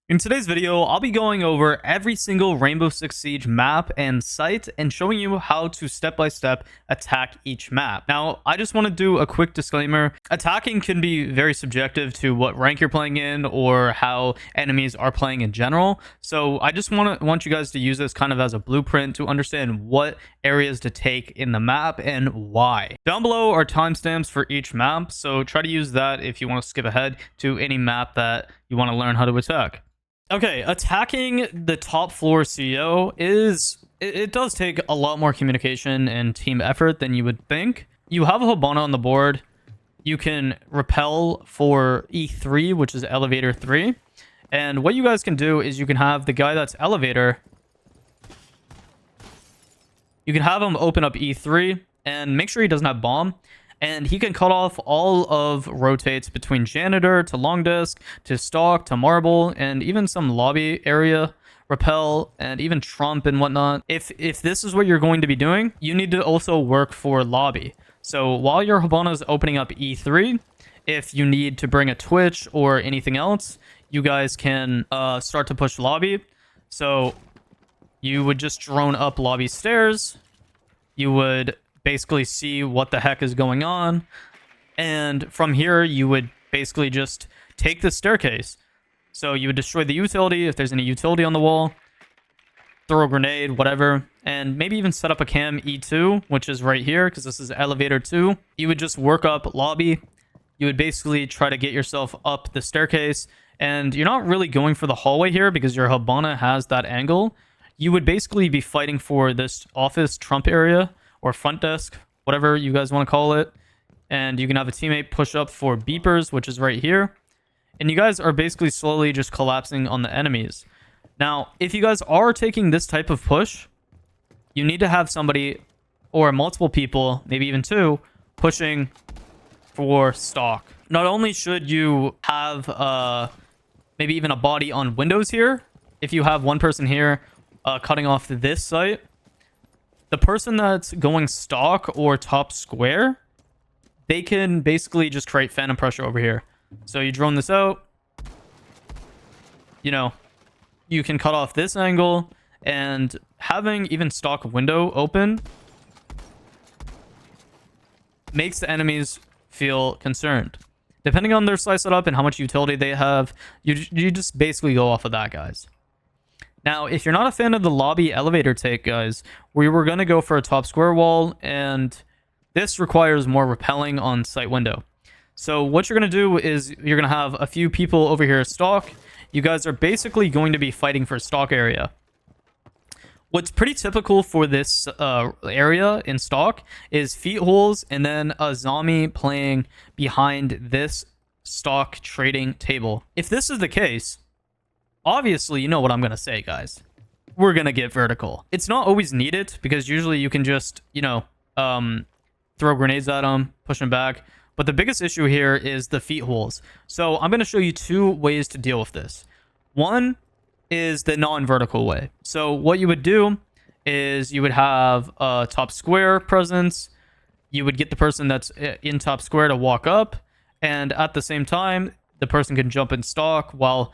In today's video, I'll be going over every single Rainbow Six Siege map and site and showing you how to step-by-step attack each map. Now, I just want to do a quick disclaimer. Attacking can be very subjective to what rank you're playing in or how enemies are playing in general. So I just want you guys to use this kind of as a blueprint to understand what areas to take in the map and why. Down below are timestamps for each map, so try to use that if you want to skip ahead to any map that you want to learn how to attack. Okay, attacking the top floor CEO it does take a lot more communication and team effort than you would think. You have a Hibana on the board. You can repel for E3, which is elevator 3. And what you guys can do is you can have the guy that's elevator. You can have him open up E3 and make sure he doesn't have bomb. And he can cut off all of rotates between janitor to long desk to stock to marble and even some lobby area, repel, and even trump and whatnot. If this is what you're going to be doing, you need to also work for lobby. So while your Hibana is opening up E3, if you need to bring a Twitch or anything else, you guys can start to push lobby. So you would just drone up lobby stairs. You would basically see what the heck is going on, and from here you would basically just take the staircase. So you would destroy the utility if there's any utility on the wall, throw a grenade, whatever, and maybe even set up a cam E2, which is right here because this is elevator 2. You would just work up lobby. You would basically try to get yourself up the staircase, and you're not really going for the hallway here because your Hibana has that angle. You would basically be fighting for this office trump area or front desk, whatever you guys want to call it. And you can have a teammate push up for beepers, which is right here. And you guys are basically slowly just collapsing on the enemies. Now, if you guys are taking this type of push, you need to have somebody or multiple people, maybe even two, pushing for stock. Not only should you have maybe even a body on windows here, if you have one person here cutting off this site, the person that's going stock or top square, they can basically just create phantom pressure over here. So you drone this out, you know, you can cut off this angle, and having even stock window open makes the enemies feel concerned. Depending on their slice setup and how much utility they have, you just basically go off of that, guys. Now, if you're not a fan of the lobby elevator take, guys, we were going to go for a top square wall, and this requires more repelling on site window. So what you're going to do is you're going to have a few people over here stock. You guys are basically going to be fighting for stock area. What's pretty typical for this area in stock is feet holes and then a zombie playing behind this stock trading table. If this is the case, obviously, you know what I'm going to say, guys. We're going to get vertical. It's not always needed because usually you can just, you know, throw grenades at them, push them back. But the biggest issue here is the feet holes. So I'm going to show you two ways to deal with this. One is the non-vertical way. So what you would do is you would have a top square presence. You would get the person that's in top square to walk up. And at the same time, the person can jump in stock while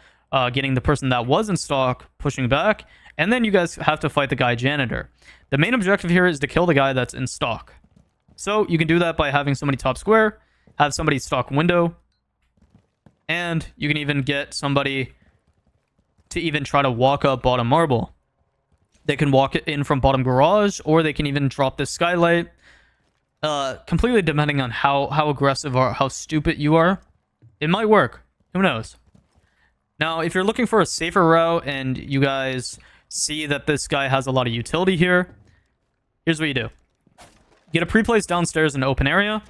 getting the person that was in stock pushing back, and then you guys have to fight the guy janitor. The main objective here is to kill the guy that's in stock. So you can do that by having somebody top square, have somebody stock window, and you can even get somebody to even try to walk up bottom marble. They can walk it in from bottom garage, or they can even drop this skylight. Completely depending on how aggressive or how stupid you are. It might work. Who knows? Now, if you're looking for a safer route and you guys see that this guy has a lot of utility here, here's what you do. Get a pre-place downstairs in the open area.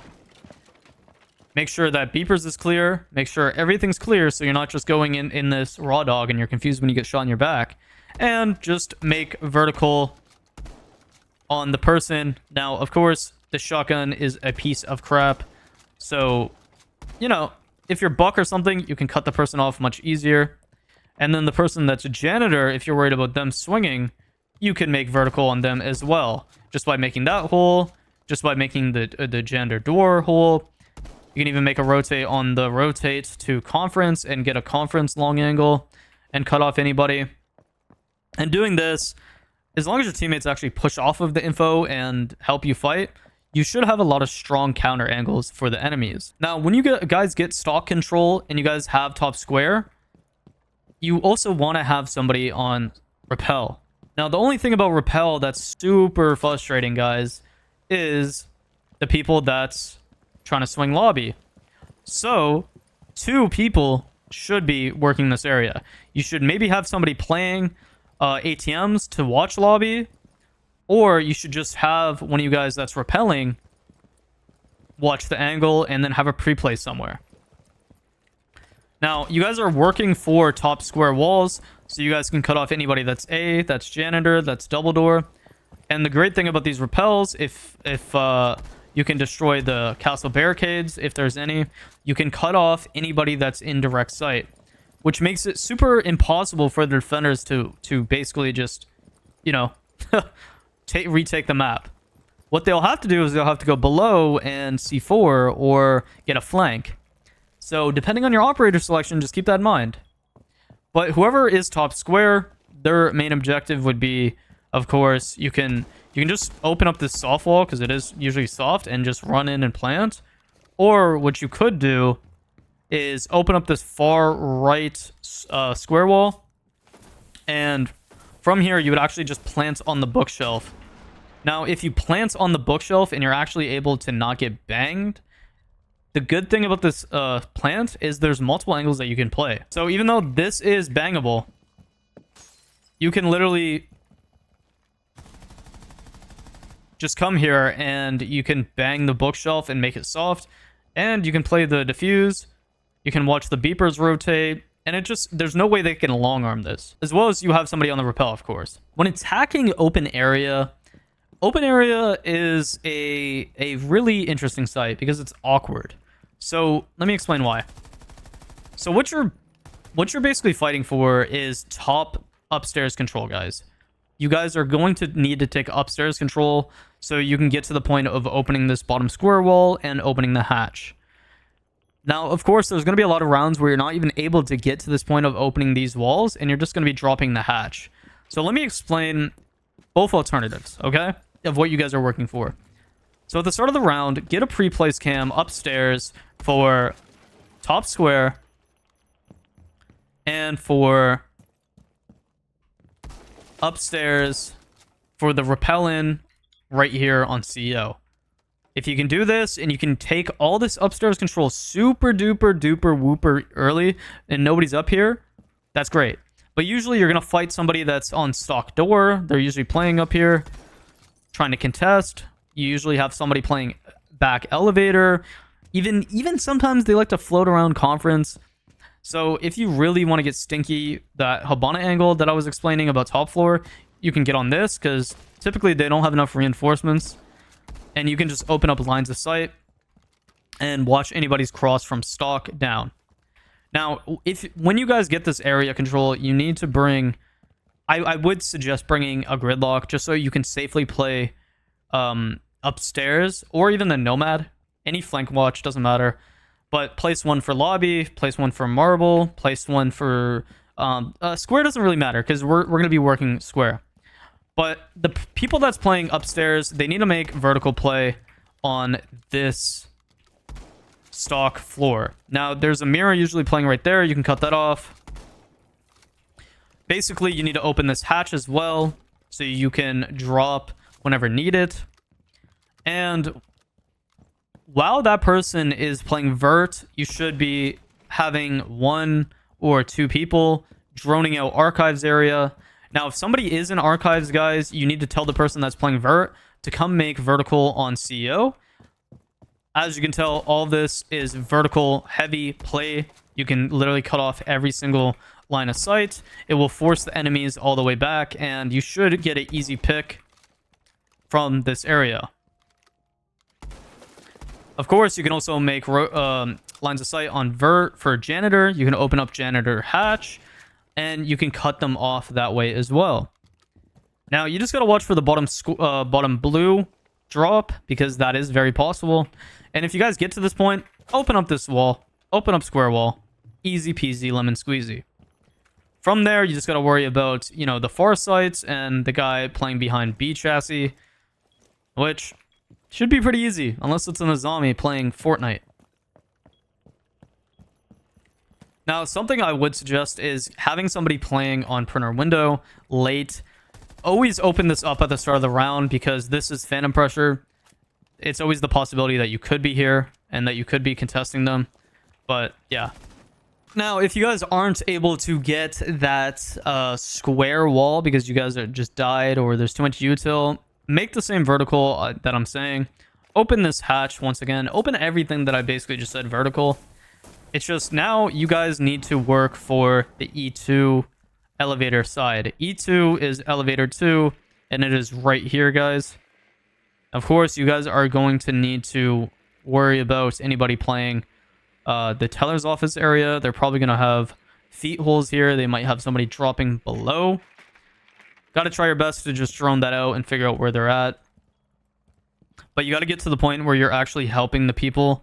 Make sure that beepers is clear. Make sure everything's clear so you're not just going in this raw dog and you're confused when you get shot in your back. And just make vertical on the person. Now, of course, the shotgun is a piece of crap. So, you know, if you're buck or something, you can cut the person off much easier. And then the person that's a janitor, if you're worried about them swinging, you can make vertical on them as well. Just by making that hole, just by making the janitor door hole. You can even make a rotate on the rotate to conference and get a conference long angle. and cut off anybody. And doing this, as long as your teammates actually push off of the info and help you fight, you should have a lot of strong counter angles for the enemies. Now, when you guys get stock control and you guys have top square, you also want to have somebody on repel. Now, the only thing about repel that's super frustrating, guys, is the people that's trying to swing lobby. So, 2 people should be working this area. You should maybe have somebody playing ATMs to watch lobby, or you should just have one of you guys that's repelling watch the angle and then have a pre-play somewhere. Now, you guys are working for top square walls, so you guys can cut off anybody that's A, that's janitor, that's double door. And the great thing about these repels, if you can destroy the castle barricades, if there's any, you can cut off anybody that's in direct sight, which makes it super impossible for the defenders to basically just, you know, retake the map. What they'll have to do is they'll have to go below and C4 or get a flank. So depending on your operator selection, just keep that in mind. But whoever is top square, their main objective would be, of course, you can just open up this soft wall because it is usually soft and just run in and plant. Or what you could do is open up this far right square wall, and from here you would actually just plant on the bookshelf. Now, if you plant on the bookshelf and you're actually able to not get banged, the good thing about this plant is there's multiple angles that you can play. So even though this is bangable, you can literally just come here and you can bang the bookshelf and make it soft, and you can play the diffuse. You can watch the beepers rotate, and there's no way they can long arm this. As well as you have somebody on the rappel, of course. When attacking open area is a really interesting site because it's awkward. So let me explain why. So what you're basically fighting for is top upstairs control, guys. You guys are going to need to take upstairs control so you can get to the point of opening this bottom square wall and opening the hatch. Now, of course, there's going to be a lot of rounds where you're not even able to get to this point of opening these walls, and you're just going to be dropping the hatch. So let me explain both alternatives, okay, of what you guys are working for. So at the start of the round, get a pre-place cam upstairs for top square and for upstairs for the repel-in right here on CEO. If you can do this and you can take all this upstairs control super duper duper whooper early and nobody's up here, that's great. But usually you're going to fight somebody that's on stock door. They're usually playing up here, trying to contest. You usually have somebody playing back elevator. Even sometimes they like to float around conference. So if you really want to get stinky, that Habana angle that I was explaining about top floor, you can get on this because typically they don't have enough reinforcements. And you can just open up lines of sight and watch anybody's cross from stock down. Now, when you guys get this area control, you need to bring... I would suggest bringing a gridlock just so you can safely play upstairs or even the Nomad. Any flank watch, doesn't matter. But place one for lobby, place one for marble, place one for... square doesn't really matter because we're going to be working square. But the people that's playing upstairs, they need to make vertical play on this stock floor. Now, there's a mirror usually playing right there. You can cut that off. Basically, you need to open this hatch as well so you can drop whenever needed. And while that person is playing vert, you should be having 1 or 2 people droning out archives area. Now, if somebody is in archives, guys, you need to tell the person that's playing vert to come make vertical on CEO. As you can tell, all this is vertical heavy play. You can literally cut off every single line of sight. It will force the enemies all the way back, and you should get an easy pick from this area. Of course, you can also make lines of sight on vert for janitor. You can open up janitor hatch, and you can cut them off that way as well. Now, you just got to watch for the bottom blue drop, because that is very possible. And if you guys get to this point, open up this wall. Open up square wall. Easy peasy lemon squeezy. From there, you just got to worry about, you know, the far sights and the guy playing behind B chassis, which should be pretty easy, unless it's in a zombie playing Fortnite. Now, something I would suggest is having somebody playing on printer window late. Always open this up at the start of the round because this is phantom pressure. It's always the possibility that you could be here and that you could be contesting them. But yeah. Now, if you guys aren't able to get that square wall because you guys are just died or there's too much util, make the same vertical that I'm saying. Open this hatch once again. Open everything that I basically just said vertical. It's just now you guys need to work for the E2 elevator side. E2 is elevator 2, and it is right here, guys. Of course, you guys are going to need to worry about anybody playing the teller's office area. They're probably going to have feet holes here. They might have somebody dropping below. Got to try your best to just drone that out and figure out where they're at. But you got to get to the point where you're actually helping the people.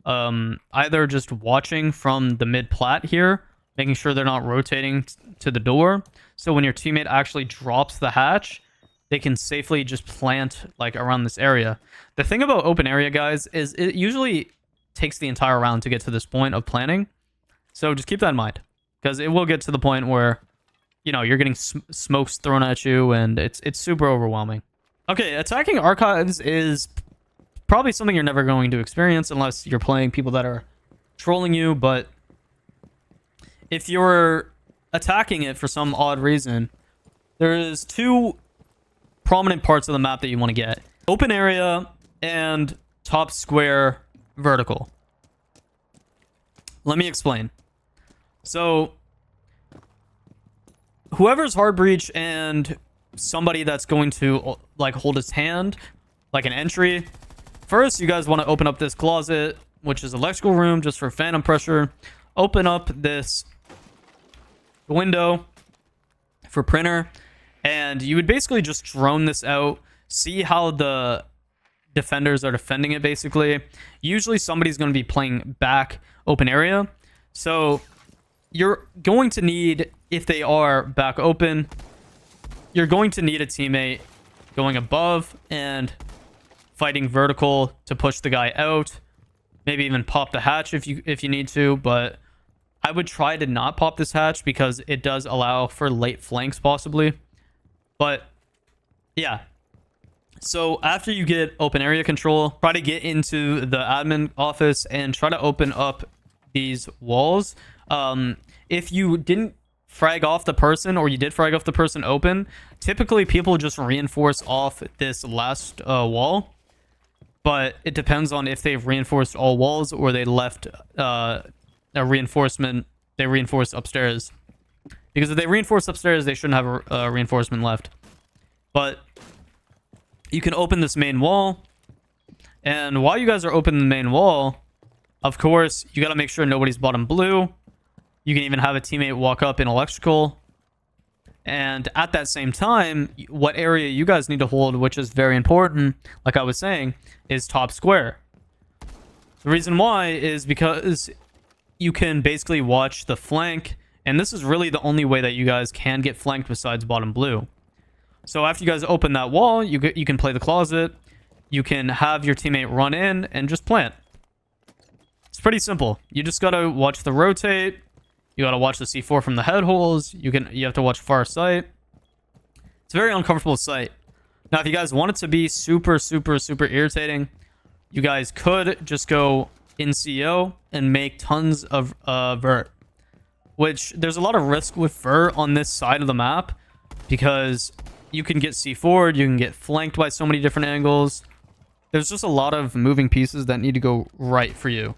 Either just watching from the mid plat here, making sure they're not rotating to the door. So when your teammate actually drops the hatch, they can safely just plant like around this area. The thing about open area, guys, is it usually takes the entire round to get to this point of planning. So just keep that in mind, because it will get to the point where, you know, you're getting smokes thrown at you and it's super overwhelming. Okay, attacking archives is probably something you're never going to experience unless you're playing people that are trolling you. But if you're attacking it for some odd reason, there is two prominent parts of the map that you want to get: open area and top square vertical. Let me explain. So whoever's hard breach and somebody that's going to like hold his hand like an entry, first you guys want to open up this closet, which is electrical room, just for phantom pressure. Open up this window for printer, and you would basically just drone this out, see how the defenders are defending it. Basically, usually somebody's going to be playing back open area, so you're going to need, if they are back open, you're going to need a teammate going above and fighting vertical to push the guy out. Maybe even pop the hatch if you need to, but I would try to not pop this hatch because it does allow for late flanks possibly. But yeah, so after you get open area control, try to get into the admin office and try to open up these walls. If you didn't frag off the person, or you did frag off the person open, typically people just reinforce off this last wall. But it depends on if they've reinforced all walls or they left a reinforcement. They reinforced upstairs, because if they reinforce upstairs, they shouldn't have a reinforcement left. But you can open this main wall, and while you guys are opening the main wall, of course, you got to make sure nobody's bottom blue. You can even have a teammate walk up in electrical. And at that same time, what area you guys need to hold, which is very important, like I was saying, is top square. The reason why is because you can basically watch the flank, and this is really the only way that you guys can get flanked besides bottom blue. So after you guys open that wall, you can play the closet. You can have your teammate run in and just plant. It's pretty simple. You just gotta watch the rotate. You gotta watch the C4 from the head holes. You have to watch far sight. It's a very uncomfortable sight. Now, if you guys want it to be super irritating, you guys could just go in CO and make tons of vert. Which there's a lot of risk with vert on this side of the map, because you can get C4'd, you can get flanked by so many different angles. There's just a lot of moving pieces that need to go right for you.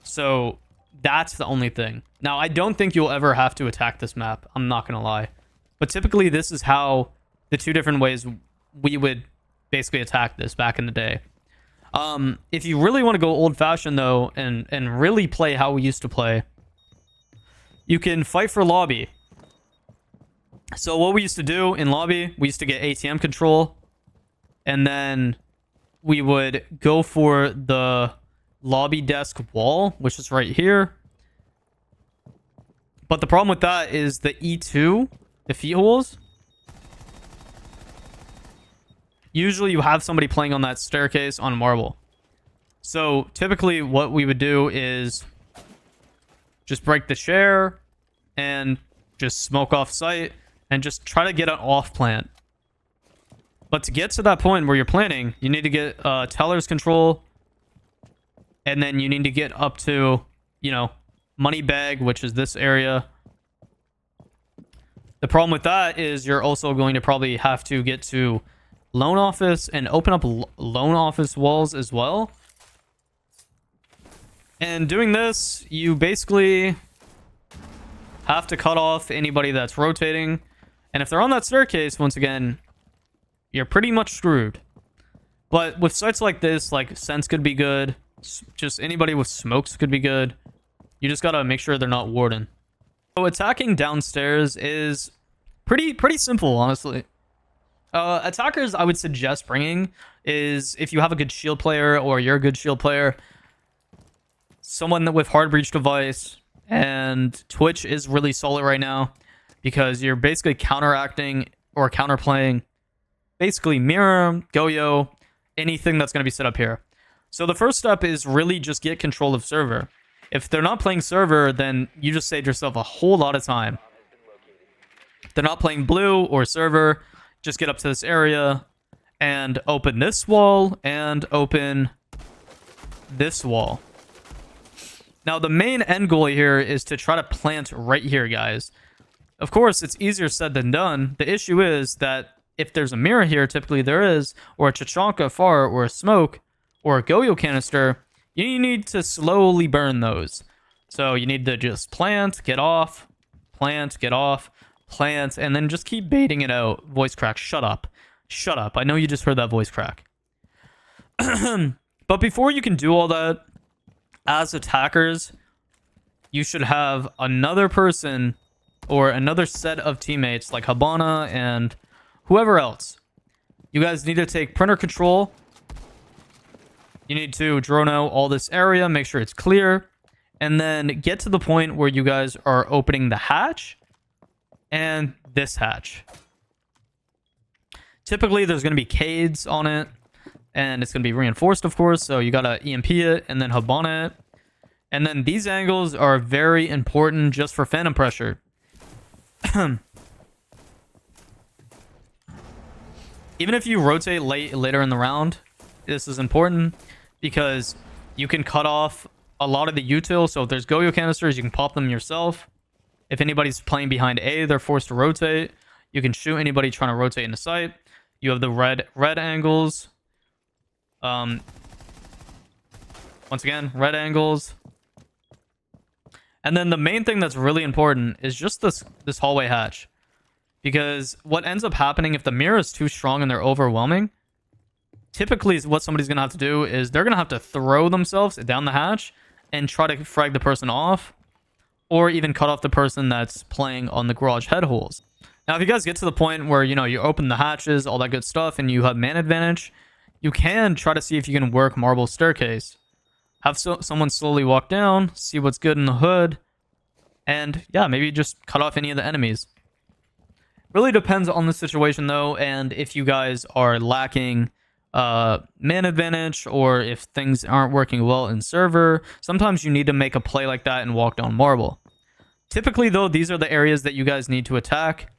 So that's the only thing. Now, I don't think you'll ever have to attack this map. I'm not going to lie. But typically, this is how the two different ways we would basically attack this back in the day. If you really want to go old-fashioned, though, and really play how we used to play, you can fight for lobby. So what we used to do in lobby, we used to get ATM control, and then we would go for the lobby desk wall, which is right here. But the problem with that is the E2, the feet holes. Usually you have somebody playing on that staircase on marble. So typically what we would do is just break the chair and just smoke off site and just try to get an off plant. But to get to that point where you're planning, you need to get teller's control. And then you need to get up to, you know, money bag, which is this area. The problem with that is you're also going to probably have to get to loan office and open up loan office walls as well. And doing this, you basically have to cut off anybody that's rotating. And if they're on that staircase, once again, you're pretty much screwed. But with sites like this, like Sense could be good. Just anybody with smokes could be good. You just gotta make sure they're not warden. So attacking downstairs is pretty simple, honestly. Attackers I would suggest bringing is if you have a good shield player or you're a good shield player, someone with hard breach device, and Twitch is really solid right now because you're basically counteracting or counterplaying basically mirror, Goyo, anything that's going to be set up here. So the first step is really just get control of server. If they're not playing server, then you just saved yourself a whole lot of time. If they're not playing blue or server, just get up to this area and open this wall and open this wall. Now, the main end goal here is to try to plant right here, guys. Of course, it's easier said than done. The issue is that if there's a mirror here, typically there is, or a chachanka far, or a smoke, or a Goyo canister, you need to slowly burn those. So you need to just plant, get off, plant, get off, plant, and then just keep baiting it out. Voice crack, shut up. Shut up. I know you just heard that voice crack. But before you can do all that, as attackers, you should have another person or another set of teammates like Habana and whoever else. You guys need to take printer control. You need to drone out all this area, make sure it's clear, and then get to the point where you guys are opening the hatch and this hatch. Typically, there's going to be cades on it, and it's going to be reinforced, of course, so you got to EMP it and then Habana it. And then these angles are very important just for phantom pressure. Even if you rotate later in the round, this is important because you can cut off a lot of the util. So if there's Goyo canisters, you can pop them yourself. If anybody's playing behind A, they're forced to rotate. You can shoot anybody trying to rotate into sight. You have the red angles. Once again, red angles. And then the main thing that's really important is just this hallway hatch. Because what ends up happening if the mirror is too strong and they're overwhelming, typically what somebody's going to have to do is they're going to have to throw themselves down the hatch and try to frag the person off, or even cut off the person that's playing on the garage head holes. Now, if you guys get to the point where, you know, you open the hatches, all that good stuff, and you have man advantage, you can try to see if you can work marble staircase. Have someone slowly walk down, see what's good in the hood, and yeah, maybe just cut off any of the enemies. Really depends on the situation though, and if you guys are lacking man advantage, or if things aren't working well in server, sometimes you need to make a play like that and walk down marble. Typically though, these are the areas that you guys need to attack.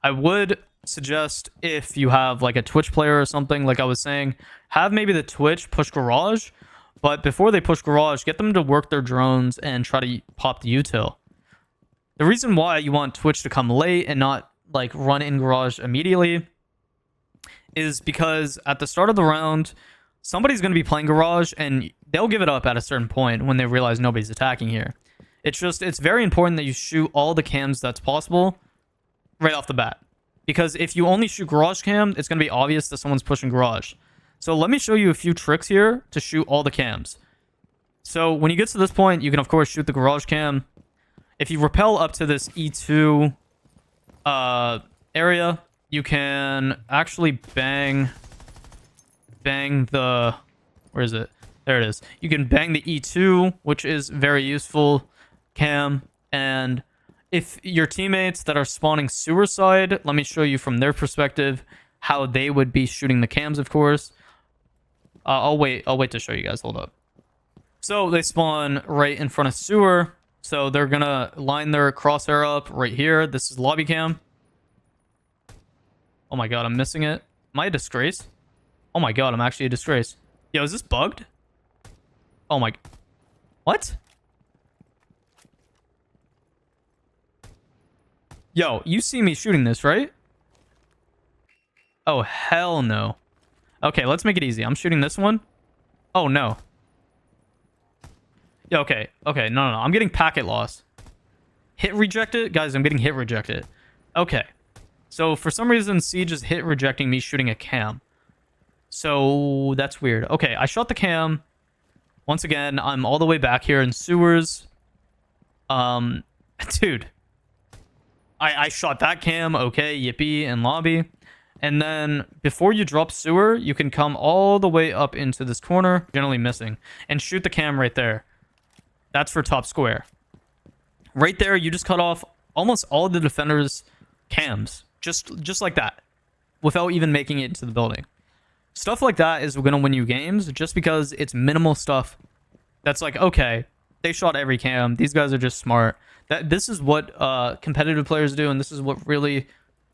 I would suggest if you have like a Twitch player or something, like I was saying, have maybe the Twitch push garage, but before they push garage, get them to work their drones and try to pop the util. The reason why you want Twitch to come late and not like run in garage immediately is because at the start of the round, somebody's going to be playing garage and they'll give it up at a certain point when they realize nobody's attacking here. It's very important that you shoot all the cams that's possible right off the bat. Because if you only shoot garage cam, it's going to be obvious that someone's pushing garage. So let me show you a few tricks here to shoot all the cams. So when you get to this point, you can of course shoot the garage cam. If you rappel up to this E2 area, you can actually bang the, where is it? There it is. You can bang the E2, which is very useful cam, and if your teammates that are spawning sewer side, let me show you from their perspective how they would be shooting the cams, of course. I'll wait to show you guys. Hold up. So they spawn right in front of sewer. So they're gonna line their crosshair up right here. This is lobby cam. Oh my god, I'm missing it. Am I a disgrace? Oh my god, I'm actually a disgrace. Yo, is this bugged? Oh my... What? Yo, you see me shooting this, right? Oh, hell no. Okay, let's make it easy. I'm shooting this one. Oh, no. Yeah, okay. Okay, no. I'm getting packet loss. Hit rejected? Guys, I'm getting hit rejected. Okay. So, for some reason, Siege is hit rejecting me shooting a cam. So, that's weird. Okay, I shot the cam. Once again, I'm all the way back here in sewers. Dude. I shot that cam. Okay, yippee, in lobby. And then, before you drop sewer, you can come all the way up into this corner, generally missing, and shoot the cam right there. That's for top square. Right there, you just cut off almost all of the defenders' cams. Just like that. Without even making it into the building. Stuff like that is going to win you games just because it's minimal stuff. That's like, okay, they shot every cam. These guys are just smart. This is what competitive players do, and this is what really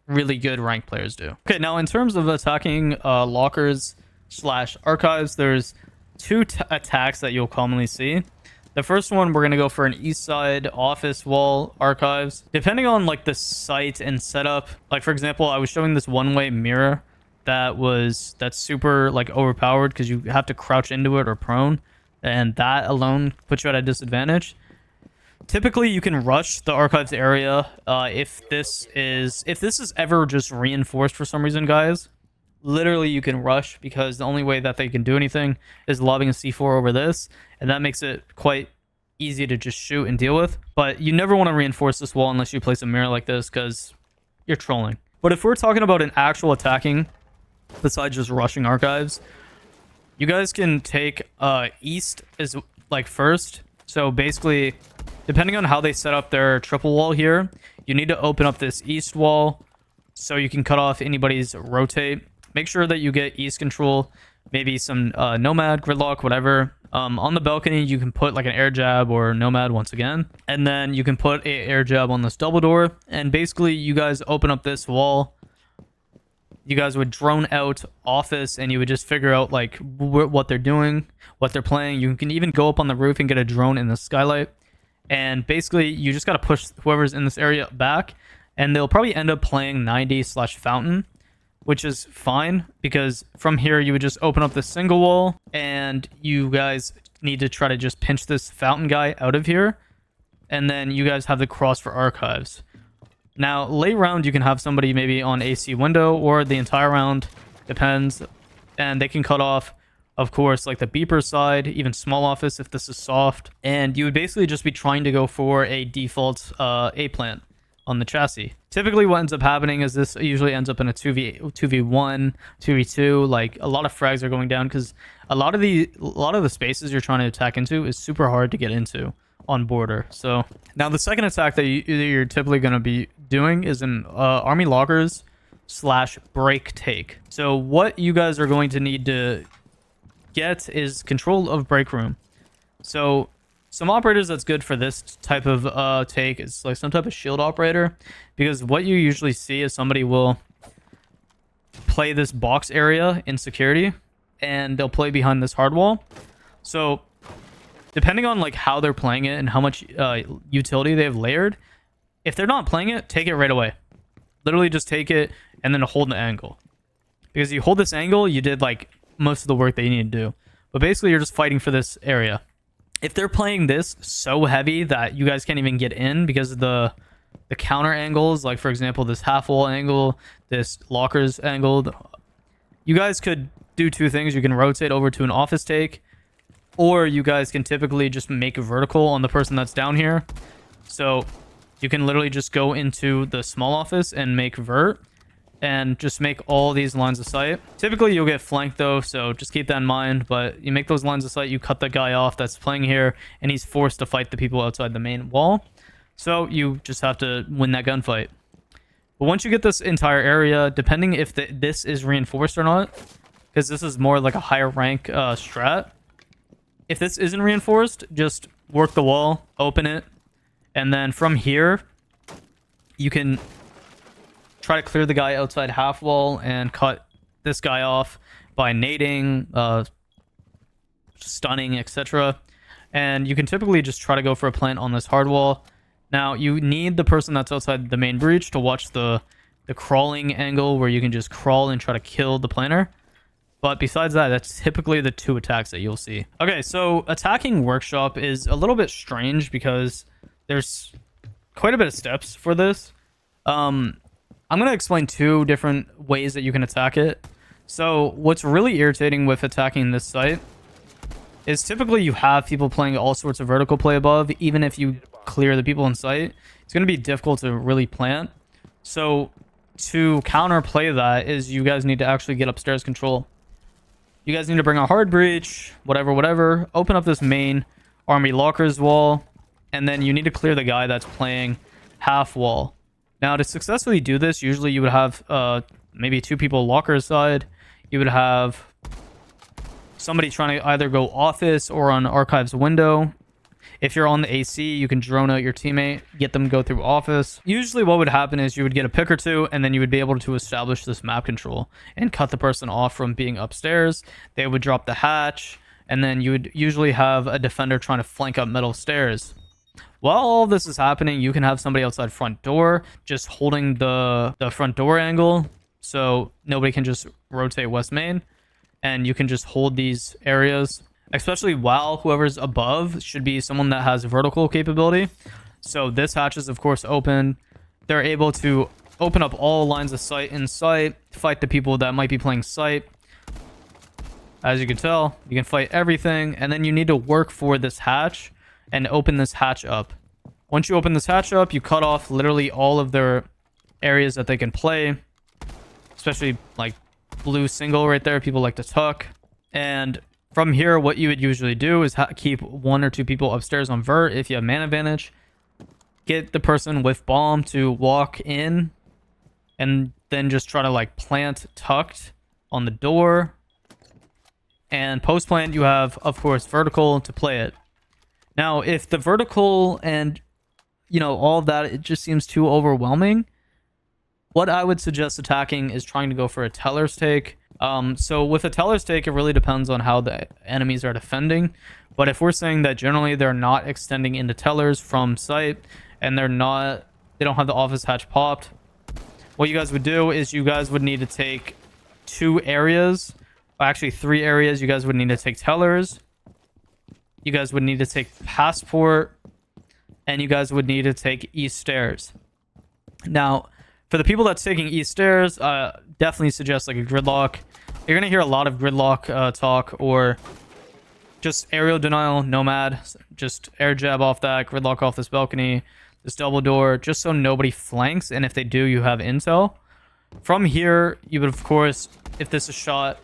good ranked players do. Okay, now in terms of attacking lockers / archives, there's two attacks that you'll commonly see. The first one, we're going to go for an east side office wall archives. Depending on like the site and setup, like for example, I was showing this one-way mirror that's super like overpowered because you have to crouch into it or prone, and that alone puts you at a disadvantage. Typically, you can rush the archives area if this is ever just reinforced for some reason, guys. Literally, you can rush because the only way that they can do anything is lobbing a C4 over this, and that makes it quite easy to just shoot and deal with. But you never want to reinforce this wall unless you place a mirror like this because you're trolling. But if we're talking about an actual attacking, besides just rushing archives, you guys can take east as like first. So basically, depending on how they set up their triple wall here, you need to open up this east wall so you can cut off anybody's rotate. Make sure that you get east control, maybe some nomad, gridlock, whatever. On the balcony, you can put like an air jab or nomad once again. And then you can put an air jab on this double door. And basically, you guys open up this wall. You guys would drone out office and you would just figure out like what they're doing, what they're playing. You can even go up on the roof and get a drone in the skylight. And basically, you just got to push whoever's in this area back. And they'll probably end up playing 90/fountain, which is fine because from here you would just open up the single wall and you guys need to try to just pinch this fountain guy out of here. And then you guys have the cross for archives. Now, late round, you can have somebody maybe on AC window or the entire round, depends. And they can cut off, of course, like the beeper side, even small office if this is soft. And you would basically just be trying to go for a default A plant on the chassis. Typically, what ends up happening is this usually ends up in a 2v1, 2v2. Like a lot of frags are going down because a lot of the spaces you're trying to attack into is super hard to get into on border. So now the second attack that you're typically going to be doing is an army lockers / break take. So what you guys are going to need to get is control of break room. So some operators that's good for this type of take is like some type of shield operator, because what you usually see is somebody will play this box area in security and they'll play behind this hard wall. So depending on like how they're playing it and how much utility they have layered, if they're not playing it, take it right away. Literally just take it and then hold the angle. Because you hold this angle, you did like most of the work that you need to do. But basically you're just fighting for this area. If they're playing this so heavy that you guys can't even get in because of the counter angles, like for example this half wall angle, this lockers angle, you guys could do two things. You can rotate over to an office take, or you guys can typically just make a vertical on the person that's down here. So you can literally just go into the small office and make vert and just make all these lines of sight. Typically you'll get flanked though, so just keep that in mind. But you make those lines of sight, you cut the guy off that's playing here, and he's forced to fight the people outside the main wall. So you just have to win that gunfight. But once you get this entire area, depending if this is reinforced or not, because this is more like a higher rank strat. If this isn't reinforced, just work the wall, open it, and then from here, you can try to clear the guy outside half wall and cut this guy off by nading, stunning, etc. And you can typically just try to go for a plant on this hard wall. Now, you need the person that's outside the main breach to watch the crawling angle where you can just crawl and try to kill the planter. But besides that, that's typically the 2 attacks that you'll see. Okay, so attacking workshop is a little bit strange because there's quite a bit of steps for this. I'm going to explain 2 different ways that you can attack it. So what's really irritating with attacking this site is typically you have people playing all sorts of vertical play above. Even if you clear the people in sight, it's going to be difficult to really plant. So to counterplay that is you guys need to actually get upstairs control. You guys need to bring a hard breach, whatever, open up this main army lockers wall, and then you need to clear the guy that's playing half wall. Now, to successfully do this, usually you would have maybe 2 people locker side. You would have somebody trying to either go office or on archives window. If you're on the AC, you can drone out your teammate, get them to go through office. Usually what would happen is you would get a pick or 2, and then you would be able to establish this map control and cut the person off from being upstairs. They would drop the hatch, and then you would usually have a defender trying to flank up middle stairs. While all this is happening, you can have somebody outside front door just holding the front door angle, so nobody can just rotate west main, and you can just hold these areas. Especially while whoever's above should be someone that has vertical capability. So this hatch is of course open. They're able to open up all lines of sight in sight, fight the people that might be playing sight. As you can tell, you can fight everything, and then you need to work for this hatch and open this hatch up. Once you open this hatch up, you cut off literally all of their areas that they can play, especially like blue single right there. People like to tuck. And from here, what you would usually do is keep 1 or 2 people upstairs on vert if you have man advantage. Get the person with bomb to walk in, and then just try to like plant tucked on the door. And post plant, you have, of course, vertical to play it. Now, if the vertical and, you know, all of that, it just seems too overwhelming, what I would suggest attacking is trying to go for a teller's take. So with a teller's take, it really depends on how the enemies are defending. But if we're saying that generally they're not extending into tellers from sight, and they don't have the office hatch popped, what you guys would do is you guys would need to take 2 areas, actually 3 areas. You guys would need to take tellers, you guys would need to take passport, and you guys would need to take east stairs. Now, for the people that's taking east stairs, definitely suggest like a gridlock. You're going to hear a lot of gridlock talk, or just aerial denial, nomad. Just air jab off that, gridlock off this balcony, this double door, just so nobody flanks. And if they do, you have intel. From here, you would, of course, if this is shot,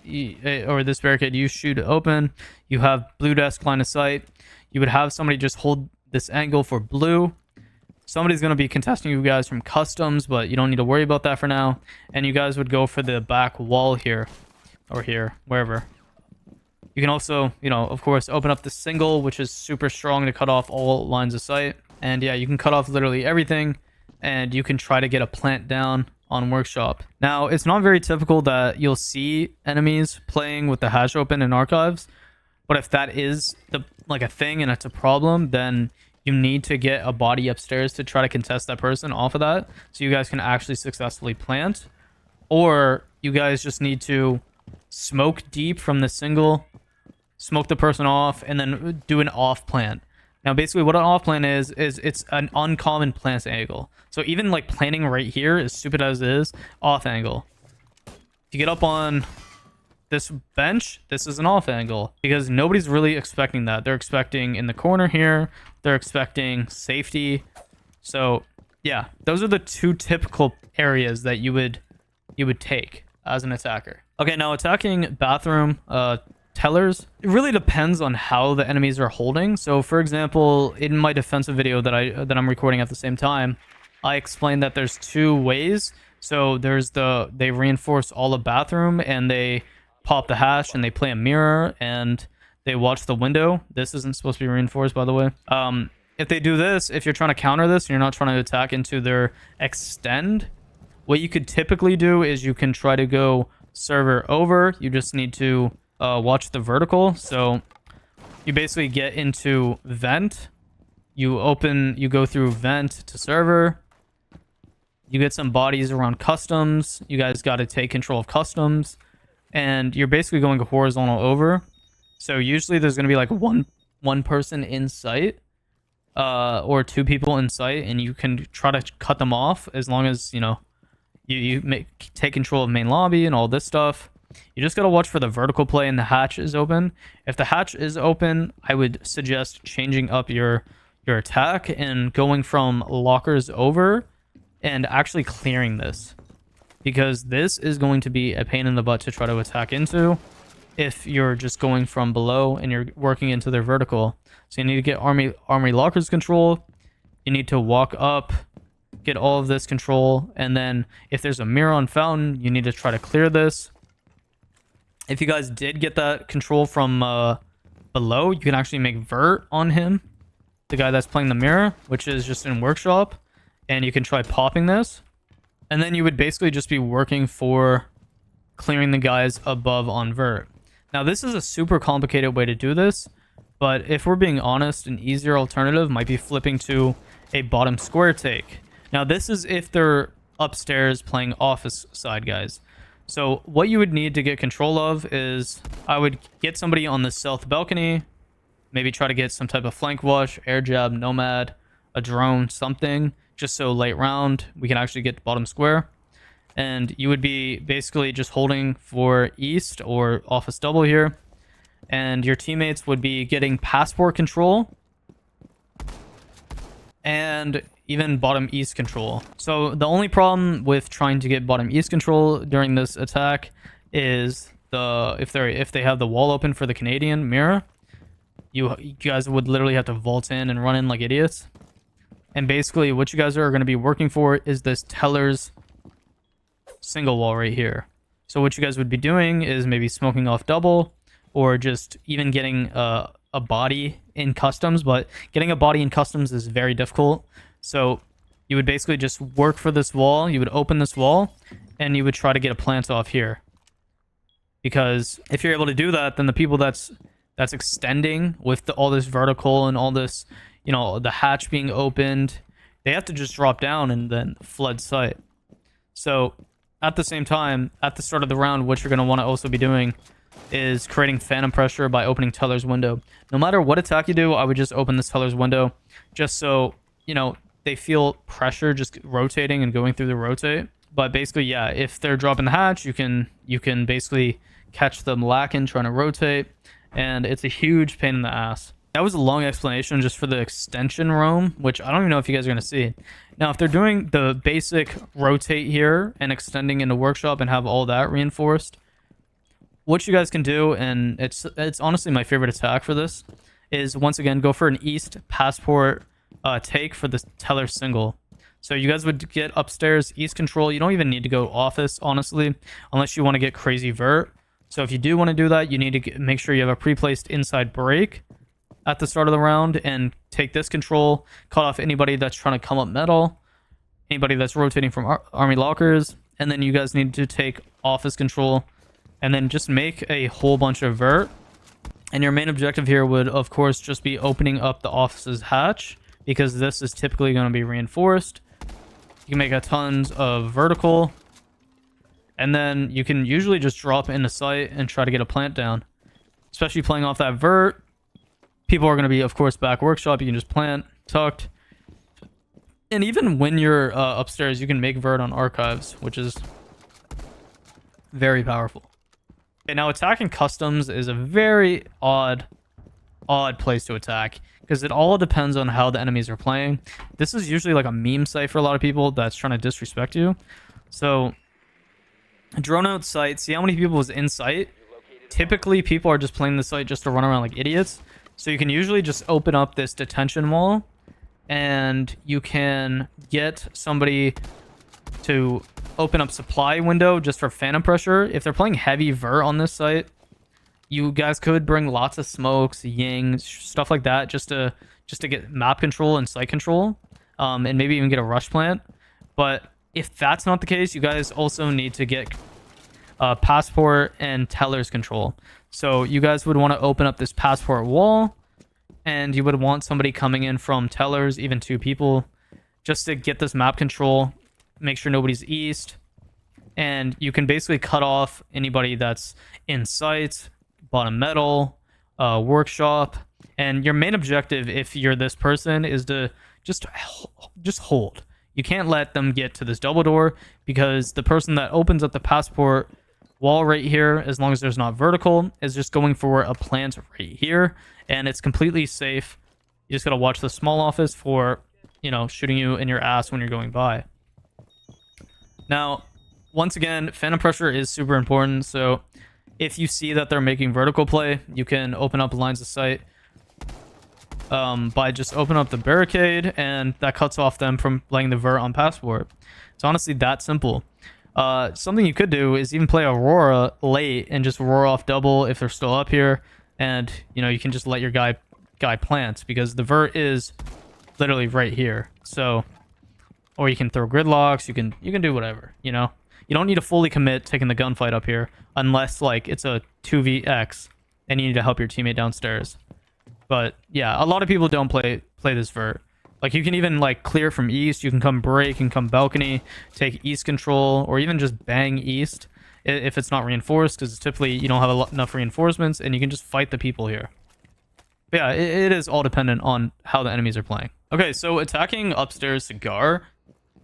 or this barricade, you shoot open. You have blue desk line of sight. You would have somebody just hold this angle for blue. Somebody's going to be contesting you guys from customs, but you don't need to worry about that for now. And you guys would go for the back wall here, or here, wherever. You can also, you know, of course, open up the single, which is super strong to cut off all lines of sight. And yeah, you can cut off literally everything, and you can try to get a plant down on workshop. Now, it's not very typical that you'll see enemies playing with the hatch open in archives, but if that is a thing and it's a problem, then you need to get a body upstairs to try to contest that person off of that, so you guys can actually successfully plant. Or you guys just need to smoke deep from the single, smoke the person off, and then do an off plant. Now, basically what an off plant is it's an uncommon plant angle. So even like planting right here, as stupid as it is, off angle. If you get up on this bench, this is an off angle, because nobody's really expecting that. They're expecting in the corner here, they're expecting safety. So yeah, those are the 2 typical areas that you would take as an attacker. Okay, now attacking bathroom, tellers. It really depends on how the enemies are holding. So for example, in my defensive video that I'm recording at the same time, I explained that there's two ways. So there's they reinforce all the bathroom, and they pop the hatch, and they play a mirror, and they watch the window. This isn't supposed to be reinforced, by the way. If they do this, if you're trying to counter this and you're not trying to attack into their extend, what you could typically do is you can try to go server over. You just need to watch the vertical. So you basically get into vent. You go through vent to server. You get some bodies around customs. You guys got to take control of customs. And you're basically going horizontal over. So usually there's going to be like one person in sight. Or two people in sight, and you can try to cut them off as long as, you know, you take control of main lobby and all this stuff. You just got to watch for the vertical play and the hatch is open. If the hatch is open, I would suggest changing up your attack and going from lockers over and actually clearing this, because this is going to be a pain in the butt to try to attack into if you're just going from below and you're working into their vertical. So you need to get Armory lockers control. You need to walk up, get all of this control, and then if there's a mirror on fountain, you need to try to clear this. If you guys did get that control from below, you can actually make vert on him, the guy that's playing the mirror, which is just in workshop, and you can try popping this. And then you would basically just be working for clearing the guys above on vert. Now this is a super complicated way to do this, but if we're being honest, an easier alternative might be flipping to a bottom square take. Now this is if they're upstairs playing office side guys. So what you would need to get control of is, I would get somebody on the south balcony, maybe try to get some type of flank wash, air jab, nomad, a drone, something, just so late round we can actually get bottom square. And you would be basically just holding for east or office double here. And your teammates would be getting passport control and even bottom east control. So the only problem with trying to get bottom east control during this attack is if they have the wall open for the Canadian mirror, you guys would literally have to vault in and run in like idiots. And basically what you guys are going to be working for is this teller's single wall right here. So what you guys would be doing is maybe smoking off double, or just even getting a body in customs. But getting a body in customs is very difficult. So you would basically just work for this wall. You would open this wall and you would try to get a plant off here, because if you're able to do that, then the people that's extending with all this vertical and all this, you know, the hatch being opened, they have to just drop down and then flood sight. So at the same time, at the start of the round, what you're going to want to also be doing is creating phantom pressure by opening teller's window. No matter what attack you do, I would just open this teller's window just so, you know, they feel pressure just rotating and going through the rotate. But basically, yeah, if they're dropping the hatch, you can basically catch them lacking trying to rotate, and it's a huge pain in the ass. That was a long explanation just for the extension roam, which I don't even know if you guys are going to see. Now, if they're doing the basic rotate here and extending into workshop and have all that reinforced, what you guys can do, and it's honestly my favorite attack for this, is once again go for an east passport take for the teller single. So you guys would get upstairs east control. You don't even need to go office, honestly, unless you want to get crazy vert. So if you do want to do that, you need to make sure you have a pre-placed inside break at the start of the round and take this control, cut off anybody that's trying to come up metal, anybody that's rotating from army lockers, and then you guys need to take office control and then just make a whole bunch of vert. And your main objective here would, of course, just be opening up the office's hatch, because this is typically going to be reinforced. You can make a tons of vertical, and then you can usually just drop into sight and try to get a plant down, especially playing off that vert. People are going to be, of course, back workshop. You can just plant, tucked. And even when you're upstairs, you can make vert on archives, which is very powerful. Okay, now attacking customs is a very odd place to attack, because it all depends on how the enemies are playing. This is usually like a meme site for a lot of people that's trying to disrespect you. So drone out sight, see how many people is in sight, typically people are just playing this site just to run around like idiots. So you can usually just open up this detention wall and you can get somebody to open up supply window just for phantom pressure. If they're playing heavy vert on this site, you guys could bring lots of smokes, yings, stuff like that just to get map control and site control, and maybe even get a rush plant. But if that's not the case, you guys also need to get passport and tellers control. So you guys would want to open up this passport wall, and you would want somebody coming in from tellers, even 2 people, just to get this map control, make sure nobody's east, and you can basically cut off anybody that's in sight, bottom metal, workshop. And your main objective, if you're this person, is to just hold. You can't let them get to this double door, because the person that opens up the passport wall right here, as long as there's not vertical, is just going for a plant right here, and it's completely safe. You just gotta watch the small office for, shooting you in your ass when you're going by. Now, once again, phantom pressure is super important. So if you see that they're making vertical play, you can open up lines of sight by just open up the barricade, and that cuts off them from laying the vert on passport. It's honestly that simple. Something you could do is even play Aurora late and just roar off double if they're still up here, and you can just let your guy plant, because the vert is literally right here. So, or you can throw gridlocks, you can do whatever. You don't need to fully commit taking the gunfight up here, unless like it's a 2vx and you need to help your teammate downstairs. But yeah, a lot of people don't play this vert. Like, you can even like clear from east, you can come break and come balcony, take east control, or even just bang east if it's not reinforced, because typically you don't have enough reinforcements, and you can just fight the people here. But yeah, it is all dependent on how the enemies are playing. Okay, so attacking upstairs Cigar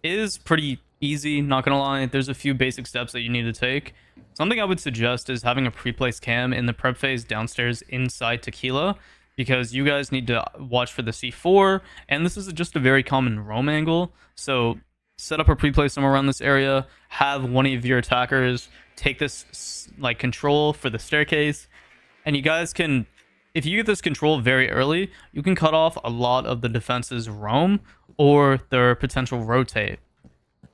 is pretty easy, not gonna lie. There's a few basic steps that you need to take. Something I would suggest is having a pre-placed cam in the prep phase downstairs inside Tequila, because you guys need to watch for the C4, and this is just a very common roam angle. So set up a pre-play somewhere around this area, have one of your attackers take this like control for the staircase, and you guys can, if you get this control very early, you can cut off a lot of the defense's roam or their potential rotate.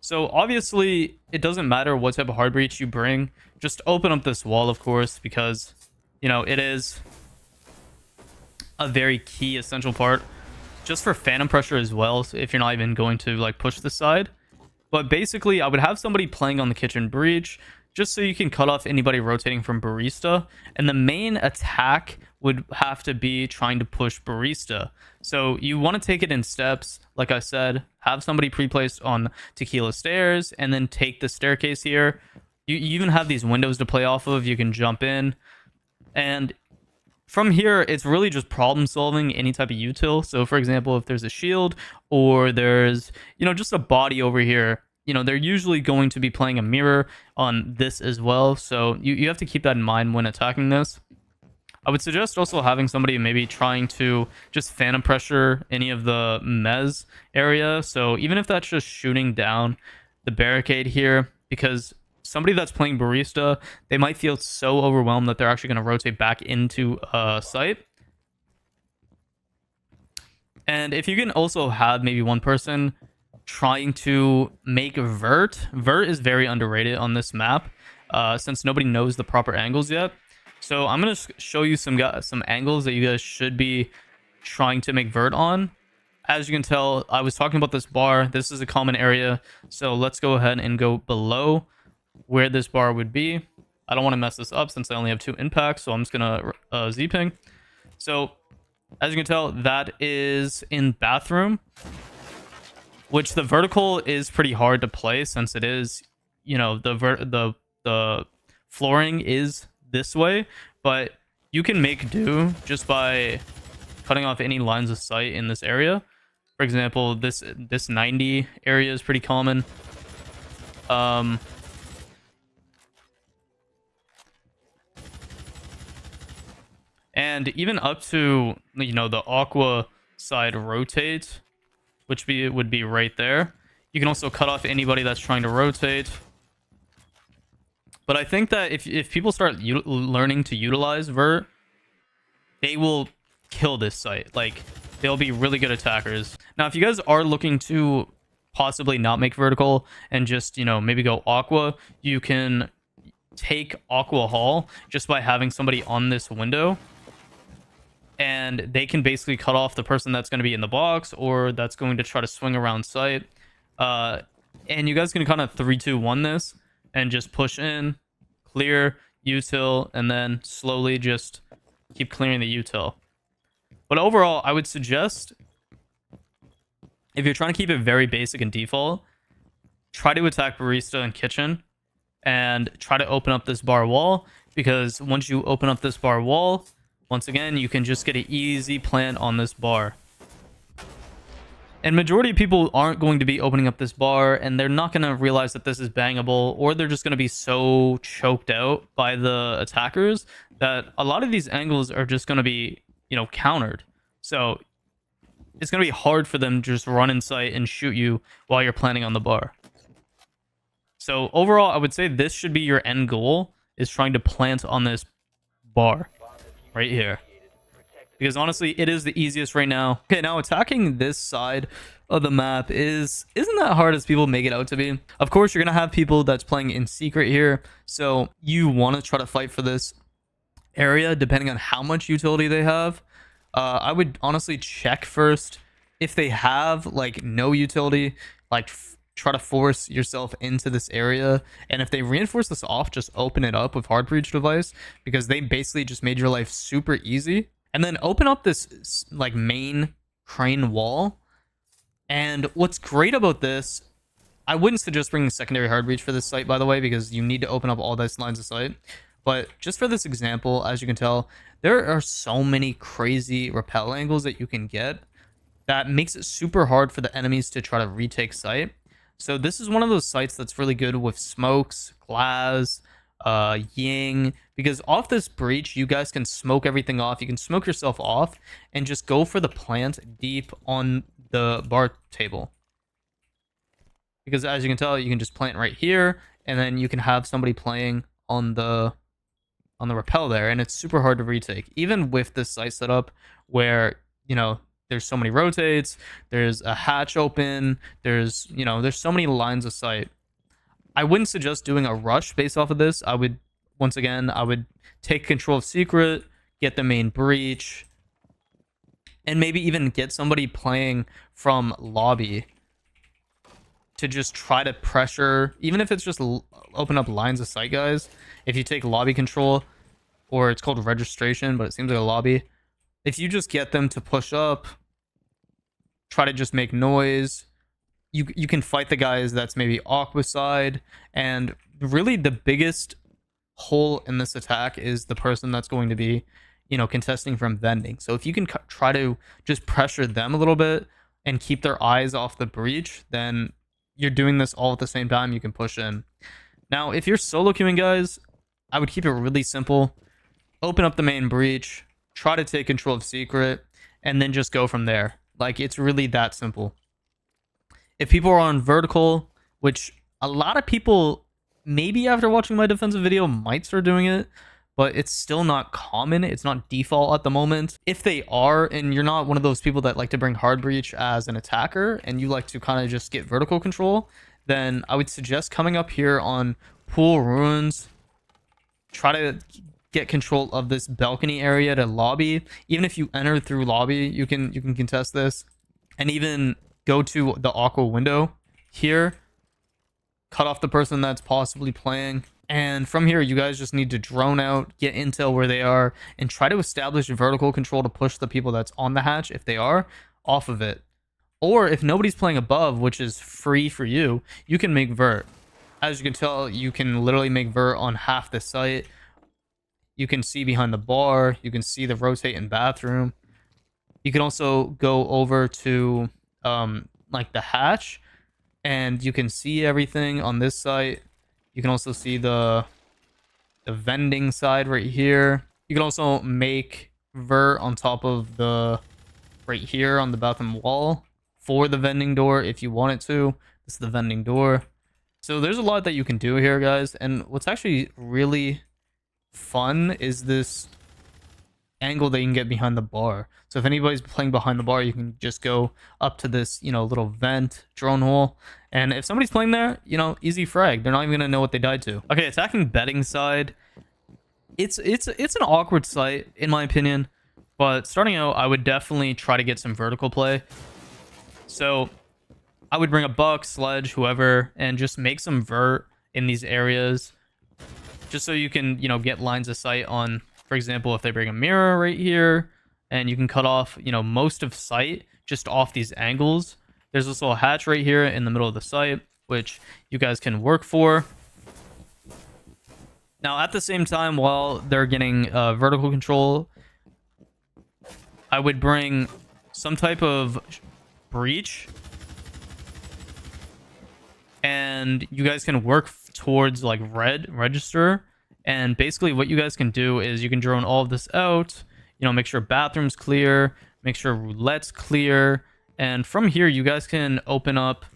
So obviously it doesn't matter what type of hard breach you bring, just open up this wall, of course, because it is a very key essential part just for phantom pressure as well, so if you're not even going to like push the side. But basically I would have somebody playing on the kitchen breach just so you can cut off anybody rotating from barista, and the main attack would have to be trying to push barista. So you want to take it in steps. Like I said, have somebody pre-placed on Tequila stairs, and then take the staircase here. You even have these windows to play off of. You can jump in, and from here, it's really just problem solving any type of util. So for example, if there's a shield or there's, just a body over here, they're usually going to be playing a mirror on this as well. So you have to keep that in mind when attacking this. I would suggest also having somebody maybe trying to just phantom pressure any of the mez area. So even if that's just shooting down the barricade here, because somebody that's playing barista, they might feel so overwhelmed that they're actually going to rotate back into site. And if you can also have maybe one person trying to make vert is very underrated on this map, since nobody knows the proper angles yet. So I'm going to show you some angles that you guys should be trying to make vert on. As you can tell, I was talking about this bar. This is a common area. So let's go ahead and go below where this bar would be. I don't want to mess this up since I only have 2 impacts, so I'm just gonna z-ping. So as you can tell, that is in bathroom, which the vertical is pretty hard to play since it is, the flooring is this way, but you can make do just by cutting off any lines of sight in this area. For example, this 90 area is pretty common. And even up to, the aqua side rotate, which would be right there. You can also cut off anybody that's trying to rotate. But I think that if people start learning to utilize vert, they will kill this site. Like, they'll be really good attackers. Now, if you guys are looking to possibly not make vertical and just, you know, maybe go aqua, you can take aqua hall just by having somebody on this window, and they can basically cut off the person that's going to be in the box or that's going to try to swing around site. And you guys can kind of 3-2-1 this and just push in, clear, util, and then slowly just keep clearing the util. But overall, I would suggest, if you're trying to keep it very basic and default, try to attack barista and kitchen and try to open up this bar wall, because once you open up this bar wall, once again, you can just get an easy plant on this bar. And majority of people aren't going to be opening up this bar, and they're not going to realize that this is bangable, or they're just going to be so choked out by the attackers that a lot of these angles are just going to be, you know, countered. So it's going to be hard for them to just run in sight and shoot you while you're planning on the bar. So overall, I would say this should be your end goal, is trying to plant on this bar right here. Because honestly, it is the easiest right now. Okay, now attacking this side of the map isn't that hard as people make it out to be. Of course, you're going to have people that's playing in secret here. So you want to try to fight for this area depending on how much utility they have. I would honestly check first if they have like no utility, like try to force yourself into this area. And if they reinforce this off, just open it up with hard breach device, because they basically just made your life super easy. And then open up this like main crane wall. And what's great about this, I wouldn't suggest bringing secondary hard breach for this site, by the way, because you need to open up all those lines of sight. But just for this example, as you can tell, there are so many crazy rappel angles that you can get that makes it super hard for the enemies to try to retake site. So this is one of those sites that's really good with smokes, glass, ying, because off this breach you guys can smoke everything off. You can smoke yourself off and just go for the plant deep on the bar table, because as you can tell, you can just plant right here, and then you can have somebody playing on the rappel there, and it's super hard to retake, even with this site setup where, you know, there's so many rotates, there's a hatch open, there's, you know, there's so many lines of sight. I wouldn't suggest doing a rush based off of this. I would, once again, I would take control of secret, get the main breach, and maybe even get somebody playing from lobby to just try to pressure, even if it's just open up lines of sight, guys. If you take lobby control, or it's called registration, but it seems like a lobby, if you just get them to push up, try to just make noise, you can fight the guys that's maybe aqua side. And really the biggest hole in this attack is the person that's going to be, you know, contesting from vending. So if you can try to just pressure them a little bit and keep their eyes off the breach, then you're doing this all at the same time. You can push in. Now, if you're solo queuing, guys, I would keep it really simple. Open up the main breach, try to take control of secret, and then just go from there. Like, it's really that simple. If people are on vertical, which a lot of people, maybe after watching my defensive video, might start doing it, but it's still not common. It's not default at the moment. If they are, and you're not one of those people that like to bring hard breach as an attacker, and you like to kind of just get vertical control, then I would suggest coming up here on pool ruins, try to get control of this balcony area to lobby. Even if you enter through lobby, you can contest this, and even go to the aqua window here, cut off the person that's possibly playing, and from here you guys just need to drone out, get intel where they are, and try to establish vertical control to push the people that's on the hatch, if they are, off of it. Or if nobody's playing above, which is free for you, you can make vert. As you can tell, you can literally make vert on half the site. You can see behind the bar, you can see the rotate in bathroom. You can also go over to like the hatch, and you can see everything on this site. You can also see the vending side right here. You can also make vert on top of the right here on the bathroom wall for the vending door if you wanted to. This is the vending door. So there's a lot that you can do here, guys. And what's actually really fun is this angle that you can get behind the bar. So if anybody's playing behind the bar, you can just go up to this, little vent drone hole, and if somebody's playing there, easy frag. They're not even gonna know what they died to. Okay, attacking betting side. It's an awkward site in my opinion, but starting out, I would definitely try to get some vertical play. So I would bring a buck, sledge, whoever, and just make some vert in these areas, just so you can get lines of sight on. For example, if they bring a mirror right here, and you can cut off, most of sight just off these angles. There's this little hatch right here in the middle of the site, which you guys can work for. Now, at the same time, while they're getting vertical control, I would bring some type of breach, and you guys can work towards like red register. And basically what you guys can do is you can drone all of this out, make sure bathroom's clear, make sure roulette's clear. And from here, you guys can open up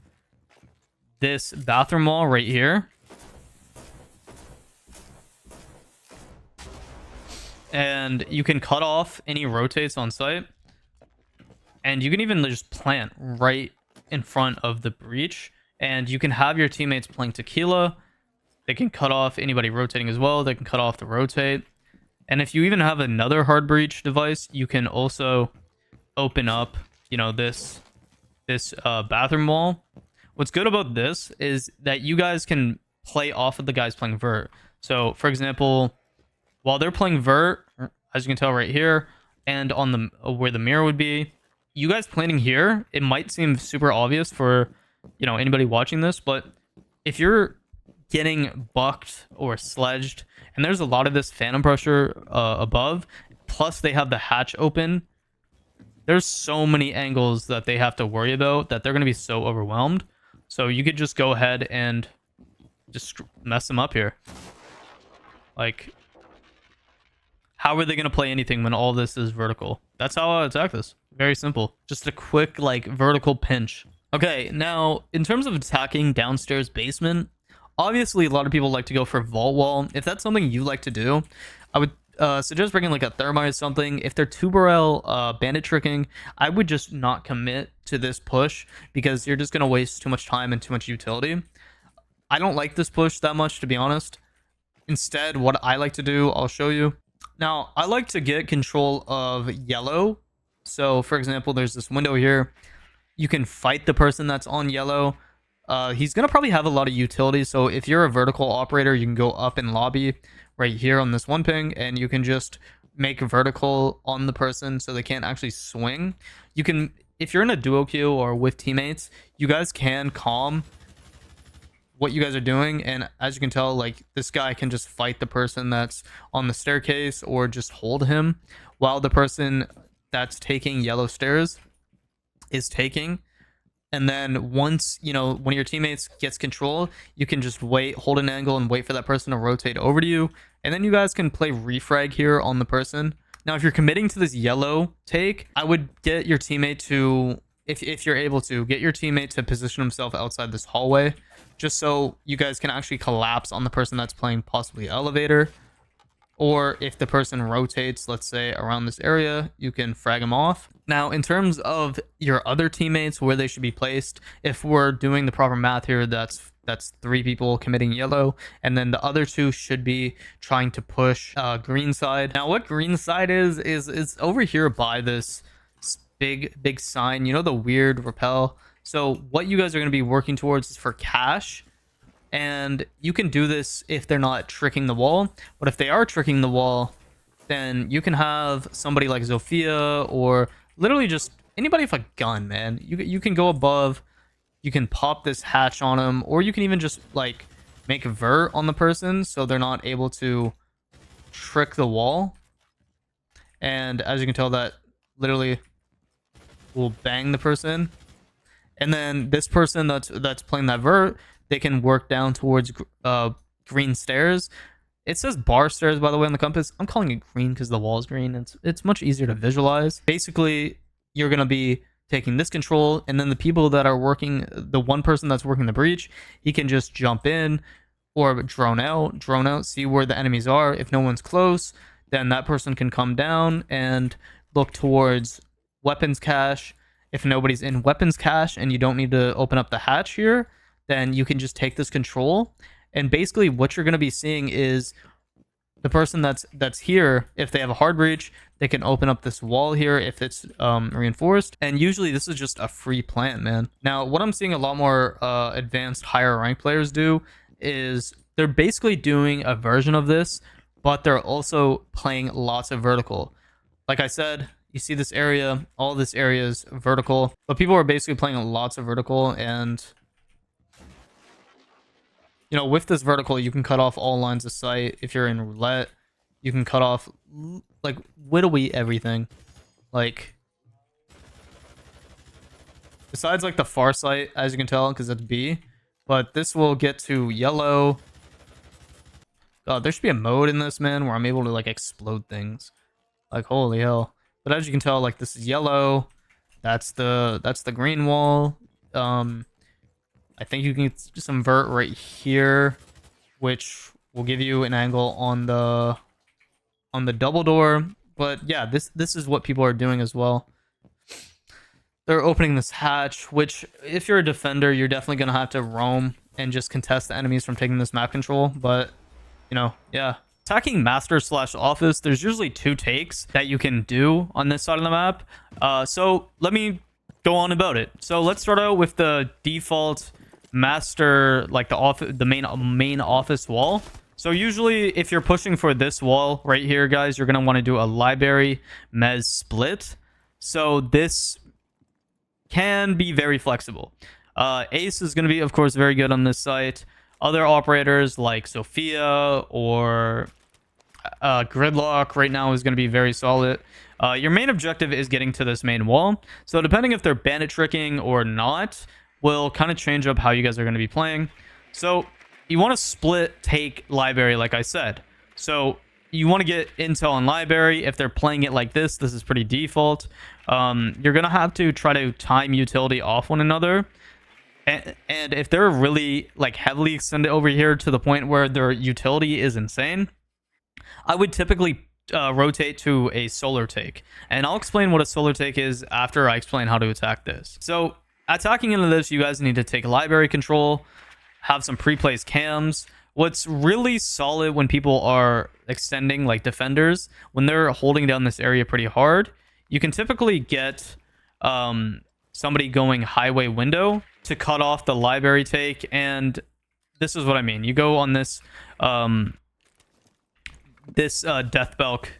this bathroom wall right here. And you can cut off any rotates on site. And you can even just plant right in front of the breach. And you can have your teammates playing tequila. They can cut off anybody rotating as well. They can cut off the rotate. And if you even have another hard breach device, you can also open up, this bathroom wall. What's good about this is that you guys can play off of the guys playing vert. So, for example, while they're playing vert, as you can tell right here, and on the where the mirror would be, you guys planting here, it might seem super obvious for anybody watching this, but if you're getting bucked or sledged, and there's a lot of this phantom pressure above, plus they have the hatch open, there's so many angles that they have to worry about that they're going to be so overwhelmed. So you could just go ahead and just mess them up here. Like, how are they going to play anything when all this is vertical? That's how I attack this. Very simple. Just a quick vertical pinch. Okay, now in terms of attacking downstairs basement, obviously, a lot of people like to go for vault wall. If that's something you like to do, I would suggest bringing a thermite or something. If they're tuberel bandit tricking, I would just not commit to this push because you're just going to waste too much time and too much utility. I don't like this push that much, to be honest. Instead, what I like to do, I'll show you. Now, I like to get control of yellow. So, for example, there's this window here. You can fight the person that's on yellow. He's going to probably have a lot of utility. So if you're a vertical operator, you can go up in lobby right here on this one ping, and you can just make vertical on the person so they can't actually swing. You can, if you're in a duo queue or with teammates, you guys can calm what you guys are doing. And as you can tell, this guy can just fight the person that's on the staircase or just hold him while the person that's taking yellow stairs is taking. And then once, one of your teammates gets control, you can just wait, hold an angle, and wait for that person to rotate over to you. And then you guys can play refrag here on the person. Now, if you're committing to this yellow take, I would get your teammate to, if you're able to, get your teammate to position himself outside this hallway, just so you guys can actually collapse on the person that's playing possibly elevator. Or if the person rotates, let's say, around this area, you can frag them off. Now, in terms of your other teammates, where they should be placed, if we're doing the proper math here, that's 3 people committing yellow, and then the other 2 should be trying to push green side. Now, what green side is over here by this big sign, the weird rappel. So what you guys are going to be working towards is for cash. And you can do this if they're not tricking the wall. But if they are tricking the wall, then you can have somebody like Zofia or literally just anybody with a gun, man. You can go above. You can pop this hatch on them. Or you can even just make a vert on the person so they're not able to trick the wall. And as you can tell, that literally will bang the person. And then this person that's playing that vert, they can work down towards green stairs. It says bar stairs, by the way, on the compass. I'm calling it green because the wall is green. It's much easier to visualize. Basically, you're going to be taking this control, and then the people that are working, the one person that's working the breach, he can just jump in or drone out, see where the enemies are. If no one's close, then that person can come down and look towards weapons cache. If nobody's in weapons cache and you don't need to open up the hatch here, then you can just take this control. And basically what you're going to be seeing is the person that's here, if they have a hard breach, they can open up this wall here if it's reinforced. And usually this is just a free plant, man. Now, what I'm seeing a lot more advanced higher rank players do is they're basically doing a version of this, but they're also playing lots of vertical. Like I said, you see this area, all this area is vertical, but people are basically playing lots of vertical. And you know, with this vertical, you can cut off all lines of sight. If you're in roulette, you can cut off, like, literally everything. Like, besides, like, the far sight, as you can tell, because it's B. But this will get to yellow. God, there should be a mode in this, man, where I'm able to, like, explode things. Like, holy hell. But as you can tell, like, this is yellow. That's the green wall. I think you can just invert right here, which will give you an angle on the double door. But yeah, this is what people are doing as well. They're opening this hatch, which if you're a defender, you're definitely gonna have to roam and just contest the enemies from taking this map control. But you know, yeah. Attacking master / office, there's usually 2 takes that you can do on this side of the map. So let me go on about it. So let's start out with the default master, like the main office wall. So usually if you're pushing for this wall right here, guys, you're going to want to do a library mez split. So this can be very flexible. Ace is going to be, of course, very good on this site. Other operators like Sophia or Gridlock right now is going to be very solid. Your main objective is getting to this main wall. So depending if they're bandit tricking or not, will kind of change up how you guys are going to be playing. So you want to split take library, like I said. So you want to get intel on library. If they're playing it like this is pretty default. You're going to have to try to time utility off one another. And if they're really like heavily extended over here to the point where their utility is insane, I would typically rotate to a solar take. And I'll explain what a solar take is after I explain how to attack this. So attacking into this, you guys need to take library control, have some pre-placed cams. What's really solid when people are extending, like defenders, when they're holding down this area pretty hard, you can typically get somebody going highway window to cut off the library take. And this is what I mean. You go on this death belk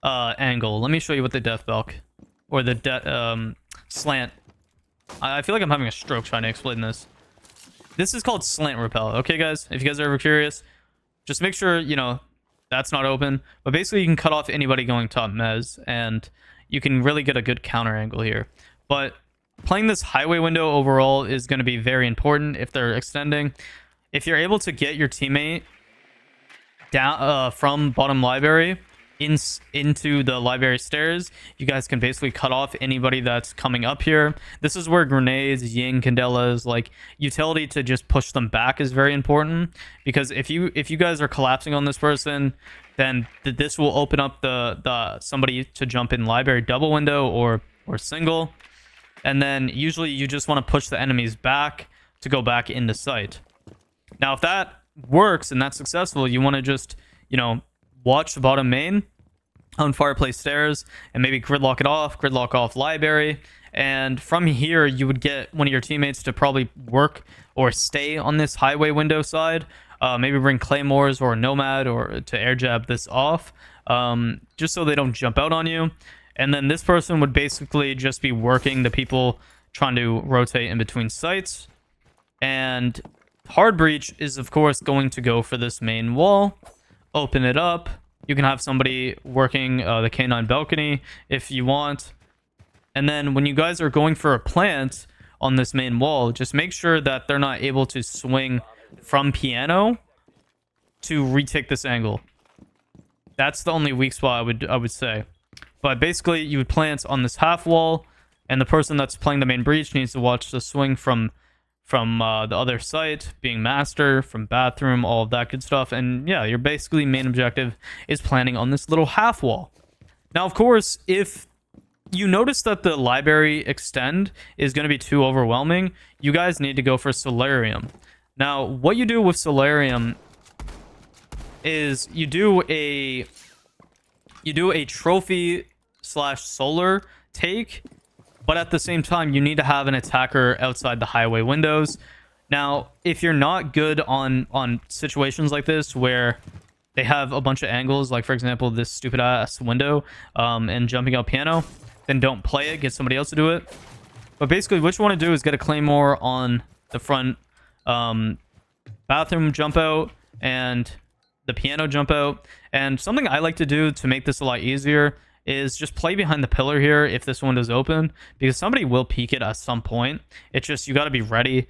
angle. Let me show you what the death belk or the slant. I feel like I'm having a stroke trying to explain this. This is called slant rappel. Okay, guys, if you guys are ever curious, just make sure, you know, that's not open. But basically, you can cut off anybody going top mez, and you can really get a good counter angle here. But playing this highway window overall is going to be very important if they're extending. If you're able to get your teammate down from bottom library into the library stairs, you guys can basically cut off anybody that's coming up here. This is where grenades, ying, candelas, like utility to just push them back is very important, because if you guys are collapsing on this person, then this will open up the somebody to jump in library double window or single, and then usually you just want to push the enemies back to go back into sight. Now if that works and that's successful, you want to just, you know, watch the bottom main on Fireplace stairs and maybe gridlock off library. And from here, you would get one of your teammates to probably work or stay on this highway window side. Maybe bring claymores or a nomad or to air jab this off, just so they don't jump out on you. And then this person would basically just be working the people trying to rotate in between sites. And hard breach is, of course, going to go for this main wall. Open it up. You can have somebody working the K9 balcony if you want. And then when you guys are going for a plant on this main wall, just make sure that they're not able to swing from piano to retake this angle. That's the only weak spot I would say. But basically, you would plant on this half wall, and the person that's playing the main breach needs to watch the swing from the other site, being master, from bathroom, all of that good stuff. And yeah, your basically main objective is planning on this little half wall. Now, of course, if you notice that the library extend is going to be too overwhelming, you guys need to go for Solarium. Now, what you do with Solarium is you do a trophy / solar take, but at the same time, you need to have an attacker outside the highway windows. Now, if you're not good on situations like this where they have a bunch of angles, like for example, this stupid ass window and jumping out piano, then don't play it. Get somebody else to do it. But basically, what you want to do is get a claymore on the front bathroom jump out and the piano jump out. And something I like to do to make this a lot easier is just play behind the pillar here if this window's open, because somebody will peek it at some point. It's just, you got to be ready.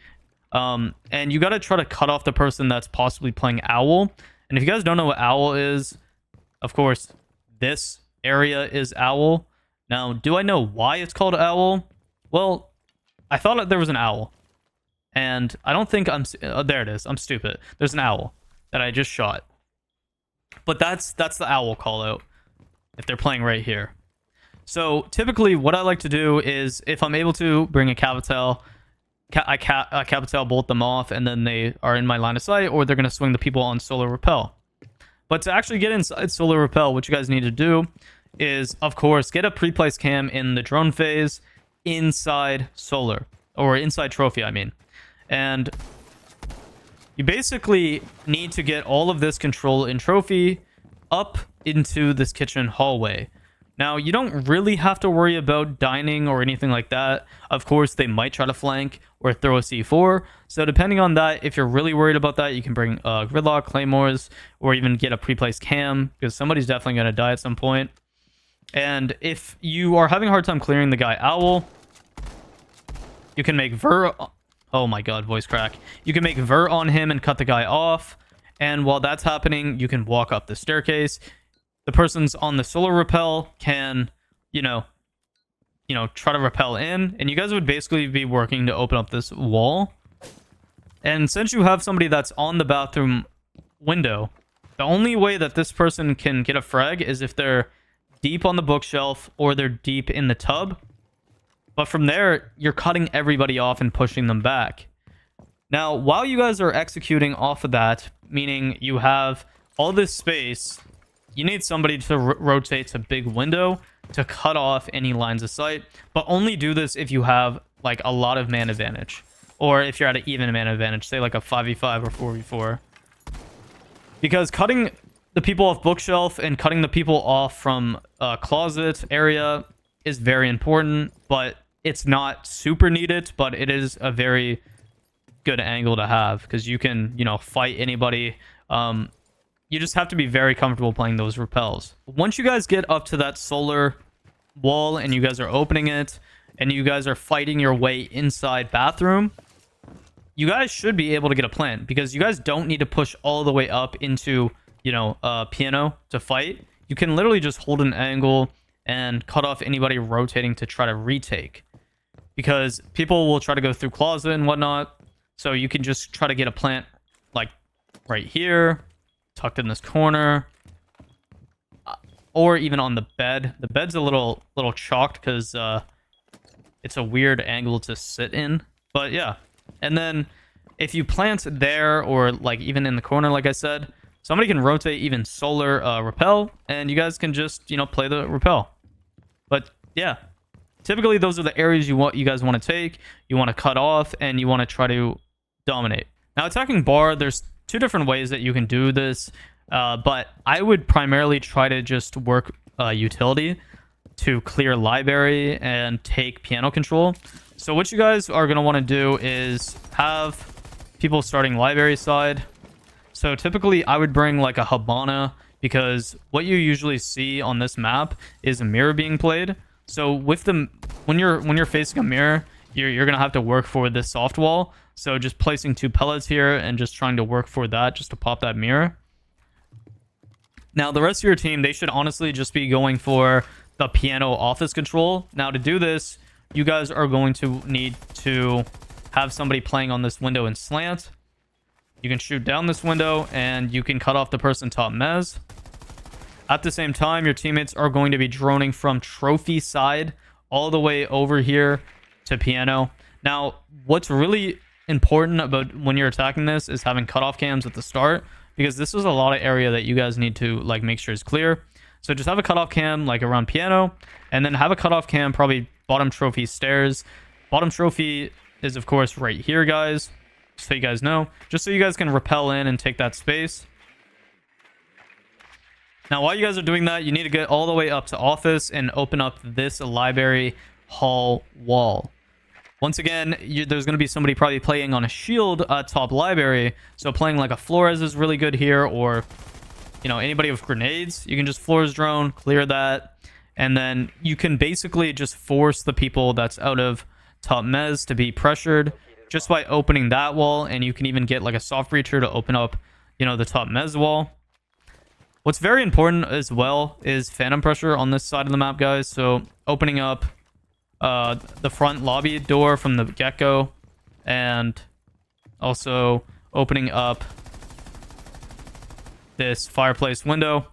And you got to try to cut off the person that's possibly playing Owl. And if you guys don't know what Owl is, of course, this area is Owl. Now, do I know why it's called Owl? Well, I thought there was an owl. And I don't think there it is. I'm stupid. There's an owl that I just shot. But that's the owl call out if they're playing right here. So typically what I like to do is, if I'm able to bring a Capital, I Capital bolt them off, and then they are in my line of sight, or they're going to swing the people on Solar Repel. But to actually get inside Solar Repel, what you guys need to do is, of course, get a pre-placed cam in the drone phase inside Solar, or inside Trophy, I mean. And you basically need to get all of this control in Trophy up into this kitchen hallway. Now, you don't really have to worry about dining or anything like that. Of course, they might try to flank or throw a C4. So depending on that, if you're really worried about that, you can bring Gridlock, Claymores, or even get a pre-placed cam, because somebody's definitely going to die at some point. And if you are having a hard time clearing the guy Owl, you can make oh my god, voice crack. You can make Vert on him and cut the guy off. And while that's happening, you can walk up the staircase. The person's on the Solar Repel can, you know, try to repel in. And you guys would basically be working to open up this wall. And since you have somebody that's on the bathroom window, the only way that this person can get a frag is if they're deep on the bookshelf or they're deep in the tub. But from there, you're cutting everybody off and pushing them back. Now, while you guys are executing off of that, meaning you have all this space, you need somebody to rotate to big window to cut off any lines of sight. But only do this if you have like a lot of man advantage, or if you're at an even man advantage, say like a 5v5 or 4v4. Because cutting the people off bookshelf and cutting the people off from closet area is very important, but it's not super needed, but it is a very good angle to have, because you can, fight anybody. You just have to be very comfortable playing those repels. Once you guys get up to that solar wall and you guys are opening it and you guys are fighting your way inside bathroom, you guys should be able to get a plant, because you guys don't need to push all the way up into, piano to fight. You can literally just hold an angle and cut off anybody rotating to try to retake, because people will try to go through closet and whatnot. So you can just try to get a plant like right here, tucked in this corner, or even on the bed. The bed's a little chalked because it's a weird angle to sit in. But yeah, and then if you plant there, or like even in the corner, like I said, somebody can rotate even solar repel, and you guys can just play the repel. But yeah, typically those are the areas you guys want to take, you want to cut off, and you want to try to dominate. Now, attacking bar, there's two different ways that you can do this, but I would primarily try to just work utility to clear library and take piano control. So what you guys are going to want to do is have people starting library side. So typically I would bring like a Habana, because what you usually see on this map is a mirror being played. So with the when you're facing a mirror, you're gonna have to work for this soft wall. So just placing 2 pellets here and just trying to work for that, just to pop that mirror. Now the rest of your team, they should honestly just be going for the piano office control. Now to do this, you guys are going to need to have somebody playing on this window in slant. You can shoot down this window and you can cut off the person top mez. At the same time, your teammates are going to be droning from trophy side all the way over here to piano. Now, what's really important about when you're attacking this is having cutoff cams at the start, because this is a lot of area that you guys need to like make sure is clear. So just have a cutoff cam like around piano, and then have a cutoff cam probably bottom trophy stairs. Bottom trophy is of course right here, guys, so you guys know, just so you guys can rappel in and take that space. Now, while you guys are doing that, you need to get all the way up to office and open up this library hall wall. Once again, there's going to be somebody probably playing on a shield at top library. So playing like a Flores is really good here, or, you know, anybody with grenades. You can just Flores drone, clear that. And then you can basically just force the people that's out of top mez to be pressured just by opening that wall. And you can even get like a soft breacher to open up, you know, the top mez wall. What's very important as well is phantom pressure on this side of the map, guys. So opening up the front lobby door from the get-go, and also opening up this fireplace window.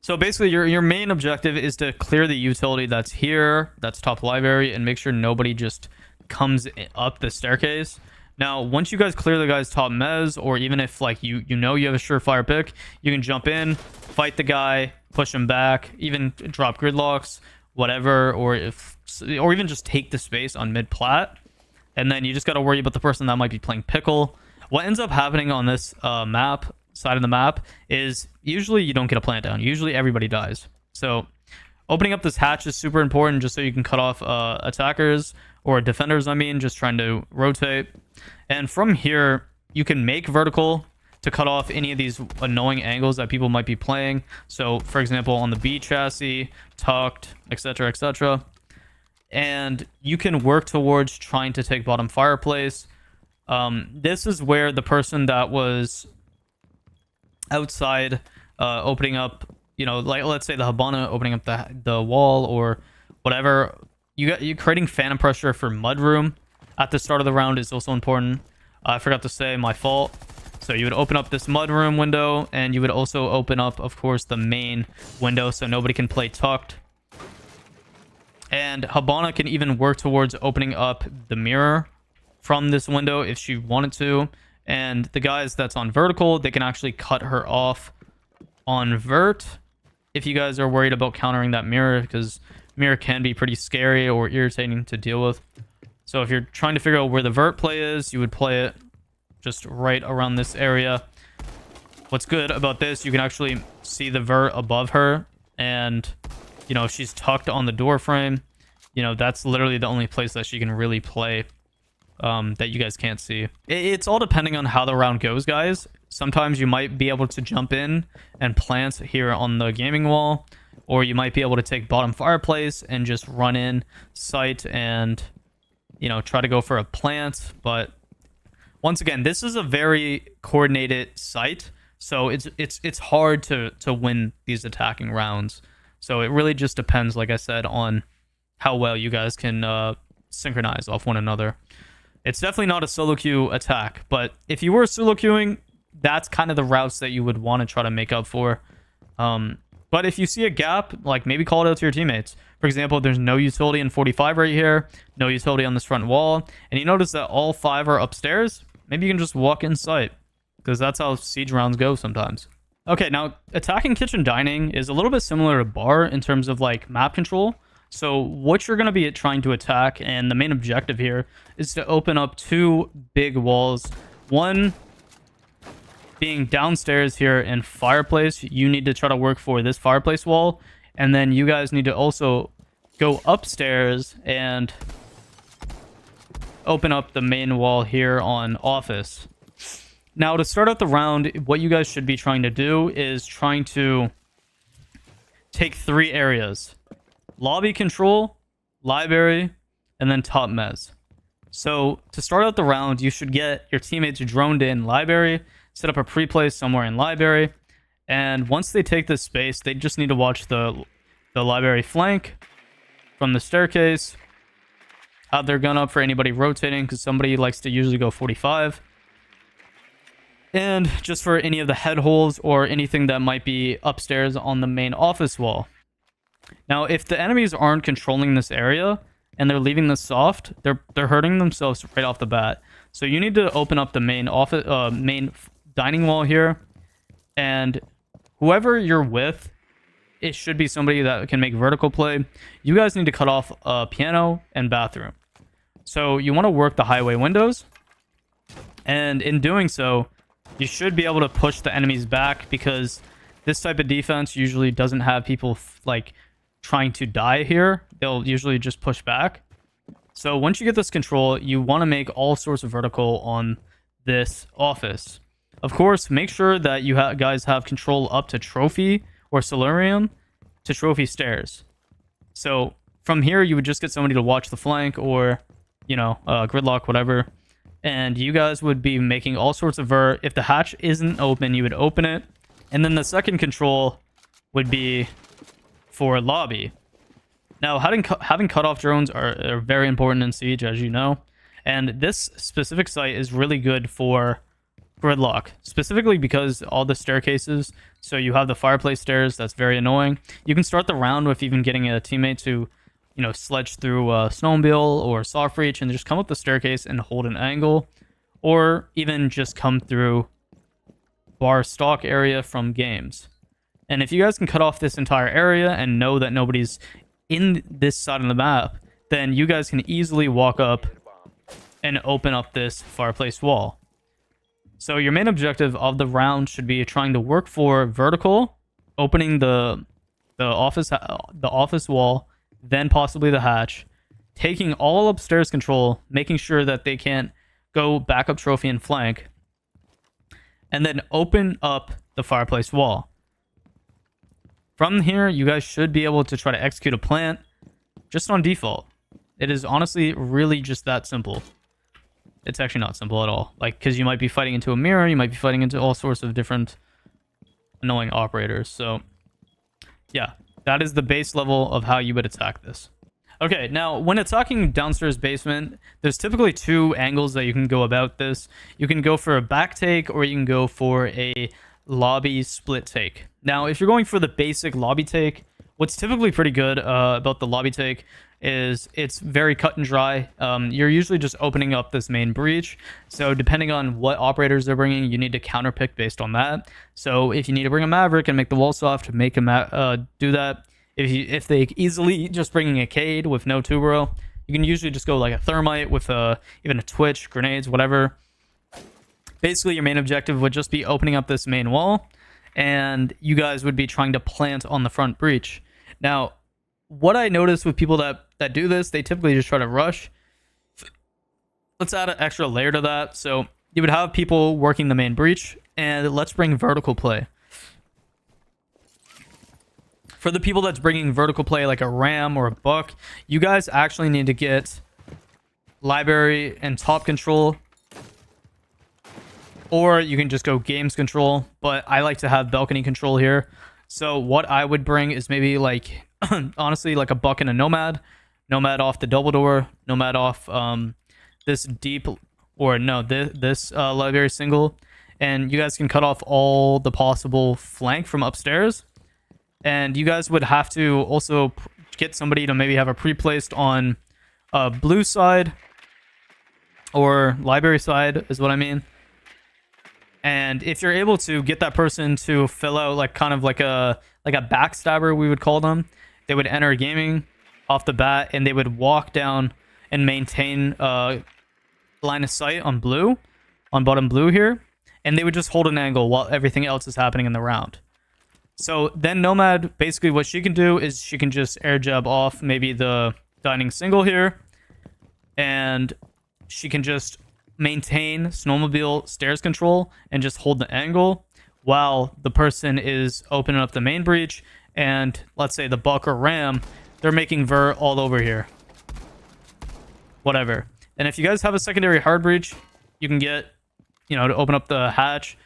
So basically your main objective is to clear the utility that's here, that's top library, and make sure nobody just comes up the staircase. Now, once you guys clear the guy's top mez, or even if like you know you have a surefire pick, you can jump in, fight the guy, push him back, even drop gridlocks, whatever, or even just take the space on mid plat. And then you just got to worry about the person that might be playing pickle. What ends up happening on this side of the map is usually you don't get a plant down. Usually everybody dies. So opening up this hatch is super important, just so you can cut off attackers, or defenders, I mean, just trying to rotate. And from here, you can make vertical to cut off any of these annoying angles that people might be playing. So, for example, on the B chassis, tucked, etc., etc. And you can work towards trying to take bottom fireplace. This is where the person that was outside opening up, you know, like let's say the Habana opening up the wall or whatever, you're creating phantom pressure for mudroom at the start of the round is also important. I forgot to say, my fault. So you would open up this mudroom window, and you would also open up, of course, the main window so nobody can play tucked. And Habana can even work towards opening up the mirror from this window if she wanted to. And the guys that's on vertical, they can actually cut her off on vert if you guys are worried about countering that mirror, because mirror can be pretty scary or irritating to deal with. So if you're trying to figure out where the vert play is, you would play it just right around this area. What's good about this, you can actually see the vert above her, and you know, if she's tucked on the door frame, you know, that's literally the only place that she can really play that you guys can't see. It's all depending on how the round goes, guys. Sometimes you might be able to jump in and plant here on the gaming wall, or you might be able to take bottom fireplace and just run in sight and, you know, try to go for a plant. But once again, this is a very coordinated site, so it's hard to win these attacking rounds. So it really just depends, like I said, on how well you guys can synchronize off one another. It's definitely not a solo queue attack, but if you were solo queuing, that's kind of the routes that you would want to try to make up for. But if you see a gap, like maybe call it out to your teammates. For example, there's no utility in 45 right here, no utility on this front wall, and you notice that all 5 are upstairs. Maybe you can just walk in sight, because that's how siege rounds go sometimes. Okay, now attacking kitchen dining is a little bit similar to bar in terms of like map control. So what you're going to be trying to attack, and the main objective here, is to open up 2 big walls. One being downstairs here in fireplace. You need to try to work for this fireplace wall, and then you guys need to also go upstairs and open up the main wall here on office. Now, to start out the round, what you guys should be trying to do is trying to take 3 areas: lobby control, library, and then top mez. So to start out the round, you should get your teammates droned in library, set up a pre-play somewhere in library, and once they take this space, they just need to watch the library flank, from the staircase. Have their gun up for anybody rotating, because somebody likes to usually go 45. And just for any of the head holes or anything that might be upstairs on the main office wall. Now, if the enemies aren't controlling this area and they're leaving this soft, they're hurting themselves right off the bat. So you need to open up the main main dining wall here, and whoever you're with, it should be somebody that can make vertical play. You guys need to cut off a piano and bathroom. So you want to work the highway windows, and in doing so, you should be able to push the enemies back, because this type of defense usually doesn't have people like trying to die here. They'll usually just push back. So once you get this control, you want to make all sorts of vertical on this office. Of course, make sure that you guys have control up to trophy or solarium to trophy stairs. So from here, you would just get somebody to watch the flank, or, you know, gridlock, whatever. And you guys would be making all sorts of vert. If the hatch isn't open, you would open it. And then the second control would be for lobby. Now, having cutoff drones are very important in Siege, as you know. And this specific site is really good for gridlock, specifically because all the staircases. So you have the fireplace stairs. That's very annoying. You can start the round with even getting a teammate to, you know, sledge through a Snowmobile or soft reach and just come up the staircase and hold an angle, or even just come through bar stock area from games. And if you guys can cut off this entire area and know that nobody's in this side of the map, then you guys can easily walk up and open up this fireplace wall. So your main objective of the round should be trying to work for vertical, opening the office wall, then possibly the hatch, taking all upstairs control, making sure that they can't go backup trophy and flank, and then open up the fireplace wall. From here, you guys should be able to try to execute a plant just on default. It is honestly really just that simple. It's actually not simple at all. Like, because you might be fighting into a mirror, you might be fighting into all sorts of different annoying operators. So, yeah, that is the base level of how you would attack this. Okay, now, when attacking downstairs basement, there's typically two angles that you can go about this. You can go for a back take, or you can go for a lobby split take. Now, if you're going for the basic lobby take, what's typically pretty good about the lobby take is it's very cut and dry. You're usually just opening up this main breach. So depending on what operators they're bringing, you need to counterpick based on that. So if you need to bring a Maverick and make the wall soft, make a do that. If they easily just bringing a Cade with no Tubero, you can usually just go like a Thermite with even a Twitch, grenades, whatever. Basically, your main objective would just be opening up this main wall, and you guys would be trying to plant on the front breach. Now, what I notice with people that do this, they typically just try to rush. Let's add an extra layer to that. So you would have people working the main breach, and let's bring vertical play. For the people that's bringing vertical play like a Ram or a Buck, you guys actually need to get library and top control, or you can just go games control, but I like to have balcony control here. So what I would bring is maybe like honestly like a Buck and a Nomad off the double door, Nomad off this deep, or no, this library single, and you guys can cut off all the possible flank from upstairs. And you guys would have to also get somebody to maybe have a pre-placed on blue side or library side is what I mean. And if you're able to get that person to fill out like kind of like a backstabber, we would call them, they would enter gaming off the bat, and they would walk down and maintain line of sight on blue, on bottom blue here, and they would just hold an angle while everything else is happening in the round. So then Nomad, basically what she can do is she can just air jab off maybe the dining single here, and she can just maintain Snowmobile stairs control and just hold the angle while the person is opening up the main breach, and let's say the Buck or Ram, they're making vert all over here. Whatever. And if you guys have a secondary hard breach, you can get, you know, to open up the hatch,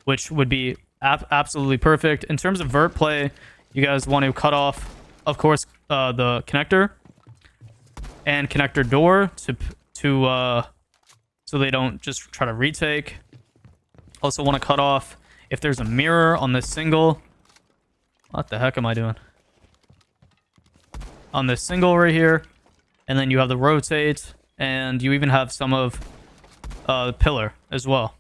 which would be absolutely perfect. In terms of vert play, you guys want to cut off, of course, the connector. and connector door so they don't just try to retake. Also want to cut off if there's a mirror on this single. What the heck am I doing? On this single right here. And then you have the rotate, and you even have some of the pillar as well.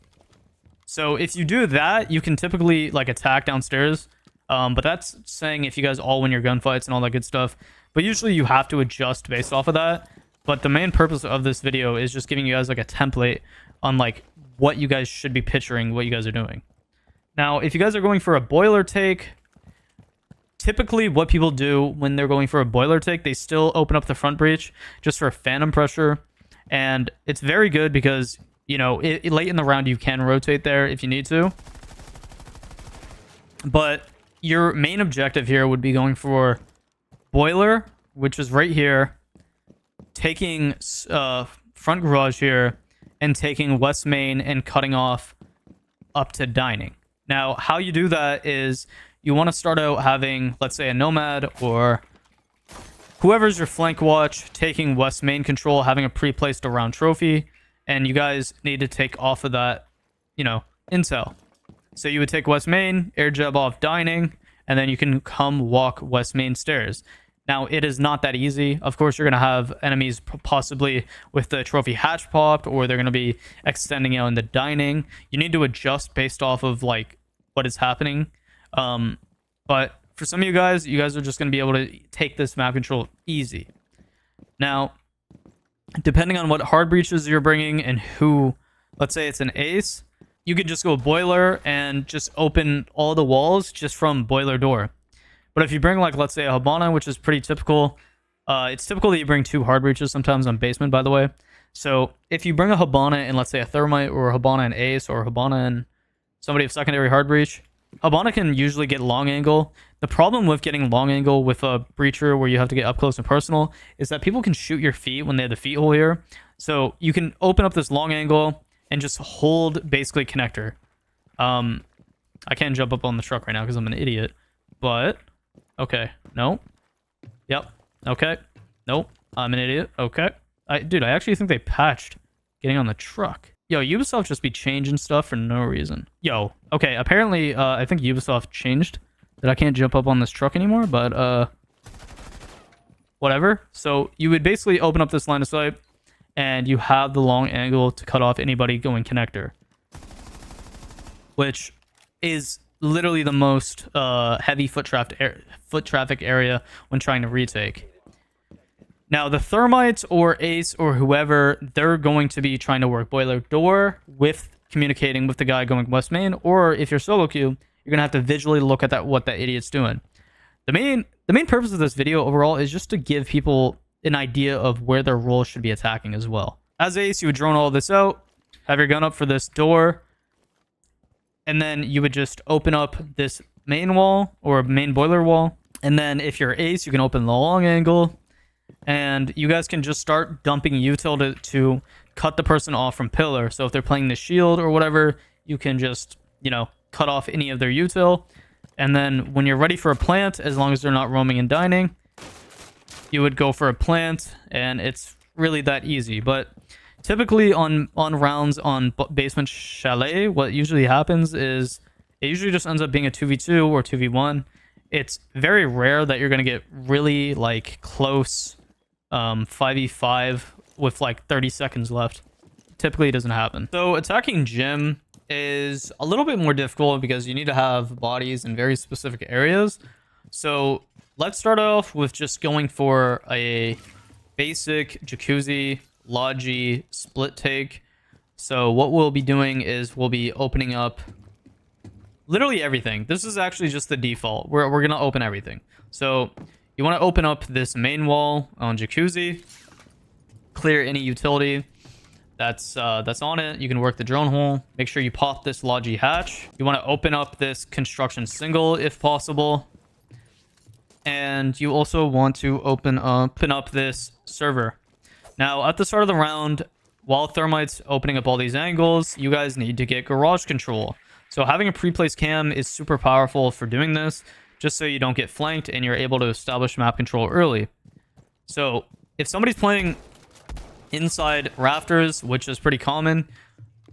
So if you do that, you can typically like attack downstairs. But that's saying if you guys all win your gunfights and all that good stuff. But usually you have to adjust based off of that. But the main purpose of this video is just giving you guys like a template on like what you guys should be picturing, what you guys are doing. Now, if you guys are going for a boiler take, typically what people do when they're going for a boiler take, they still open up the front breach just for phantom pressure. And it's very good because, you know, late in the round you can rotate there if you need to. But your main objective here would be going for boiler, which is right here, taking front garage here, and taking west main and cutting off up to dining. Now, how you do that is you want to start out having, let's say, a nomad or whoever's your flank watch taking west main control, having a pre-placed around trophy, and you guys need to take off of that, you know, intel. So you would take west main, air jab off dining, and then you can come walk west main stairs. Now, it is not that easy. Of course, you're going to have enemies possibly with the trophy hatch popped, or they're going to be extending out in the dining. You need to adjust based off of like what is happening. But for some of you guys are just going to be able to take this map control easy. Now, depending on what hard breaches you're bringing and who, let's say it's an ace, you could just go boiler and just open all the walls just from boiler door. But if you bring, like, let's say a Habana, which is pretty typical, it's typical that you bring 2 hard breaches sometimes on basement, by the way. So if you bring a Habana and, let's say, a Thermite, or a Habana and Ace, or a Habana and somebody of secondary hard breach, Habana can usually get long angle. The problem with getting long angle with a breacher where you have to get up close and personal is that people can shoot your feet when they have the feet hole here. So you can open up this long angle and just hold basically connector. I can't jump up on the truck right now because I'm an idiot, but... Okay. No. Yep. Okay. Nope. I'm an idiot. Okay. Dude, I actually think they patched getting on the truck. Yo, Ubisoft just be changing stuff for no reason. Yo. Okay. Apparently, I think Ubisoft changed that I can't jump up on this truck anymore, but, whatever. So you would basically open up this line of sight and you have the long angle to cut off anybody going connector, which is literally the most heavy foot traffic area when trying to retake. Now, the Thermites or Ace or whoever, they're going to be trying to work boiler door with communicating with the guy going west main, or if you're solo queue, you're gonna have to visually look at what that idiot's doing. The main purpose of this video overall is just to give people an idea of where their role should be attacking as well. As Ace, you would drone all this out, have your gun up for this door, and then you would just open up this main wall or main boiler wall. And then if you're Ace, you can open the long angle. And you guys can just start dumping util to cut the person off from pillar. So if they're playing the shield or whatever, you can just, you know, cut off any of their util. And then when you're ready for a plant, as long as they're not roaming and dining, you would go for a plant. And it's really that easy. But typically on rounds on basement chalet, what usually happens is it usually just ends up being a 2v2 or 2v1. It's very rare that you're going to get really like close 5v5 with like 30 seconds left. Typically it doesn't happen. So attacking gym is a little bit more difficult because you need to have bodies in very specific areas. So let's start off with just going for a basic jacuzzi Logi split take. So what we'll be doing is we'll be opening up literally everything. This is actually just the default. We're gonna open everything. So you want to open up this main wall on jacuzzi, clear any utility that's on it. You can work the drone hole. Make sure you pop this Logi hatch. You want to open up this construction single if possible, and you also want to open up this server. Now, at the start of the round, while Thermite's opening up all these angles, you guys need to get garage control. So having a pre-placed cam is super powerful for doing this, just so you don't get flanked and you're able to establish map control early. So if somebody's playing inside rafters, which is pretty common,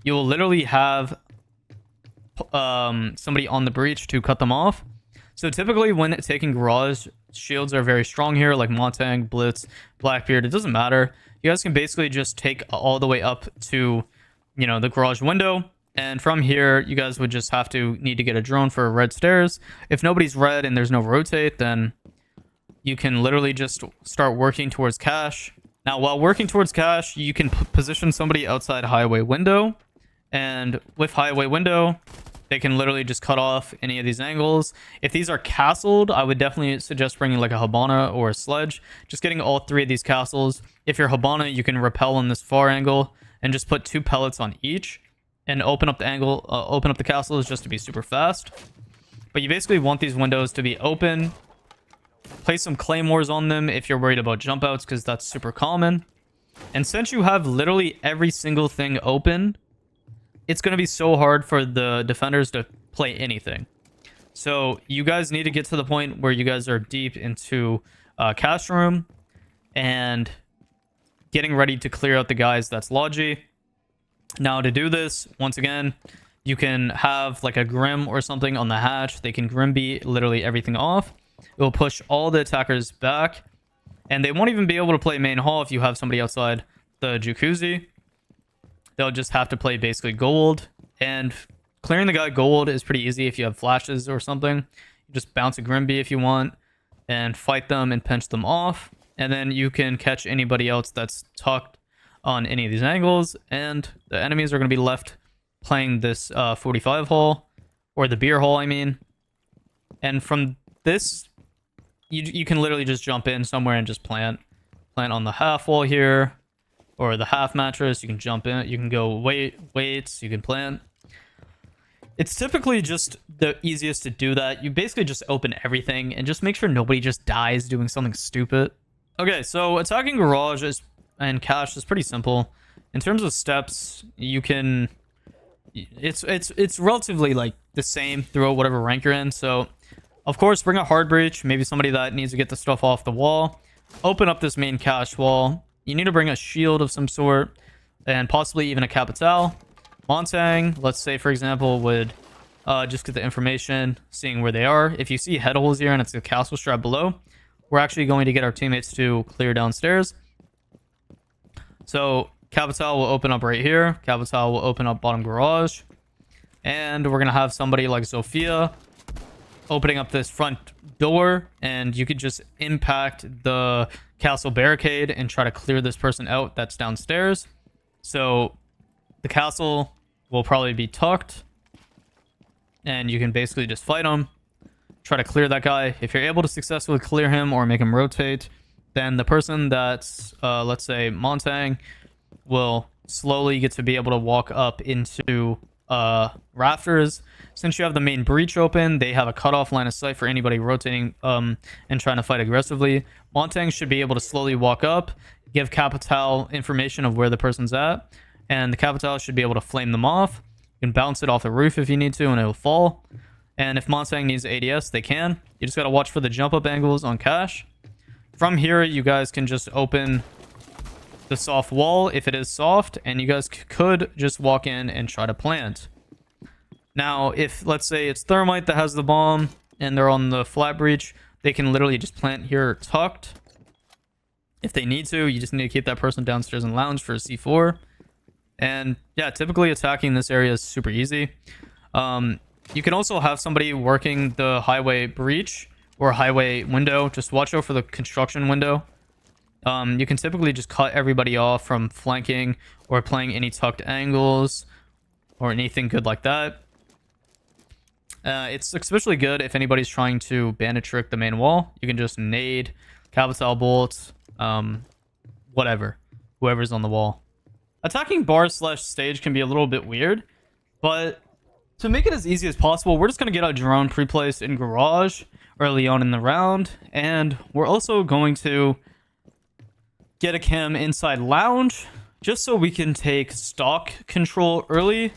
you will literally have somebody on the breach to cut them off. So typically when taking garage, shields are very strong here, like Montang, Blitz, Blackbeard. It doesn't matter. You guys can basically just take all the way up to, you know, the garage window. And from here, you guys would just have to need to get a drone for red stairs. If nobody's red and there's no rotate, then you can literally just start working towards cash. Now, while working towards cash, you can position somebody outside highway window. And with highway window, they can literally just cut off any of these angles. If these are castled, I would definitely suggest bringing like a Habana or a sledge. Just getting all 3 of these castles. If you're Habana, you can rappel on this far angle and just put 2 pellets on each and open up the angle, open up the castles just to be super fast. But you basically want these windows to be open. Place some claymores on them if you're worried about jump outs, because that's super common. And since you have literally every single thing open, it's going to be so hard for the defenders to play anything. So you guys need to get to the point where you guys are deep into cash room and getting ready to clear out the guys that's Logi. Now to do this, once again, you can have like a Grim or something on the hatch. They can Grim beat literally everything off. It will push all the attackers back. And they won't even be able to play main hall if you have somebody outside the jacuzzi. They'll just have to play basically gold. And clearing the guy gold is pretty easy if you have flashes or something. You just bounce a Grimby if you want and fight them and pinch them off. And then you can catch anybody else that's tucked on any of these angles. And the enemies are going to be left playing this 45 hall, or the beer hall, I mean. And from this, you can literally just jump in somewhere and just plant on the half wall here, or the half mattress. You can jump in, you can go weights, you can plant. It's typically just the easiest to do that. You basically just open everything and just make sure nobody just dies doing something stupid. Okay, so attacking garage and cash is pretty simple. In terms of steps, you can, it's relatively like the same throughout whatever rank you're in. So of course, bring a hard breach, maybe somebody that needs to get the stuff off the wall. Open up this main cash wall. You need to bring a shield of some sort, and possibly even a Capital. Montang, let's say, for example, would just get the information, seeing where they are. If you see head holes here and it's a castle strap below, we're actually going to get our teammates to clear downstairs. So Capital will open up right here. Capital will open up bottom garage. And we're going to have somebody like Sophia opening up this front door, and you could just impact the castle barricade and try to clear this person out that's downstairs. So the castle will probably be tucked, and you can basically just fight him, try to clear that guy. If you're able to successfully clear him or make him rotate, then the person that's let's say Montang will slowly get to be able to walk up into rafters. Since you have the main breach open, they have a cutoff line of sight for anybody rotating and trying to fight aggressively. Montang should be able to slowly walk up, give Capital information of where the person's at, and the Capital should be able to flame them off. You can bounce it off the roof if you need to, and it'll fall. And if Montang needs ADS, they can. You just got to watch for the jump up angles on cash. From here, you guys can just open the soft wall if it is soft, and you guys could just walk in and try to plant. Now, if let's say it's Thermite that has the bomb and they're on the flat breach, they can literally just plant here tucked. If they need to, you just need to keep that person downstairs and lounge for a C4. And yeah, typically attacking this area is super easy. You can also have somebody working the highway breach or highway window. Just watch out for the construction window. You can typically just cut everybody off from flanking or playing any tucked angles or anything good like that. It's especially good if anybody's trying to bandit trick the main wall. You can just nade, Capital bolts, whatever, whoever's on the wall. Attacking bar/stage can be a little bit weird, but to make it as easy as possible, we're just going to get a drone pre-placed in garage early on in the round, and we're also going to get a cam inside lounge just so we can take stock control early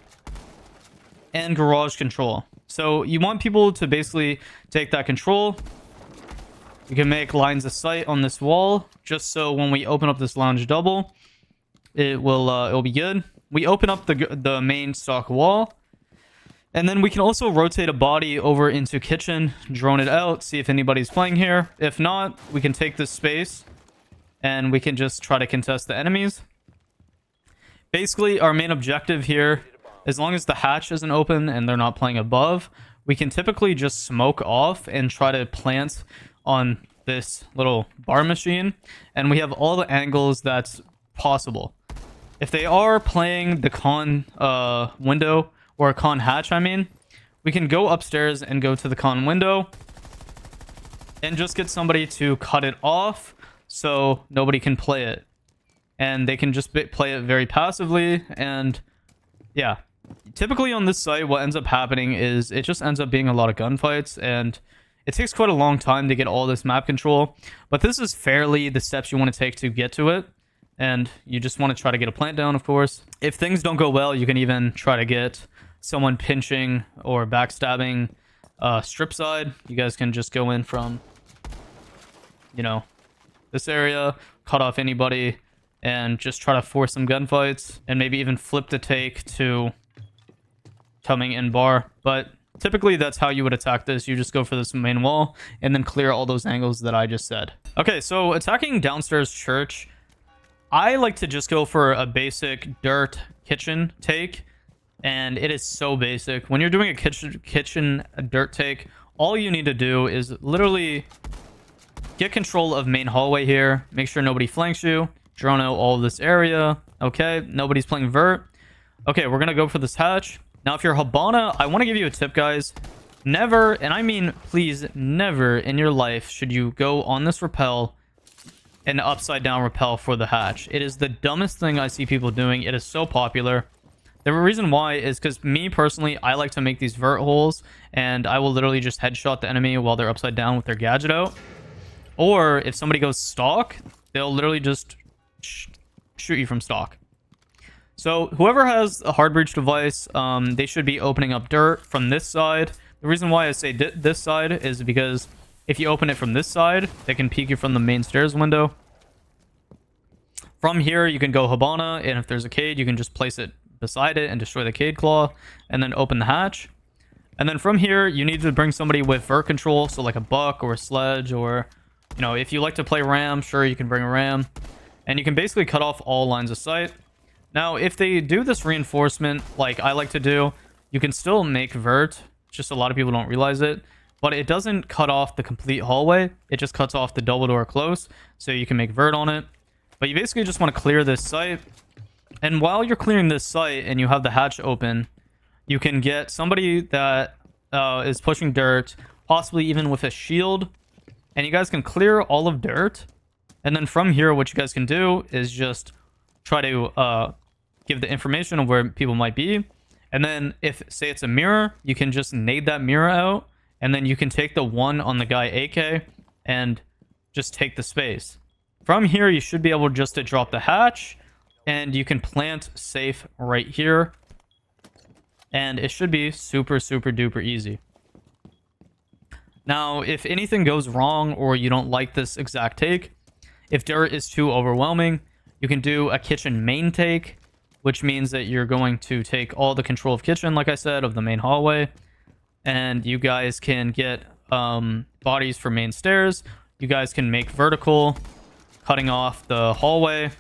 and garage control. So you want people to basically take that control You can make lines of sight on this wall, just so when we open up this lounge double, it'll be good. We open up the main stock wall, and then we can also rotate a body over into kitchen, drone it out, see if anybody's playing here. If not, we can take this space and we can just try to contest the enemies. Basically, our main objective here, as long as the hatch isn't open and they're not playing above, we can typically just smoke off and try to plant on this little bar machine, and we have all the angles that's possible. If they are playing the con window, or a con hatch, I mean, we can go upstairs and go to the con window and just get somebody to cut it off so nobody can play it. And they can just play it very passively. And yeah, typically on this site, what ends up happening is it just ends up being a lot of gunfights, and it takes quite a long time to get all this map control. But this is fairly the steps you want to take to get to it. And you just want to try to get a plant down, of course. If things don't go well, you can even try to get someone pinching or backstabbing strip side. You guys can just go in from, you know, this area, cut off anybody, and just try to force some gunfights, and maybe even flip the take to coming in bar. But typically that's how you would attack this. You just go for this main wall and then clear all those angles that I just said. Okay, so attacking downstairs church, I like to just go for a basic dirt kitchen take, and it is so basic. When you're doing a kitchen dirt take, all you need to do is literally get control of main hallway here, make sure nobody flanks you, drone out all of this area. Okay, nobody's playing vert. Okay, we're gonna go for this hatch. Now, if you're Habana, I want to give you a tip, guys. Never, and I mean please never in your life should you go on this rappel and upside down rappel for the hatch. It is the dumbest thing I see people doing. It is so popular. The reason why is because me personally, I like to make these vert holes, and I will literally just headshot the enemy while they're upside down with their gadget out. Or if somebody goes stock, they'll literally just shoot you from stock. So whoever has a hard breach device, they should be opening up dirt from this side. The reason why I say this side is because if you open it from this side, they can peek you from the main stairs window. From here, you can go Habana, and if there's a cage, you can just place it beside it and destroy the cage claw, and then open the hatch. And then from here, you need to bring somebody with vert control, so like a buck or a sledge, or, you know, if you like to play ram, sure, you can bring a ram. And you can basically cut off all lines of sight. Now, if they do this reinforcement, like I like to do, you can still make vert. Just a lot of people don't realize it. But it doesn't cut off the complete hallway. It just cuts off the double door close, so you can make vert on it. But you basically just want to clear this site. And while you're clearing this site and you have the hatch open, you can get somebody that is pushing dirt, possibly even with a shield. And you guys can clear all of dirt. And then from here, what you guys can do is just try to give the information of where people might be. And then if, say it's a mirror, you can just nade that mirror out. And then you can take the one on the guy AK and just take the space. From here, you should be able just to drop the hatch. And you can plant safe right here. And it should be super, super duper easy. Now, if anything goes wrong or you don't like this exact take, if dirt is too overwhelming, you can do a kitchen main take, which means that you're going to take all the control of kitchen, like I said, of the main hallway. And you guys can get bodies for main stairs. You guys can make vertical, cutting off the hallway.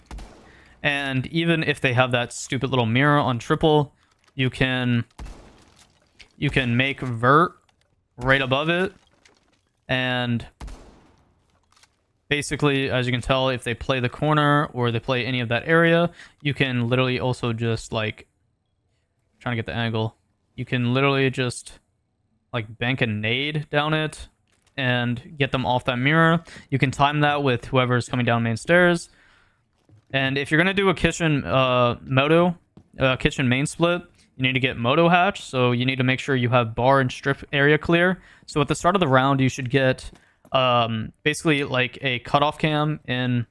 And even if they have that stupid little mirror on triple, you can make vert right above it. And basically, as you can tell, if they play the corner or they play any of that area, you can literally also just like, trying to get the angle, you can literally just like bank a nade down it and get them off that mirror. You can time that with whoever's coming down main stairs. And if you're going to do a kitchen kitchen main split, you need to get moto hatch. So you need to make sure you have bar and strip area clear. So at the start of the round, you should get basically like a cutoff cam in,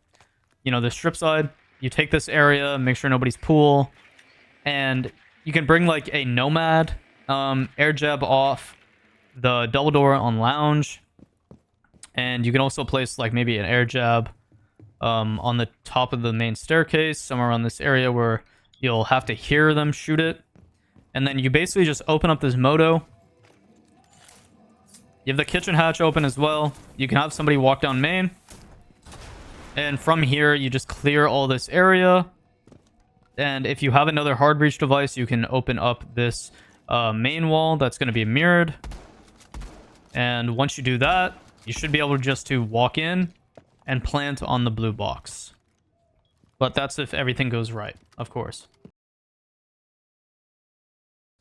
you know, the strip side. You take this area, make sure nobody's pool, and you can bring like a nomad air jab off the double door on lounge, And you can also place like maybe an air jab on the top of the main staircase, somewhere around this area where you'll have to hear them shoot it. And then you basically just open up this moto. You have the kitchen hatch open as well. You can have somebody walk down main. And from here, you just clear all this area. And if you have another hard breach device, you can open up this main wall that's going to be mirrored. And once you do that, you should be able just to walk in and plant on the blue box. But that's if everything goes right, of course.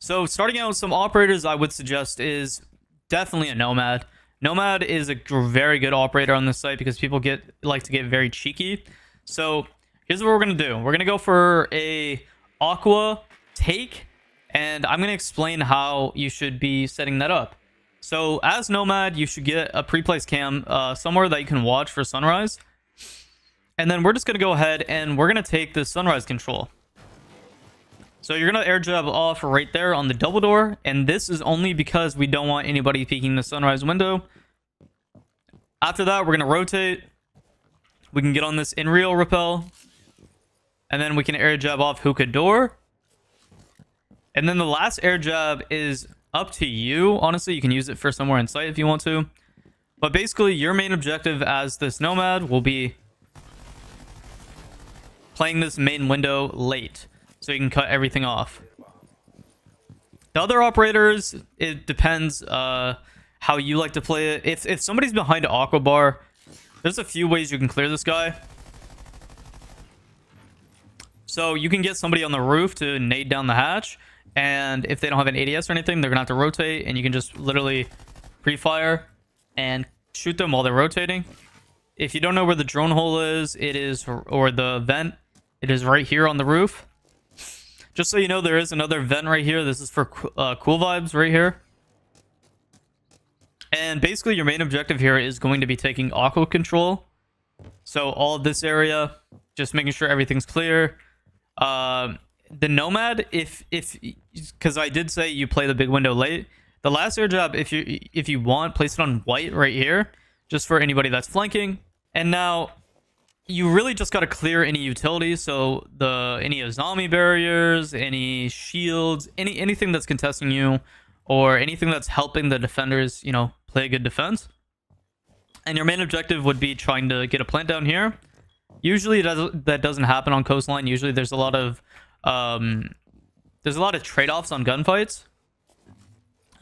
So starting out with some operators I would suggest is definitely a Nomad. Nomad is a very good operator on this site because people like to get very cheeky. So here's what we're going to do. We're going to go for a Aqua take, and I'm going to explain how you should be setting that up. So as Nomad, you should get a pre-placed cam somewhere that you can watch for sunrise. And then we're just going to go ahead and we're going to take the sunrise control. So you're going to air jab off right there on the double door. And this is only because we don't want anybody peeking the sunrise window. After that, we're going to rotate. We can get on this in real rappel. And then we can air jab off hookah door. And then the last air jab is up to you. Honestly, you can use it for somewhere in sight if you want to. But basically, your main objective as this Nomad will be playing this main window late, so you can cut everything off. The other operators, it depends how you like to play it. If somebody's behind Aqua Bar, there's a few ways you can clear this guy. So you can get somebody on the roof to nade down the hatch, and if they don't have an ADS or anything, they're gonna have to rotate, and you can just literally pre-fire and shoot them while they're rotating. If you don't know where the drone hole is, or the vent, it is right here on the roof. Just so you know, there is another vent right here. This is for cool vibes right here. And basically, your main objective here is going to be taking aqua control. So all of this area, just making sure everything's clear. The Nomad, because I did say you play the big window late. The last air job, if you want, place it on white right here, just for anybody that's flanking. And now you really just got to clear any utilities, so any zombie barriers, any shields, anything that's contesting you, or anything that's helping the defenders, play a good defense. And your main objective would be trying to get a plant down here. Usually that doesn't happen on Coastline. Usually there's a lot of trade-offs on gunfights.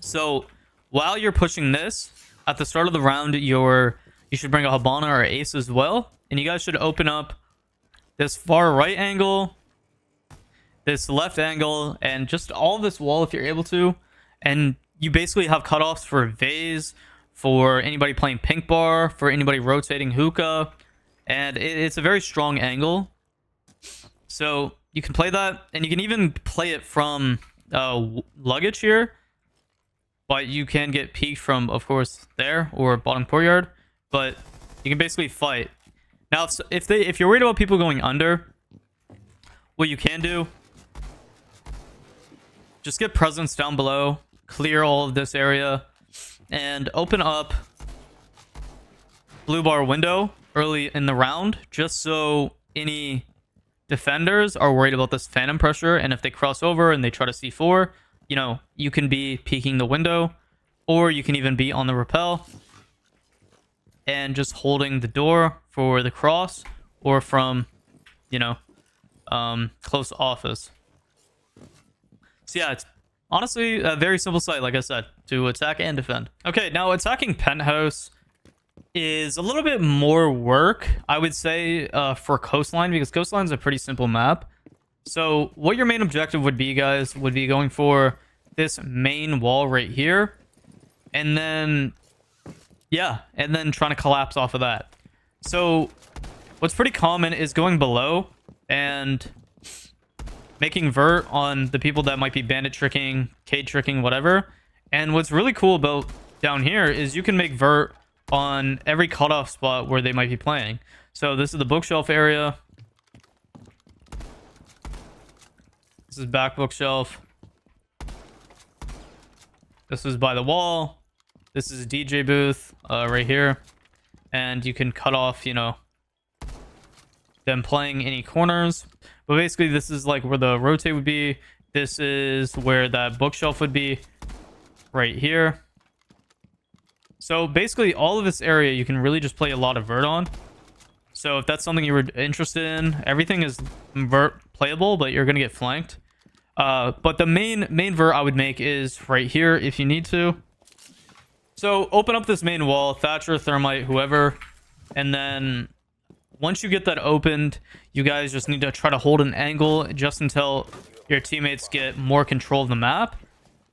So while you're pushing this, at the start of the round, you should bring a Habana or Ace as well. And you guys should open up this far right angle, this left angle, and just all of this wall if you're able to. And you basically have cutoffs for Vase, for anybody playing Pink Bar, for anybody rotating Hookah. And it's a very strong angle. So you can play that, and you can even play it from luggage here. But you can get peeked from, of course, there or bottom courtyard. But you can basically fight. Now, if you're worried about people going under, what you can do, just get presence down below, clear all of this area, and open up blue bar window early in the round, just so any defenders are worried about this phantom pressure, and if they cross over and they try to C4, you can be peeking the window, or you can even be on the rappel and just holding the door for the cross, or from, close office. So yeah, it's honestly a very simple site, like I said, to attack and defend. Okay, now attacking Penthouse is a little bit more work, I would say, for Coastline, because Coastline's a pretty simple map. So what your main objective would be, guys, would be going for this main wall right here, and then trying to collapse off of that. So what's pretty common is going below and making vert on the people that might be bandit tricking, Cade tricking, whatever. And what's really cool about down here is you can make vert on every cutoff spot where they might be playing. So this is the bookshelf area. This is back bookshelf. This is by the wall. This is DJ booth right here. and you can cut off, you know, them playing any corners. But basically, this is like where the rotate would be. This is where that bookshelf would be, right here. So basically, all of this area you can really just play a lot of vert on. So if that's something you were interested in, everything is vert playable, but you're gonna get flanked. But the main vert I would make is right here if you need to. So open up this main wall, Thatcher, Thermite, whoever, and then once you get that opened, you guys just need to try to hold an angle just until your teammates get more control of the map.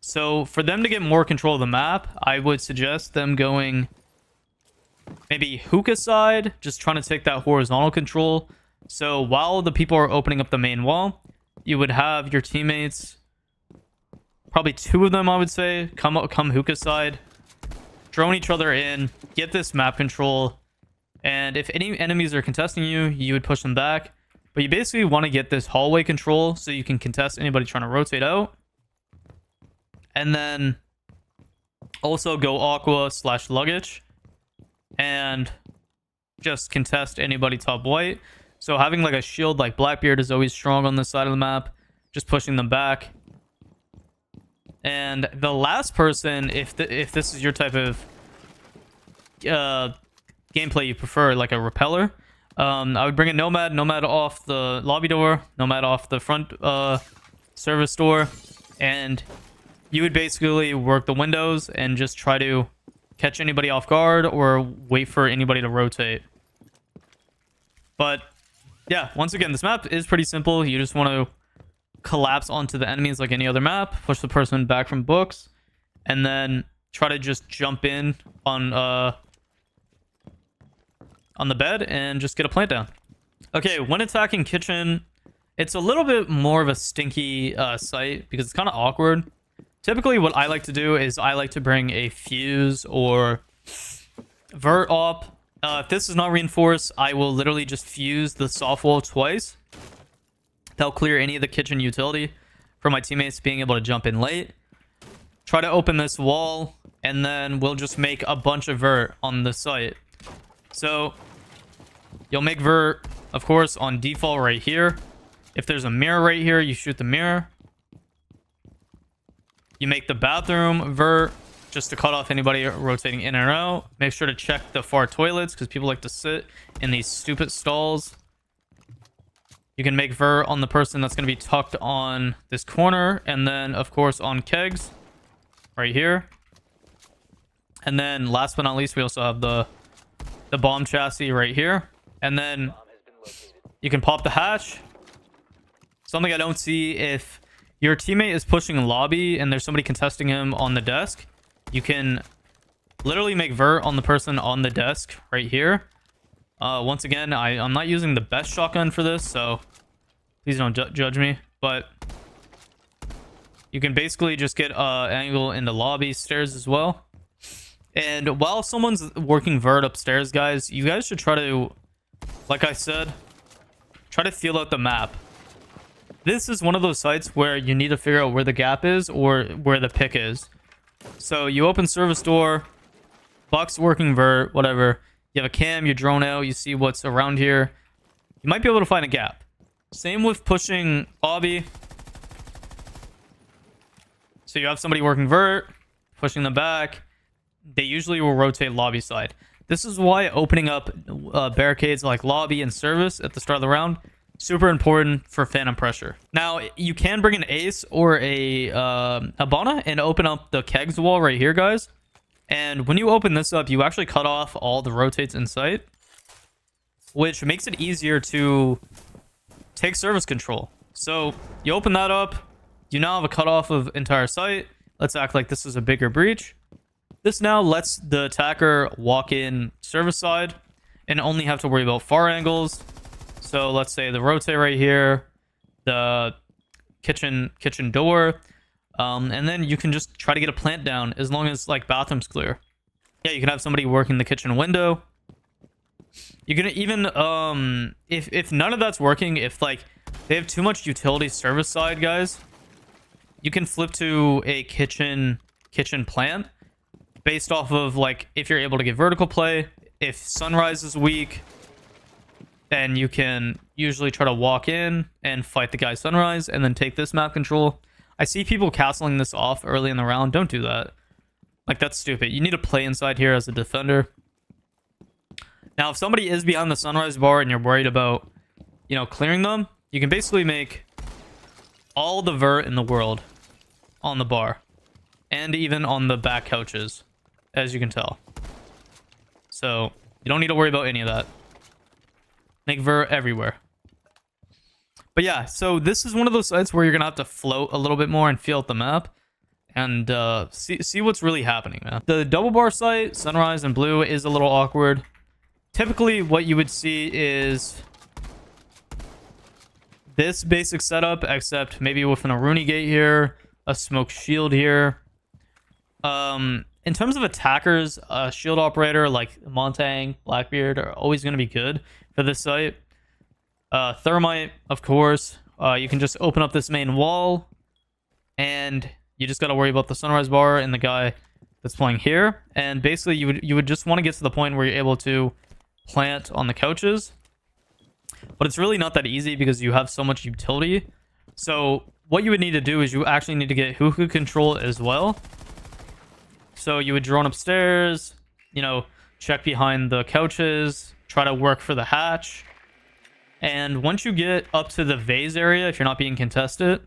So for them to get more control of the map, I would suggest them going maybe hookah side, just trying to take that horizontal control. So while the people are opening up the main wall, you would have your teammates, probably 2 of them I would say, come hookah side, drone each other in, get this map control, and if any enemies are contesting you, you would push them back. But you basically want to get this hallway control so you can contest anybody trying to rotate out. And then also go aqua / luggage and just contest anybody top white. So having like a shield like Blackbeard is always strong on this side of the map, just pushing them back. And the last person, if this is your type of gameplay you prefer, like a repeller, I would bring a nomad off the lobby door, nomad off the front service door, and you would basically work the windows and just try to catch anybody off guard or wait for anybody to rotate. But yeah, once again, this map is pretty simple. You just want to collapse onto the enemies like any other map, push the person back from books, and then try to just jump in on the bed and just get a plant down. Okay, when attacking kitchen, it's a little bit more of a stinky site because it's kind of awkward. Typically what I like to do is I like to bring a fuse or vert op. If this is not reinforced, I will literally just fuse the soft wall twice. That'll clear any of the kitchen utility for my teammates being able to jump in late. Try to open this wall, and then we'll just make a bunch of vert on the site. So you'll make vert, of course, on default right here. If there's a mirror right here, you shoot the mirror. You make the bathroom vert just to cut off anybody rotating in and out. Make sure to check the far toilets because people like to sit in these stupid stalls. You can make vert on the person that's going to be tucked on this corner, and then of course on kegs right here. And then last but not least, we also have the bomb chassis right here. And then you can pop the hatch. Something I don't see, if your teammate is pushing lobby and there's somebody contesting him on the desk, you can literally make vert on the person on the desk right here. Once again, I'm not using the best shotgun for this, so please don't judge me. But you can basically just get angle in the lobby stairs as well. And while someone's working vert upstairs, guys, you guys should try to, like I said, try to feel out the map. This is one of those sites where you need to figure out where the gap is or where the pick is. So you open service door, Buck's working vert, whatever. You have a cam, you drone out, you see what's around here. You might be able to find a gap. Same with pushing lobby. So you have somebody working vert, pushing them back. They usually will rotate lobby side. This is why opening up barricades like lobby and service at the start of the round, super important for phantom pressure. Now, you can bring an ace or a Bana and open up the kegs wall right here, guys. And when you open this up, you actually cut off all the rotates in sight, which makes it easier to take service control. So you open that up, you now have a cutoff of entire site. Let's act like this is a bigger breach. This now lets the attacker walk in service side and only have to worry about far angles. So let's say the rotate right here, the kitchen door, and then you can just try to get a plant down as long as like bathroom's clear. Yeah, you can have somebody working the kitchen window. You can even if none of that's working, if like they have too much utility service side, guys, you can flip to a kitchen plant based off of like if you're able to get vertical play. if sunrise is weak, then you can usually try to walk in and fight the guy sunrise and then take this map control. I see people castling this off early in the round. Don't do that. Like, that's stupid. You need to play inside here as a defender. Now, if somebody is behind the sunrise bar and you're worried about, you know, clearing them, you can basically make all the vert in the world on the bar. And even on the back couches, as you can tell. So, you don't need to worry about any of that. Make vert everywhere. But yeah, so this is one of those sites where you're going to have to float a little bit more and feel out the map. And see what's really happening, man. The double bar site, sunrise and blue, is a little awkward. Typically, what you would see is this basic setup, except maybe with an Aruni gate here, a smoke shield here. In terms of attackers, a shield operator like Montang, Blackbeard are always going to be good for this site. Thermite, of course. You can just open up this main wall, and you just got to worry about the sunrise bar and the guy that's playing here. And basically, you would just want to get to the point where you're able to plant on the couches. But it's really not that easy because you have so much utility. So what you would need to do is you actually need to get hookah control as well. So you would drone upstairs, you know, check behind the couches, try to work for the hatch. And once you get up to the vase area, if you're not being contested,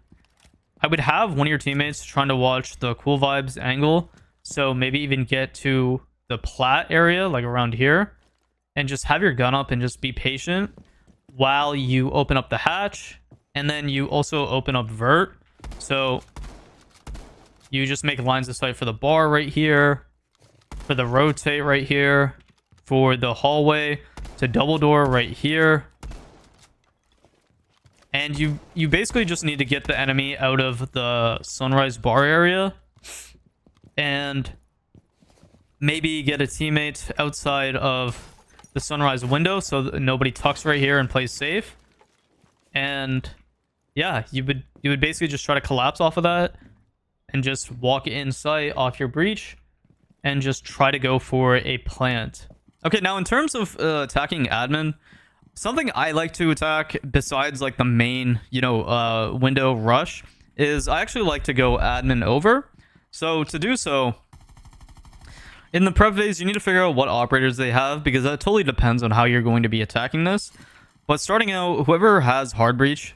I would have one of your teammates trying to watch the cool vibes angle. So maybe even get to the plat area, like around here, and just have your gun up and just be patient while you open up the hatch. And then you also open up vert. So you just make lines of sight for the bar right here, for the rotate right here, for the hallway to double door right here. And you basically just need to get the enemy out of the sunrise bar area and maybe get a teammate outside of the sunrise window so that nobody tucks right here and plays safe. And yeah, you would basically just try to collapse off of that and just walk in sight off your breach and just try to go for a plant. Okay, now in terms of attacking admin, something I like to attack besides like the main, you know, window rush is I actually like to go admin over. So to do so, in the prep phase, you need to figure out what operators they have because that totally depends on how you're going to be attacking this. But starting out, whoever has hard breach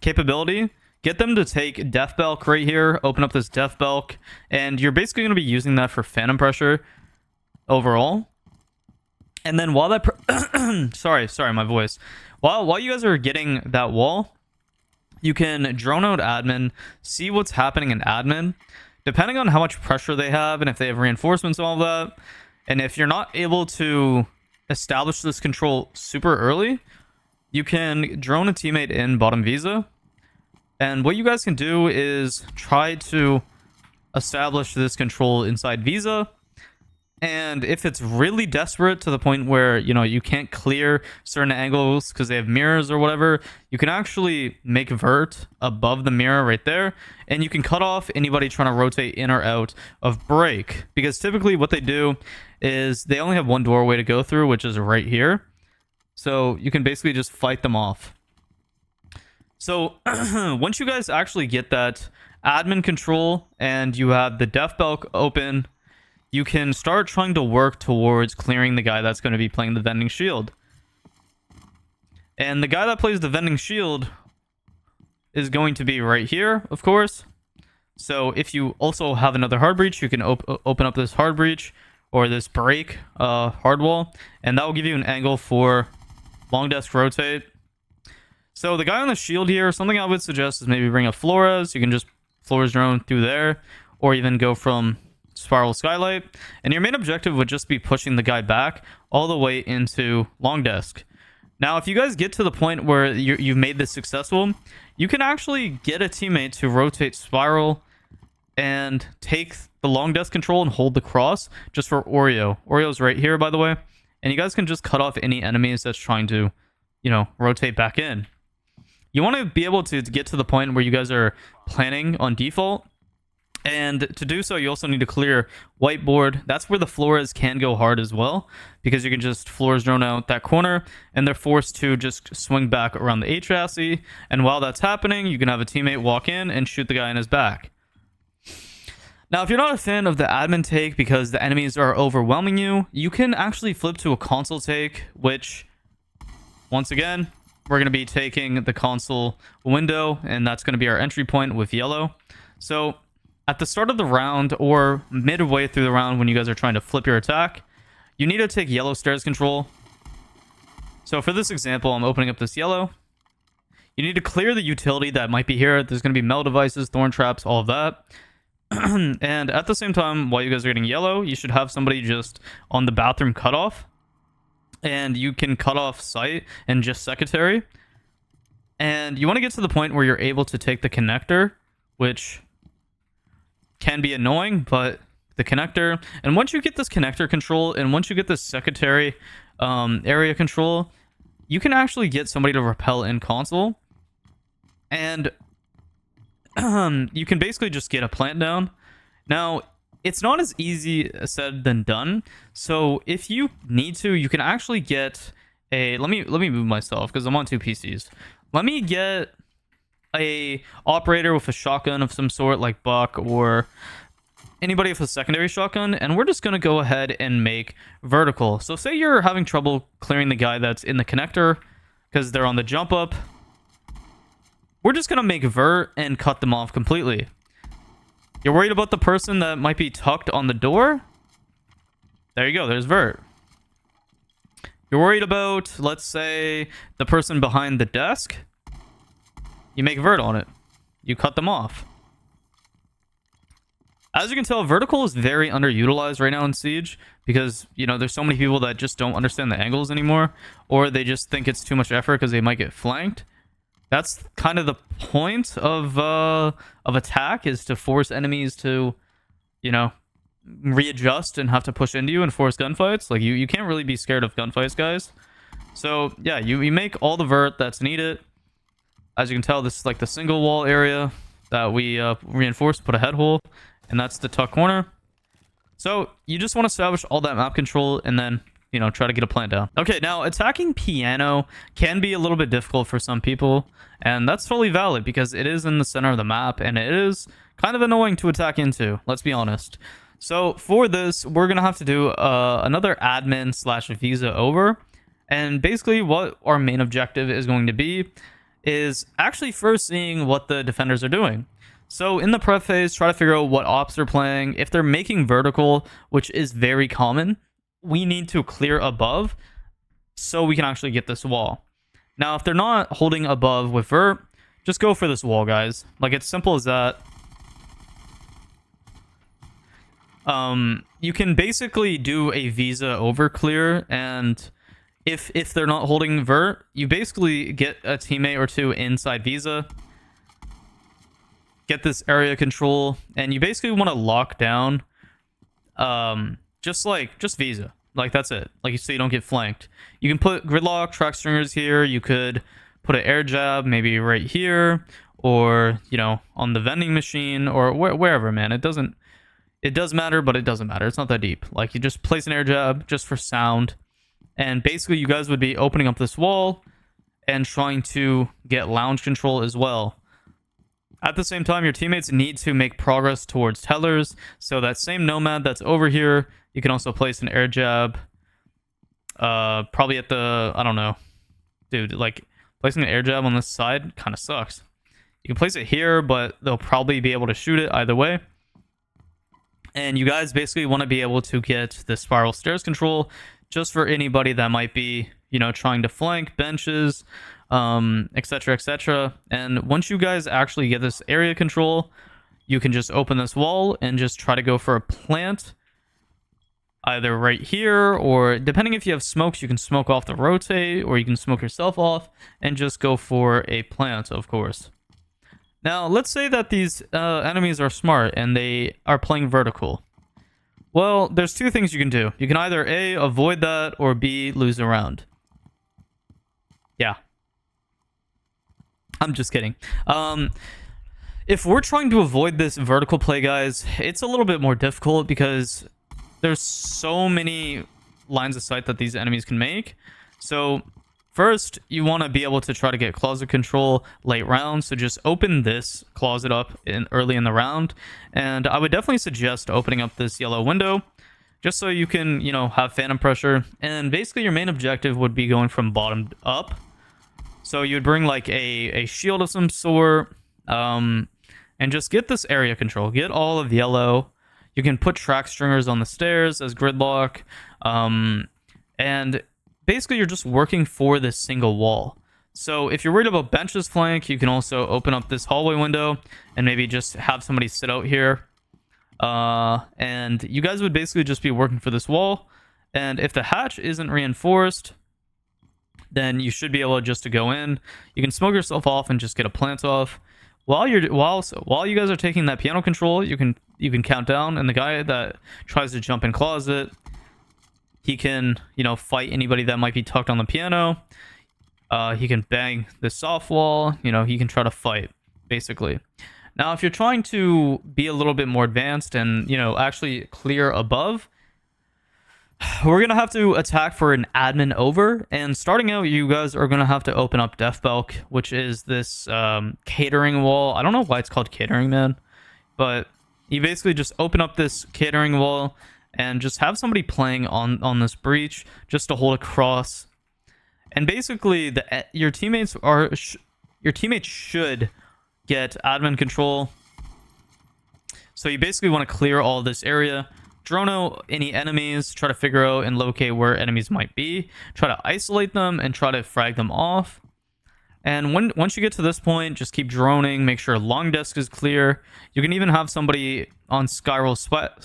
capability, get them to take Death Belk right here, open up this Death Belk, and you're basically going to be using that for phantom pressure overall. And then while that sorry my voice, while you guys are getting that wall, you can drone out admin, see what's happening in admin, depending on how much pressure they have and if they have reinforcements and all that. And if you're not able to establish this control super early, you can drone a teammate in bottom visa. And what you guys can do is try to establish this control inside visa. And if it's really desperate to the point where, you know, you can't clear certain angles because they have mirrors or whatever, you can actually make vert above the mirror right there. And you can cut off anybody trying to rotate in or out of break. Because typically what they do is they only have one doorway to go through, which is right here. So you can basically just fight them off. So once you guys actually get that admin control and you have the Death Belk open, you can start trying to work towards clearing the guy that's going to be playing the vending shield. And the guy that plays the vending shield is going to be right here, of course. So if you also have another hard breach, you can open up this hard breach or this break hard wall, and that will give you an angle for long desk rotate. So the guy on the shield here, something I would suggest is maybe bring a Flores. You can just Flores drone through there, or even go from spiral skylight, and your main objective would just be pushing the guy back all the way into long desk. Now if you guys get to the point where you've made this successful, you can actually get a teammate to rotate spiral and take the long desk control and hold the cross just for Oreo's right here, by the way, and you guys can just cut off any enemies that's trying to, you know, rotate back in. You want to be able to get to the point where you guys are planning on default And to do so, you also need to clear whiteboard. That's where the floors can go hard as well, because you can just floors drone out that corner, and they're forced to just swing back around the A chassis. And while that's happening, you can have a teammate walk in and shoot the guy in his back. Now, if you're not a fan of the admin take because the enemies are overwhelming you, you can actually flip to a console take, which, once again, we're going to be taking the console window, and that's going to be our entry point with yellow. So at the start of the round or midway through the round when you guys are trying to flip your attack, you need to take yellow stairs control. So for this example, I'm opening up this yellow. You need to clear the utility that might be here. There's going to be metal devices, thorn traps, all of that. And at the same time, while you guys are getting yellow, you should have somebody just on the bathroom cutoff. And you can cut off sight and just secretary. And you want to get to the point where you're able to take the connector, which can be annoying, but the connector. And once you get this connector control, and once you get this secretary area control, you can actually get somebody to rappel in console. And you can basically just get a plant down. Now, it's not as easy said than done. So if you need to, you can actually get a... Let me move myself because I'm on 2 PCs. Let me get a operator with a shotgun of some sort, like Buck or anybody with a secondary shotgun, and we're just going to go ahead and make vertical. So say you're having trouble clearing the guy that's in the connector because they're on the jump up. We're just going to make vert and cut them off completely. You're worried about the person that might be tucked on the door? There you go, there's vert. You're worried about, let's say, the person behind the desk? You make vert on it. You cut them off. As you can tell, vertical is very underutilized right now in Siege because, you know, there's so many people that just don't understand the angles anymore, or they just think it's too much effort because they might get flanked. That's kind of the point of attack, is to force enemies to, you know, readjust and have to push into you and force gunfights. Like, you can't really be scared of gunfights, guys. So, yeah, you make all the vert that's needed. As you can tell, this is like the single wall area that we reinforced, put a head hole, and that's the tuck corner. So, you just want to establish all that map control and then, you know, try to get a plant down. Okay, now attacking piano can be a little bit difficult for some people, and that's totally valid because it is in the center of the map and it is kind of annoying to attack into, let's be honest. So for this, we're gonna have to do another admin / visa over, and basically what our main objective is going to be is actually first seeing what the defenders are doing. So in the prep phase, try to figure out what ops they're playing. If they're making vertical, which is very common, we need to clear above so we can actually get this wall. Now, if they're not holding above with vert, just go for this wall, guys. Like, it's simple as that. You can basically do a visa over clear, and if they're not holding vert, you basically get a teammate or two inside visa, get this area control, and you basically want to lock down just visa. Like, that's it. Like, so you don't get flanked. You can put gridlock, track stringers here. You could put an air jab maybe right here, or, you know, on the vending machine, or wherever, man. It does matter, but it doesn't matter. It's not that deep. Like, you just place an air jab just for sound, and basically you guys would be opening up this wall and trying to get lounge control as well. At the same time, your teammates need to make progress towards tellers, so that same nomad that's over here, you can also place an air jab, probably at the, I don't know, dude, like, placing an air jab on this side kind of sucks. You can place it here, but they'll probably be able to shoot it either way. And you guys basically want to be able to get the spiral stairs control just for anybody that might be, you know, trying to flank benches, etc, etc. And once you guys actually get this area control, you can just open this wall and just try to go for a plant, either right here, or depending if you have smokes, you can smoke off the rotate, or you can smoke yourself off and just go for a plant, of course. Now, let's say that these enemies are smart and they are playing vertical. Well, there's two things you can do. You can either A, avoid that, or B, lose a round. Yeah. I'm just kidding. If we're trying to avoid this vertical play, guys, it's a little bit more difficult because there's so many lines of sight that these enemies can make. So first, you want to be able to try to get closet control late round. So just open this closet up early in the round. And I would definitely suggest opening up this yellow window just so you can, you know, have phantom pressure. And basically your main objective would be going from bottom up. So you'd bring like a shield of some sort, and just get this area control. Get all of yellow. You can put track stringers on the stairs as gridlock. And basically you're just working for this single wall. So if you're worried about benches flank, you can also open up this hallway window and maybe just have somebody sit out here. And you guys would basically just be working for this wall. And if the hatch isn't reinforced, then you should be able just to go in. You can smoke yourself off and just get a plant off. While you guys are taking that piano control, you can count down, and the guy that tries to jump in closet, he can, you know, fight anybody that might be tucked on the piano. He can bang the soft wall, you know, he can try to fight, basically. Now, if you're trying to be a little bit more advanced and, you know, actually clear above, we're going to have to attack for an admin over. And starting out, you guys are going to have to open up Def Bulk, which is this catering wall. I don't know why it's called catering, man. But you basically just open up this catering wall and just have somebody playing on this breach just to hold across. And basically, your teammates should get admin control. So you basically want to clear all this area. Drone out any enemies, try to figure out and locate where enemies might be, try to isolate them and try to frag them off. And once you get to this point, just keep droning, make sure long desk is clear. You can even have somebody on spiral skylight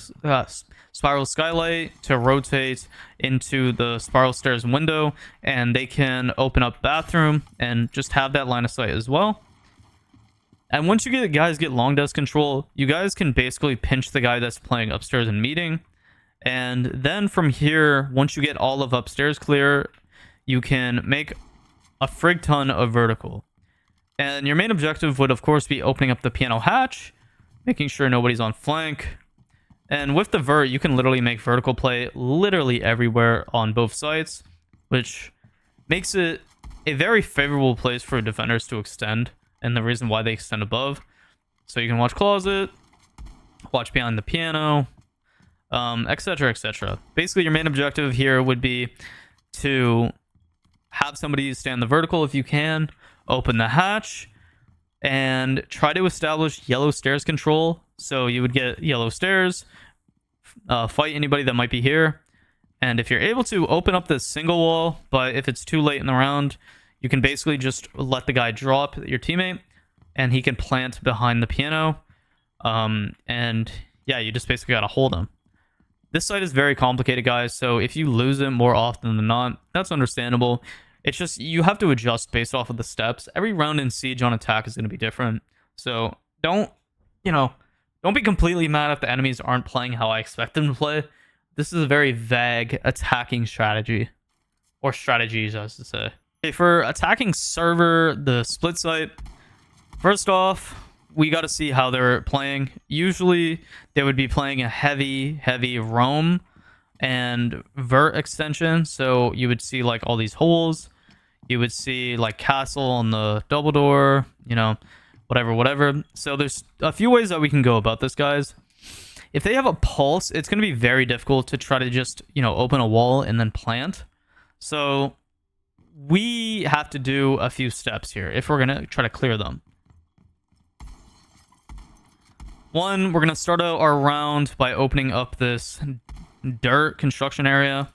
to rotate into the spiral stairs window, and they can open up bathroom and just have that line of sight as well. And once you guys get long desk control, you guys can basically pinch the guy that's playing upstairs and meeting. And then from here, once you get all of upstairs clear, you can make a frig ton of vertical. And your main objective would, of course, be opening up the piano hatch, making sure nobody's on flank. And with the vert, you can literally make vertical play literally everywhere on both sides, which makes it a very favorable place for defenders to extend. And the reason why they extend above. So you can watch closet, watch behind the piano, etc, etc. Basically, your main objective here would be to have somebody stand the vertical if you can, open the hatch, and try to establish yellow stairs control. So you would get yellow stairs, fight anybody that might be here. And if you're able to open up this single wall, but if it's too late in the round, you can basically just let the guy drop your teammate and he can plant behind the piano. And yeah, you just basically got to hold him. This site is very complicated, guys. So if you lose it more often than not, that's understandable. It's just you have to adjust based off of the steps. Every round in Siege on attack is going to be different. So don't be completely mad if the enemies aren't playing how I expect them to play. This is a very vague attacking strategy. Or strategies, I should say. For attacking server, the split site, first off, we got to see how they're playing. Usually, they would be playing a heavy roam and vert extension. So you would see like all these holes. You would see like castle on the double door, you know, whatever. So there's a few ways that we can go about this, guys. If they have a pulse, it's going to be very difficult to try to just, you know, open a wall and then plant. So we have to do a few steps here if we're going to try to clear them. One, we're going to start out our round by opening up this dirt construction area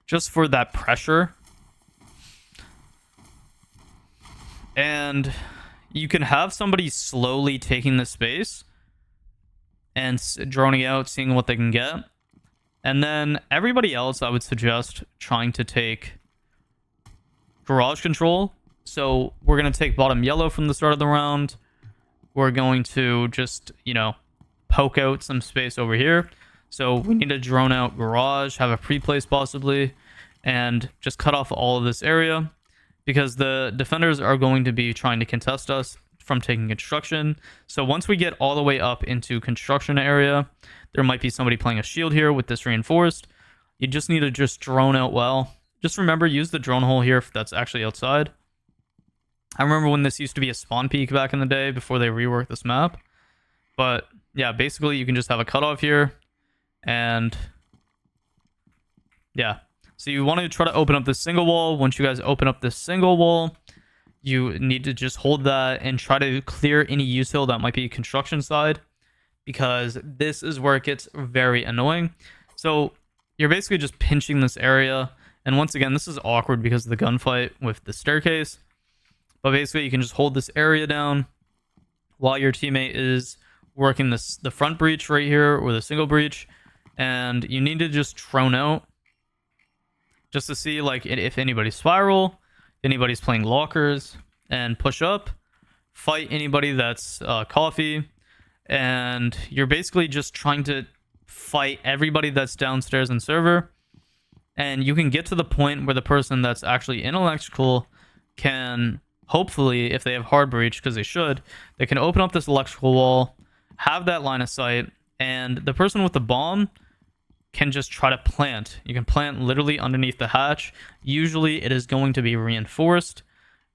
just for that pressure. And you can have somebody slowly taking the space and droning out, seeing what they can get. And then everybody else, I would suggest trying to take garage control. So we're going to take bottom yellow from the start of the round. We're going to just, you know, poke out some space over here. So we need to drone out garage, have a pre-place possibly, and just cut off all of this area because the defenders are going to be trying to contest us from taking construction. So once we get all the way up into construction area, there might be somebody playing a shield here with this reinforced. You just need to just drone out well. Just remember, use the drone hole here if that's actually outside. I remember when this used to be a spawn peak back in the day before they reworked this map. But yeah, basically you can just have a cutoff here. And yeah, so you want to try to open up this single wall. Once you guys open up this single wall, you need to just hold that and try to clear any util that might be construction side, because this is where it gets very annoying. So you're basically just pinching this area. And once again, this is awkward because of the gunfight with the staircase. But basically, you can just hold this area down while your teammate is working the front breach right here, or the single breach. And you need to just drone out just to see like if anybody's spiral, anybody's playing lockers, and push up, fight anybody that's coffee. And you're basically just trying to fight everybody that's downstairs in server. And you can get to the point where the person that's actually in electrical can, hopefully, if they have hard breach, because they should, they can open up this electrical wall, have that line of sight, and the person with the bomb can just try to plant. You can plant literally underneath the hatch. Usually it is going to be reinforced,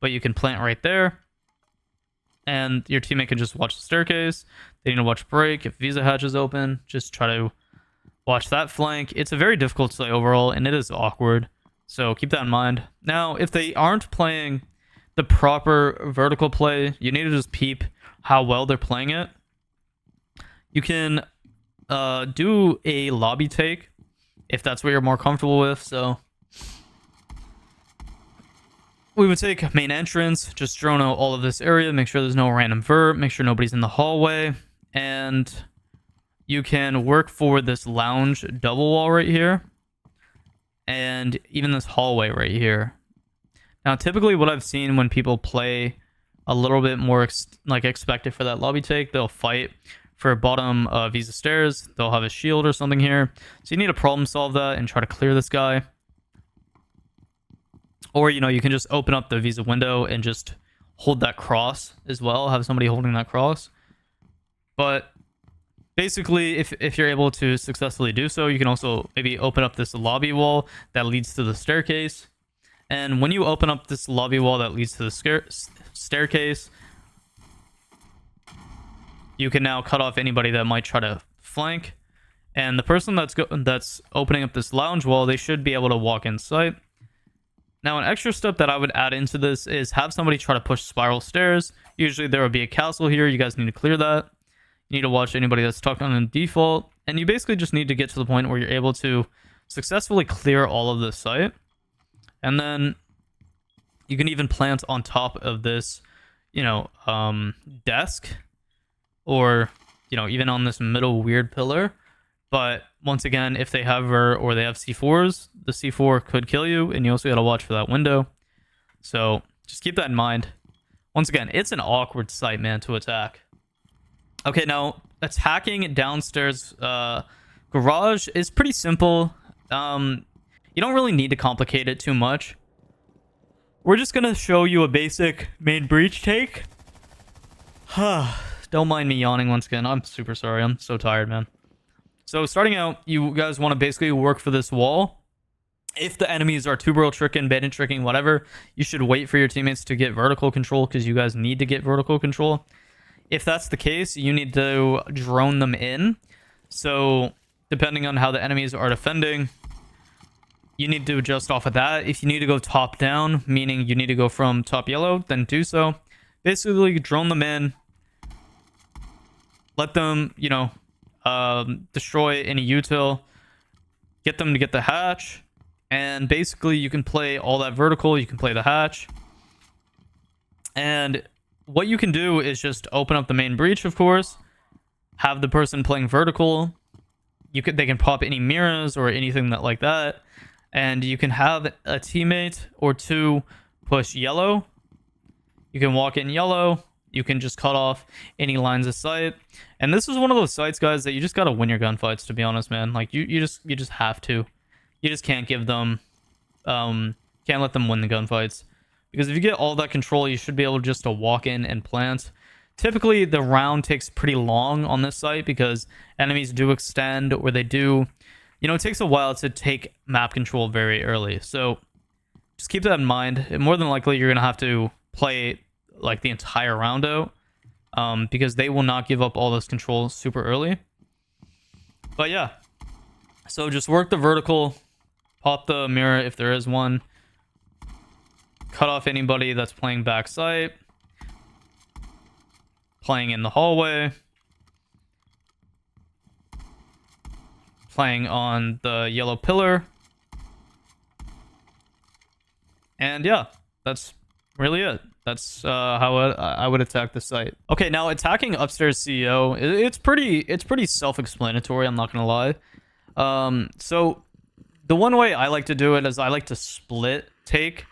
but you can plant right there. And your teammate can just watch the staircase. They need to watch break. If visa hatch is open, just try to watch that flank. It's a very difficult site overall, and it is awkward. So keep that in mind. Now, if they aren't playing the proper vertical play, you need to just peep how well they're playing it. You can do a lobby take if that's what you're more comfortable with. So we would take main entrance, just drone out all of this area, make sure there's no random vert, make sure nobody's in the hallway, and you can work for this lounge double wall right here, and even this hallway right here. Now, typically what I've seen when people play a little bit more expected for that lobby take, they'll fight for bottom visa stairs. They'll have a shield or something here. So you need to problem solve that and try to clear this guy. Or, you know, you can just open up the visa window and just hold that cross as well. Have somebody holding that cross. But basically, if you're able to successfully do so, you can also maybe open up this lobby wall that leads to the staircase. And when you open up this lobby wall that leads to the staircase, you can now cut off anybody that might try to flank. And the person that's opening up this lounge wall, they should be able to walk in sight. Now, an extra step that I would add into this is have somebody try to push spiral stairs. Usually there will be a castle here. You guys need to clear that. You need to watch anybody that's tucked on the default. And you basically just need to get to the point where you're able to successfully clear all of this site. And then you can even plant on top of this, you know, desk. Or, you know, even on this middle weird pillar. But once again, if they have Ver or they have C4s, the C4 could kill you, and you also got to watch for that window. So just keep that in mind. Once again, it's an awkward site, man, to attack. Okay, now attacking downstairs garage is pretty simple. You don't really need to complicate it too much. We're just going to show you a basic main breach take. Don't mind me yawning once again. I'm super sorry. I'm so tired, man. So starting out, you guys want to basically work for this wall. If the enemies are two-barrel tricking, bandit tricking, whatever, you should wait for your teammates to get vertical control because you guys need to get vertical control. If that's the case, you need to drone them in. So depending on how the enemies are defending, you need to adjust off of that. If you need to go top down, meaning you need to go from top yellow, then do so. Basically, drone them in. Let them, you know, destroy any util. Get them to get the hatch. And basically, you can play all that vertical. You can play the hatch. And what you can do is just open up the main breach, of course. Have the person playing vertical. They can pop any mirrors or anything like that. And you can have a teammate or two push yellow. You can walk in yellow. You can just cut off any lines of sight. And this is one of those sites, guys, that you just gotta win your gunfights, to be honest, man. Like you just have to. You just can't give them can't let them win the gunfights. Because if you get all that control, you should be able just to walk in and plant. typically the round takes pretty long on this site because enemies do extend, or they do, it takes a while to take map control very early. So just keep that in mind. More than likely, you're going to have to play like the entire round out because they will not give up all those controls super early. But yeah, so just work the vertical, pop the mirror if there is one, cut off anybody that's playing backside, playing in the hallway, playing on the yellow pillar. And yeah, that's really it. That's how I would attack the site. Okay, now attacking upstairs CEO, it's pretty self-explanatory, I'm not gonna lie. So the one way I like to do it is I like to split take.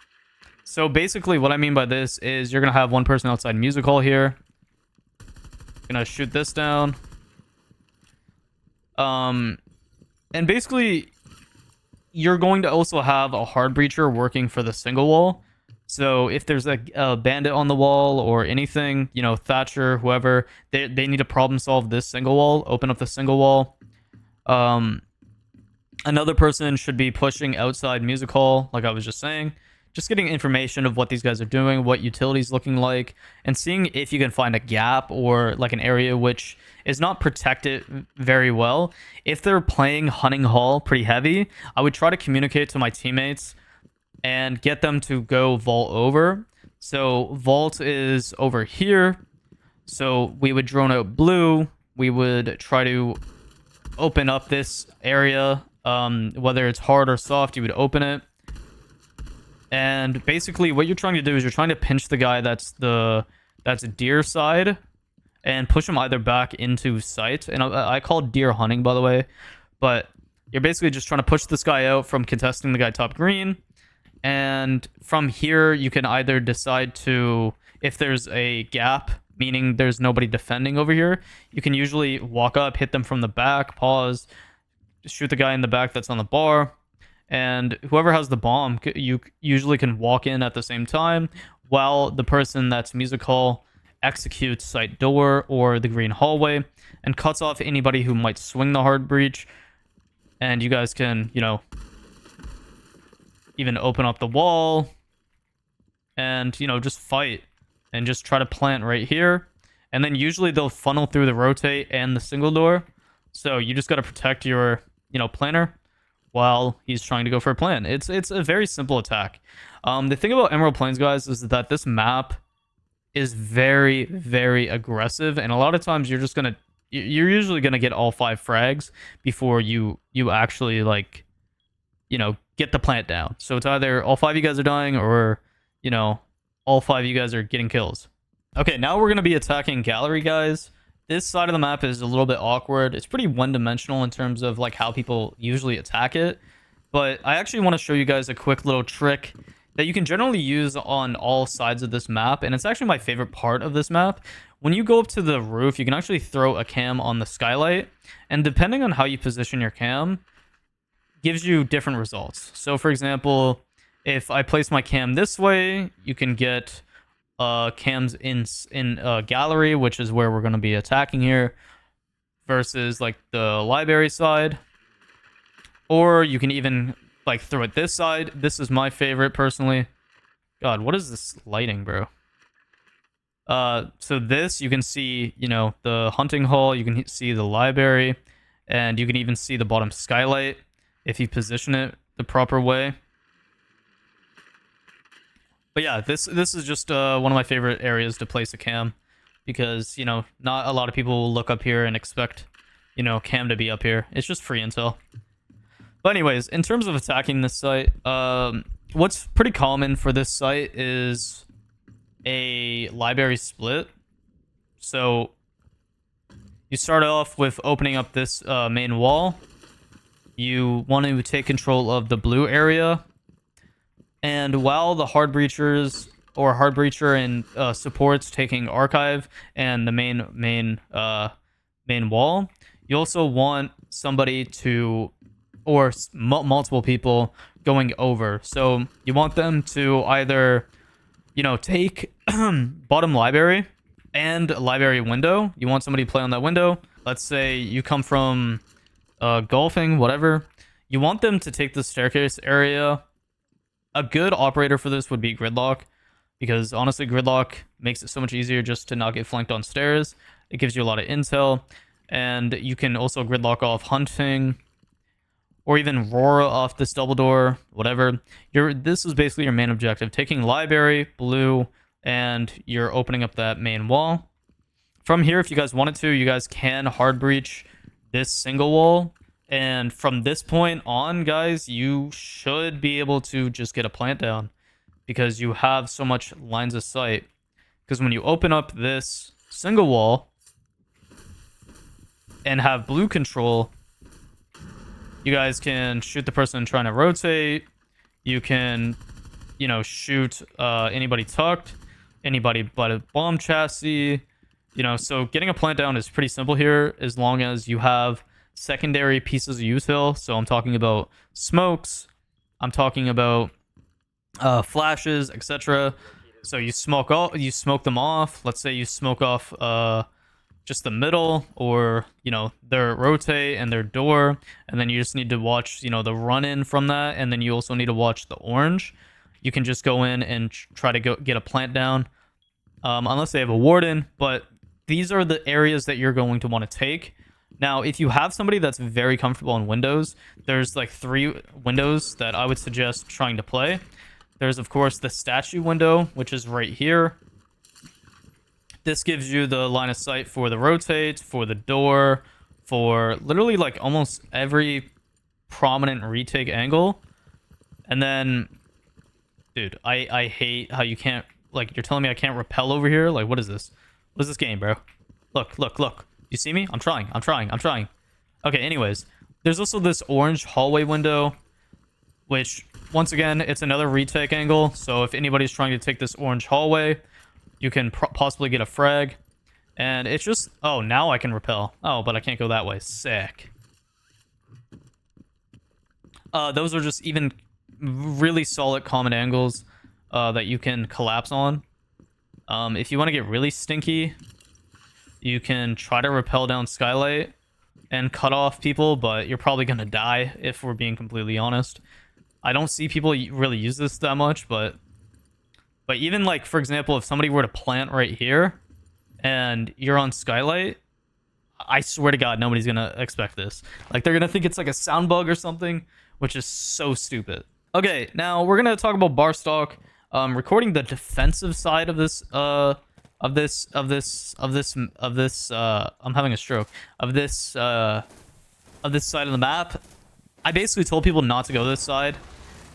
So basically what I mean by this is you're gonna have one person outside music hall here. Gonna shoot this down. And basically you're going to also have a hard breacher working for the single wall. So if there's a bandit on the wall or anything, Thatcher, whoever, they need to problem solve this single wall, open up the single wall. Another person should be pushing outside music hall, like I was just saying. Just getting information of what these guys are doing, what utility's looking like, and seeing if you can find a gap or like an area which is not protected very well. If they're playing hunting hall pretty heavy, I would try to communicate to my teammates and get them to go vault over. So vault is over here. So we would drone out blue. We would try to open up this area. Whether it's hard or soft, you would open it. And basically what you're trying to do is you're trying to pinch the guy that's deer side and push him either back into sight. And I call it deer hunting, by the way. But you're basically just trying to push this guy out from contesting the guy top green. And from here, you can either decide to, if there's a gap, meaning there's nobody defending over here, you can usually walk up, hit them from the back, pause, shoot the guy in the back that's on the bar. And whoever has the bomb, you usually can walk in at the same time while the person that's music hall executes site door or the green hallway and cuts off anybody who might swing the hard breach. And you guys can, even open up the wall and, just fight and just try to plant right here. And then usually they'll funnel through the rotate and the single door. So you just got to protect your, planner while he's trying to go for a plan. It's a very simple attack. The thing about Emerald Plains, guys, is that this map is very, very aggressive. And a lot of times you're usually going to get all 5 frags before you actually get the plant down. So it's either all 5 of you guys are dying or, all 5 of you guys are getting kills. Okay, now we're going to be attacking gallery, guys. This side of the map is a little bit awkward. It's pretty one-dimensional in terms of how people usually attack it. But I actually want to show you guys a quick little trick that you can generally use on all sides of this map. And it's actually my favorite part of this map. When you go up to the roof, you can actually throw a cam on the skylight. And depending on how you position your cam, gives you different results. So for example, if I place my cam this way, you can get cams in gallery, which is where we're going to be attacking here, versus the library side. Or you can even throw it this side. This is my favorite personally. God, what is this lighting, bro? So this, you can see, the hunting hall, you can see the library, and you can even see the bottom skylight if you position it the proper way. But yeah, this is just one of my favorite areas to place a cam because, not a lot of people will look up here and expect, cam to be up here. It's just free intel. But anyways, in terms of attacking this site, what's pretty common for this site is a library split. So you start off with opening up this main wall. You want to take control of the blue area. And while the hard breachers or hard breacher and supports taking archive and the main wall, you also want somebody to, or multiple people going over. So you want them to either, take bottom library and library window. You want somebody to play on that window. Let's say you come from golfing, whatever. You want them to take the staircase area. A good operator for this would be Gridlock, because honestly, Gridlock makes it so much easier just to not get flanked on stairs. It gives you a lot of intel, and you can also Gridlock off hunting, or even Roar off this double door, whatever. This is basically your main objective, taking library, blue, and you're opening up that main wall. From here, if you guys wanted to, you guys can hard breach this single wall. And from this point on, guys, you should be able to just get a plant down because you have so much lines of sight. Because when you open up this single wall and have blue control, you guys can shoot the person trying to rotate. You can, you know, shoot anybody tucked, anybody but a bomb chassis. You know, so getting a plant down is pretty simple here as long as you have secondary pieces of util. So I'm talking about smokes, I'm talking about flashes, etc. So you smoke them off. Let's say you smoke off just the middle, or you know, their rotate and their door, and then you just need to watch, you know, the run in from that, and then you also need to watch the orange. You can just go in and try to get a plant down, unless they have a warden. But these are the areas that you're going to want to take. Now, if you have somebody that's very comfortable in windows, there's like 3 windows that I would suggest trying to play. There's, of course, the statue window, which is right here. This gives you the line of sight for the rotate, for the door, for literally like almost every prominent retake angle. And then, dude, I hate how you can't, like, you're telling me I can't rappel over here? Like, what is this? What is this game, bro? Look. You see me? I'm trying. Okay, anyways. There's also this orange hallway window, which, once again, it's another retake angle. So if anybody's trying to take this orange hallway, you can possibly get a frag. And it's just... Oh, now I can rappel. Oh, but I can't go that way. Sick. Those are just even really solid common angles that you can collapse on. If you want to get really stinky, you can try to rappel down Skylight and cut off people, but you're probably going to die if we're being completely honest. I don't see people really use this that much, but even, like, for example, if somebody were to plant right here and you're on Skylight, I swear to God, nobody's going to expect this. Like, they're going to think it's like a sound bug or something, which is so stupid. Okay, now we're going to talk about bar stock. Recording the defensive side of this, I'm having a stroke. Of this side of the map. I basically told people not to go this side,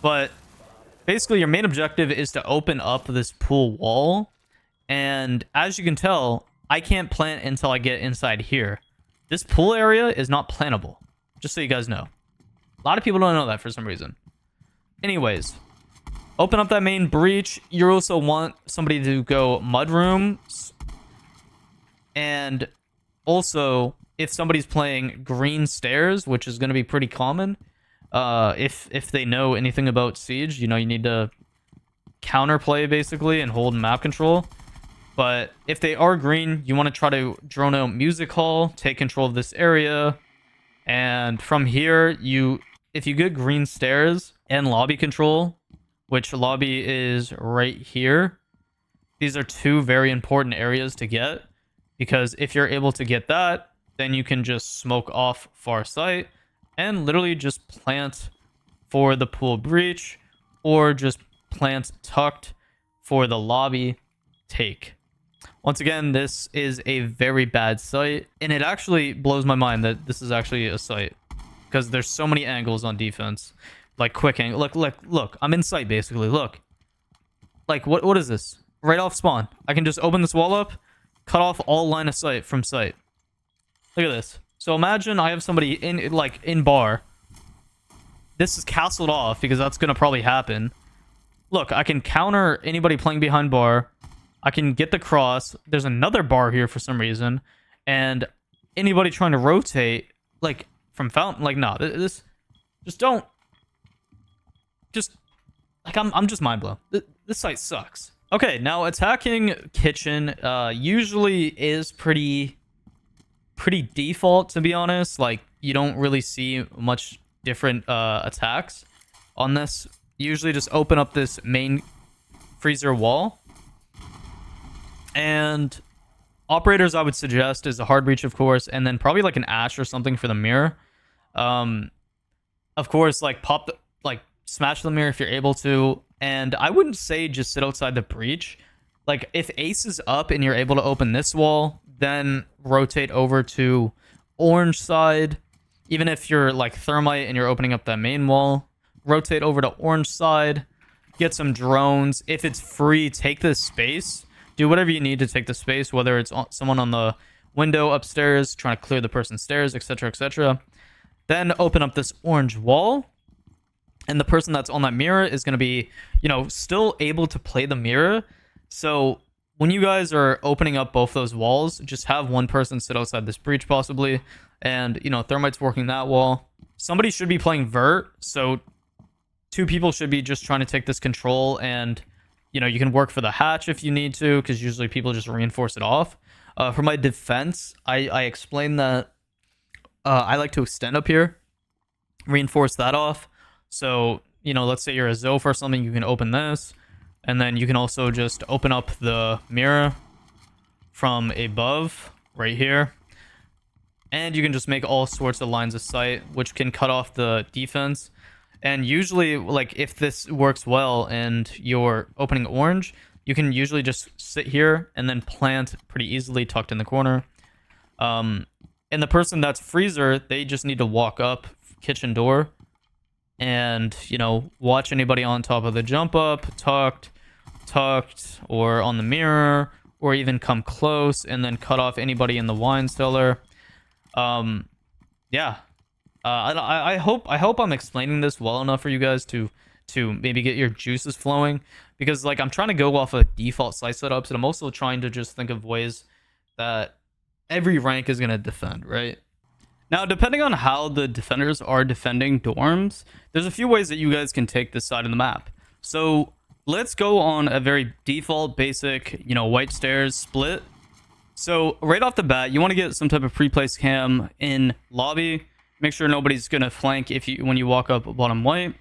but basically your main objective is to open up this pool wall. And as you can tell, I can't plant until I get inside here. This pool area is not plantable, just so you guys know. A lot of people don't know that for some reason. Anyways, open up that main breach. You also want somebody to go mudrooms. And also, if somebody's playing green stairs, which is going to be pretty common, if they know anything about Siege, you know, you need to counterplay basically and hold map control. But if they are green, you want to try to drone out music hall, take control of this area. And from here, if you get green stairs and lobby control, which lobby is right here, these are 2 very important areas to get, because if you're able to get that, then you can just smoke off far sight and literally just plant for the pool breach, or just plant tucked for the lobby take. Once again, this is a very bad site, and it actually blows my mind that this is actually a site, because there's so many angles on defense. Like quick angle. Look. I'm in sight basically. Look. Like what is this? Right off spawn. I can just open this wall up, cut off all line of sight from sight. Look at this. So imagine I have somebody in bar. This is castled off because that's gonna probably happen. Look, I can counter anybody playing behind bar. I can get the cross. There's another bar here for some reason, and anybody trying to rotate, like from fountain, like nah, this just don't. Just like I'm just mind blown. This site sucks. Okay, now attacking kitchen usually is pretty default, to be honest. Like, you don't really see much different attacks on this. Usually just open up this main freezer wall, and operators I would suggest is a hard breach, of course, and then probably like an ash or something for the mirror. Of course, like smash the mirror if you're able to, and I wouldn't say just sit outside the breach. Like, if ace is up and you're able to open this wall, then rotate over to orange side. Even if you're like thermite and you're opening up that main wall, rotate over to orange side. Get some drones. If it's free, take this space. Do whatever you need to take the space, whether it's someone on the window upstairs trying to clear the person's stairs, etc., etc. Then open up this orange wall, and the person that's on that mirror is going to be, still able to play the mirror. So when you guys are opening up both those walls, just have one person sit outside this breach possibly, and thermite's working that wall. Somebody should be playing vert, so two people should be just trying to take this control, and you can work for the hatch if you need to, because usually people just reinforce it off. For my defense, I explained that I like to extend up here, reinforce that off. So, let's say you're a Zoph or something, you can open this, and then you can also just open up the mirror from above right here. And you can just make all sorts of lines of sight, which can cut off the defense. And usually, like, if this works well and you're opening orange, you can usually just sit here and then plant pretty easily tucked in the corner. And the person that's freezer, they just need to walk up kitchen door and, watch anybody on top of the jump up, tucked, or on the mirror, or even come close and then cut off anybody in the wine cellar. Yeah. I hope I'm explaining this well enough for you guys to maybe get your juices flowing, because like I'm trying to go off of default site setups, and I'm also trying to just think of ways that every rank is going to defend, right? Now, depending on how the defenders are defending dorms, there's a few ways that you guys can take this side of the map. So let's go on a very default basic, white stairs split. So right off the bat, you want to get some type of pre-placed cam in lobby. Make sure nobody's gonna flank when you walk up bottom white,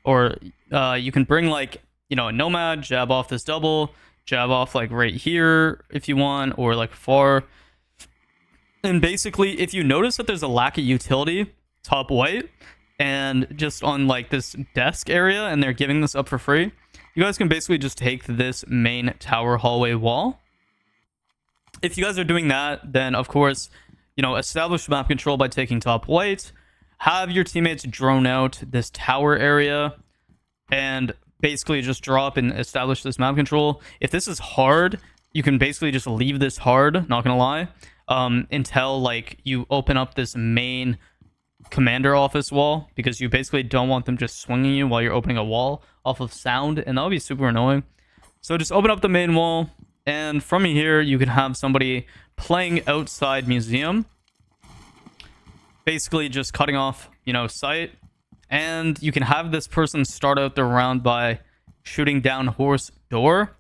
or you can bring like a nomad, jab off this double, jab off like right here if you want, or like far. And basically, if you notice that there's a lack of utility top white and just on like this desk area, and they're giving this up for free, you guys can basically just take this main tower hallway wall. If you guys are doing that, then of course, establish map control by taking top white. Have your teammates drone out this tower area and basically just drop and establish this map control. If this is hard, you can basically just leave this hard, not gonna lie, until like you open up this main commander office wall, because you basically don't want them just swinging you while you're opening a wall off of sound, and that would be super annoying. So just open up the main wall, and from here you can have somebody playing outside museum, basically just cutting off sight, and you can have this person start out their round by shooting down horse door.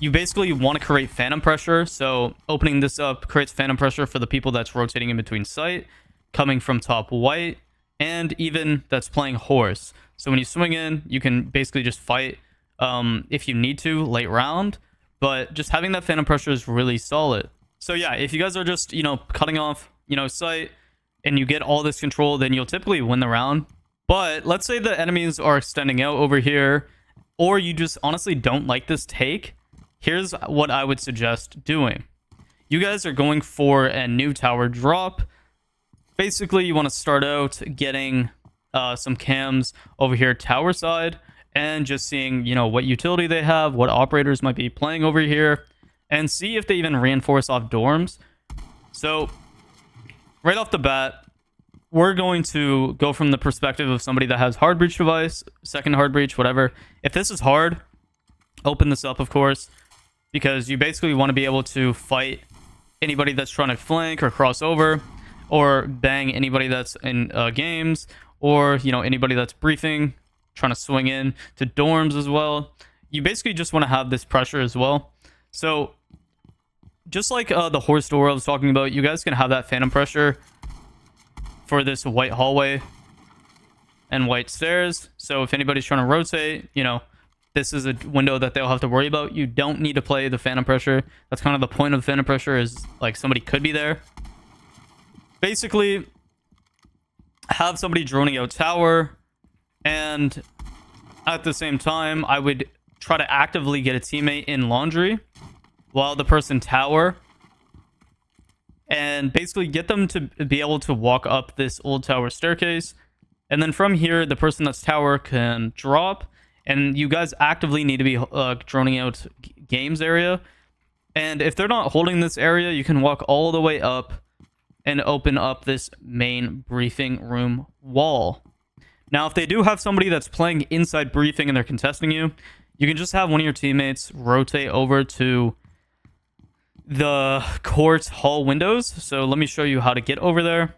You basically want to create phantom pressure, so opening this up creates phantom pressure for the people that's rotating in between sight, coming from top white, and even that's playing horse. So when you swing in, you can basically just fight if you need to late round, but just having that phantom pressure is really solid. So yeah, if you guys are just cutting off sight and you get all this control, then you'll typically win the round. But let's say the enemies are extending out over here, or you just honestly don't like this take. Here's what I would suggest doing. You guys are going for a new tower drop. Basically, you want to start out getting some cams over here tower side, and just seeing what utility they have, what operators might be playing over here, and see if they even reinforce off dorms. So right off the bat, we're going to go from the perspective of somebody that has hard breach device, second hard breach, whatever. If this is hard, open this up, of course, because you basically want to be able to fight anybody that's trying to flank or cross over, or bang anybody that's in games, or anybody that's briefing, trying to swing in to dorms as well. you basically just want to have this pressure as well. So just like the horse door I was talking about, you guys can have that phantom pressure for this white hallway and white stairs. So if anybody's trying to rotate, you know, this is a window that they'll have to worry about. You don't need to play the phantom pressure. That's kind of the point of the phantom pressure, is like somebody could be there. Basically, have somebody droning out tower, and at the same time, I would try to actively get a teammate in laundry while the person tower, and basically get them to be able to walk up this old tower staircase. And then from here, the person that's tower can drop, and you guys actively need to be droning out games area. And if they're not holding this area, you can walk all the way up and open up this main briefing room wall. Now, if they do have somebody that's playing inside briefing and they're contesting you, you can just have one of your teammates rotate over to the court hall windows. So let me show you how to get over there.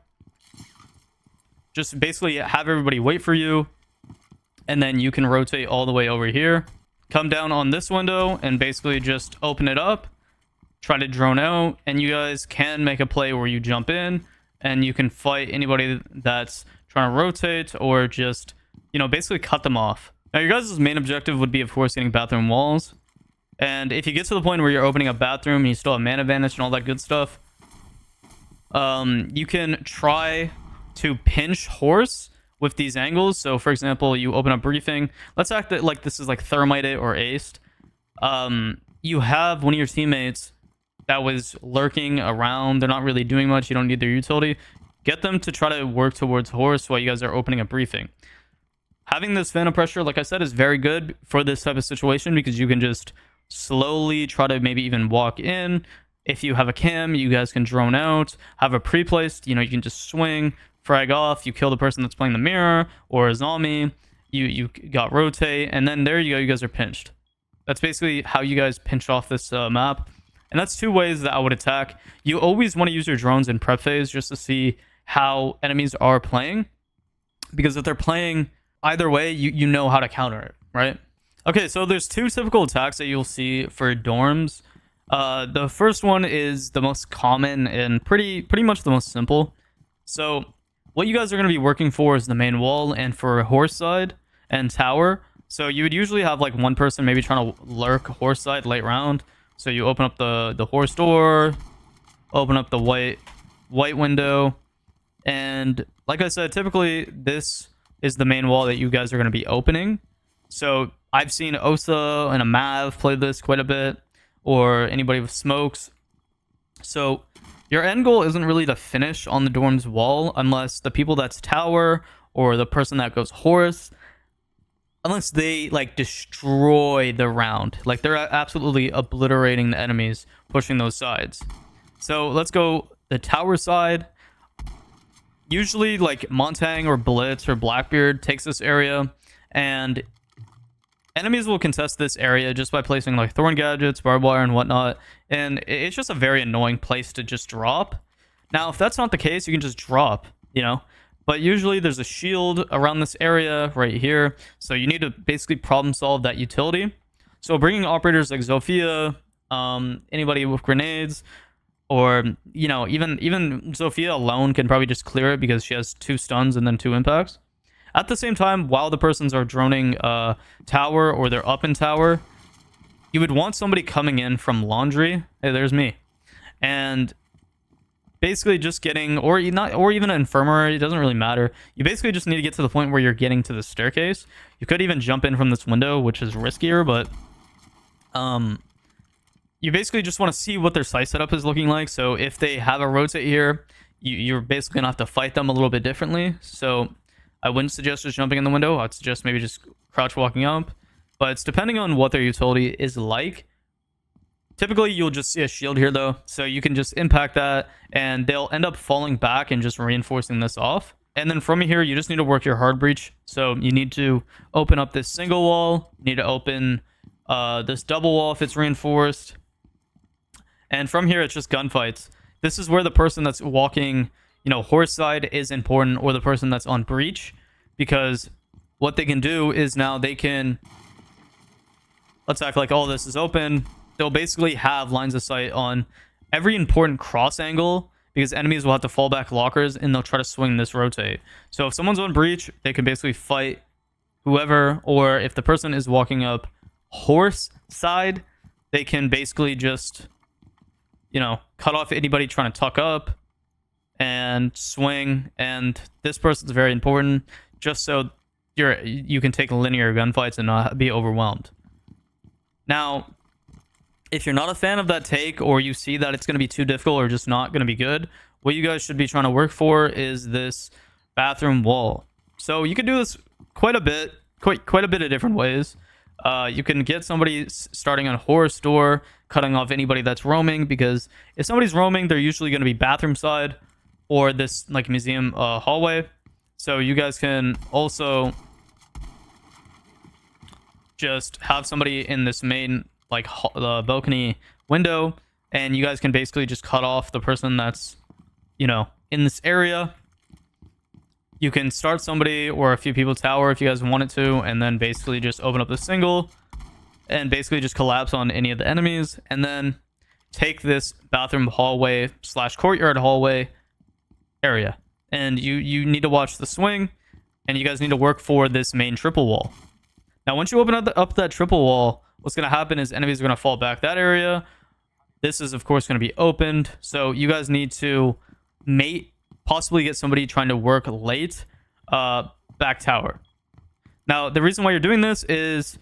Just basically have everybody wait for you, and then you can rotate all the way over here. Come down on this window and basically just open it up. Try to drone out, and you guys can make a play where you jump in and you can fight anybody that's trying to rotate, or just, you know, basically cut them off. Now, your guys' main objective would be, of course, getting bathroom walls. And if you get to the point where you're opening a bathroom and you still have man advantage and all that good stuff, you can try to pinch horse with these angles. So, for example, you open up briefing. Let's act that like this is like thermite or aced. You have one of your teammates that was lurking around. They're not really doing much. You don't need their utility. Get them to try to work towards horse while you guys are opening a briefing. Having this phantom pressure, like I said, is very good for this type of situation, because you can just slowly try to maybe even walk in. If you have a cam, you guys can drone out. Have a pre-placed, you know, you can just swing, frag off. You kill the person that's playing the mirror or a zombie. You got rotate, and then there you go. You guys are pinched. That's basically how you guys pinch off this map. And that's two ways that I would attack. You always want to use your drones in prep phase just to see how enemies are playing, because if they're playing either way, you know how to counter it, right? Okay, so there's two typical attacks that you'll see for dorms. The first one is the most common and pretty much the most simple. So what you guys are going to be working for is the main wall, and for horse side and tower. So you would usually have like one person maybe trying to lurk horse side late round. So you open up the horse door, open up the white window, and like I said, typically this is the main wall that you guys are going to be opening. So I've seen Osa and a Mav play this quite a bit, or anybody with smokes. So your end goal isn't really to finish on the dorm's wall, unless the people that's tower or the person that goes horse, unless they like destroy the round, like they're absolutely obliterating the enemies pushing those sides. So let's go the tower side. Usually like Montang or Blitz or Blackbeard takes this area, and enemies will contest this area just by placing like thorn gadgets, barbed wire, and whatnot. And it's just a very annoying place to just drop. Now, if that's not the case, you can just drop, you know. But usually there's a shield around this area right here. So you need to basically problem solve that utility. So bringing operators like Zofia, anybody with grenades, or, you know, even Zofia alone can probably just clear it because she has 2 stuns and then 2 impacts. At the same time, while the persons are droning tower, or they're up in tower, you would want somebody coming in from laundry. Hey, there's me. And basically just getting, or even an infirmary, it doesn't really matter. You basically just need to get to the point where you're getting to the staircase. You could even jump in from this window, which is riskier, but you basically just want to see what their site setup is looking like. So if they have a rotate here, you're basically gonna have to fight them a little bit differently. So I wouldn't suggest just jumping in the window. I'd suggest maybe just crouch walking up, but it's depending on what their utility is like. Typically, you'll just see a shield here, though, so you can just impact that, and they'll end up falling back and just reinforcing this off. And then from here, you just need to work your hard breach. So you need to open up this single wall. You need to open this double wall if it's reinforced. And from here, it's just gunfights. This is where the person that's walking, you know, horse side is important, or the person that's on breach, because what they can do is now they can let's act like all this is open. They'll basically have lines of sight on every important cross angle because enemies will have to fall back lockers and they'll try to swing this rotate. So if someone's on breach, they can basically fight whoever, or if the person is walking up horse side, they can basically just, you know, cut off anybody trying to tuck up and swing. And this person's very important just so you can take linear gunfights and not be overwhelmed. Now, if you're not a fan of that take, or you see that it's going to be too difficult or just not going to be good, what you guys should be trying to work for is this bathroom wall. So you can do this quite a bit of different ways. You can get somebody starting on horse door, cutting off anybody that's roaming, because if somebody's roaming, they're usually going to be bathroom side or this like museum hallway. So you guys can also just have somebody in this main like balcony window, and you guys can basically just cut off the person that's, you know, in this area. You can start somebody or a few people tower if you guys wanted to, and then basically just open up the single and basically just collapse on any of the enemies, and then take this bathroom hallway / courtyard hallway area. And you need to watch the swing, and you guys need to work for this main triple wall. Now, once you open up that triple wall, what's going to happen is enemies are going to fall back that area. This is, of course, going to be opened. So you guys need to mate, possibly get somebody trying to work late back tower. Now, the reason why you're doing this is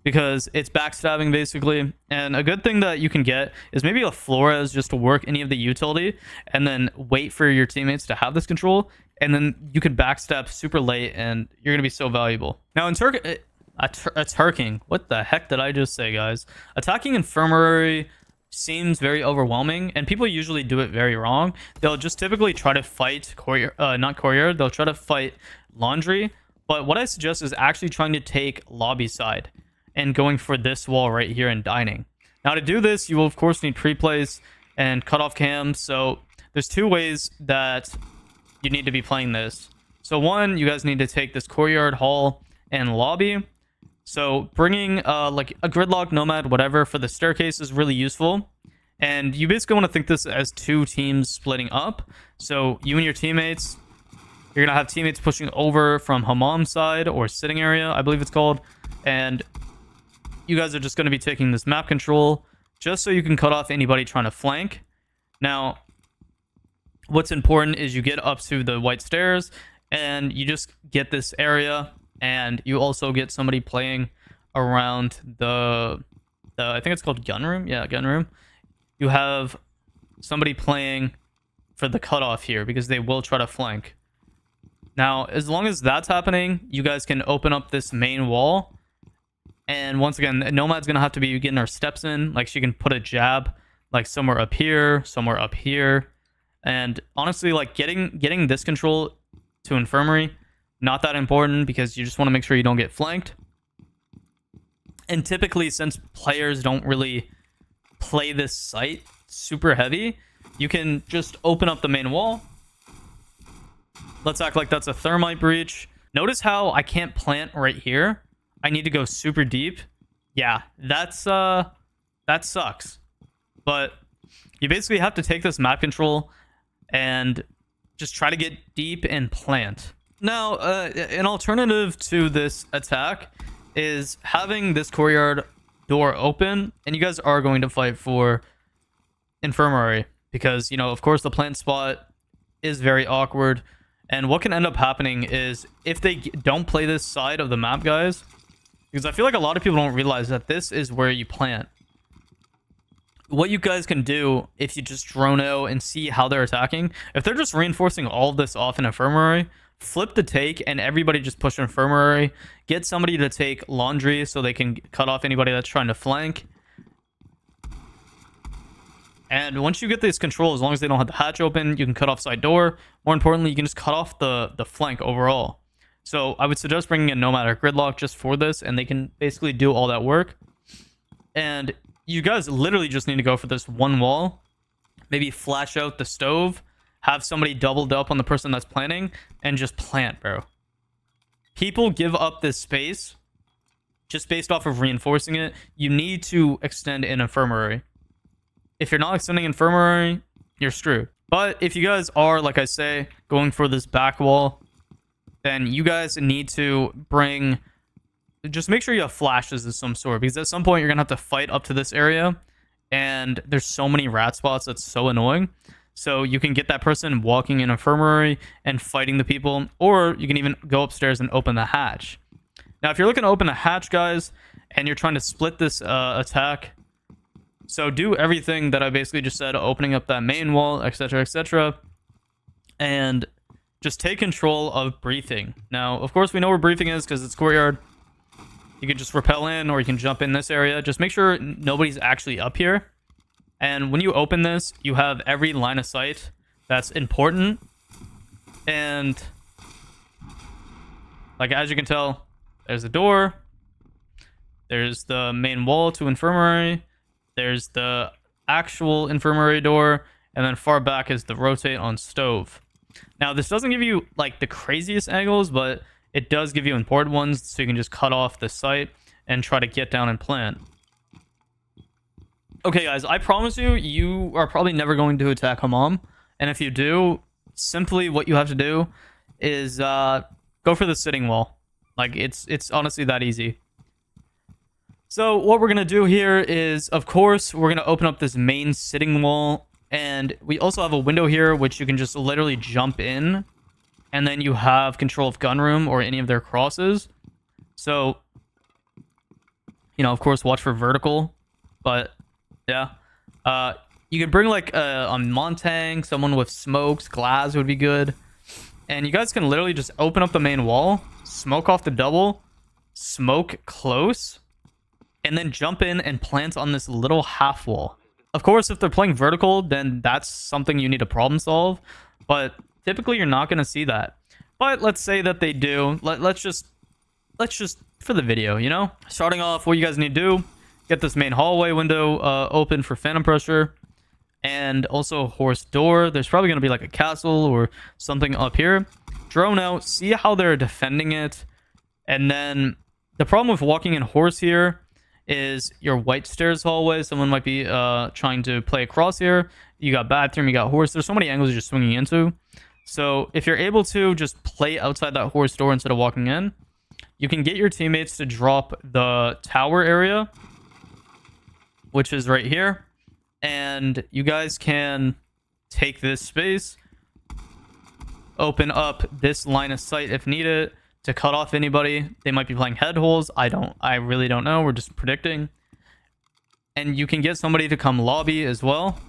because it's backstabbing, basically. And a good thing that you can get is maybe a Flores just to work any of the utility and then wait for your teammates to have this control. And then you can backstab super late and you're going to be so valuable. Now, in Turking, what the heck did I just say, guys? Attacking infirmary seems very overwhelming, and people usually do it very wrong. They'll just typically try to fight not courtyard, they'll try to fight laundry. But what I suggest is actually trying to take lobby side and going for this wall right here in dining. Now, to do this, you will of course need pre-plays and cut off cams. So there's two ways that you need to be playing this. So one, you guys need to take this courtyard, hall, and lobby. So bringing like a gridlock, nomad, whatever for the staircase is really useful. And you basically want to think this as two teams splitting up. So you and your teammates, you're going to have teammates pushing over from Hammam side, or sitting area, I believe it's called. And you guys are just going to be taking this map control just so you can cut off anybody trying to flank. Now, what's important is you get up to the white stairs and you just get this area. And you also get somebody playing around the I think it's called gun room. Yeah, gun room. You have somebody playing for the cutoff here because they will try to flank. Now, as long as that's happening, you guys can open up this main wall. And once again, Nomad's going to have to be getting her steps in. Like, she can put a jab like somewhere up here, somewhere up here. And honestly, like getting this control to infirmary, not that important because you just want to make sure you don't get flanked. And typically, since players don't really play this site super heavy, you can just open up the main wall. Let's act like that's a thermite breach. Notice how I can't plant right here. I need to go super deep. Yeah, that sucks. But you basically have to take this map control and just try to get deep and plant. Now, an alternative to this attack is having this courtyard door open, and you guys are going to fight for infirmary because, you know, of course the plant spot is very awkward. And what can end up happening is if they don't play this side of the map, guys, because I feel like a lot of people don't realize that this is where you plant. What you guys can do if you just drone out and see how they're attacking, if they're just reinforcing all of this off in infirmary, flip the take and everybody just push infirmary. Get somebody to take laundry so they can cut off anybody that's trying to flank. And once you get this control, as long as they don't have the hatch open, you can cut off side door. More importantly, you can just cut off the flank overall. So I would suggest bringing a Nomad or Gridlock just for this, and they can basically do all that work. And you guys literally just need to go for this one wall. Maybe flash out the stove, have somebody doubled up on the person that's planting, and just plant, bro. People give up this space just based off of reinforcing it, you need to extend an infirmary. If you're not extending infirmary, you're screwed. But if you guys are, like I say, going for this back wall, then you guys need to bring... Just make sure you have flashes of some sort, because at some point you're going to have to fight up to this area, and there's so many rat spots that's so annoying. So you can get that person walking in infirmary and fighting the people, or you can even go upstairs and open the hatch. Now, if you're looking to open the hatch, guys, and you're trying to split this attack, so do everything that I basically just said, opening up that main wall, etc., etc., and just take control of briefing. Now, of course, we know where briefing is because it's courtyard. You can just rappel in, or you can jump in this area. Just make sure nobody's actually up here. And when you open this, you have every line of sight that's important. And like, as you can tell, there's a door. There's the main wall to infirmary. There's the actual infirmary door. And then far back is the rotate on stove. Now, this doesn't give you like the craziest angles, but it does give you important ones, so you can just cut off the sight and try to get down and plant. Okay, guys, I promise you, you are probably never going to attack Hammam. And if you do, simply what you have to do is go for the sitting wall. Like, it's honestly that easy. So what we're going to do here is, of course, we're going to open up this main sitting wall. And we also have a window here, which you can just literally jump in. And then you have control of gun room or any of their crosses. So, you know, of course, watch for vertical. But, yeah. You could bring, like, a Montang, someone with smokes, glass would be good. And you guys can literally just open up the main wall, smoke off the double, smoke close, and then jump in and plant on this little half wall. Of course, if they're playing vertical, then that's something you need to problem solve. But typically, you're not going to see that. But let's say that they do. Let's just for the video, you know? Starting off, what you guys need to do, get this main hallway window open for phantom pressure. And also a horse door. There's probably going to be like a castle or something up here. Drone out, see how they're defending it. And then the problem with walking in horse here is your white stairs hallway. Someone might be trying to play across here. You got bathroom, you got horse. There's so many angles you're swinging into. So if you're able to just play outside that horse door instead of walking in, you can get your teammates to drop the tower area, which is right here. And you guys can take this space, open up this line of sight if needed to cut off anybody. They might be playing head holes. I really don't know. We're just predicting. And you can get somebody to come lobby as well.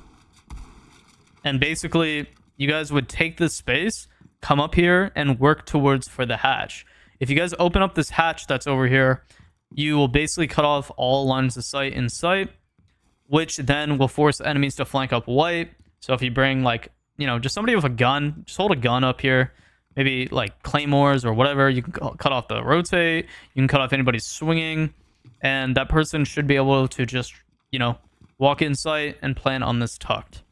And basically, you guys would take this space, come up here, and work towards for the hatch. If you guys open up this hatch that's over here, you will basically cut off all lines of sight in sight, which then will force enemies to flank up white. So if you bring, like, you know, just somebody with a gun, just hold a gun up here. Maybe like claymores or whatever. You can cut off the rotate. You can cut off anybody swinging. And that person should be able to just, you know, walk in sight and plan on this tucked.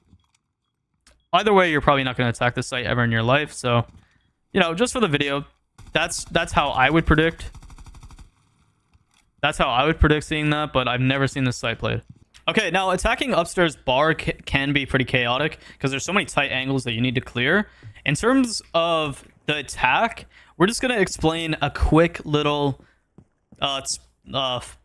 Either way, you're probably not going to attack this site ever in your life. So, you know, just for the video, that's how I would predict. That's how I would predict seeing that, but I've never seen this site played. Okay, now attacking upstairs bar can be pretty chaotic because there's so many tight angles that you need to clear. In terms of the attack, we're just going to explain a quick little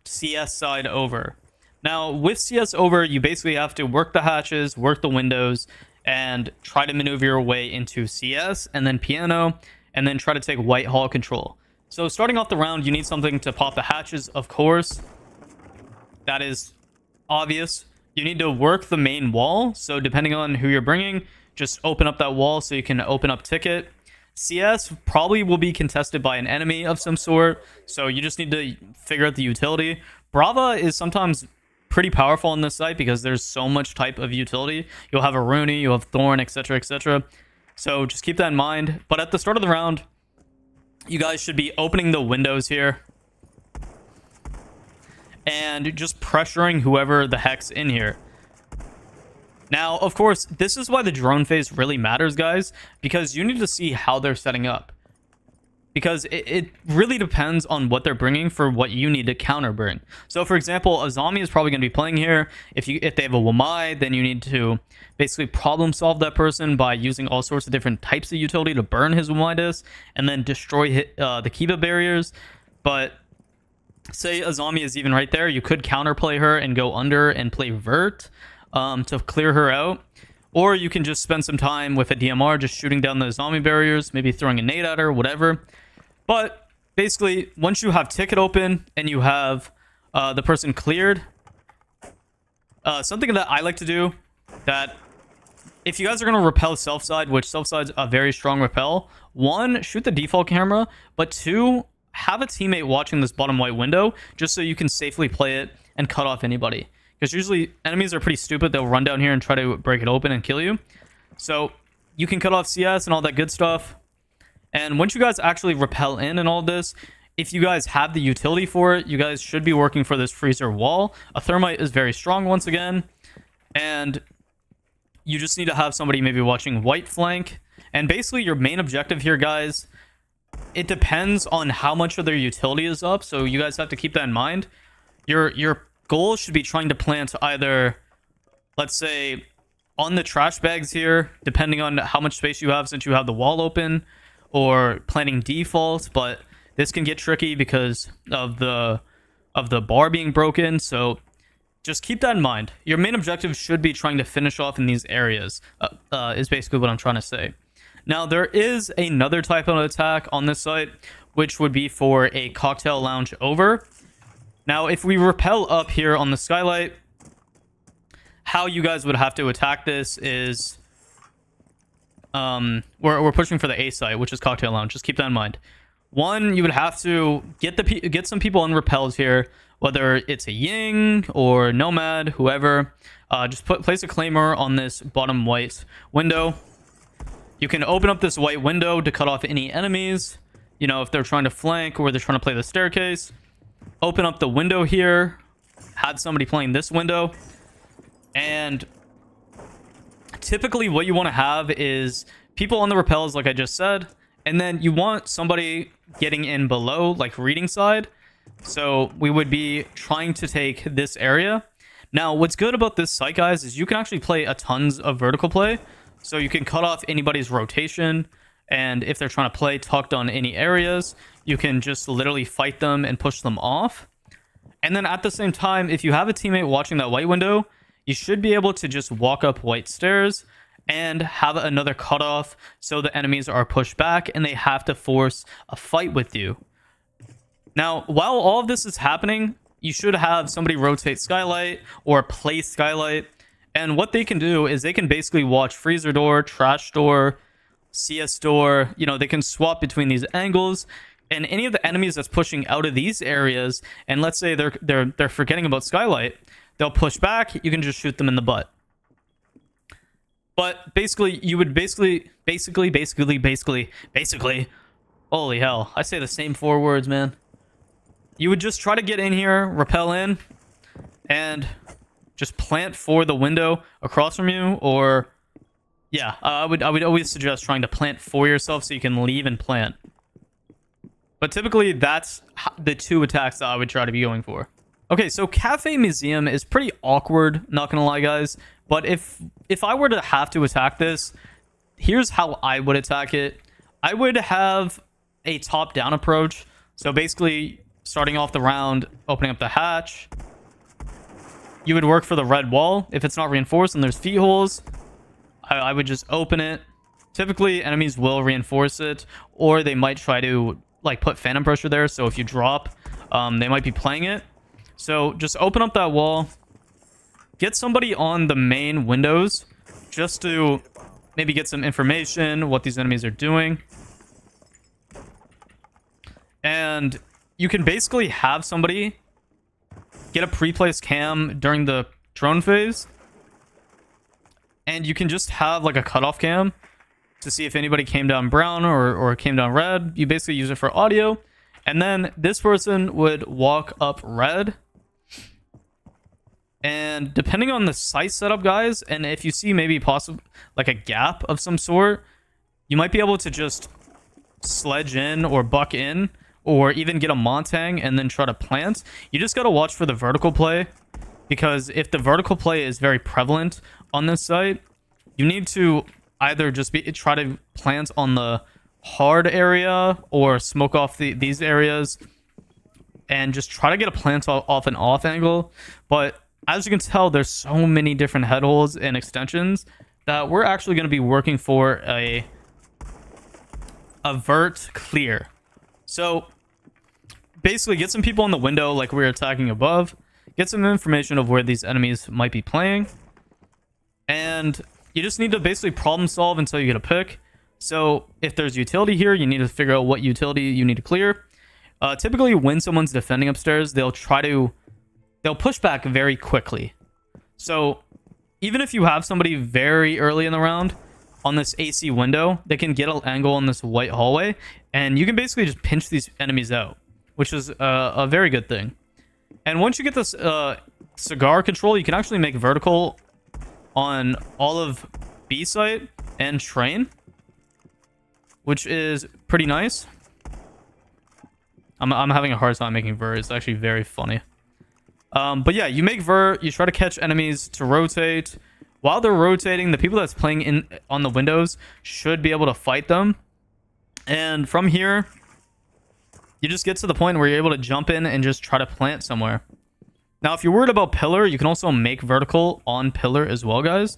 CS side over. Now, with CS over, you basically have to work the hatches, work the windows, and try to maneuver your way into CS, and then piano, and then try to take white hall control. So starting off the round, you need something to pop the hatches, of course. That is obvious. You need to work the main wall. So depending on who you're bringing, just open up that wall so you can open up ticket. CS probably will be contested by an enemy of some sort. So you just need to figure out the utility. Brava is sometimes pretty powerful on this site because there's so much type of utility. You'll have a Rooney, you'll have Thorn, etc., etc. So just keep that in mind. But at the start of the round, you guys should be opening the windows here and just pressuring whoever the heck's in here. Now, of course, this is why the drone phase really matters, guys, because you need to see how they're setting up. because it really depends on what they're bringing for what you need to counter bring. So for example, a zombie is probably going to be playing here. If they have a Wamai, then you need to basically problem solve that person by using all sorts of different types of utility to burn his Wamai disc and then destroy the Kiva barriers. But say a zombie is even right there, you could counterplay her and go under and play vert to clear her out. Or you can just spend some time with a DMR just shooting down the zombie barriers, maybe throwing a nade at her, whatever. But basically, once you have ticket open and you have the person cleared, something that I like to do, that if you guys are going to repel self side, which self side's a very strong repel, 1, shoot the default camera, but 2, have a teammate watching this bottom white window just so you can safely play it and cut off anybody. Because usually enemies are pretty stupid. They'll run down here and try to break it open and kill you. So you can cut off CS and all that good stuff. And once you guys actually repel in and all this, if you guys have the utility for it, you guys should be working for this freezer wall. A thermite is very strong once again. And you just need to have somebody maybe watching white flank. And basically your main objective here, guys, it depends on how much of their utility is up. So you guys have to keep that in mind. Your goal should be trying to plant either, let's say, on the trash bags here, depending on how much space you have since you have the wall open, or planting default, but this can get tricky because of the bar being broken. So just keep that in mind. Your main objective should be trying to finish off in these areas, is basically what I'm trying to say. Now, there is another type of attack on this site, which would be for a cocktail lounge over. Now, if we repel up here on the skylight, how you guys would have to attack this is we're pushing for the A site, which is cocktail lounge. Just keep that in mind. 1, you would have to get some people on repels here, whether it's a Ying or Nomad, whoever. Just place a claimer on this bottom white window. You can open up this white window to cut off any enemies. You know, if they're trying to flank or they're trying to play the staircase. Open up the window here, have somebody playing this window, and typically what you want to have is people on the repels, like I just said, and then you want somebody getting in below, like reading side. So we would be trying to take this area. Now, what's good about this site, guys, is you can actually play a tons of vertical play, so you can cut off anybody's rotation. And if they're trying to play tucked on any areas, you can just literally fight them and push them off. And then at the same time, if you have a teammate watching that white window, you should be able to just walk up white stairs and have another cutoff so the enemies are pushed back and they have to force a fight with you. Now, while all of this is happening, you should have somebody rotate skylight or play skylight. And what they can do is they can basically watch freezer door, trash door, CS door. You know, they can swap between these angles, and any of the enemies that's pushing out of these areas, and let's say they're forgetting about skylight, they'll push back. You can just shoot them in the butt. But basically, you would basically, holy hell, I say the same 4 words, man. You would just try to get in here, repel in, and just plant for the window across from you, or yeah, I would always suggest trying to plant for yourself so you can leave and plant. But typically, that's the 2 attacks that I would try to be going for. Okay, so Cafe Museum is pretty awkward, not gonna lie, guys. But if I were to have to attack this, here's how I would attack it. I would have a top-down approach. So basically, starting off the round, opening up the hatch. You would work for the red wall. If it's not reinforced and there's feet holes, I would just open it. Typically, enemies will reinforce it, or they might try to like put phantom pressure there. So if you drop, they might be playing it. So just open up that wall. Get somebody on the main windows just to maybe get some information, what these enemies are doing. And you can basically have somebody get a pre-placed cam during the drone phase. And you can just have like a cutoff cam to see if anybody came down brown or came down red. You basically use it for audio. And then this person would walk up red. And depending on the site setup, guys, and if you see maybe possible like a gap of some sort, you might be able to just sledge in or buck in or even get a Montang and then try to plant, you just got to watch for the vertical play, because if the vertical play is very prevalent on this site, you need to either just try to plant on the hard area or smoke off these areas and just try to get a plant off an off angle. But as you can tell, there's so many different head holes and extensions that we're actually going to be working for a vert clear. So basically get some people in the window like we were attacking above, get some information of where these enemies might be playing, and you just need to basically problem solve until you get a pick. So if there's utility here, you need to figure out what utility you need to clear. Typically when someone's defending upstairs, they'll push back very quickly. So even if you have somebody very early in the round on this AC window, they can get an angle on this white hallway, and you can basically just pinch these enemies out, which is a very good thing. And once you get this cigar control, you can actually make vertical on all of B site and train, which is pretty nice. I'm having a hard time making vert. It's actually very funny. But yeah, you make vert, you try to catch enemies to rotate. While they're rotating, the people that's playing on the windows should be able to fight them. And from here, you just get to the point where you're able to jump in and just try to plant somewhere. Now, if you're worried about pillar, you can also make vertical on pillar as well, guys.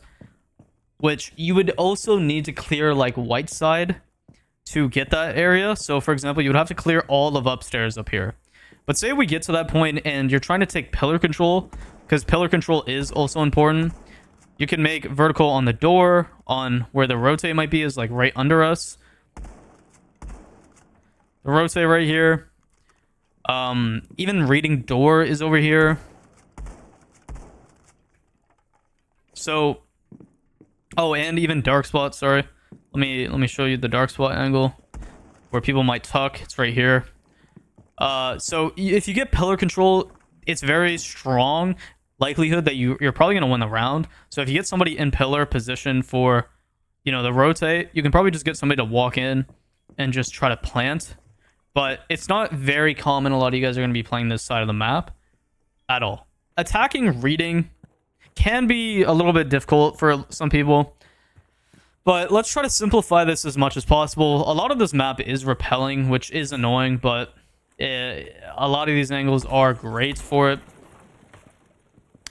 Which you would also need to clear like white side to get that area. So for example, you would have to clear all of upstairs up here. But say we get to that point and you're trying to take pillar control, because pillar control is also important. You can make vertical on the door, on where the rotate might be is like right under us. The rotate right here. Even reading door is over here. So, oh, and even dark spot, sorry. Let me show you the dark spot angle where people might tuck. It's right here. So if you get pillar control, it's very strong likelihood that you're probably going to win the round. So if you get somebody in pillar position for, you know, the rotate, you can probably just get somebody to walk in and just try to plant. But it's not very common. A lot of you guys are going to be playing this side of the map at all. Attacking reading can be a little bit difficult for some people, but let's try to simplify this as much as possible. A lot of this map is repelling, which is annoying, but a lot of these angles are great for it.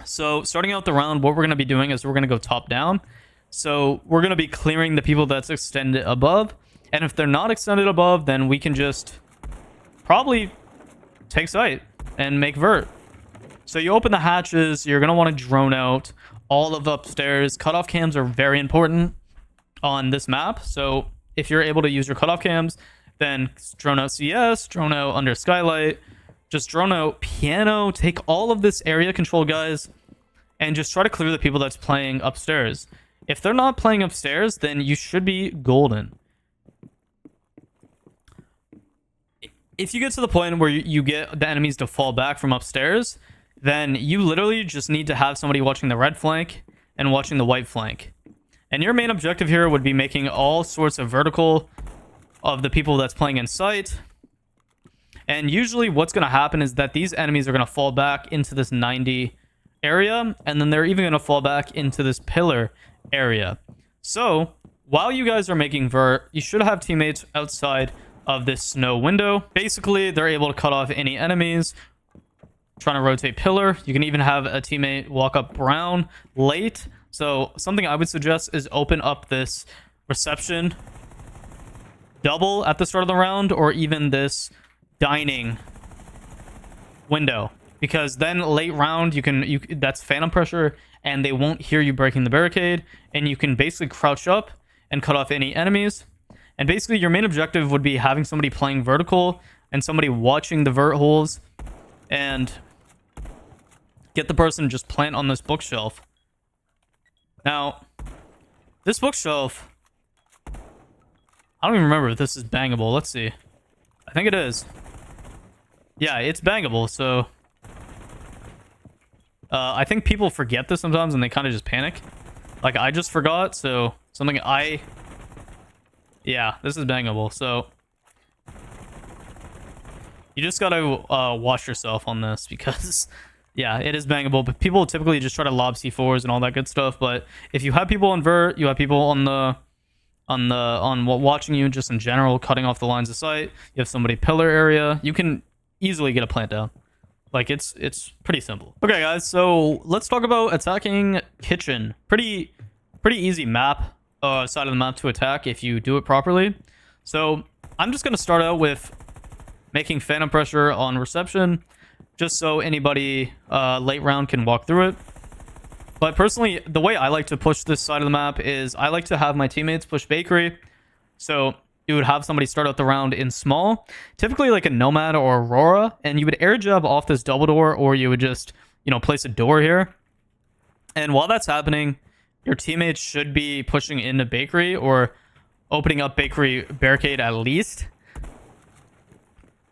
So starting out the round, what we're going to be doing is we're going to go top down. So we're going to be clearing the people that's extended above, and if they're not extended above, then we can just probably take sight and make vert. So you open the hatches, you're going to want to drone out all of upstairs. Cutoff cams are very important on this map. So if you're able to use your cutoff cams, then drone out CS, drone out under skylight, just drone out piano, take all of this area control, guys, and just try to clear the people that's playing upstairs. If they're not playing upstairs, then you should be golden. If you get to the point where you get the enemies to fall back from upstairs, then you literally just need to have somebody watching the red flank and watching the white flank. And your main objective here would be making all sorts of vertical of the people that's playing in sight. And usually what's going to happen is that these enemies are going to fall back into this 90 area, and then they're even going to fall back into this pillar area. So while you guys are making vert, you should have teammates outside of this snow window. Basically, they're able to cut off any enemies trying to rotate pillar. You can even have a teammate walk up brown late. So something I would suggest is open up this reception double at the start of the round, or even this dining window, because then late round that's phantom pressure and they won't hear you breaking the barricade, and you can basically crouch up and cut off any enemies. And basically your main objective would be having somebody playing vertical and somebody watching the vert holes, and get the person just plant on this bookshelf. Now, this bookshelf, I don't even remember if this is bangable. Let's see. I think it is. Yeah, it's bangable, so I think people forget this sometimes and they kind of just panic. Like, I just forgot, so yeah, this is bangable. So You just gotta watch yourself on this because yeah, it is bangable. But people typically just try to lob C4s and all that good stuff. But if you have people on vert, you have people on watching you just in general, cutting off the lines of sight. You have somebody pillar area. You can easily get a plant down. Like it's pretty simple. Okay, guys. So let's talk about attacking kitchen. Pretty easy map. Side of the map to attack if you do it properly. So I'm just gonna start out with making phantom pressure on reception, just so anybody late round can walk through it. But personally, the way I like to push this side of the map is I like to have my teammates push bakery. So you would have somebody start out the round in small, typically like a Nomad or Aurora, and you would air jab off this double door, or you would just, you know, place a door here. And while that's happening, your teammates should be pushing into bakery or opening up bakery barricade at least,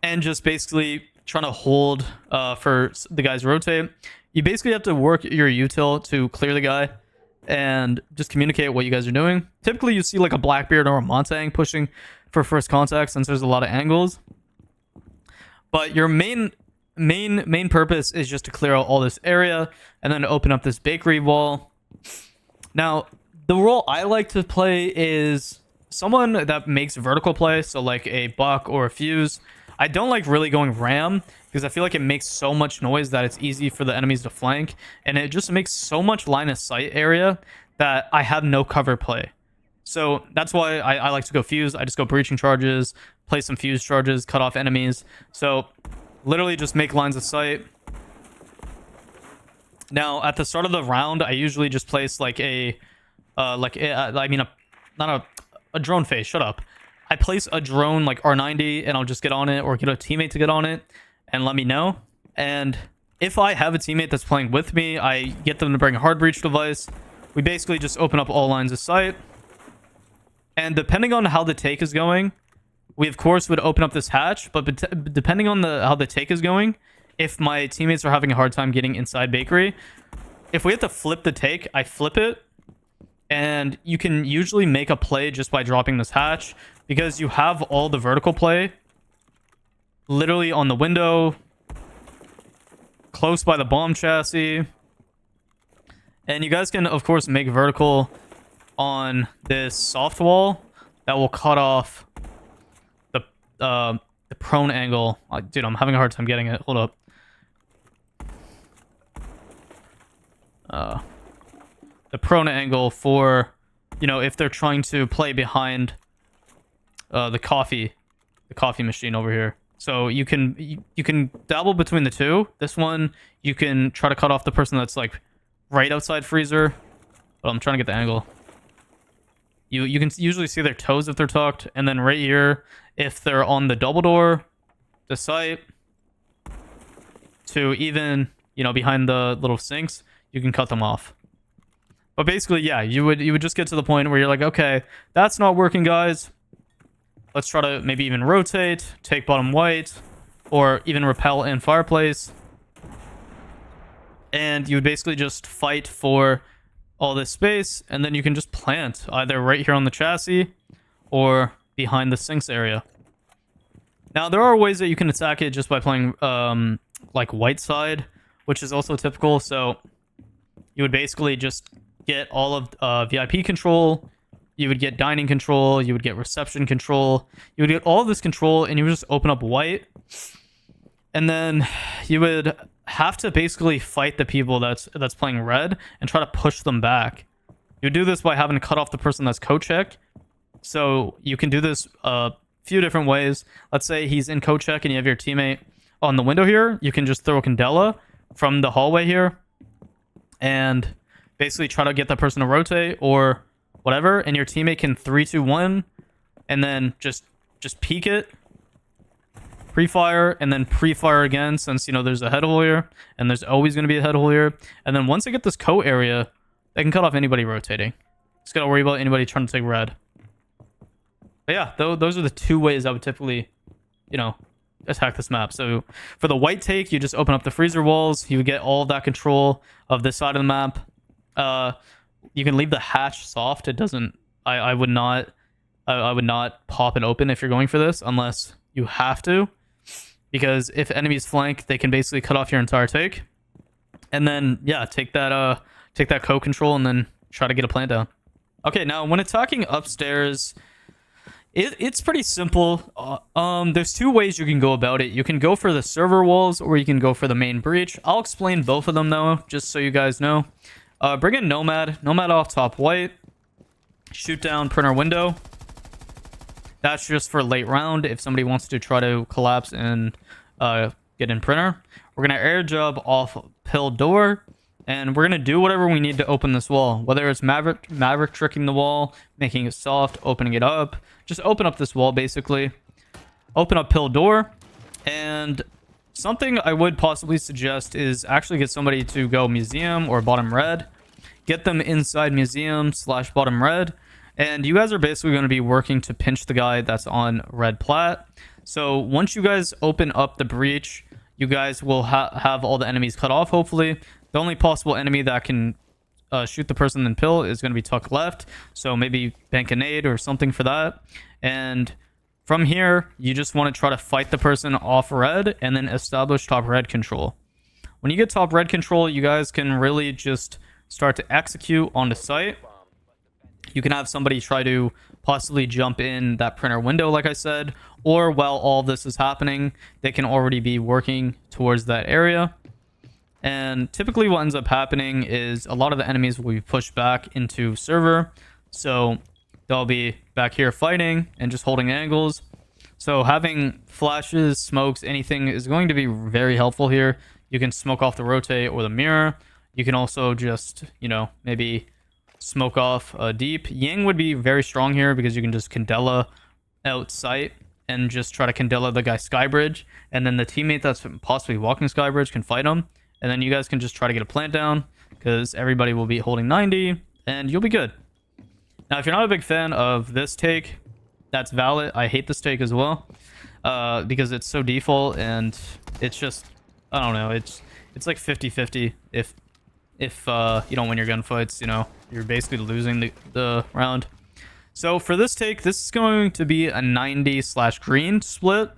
and just basically trying to hold for the guys rotate. You basically have to work your util to clear the guy and just communicate what you guys are doing. Typically you see like a Blackbeard or a Montang pushing for first contact since there's a lot of angles, but your main purpose is just to clear out all this area and then open up this bakery wall. Now the role I like to play is someone that makes vertical play, so like a buck or a fuse. I don't like really going ram because I feel like it makes so much noise that it's easy for the enemies to flank, and it just makes so much line of sight area that I have no cover play. So that's why I like to go fuse. I just go breaching charges, play some fuse charges, cut off enemies. So literally just make lines of sight. Now at the start of the round, I usually just place like a drone face. Shut up. I place a drone like R90 and I'll just get on it, or get a teammate to get on it and let me know. And if I have a teammate that's playing with me, I get them to bring a hard breach device. We basically just open up all lines of sight. And depending on how the take is going, we of course would open up this hatch, but depending on how the take is going, if my teammates are having a hard time getting inside bakery, if we have to flip the take, I flip it. And you can usually make a play just by dropping this hatch, because you have all the vertical play literally on the window, close by the bomb chassis. And you guys can, of course, make vertical on this soft wall that will cut off the prone angle. Dude, I'm having a hard time getting it. Hold up. The prone angle for, you know, if they're trying to play behind the coffee machine over here. So you can dabble between the two. This one, you can try to cut off the person that's like right outside freezer, but I'm trying to get the angle. You can usually see their toes if they're tucked, and then right here, if they're on the double door, the sight, to even, you know, behind the little sinks, you can cut them off. But basically, yeah, you would just get to the point where you're like, okay, that's not working, guys. Let's try to maybe even rotate, take bottom white, or even repel in Fireplace. And you would basically just fight for all this space, and then you can just plant either right here on the chassis or behind the sinks area. Now, there are ways that you can attack it just by playing like white side, which is also typical. So you would basically just get all of VIP control, you would get dining control, you would get reception control, you would get all of this control, and you would just open up white. And then you would have to basically fight the people that's playing red and try to push them back. You do this by having to cut off the person that's co-check. So you can do this a few different ways. Let's say he's in co-check and you have your teammate on the window here. You can just throw a Candela from the hallway here and basically try to get that person to rotate or whatever, and your teammate can 3-2-1 and then just peek it, pre-fire, and then pre-fire again, since, you know, there's a head hole here and there's always going to be a head hole here. And then once they get this area, they can cut off anybody rotating. Just gotta worry about anybody trying to take red. But yeah, those are the two ways I would typically, you know, attack this map. So for the white take, you just open up the freezer walls. You would get all of that control of this side of the map. You can leave the hatch soft. It doesn't. I would not. I would not pop it open if you're going for this, unless you have to. because if enemies flank, they can basically cut off your entire take. And then, yeah, take that co-control and then try to get a plant down. Okay, now when attacking upstairs, it's pretty simple. There's two ways you can go about it. You can go for the server walls or you can go for the main breach. I'll explain both of them though, just so you guys know. Bring in Nomad off top white, shoot down printer window. That's just for late round if somebody wants to try to collapse and get in printer. We're gonna air job off pill door, and we're gonna do whatever we need to open this wall. Whether it's Maverick tricking the wall, making it soft, opening it up. Just open up this wall basically. Open up pill door, and something I would possibly suggest is actually get somebody to go museum or bottom red. Get them inside museum / bottom red. And you guys are basically going to be working to pinch the guy that's on red plat. So once you guys open up the breach, you guys will have all the enemies cut off, hopefully. The only possible enemy that can shoot the person in pill is going to be tuck left. So maybe bank a nade or something for that. And from here, you just want to try to fight the person off red and then establish top red control. When you get top red control, you guys can really just start to execute on the site. You can have somebody try to possibly jump in that printer window, like I said, or while all this is happening, they can already be working towards that area. And typically what ends up happening is a lot of the enemies will be pushed back into server. So they'll be back here fighting and just holding angles. So having flashes, smokes, anything is going to be very helpful here. You can smoke off the rotate or the mirror. You can also just, maybe smoke off deep. Ying would be very strong here because you can just Candela out sight and just try to Candela the guy Skybridge, and then the teammate that's possibly walking Skybridge can fight him, and then you guys can just try to get a plant down because everybody will be holding 90 and you'll be good. Now if you're not a big fan of this take, that's valid. I hate this take as well because it's so default and it's just, I don't know, it's like 50-50. If you don't win your gunfights, you're basically losing the round. So for this take, this is going to be a 90/green split.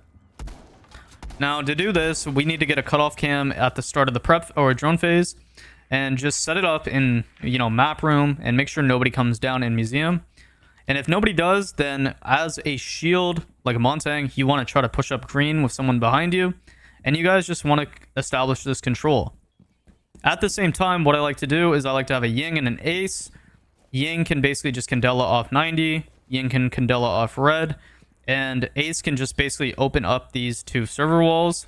Now to do this, we need to get a cutoff cam at the start of the prep or drone phase and just set it up in, map room and make sure nobody comes down in museum. And if nobody does, then as a shield, like a Montang, you want to try to push up green with someone behind you. And you guys just want to establish this control. At the same time, what I like to do is I like to have a Ying and an Ace. Ying can basically just Candela off 90. Ying can Candela off red. And Ace can just basically open up these two server walls.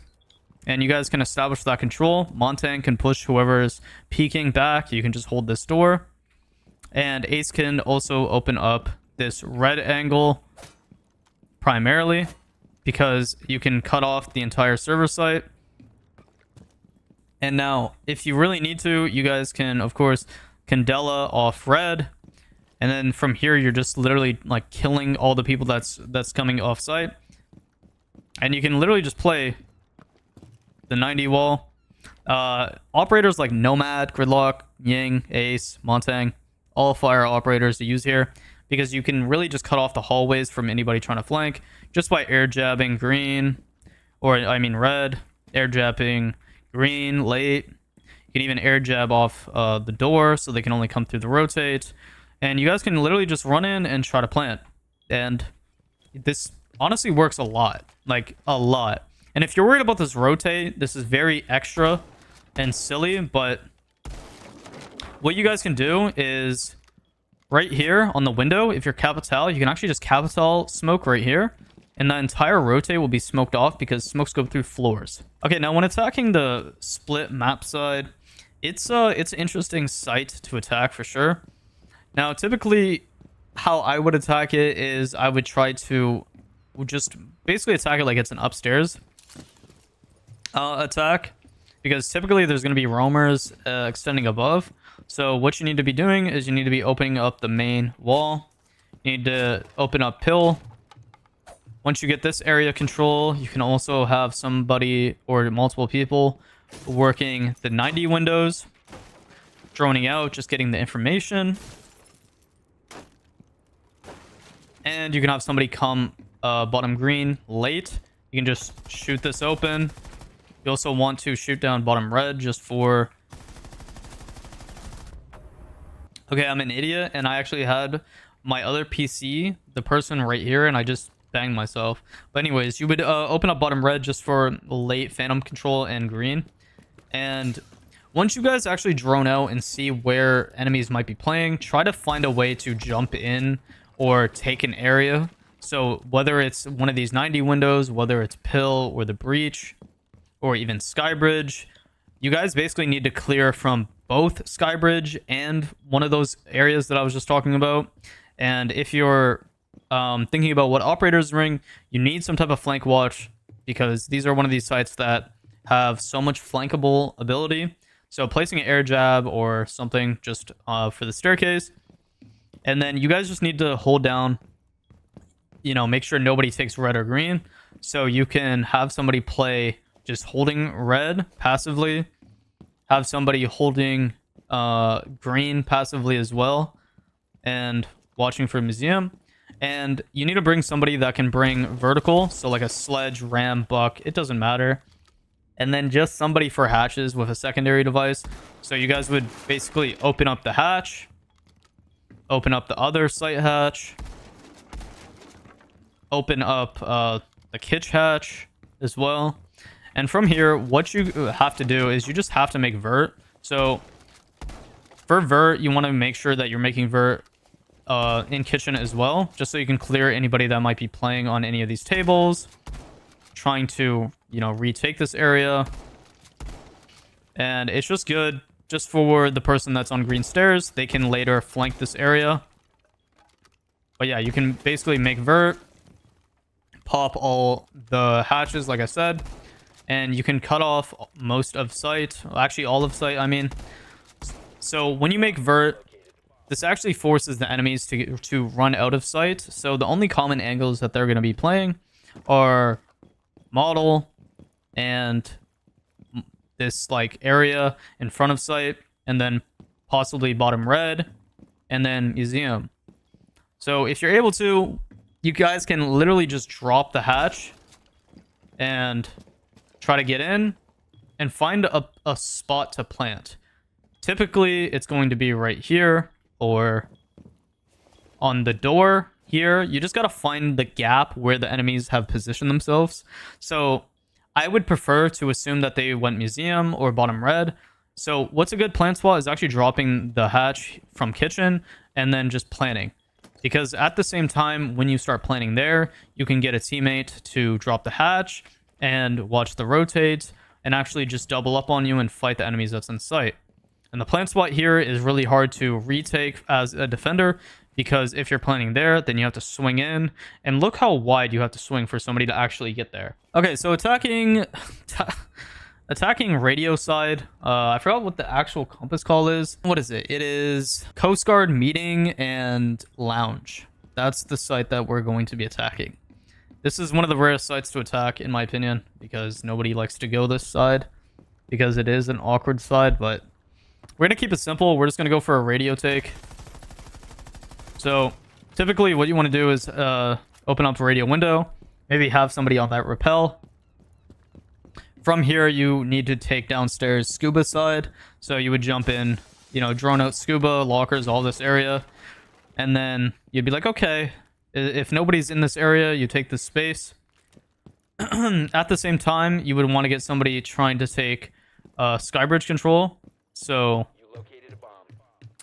And you guys can establish that control. Montang can push whoever is peeking back. You can just hold this door. And Ace can also open up this red angle primarily, because you can cut off the entire server site. And now, if you really need to, you guys can, of course, Candela off red. And then from here, you're just literally like killing all the people that's coming off site. And you can literally just play the 90 wall. Operators like Nomad, Gridlock, Ying, Ace, Montang, all fire operators to use here, because you can really just cut off the hallways from anybody trying to flank just by air jabbing green, or I mean red, air jabbing green late. You can even air jab off the door so they can only come through the rotate. And you guys can literally just run in and try to plant. And this honestly works a lot, like a lot. And if you're worried about this rotate, this is very extra and silly, but what you guys can do is right here on the window, if you're Capital, you can actually just Capital smoke right here, and the entire rotate will be smoked off because smokes go through floors. Okay, now when attacking the split map side, it's an interesting site to attack for sure. Now, typically, how I would attack it is I would try to just basically attack it like it's an upstairs attack, because typically there's going to be roamers extending above. So what you need to be doing is you need to be opening up the main wall. You need to open up pill. Once you get this area control, you can also have somebody or multiple people working the 90 windows, droning out, just getting the information. And you can have somebody come bottom green late. You can just shoot this open. You also want to shoot down bottom red just for... Okay, I'm an idiot, and I actually had my other PC, the person right here, and I just banged myself. But anyways, you would open up bottom red just for late phantom control and green. And once you guys actually drone out and see where enemies might be playing, try to find a way to jump in or take an area. So whether it's one of these 90 windows, whether it's Pill or the Breach, or even Skybridge, you guys basically need to clear from both Skybridge and one of those areas that I was just talking about. And if you're thinking about what operators ring, you need some type of flank watch, because these are one of these sites that have so much flankable ability. So placing an air jab or something just for the staircase. And then you guys just need to hold down, you know, make sure nobody takes red or green. So you can have somebody play just holding red passively, have somebody holding green passively as well, and watching for museum. And you need to bring somebody that can bring vertical, so like a sledge, ram, buck, it doesn't matter. And then just somebody for hatches with a secondary device. So you guys would basically open up the hatch, open up the other site hatch, open up the kitch hatch as well. And from here, what you have to do is you just have to make vert. So for vert, you want to make sure that you're making vert in kitchen as well, just so you can clear anybody that might be playing on any of these tables, trying to, you know, retake this area. And it's just good just for the person that's on green stairs. They can later flank this area. But yeah, you can basically make vert, pop all the hatches like I said, and you can cut off most of site, actually all of site, I mean. So when you make vert, this actually forces the enemies to run out of sight. So the only common angles that they're going to be playing are model and this like area in front of sight, and then possibly bottom red, and then museum. So if you're able to, you guys can literally just drop the hatch and try to get in and find a spot to plant. Typically it's going to be right here or on the door here. You just got to find the gap where the enemies have positioned themselves. So I would prefer to assume that they went museum or bottom red. So what's a good plant spot is actually dropping the hatch from kitchen and then just planting. Because at the same time, when you start planting there, you can get a teammate to drop the hatch and watch the rotate and actually just double up on you and fight the enemies that's in sight. And the plant spot here is really hard to retake as a defender, because if you're planning there, then you have to swing in, and look how wide you have to swing for somebody to actually get there. Okay, so attacking radio side, I forgot what the actual compass call is. What is it? It is Coast Guard meeting and lounge. That's the site that we're going to be attacking. This is one of the rarest sites to attack, in my opinion, because nobody likes to go this side, because it is an awkward side. But we're gonna keep it simple. We're just gonna go for a radio take. So typically what you want to do is open up the radio window, maybe have somebody on that rappel. From here, you need to take downstairs scuba side. So you would jump in, you know, drone out scuba, lockers, all this area. And then you'd be like, okay, if nobody's in this area, you take this space. At the same time, you would want to get somebody trying to take Skybridge control. So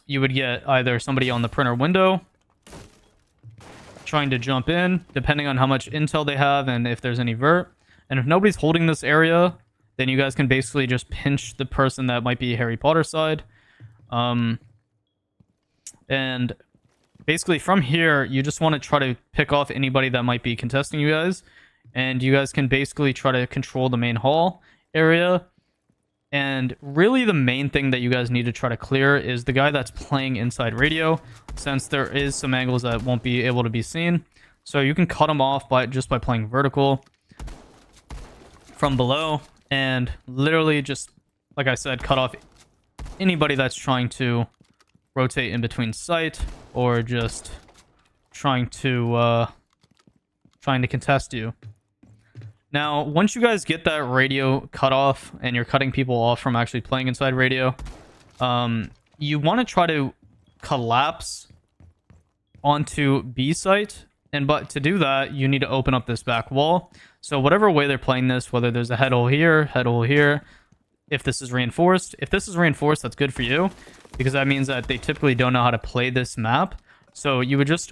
you would get either somebody on the printer window trying to jump in, depending on how much intel they have and if there's any vert. And if nobody's holding this area, then you guys can basically just pinch the person that might be Harry Potter side. And basically from here, you just want to try to pick off anybody that might be contesting you guys. And you guys can basically try to control the main hall area. And really the main thing that you guys need to try to clear is the guy that's playing inside radio, since there is some angles that won't be able to be seen. So you can cut him off just by playing vertical from below, and literally just, like I said, cut off anybody that's trying to rotate in between sight or just trying to contest you. Now, once you guys get that radio cut off and you're cutting people off from actually playing inside radio, you want to try to collapse onto B site. But to do that, you need to open up this back wall. So whatever way they're playing this, whether there's a head hole here, if this is reinforced, that's good for you, because that means that they typically don't know how to play this map. So you would just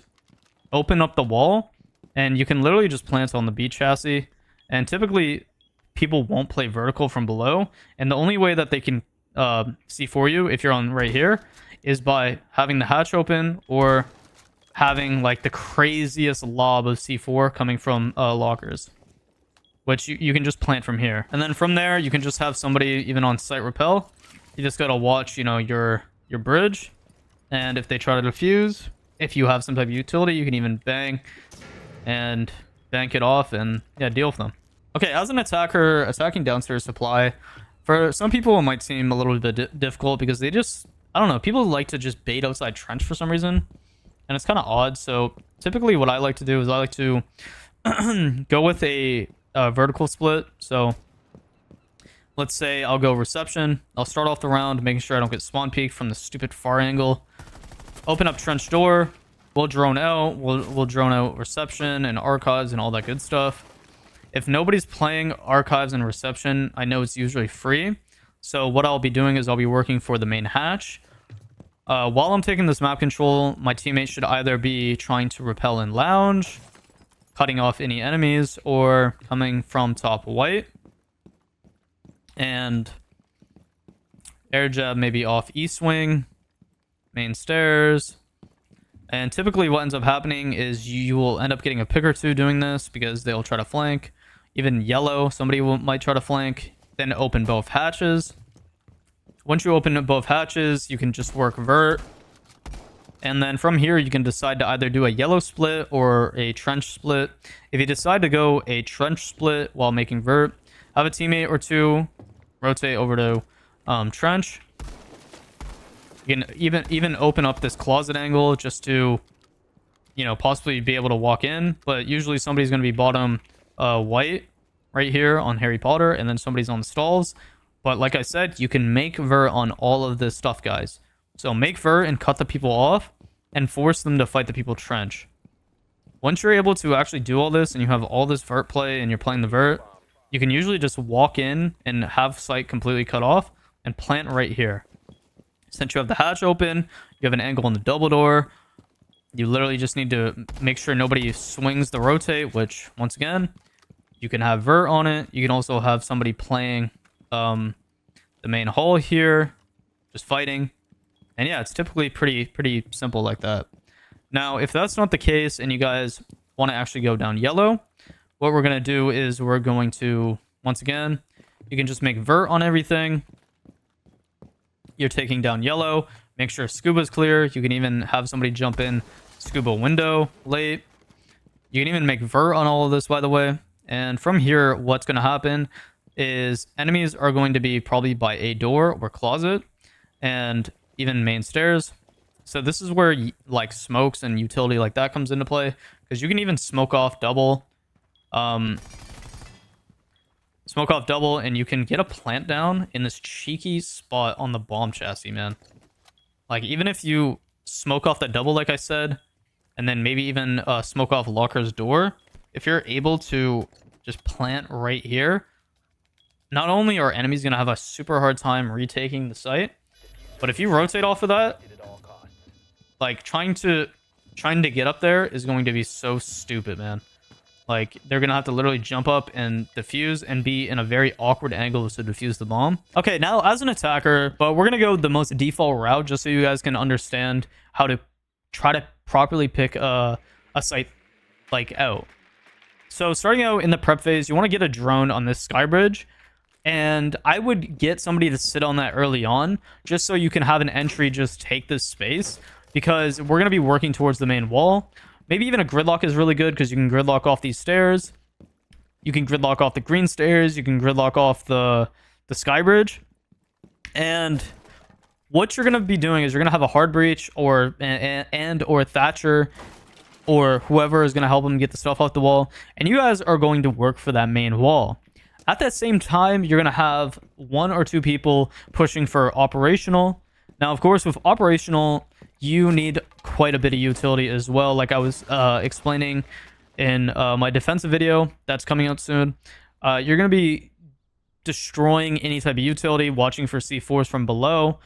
open up the wall, and you can literally just plant on the B chassis. And typically, people won't play vertical from below. And the only way that they can see for you, if you're on right here, is by having the hatch open or having like the craziest lob of C4 coming from lockers, which you can just plant from here. And then from there, you can just have somebody even on site repel. You just gotta watch, you know, your bridge. And if they try to defuse, if you have some type of utility, you can even bang and bank it off and yeah, deal with them. Okay, as an attacker, attacking downstairs supply, for some people it might seem a little bit difficult because they just, I don't know, people like to just bait outside trench for some reason. And it's kind of odd. So typically what I like to do is I like to go with a vertical split. So let's say I'll go reception. I'll start off the round making sure I don't get spawn peeked from the stupid far angle. Open up trench door. We'll drone out. We'll drone out reception and archives and all that good stuff. If nobody's playing archives and reception, I know it's usually free. So what I'll be doing is I'll be working for the main hatch. While I'm taking this map control, my teammates should either be trying to repel in lounge, cutting off any enemies, or coming from top white. And air jab maybe off east wing, main stairs. And typically what ends up happening is you will end up getting a pick or two doing this because they'll try to flank. Even yellow, somebody might try to flank. Then open both hatches. Once you open both hatches, you can just work vert. And then from here, you can decide to either do a yellow split or a trench split. If you decide to go a trench split while making vert, have a teammate or two rotate over to trench. You can even open up this closet angle just to, you know, possibly be able to walk in. But usually somebody's going to be bottom white right here on Harry Potter, and then somebody's on the stalls. But like I said, you can make vert on all of this stuff, guys. So make vert and cut the people off and force them to fight the people trench. Once you're able to actually do all this and you have all this vert play and you're playing the vert, you can usually just walk in and have sight completely cut off and plant right here. Since you have the hatch open, you have an angle on the double door. You literally just need to make sure nobody swings the rotate, which once again, you can have vert on it. You can also have somebody playing the main hall here, just fighting. And yeah, it's typically pretty simple like that. Now, if that's not the case and you guys want to actually go down yellow, what we're going to do is we're going to, once again, you can just make vert on everything. You're taking down yellow. Make sure scuba's clear. You can even have somebody jump in scuba window late. You can even make vert on all of this, by the way. And from here, what's going to happen is enemies are going to be probably by a door or closet and even main stairs. So this is where like smokes and utility like that comes into play, because you can even smoke off double and you can get a plant down in this cheeky spot on the bomb chassis, man. Like even if you smoke off that double like I said, and then maybe even smoke off locker's door, if you're able to just plant right here, not only are enemies going to have a super hard time retaking the site, but if you rotate off of that, like trying to get up there is going to be so stupid, man. Like they're going to have to literally jump up and defuse and be in a very awkward angle to defuse the bomb. Okay, now as an attacker, but we're going to go the most default route just so you guys can understand how to try to properly pick a site like out. So starting out in the prep phase, you want to get a drone on this sky bridge. And I would get somebody to sit on that early on, just so you can have an entry just take this space, because we're going to be working towards the main wall. Maybe even a gridlock is really good, because you can gridlock off these stairs. You can gridlock off the green stairs. You can gridlock off the sky bridge. And what you're going to be doing is you're going to have a hard breach or Thatcher or whoever is going to help them get the stuff off the wall, and you guys are going to work for that main wall. At that same time, you're going to have 1 or 2 people pushing for operational. Now, of course, with operational, you need quite a bit of utility as well, like I was explaining in my defensive video that's coming out soon. You're going to be destroying any type of utility, watching for C4s from below.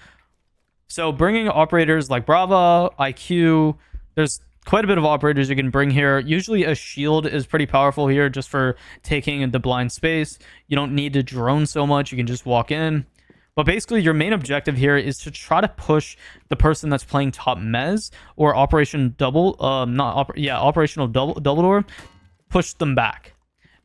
So bringing operators like Brava, IQ, there's quite a bit of operators you can bring here. Usually a shield is pretty powerful here just for taking the blind space. You don't need to drone so much. You can just walk in. But basically your main objective here is to try to push the person that's playing top mez or operation double, operational double door, push them back.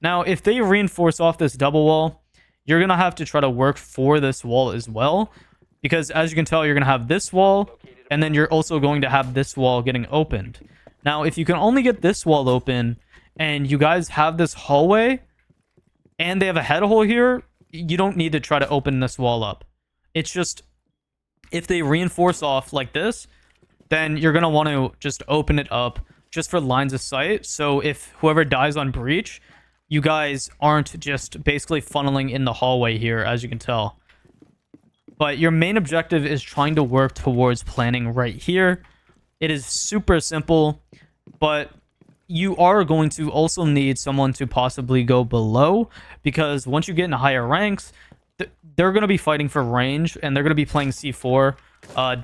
Now, if they reinforce off this double wall, you're going to have to try to work for this wall as well. Because as you can tell, you're going to have this wall, and then you're also going to have this wall getting opened. Now, if you can only get this wall open, and you guys have this hallway, and they have a head hole here, you don't need to try to open this wall up. It's just, if they reinforce off like this, then you're going to want to just open it up just for lines of sight. So if whoever dies on breach, you guys aren't just basically funneling in the hallway here, as you can tell. But your main objective is trying to work towards planning right here. It is super simple, but you are going to also need someone to possibly go below, because once you get into higher ranks, they're going to be fighting for range, and they're going to be playing C4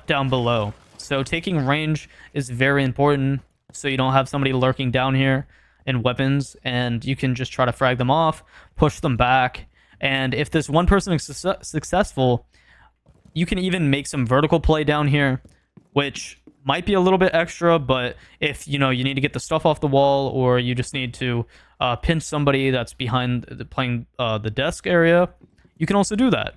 down below. So taking range is very important, so you don't have somebody lurking down here in weapons, and you can just try to frag them off, push them back, and if this one person is successful, you can even make some vertical play down here, which might be a little bit extra, but if you need to get the stuff off the wall, or you just need to pinch somebody that's behind playing the desk area, you can also do that.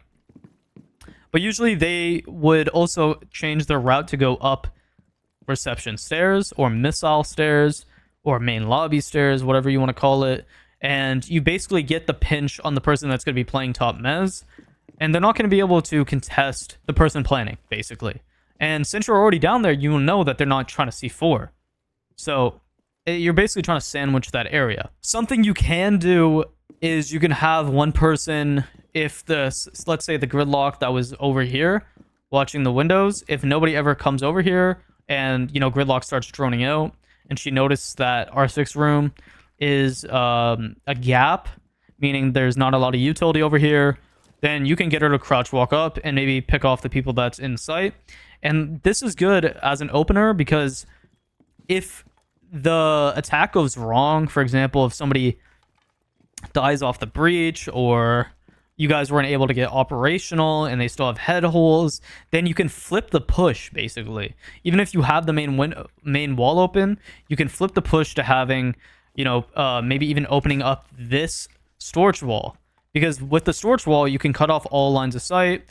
But usually they would also change their route to go up reception stairs, or missile stairs, or main lobby stairs, whatever you want to call it, and you basically get the pinch on the person that's going to be playing top mez, and they're not going to be able to contest the person planning, basically. And since you're already down there, you will know that they're not trying to C4. So you're basically trying to sandwich that area. Something you can do is you can have one person, if let's say the gridlock that was over here watching the windows, if nobody ever comes over here and gridlock starts droning out, and she noticed that R6 room is a gap, meaning there's not a lot of utility over here, then you can get her to crouch walk up and maybe pick off the people that's in sight. And this is good as an opener, because if the attack goes wrong, for example, if somebody dies off the breach, or you guys weren't able to get operational and they still have head holes, then you can flip the push, basically. Even if you have the main wall open, you can flip the push to having, maybe even opening up this storage wall. Because with the storage wall, you can cut off all lines of sight,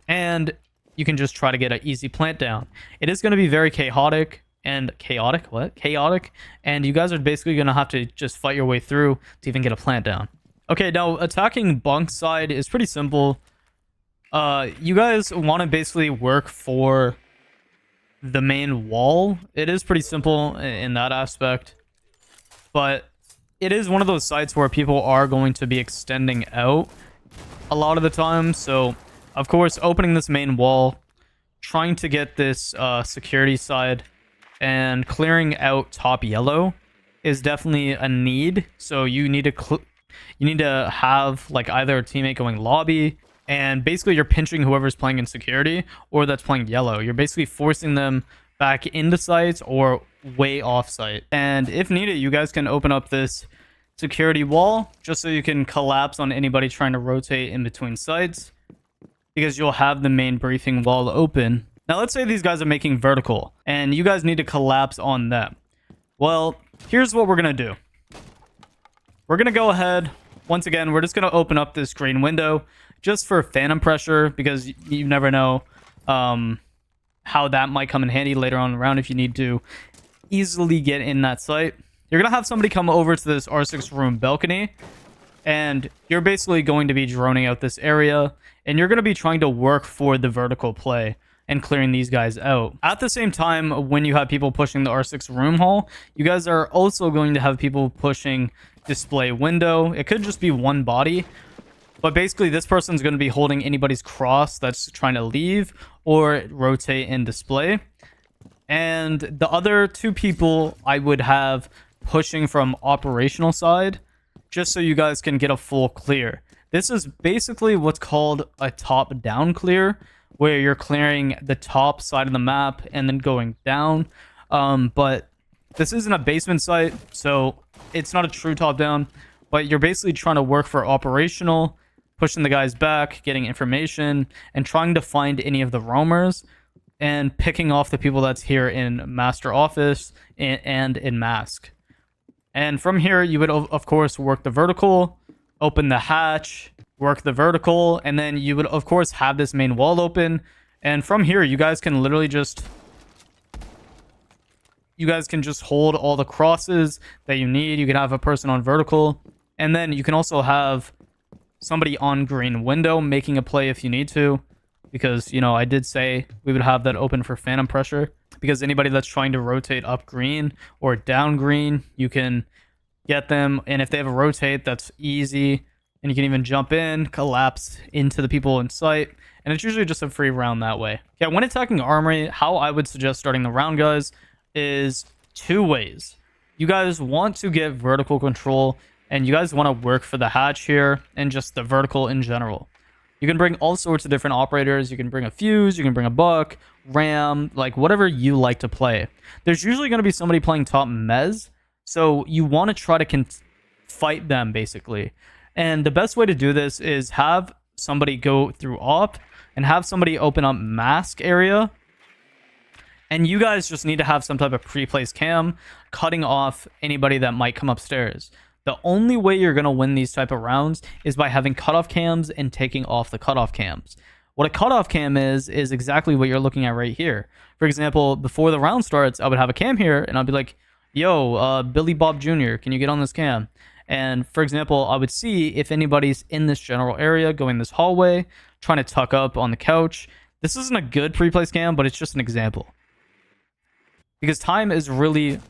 and you can just try to get an easy plant down. It is going to be very chaotic, and chaotic, and you guys are basically going to have to just fight your way through to even get a plant down. Okay, now attacking bunk side is pretty simple. You guys want to basically work for the main wall. It is pretty simple in that aspect, but it is one of those sites where people are going to be extending out a lot of the time. So, of course, opening this main wall, trying to get this security side, and clearing out top yellow is definitely a need. So you need to have like either a teammate going lobby, and basically you're pinching whoever's playing in security or that's playing yellow. You're basically forcing them back into sites or way off site. And if needed, you guys can open up this security wall just so you can collapse on anybody trying to rotate in between sites, because you'll have the main briefing wall open. Now let's say these guys are making vertical and you guys need to collapse on them. Well, here's what we're gonna do. We're gonna go ahead, once again, we're just gonna open up this green window just for phantom pressure, because you never know how that might come in handy later on in the round if you need to easily get in that site. You're going to have somebody come over to this R6 room balcony, and you're basically going to be droning out this area, and you're going to be trying to work for the vertical play. and clearing these guys out. At the same time, when you have people pushing the R6 room hall, you guys are also going to have people pushing display window. It could just be one body, but basically this person's going to be holding anybody's cross that's trying to leave or rotate in display. And the other 2 people I would have pushing from operational side, just so you guys can get a full clear. This is basically what's called a top-down clear, where you're clearing the top side of the map and then going down. But this isn't a basement site, so it's not a true top-down, but you're basically trying to work for operational, pushing the guys back, getting information, and trying to find any of the roamers, and picking off the people that's here in Master Office and in Mask. And from here, you would, of course, work the vertical, open the hatch, work the vertical, and then you would, of course, have this main wall open. And from here, you guys can literally just... You guys can just hold all the crosses that you need. You can have a person on vertical. And then you can also have somebody on green window making a play if you need to. Because, you know, I did say we would have that open for phantom pressure. Because anybody that's trying to rotate up green or down green, you can get them. And if they have a rotate, that's easy. And you can even jump in, collapse into the people in sight. And it's usually just a free round that way. Yeah, when attacking Armory, how I would suggest starting the round, guys, is 2 ways. You guys want to get vertical control, and you guys want to work for the hatch here and just the vertical in general. You can bring all sorts of different operators. You can bring a fuse, you can bring a buck, ram, like whatever you like to play. There's usually going to be somebody playing top mez, so you want to try to fight them, basically. And the best way to do this is have somebody go through op and have somebody open up mask area. And you guys just need to have some type of pre-placed cam cutting off anybody that might come upstairs. The only way you're going to win these type of rounds is by having cutoff cams and taking off the cutoff cams. What a cutoff cam is exactly what you're looking at right here. For example, before the round starts, I would have a cam here and I'll be like, yo, Billy Bob Jr., can you get on this cam? And for example, I would see if anybody's in this general area going this hallway, trying to tuck up on the couch. This isn't a good pre-placed cam, but it's just an example. Because time is really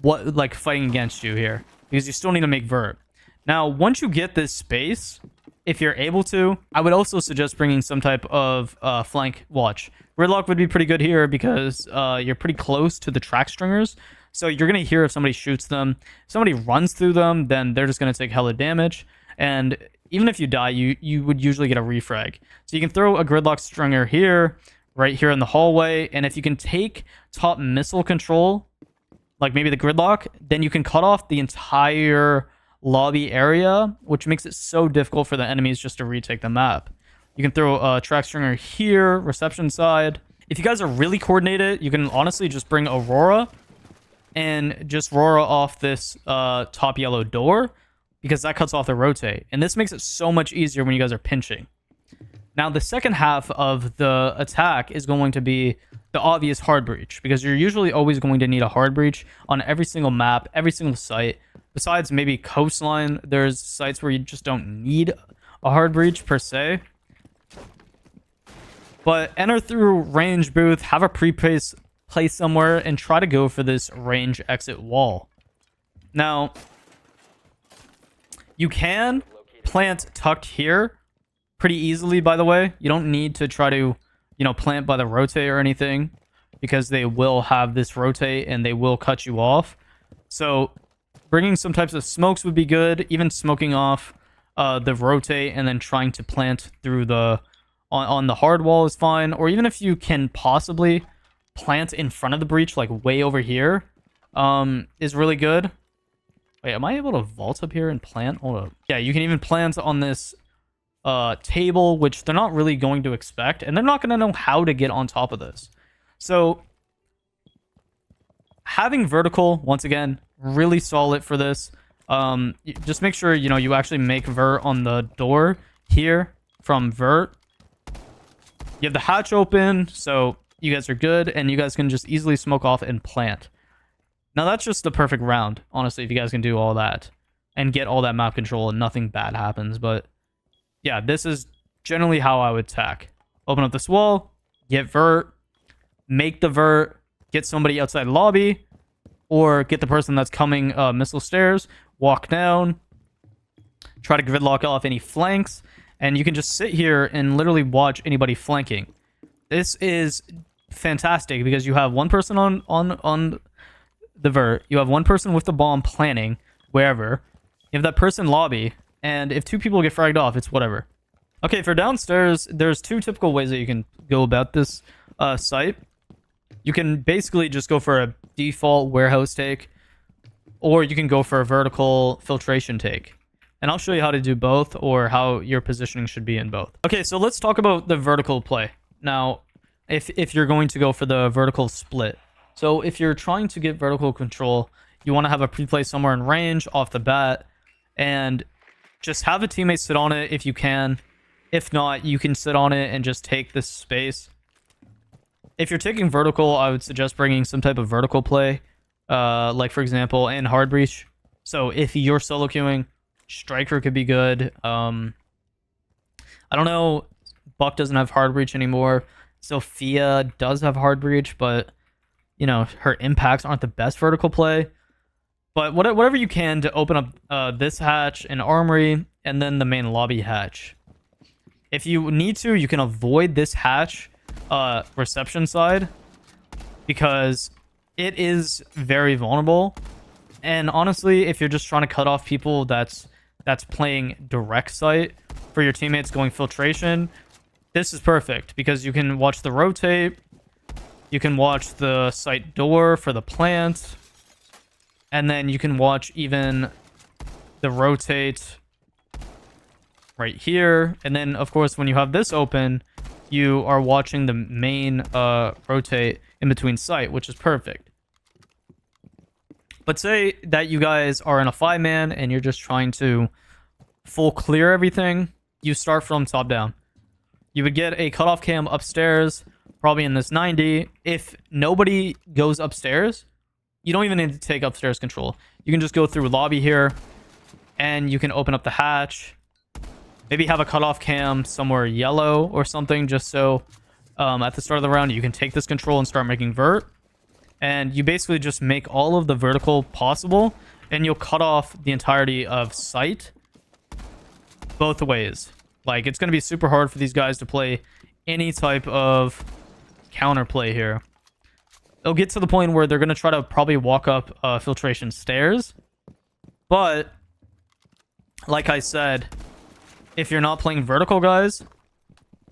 what, like, fighting against you here. Because you still need to make vert. Now, once you get this space, if you're able to, I would also suggest bringing some type of flank watch. Gridlock would be pretty good here because you're pretty close to the track stringers. So you're going to hear if somebody shoots them. If somebody runs through them, then they're just going to take hella damage. And even if you die, you would usually get a refrag. So you can throw a gridlock stringer here, right here in the hallway. And if you can take top missile control, like maybe the gridlock, then you can cut off the entire lobby area, which makes it so difficult for the enemies just to retake the map. You can throw a track stringer here, reception side. If you guys are really coordinated, you can honestly just bring Aurora and just Aurora off this top yellow door, because that cuts off the rotate. And this makes it so much easier when you guys are pinching. Now, the second half of the attack is going to be the obvious hard breach, because you're usually always going to need a hard breach on every single map, every single site. Besides maybe Coastline, there's sites where you just don't need a hard breach per se. But enter through range booth, have a pre-place somewhere, and try to go for this range exit wall. Now, you can plant tucked here pretty easily, by the way. You don't need to try to, plant by the rotate or anything, because they will have this rotate and they will cut you off. So bringing some types of smokes would be good. Even smoking off the rotate and then trying to plant through the on the hard wall is fine. Or even if you can possibly plant in front of the breach, like way over here, is really good. Wait, am I able to vault up here and plant? Hold up. Yeah, you can even plant on this table, which they're not really going to expect, and they're not going to know how to get on top of this. So having vertical, once again, really solid for this. Just make sure you actually make vert on the door here from vert. You have the hatch open, so you guys are good, and you guys can just easily smoke off and plant. Now that's just the perfect round, honestly, if you guys can do all that and get all that map control and nothing bad happens. But yeah, this is generally how I would attack. Open up this wall, get vert, make the vert, get somebody outside the lobby, or get the person that's coming missile stairs, walk down, try to gridlock off any flanks, and you can just sit here and literally watch anybody flanking. This is fantastic because you have one person on the vert, you have one person with the bomb planning wherever, you have that person lobby, and if 2 people get fragged off, it's whatever. Okay, for downstairs, there's 2 typical ways that you can go about this site. You can basically just go for a default warehouse take, or you can go for a vertical filtration take. And I'll show you how to do both, or how your positioning should be in both. Okay, so let's talk about the vertical play. Now, if you're going to go for the vertical split. So if you're trying to get vertical control, you want to have a pre-play somewhere in range off the bat, and just have a teammate sit on it if you can. If not, you can sit on it and just take this space. If you're taking vertical, I would suggest bringing some type of vertical play, like for example, in hard breach. So if you're solo queuing, striker could be good. I don't know, Buck doesn't have hard breach anymore. Sophia does have hard breach, but you know, her impacts aren't the best vertical play. But whatever you can to open up this hatch and Armory, and then the main lobby hatch. If you need to, you can avoid this hatch reception side, because it is very vulnerable. And honestly, if you're just trying to cut off people that's playing direct site for your teammates going filtration, this is perfect because you can watch the rotate, you can watch the site door for the plant, and then you can watch even the rotate right here. And then of course, when you have this open, you are watching the main rotate in between site, which is perfect. But say that you guys are in a 5-man and you're just trying to full clear everything, you start from top down. You would get a cutoff cam upstairs, probably in this 90. If nobody goes upstairs, you don't even need to take upstairs control. You can just go through lobby here, and you can open up the hatch. Maybe have a cutoff cam somewhere yellow or something, just so at the start of the round you can take this control and start making vert. And you basically just make all of the vertical possible, and you'll cut off the entirety of sight both ways. Like, it's going to be super hard for these guys to play any type of counterplay here. It'll get to the point where they're going to try to probably walk up filtration stairs. But, like I said, if you're not playing vertical, guys,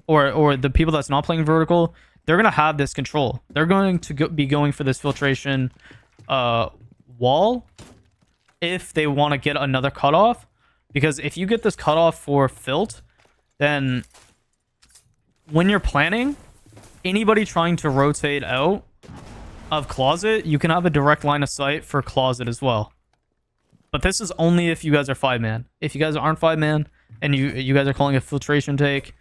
or the people that's not playing vertical, they're going to have this control. They're going to be going for this filtration wall if they want to get another cutoff. Because if you get this cutoff for filt, then when you're planning, anybody trying to rotate out of closet, you can have a direct line of sight for closet as well. But this is only if you guys are 5-man. If you guys aren't 5-man and you guys are calling a filtration take,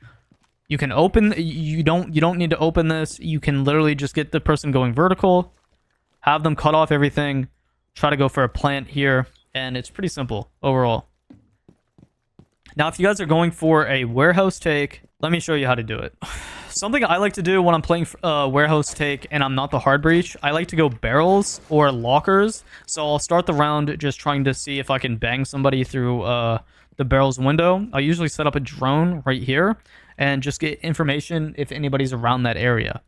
you can open. You don't need to open this. You can literally just get the person going vertical, have them cut off everything, try to go for a plant here, and it's pretty simple overall. Now, if you guys are going for a warehouse take, let me show you how to do it. Something I like to do when I'm playing warehouse take and I'm not the hard breach, I like to go barrels or lockers. So I'll start the round just trying to see if I can bang somebody through the barrels window. I usually set up a drone right here and just get information if anybody's around that area.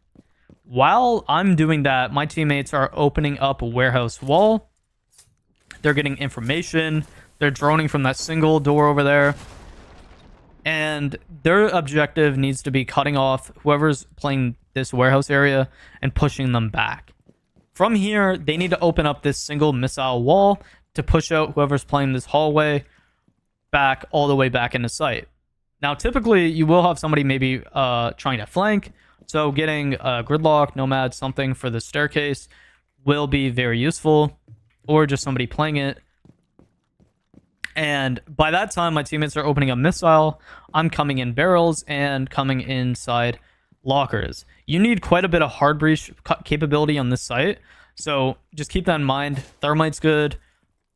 While I'm doing that, my teammates are opening up a warehouse wall. They're getting information. They're droning from that single door over there. And their objective needs to be cutting off whoever's playing this warehouse area and pushing them back. From here, they need to open up this single missile wall to push out whoever's playing this hallway back all the way back into sight. Now, typically, you will have somebody maybe trying to flank. So getting gridlock, nomad, something for the staircase will be very useful. Or just somebody playing it. And by that time, my teammates are opening a missile. I'm coming in barrels and coming inside lockers. You need quite a bit of hard breach capability on this site. So just keep that in mind. Thermite's good.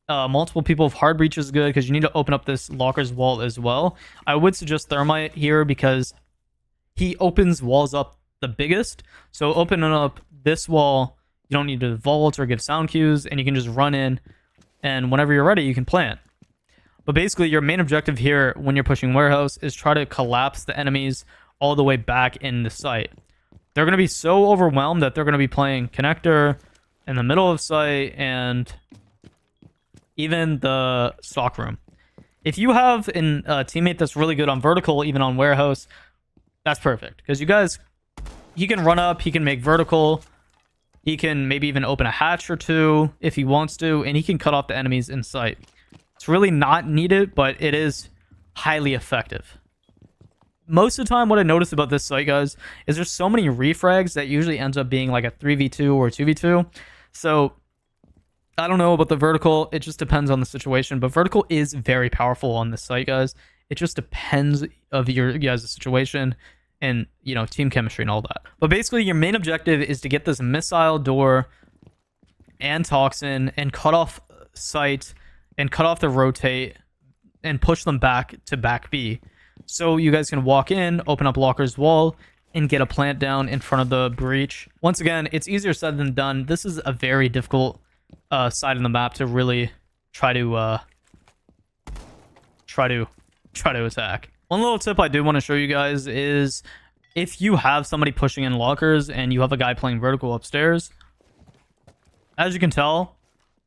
Multiple people of hard breach is good because you need to open up this lockers wall as well. I would suggest Thermite here because he opens walls up the biggest. So opening up this wall, you don't need to vault or give sound cues, and you can just run in, and whenever you're ready, you can plant. But basically, your main objective here when you're pushing warehouse is try to collapse the enemies all the way back in the site. They're going to be so overwhelmed that they're going to be playing connector in the middle of site and even the stock room. If you have a teammate that's really good on vertical, even on warehouse, that's perfect. Because he can run up, he can make vertical, he can maybe even open a hatch or two if he wants to, and he can cut off the enemies in sight. It's really not needed, but it is highly effective. Most of the time, what I notice about this site, guys, is there's so many refrags that usually ends up being like a 3v2 or 2v2. So I don't know about the vertical. It just depends on the situation. But vertical is very powerful on this site, guys. It just depends of your guys' situation and, you know, team chemistry and all that. But basically, your main objective is to get this missile door and toxin and cut off sight and cut off the rotate and push them back to back B. So you guys can walk in, open up Locker's wall, and get a plant down in front of the breach. Once again, it's easier said than done. This is a very difficult side of the map to really try to attack. One little tip I do want to show you guys is if you have somebody pushing in lockers and you have a guy playing vertical upstairs, as you can tell,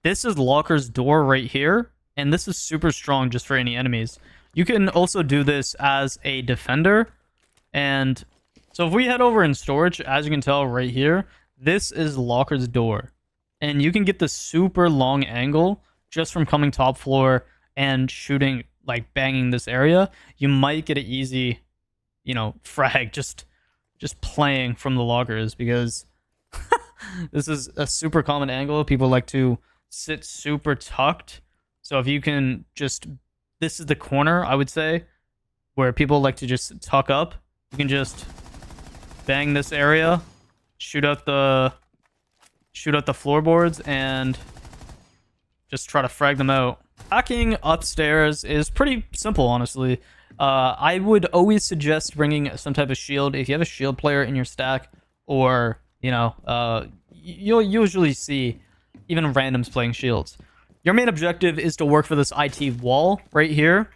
this is Locker's door right here, and this is super strong just for any enemies. You can also do this as a defender, and so if we head over in storage, as you can tell right here, this is Locker's door, and you can get the super long angle just from coming top floor and shooting, like banging this area. You might get an easy, you know, frag just playing from the lockers, because this is a super common angle. People like to sit super tucked. So if you can just, this is the corner, I would say, where people like to just tuck up. You can just bang this area, shoot out the floorboards, and just try to frag them out. Hacking upstairs is pretty simple, honestly. I would always suggest bringing some type of shield. If you have a shield player in your stack, or, you know, you'll usually see even randoms playing shields. Your main objective is to work for this IT wall right here.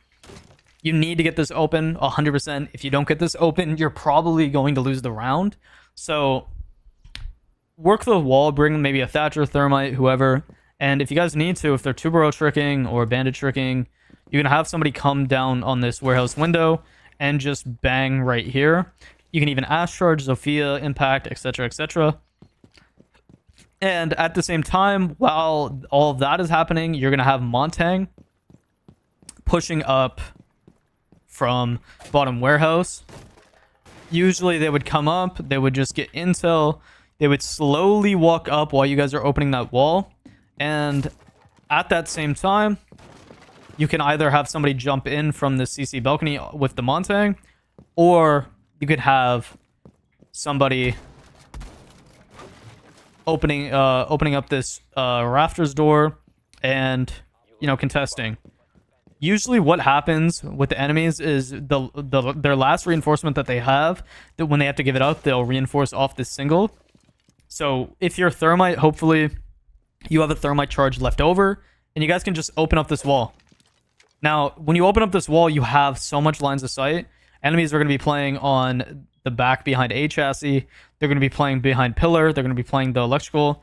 You need to get this open 100%. If you don't get this open, you're probably going to lose the round. So work the wall, bring maybe a Thatcher, Thermite, whoever. And if you guys need to, if they're Tubero tricking or bandit tricking, you can have somebody come down on this warehouse window and just bang right here. You can even Ash Charge, Zofia, Impact, etc., etc. And at the same time, while all of that is happening, you're going to have Montang pushing up from bottom warehouse. Usually they would come up, they would just get intel, they would slowly walk up while you guys are opening that wall. And at that same time, you can either have somebody jump in from the CC balcony with the Montang, or you could have somebody opening up this rafters door and, you know, contesting. Usually what happens with the enemies is their last reinforcement that they have, that when they have to give it up, they'll reinforce off this single. So if you're Thermite, hopefully you have a Thermite charge left over, and you guys can just open up this wall. Now, when you open up this wall, you have so much lines of sight. Enemies are going to be playing on the back behind A chassis. They're going to be playing behind pillar. They're going to be playing the electrical.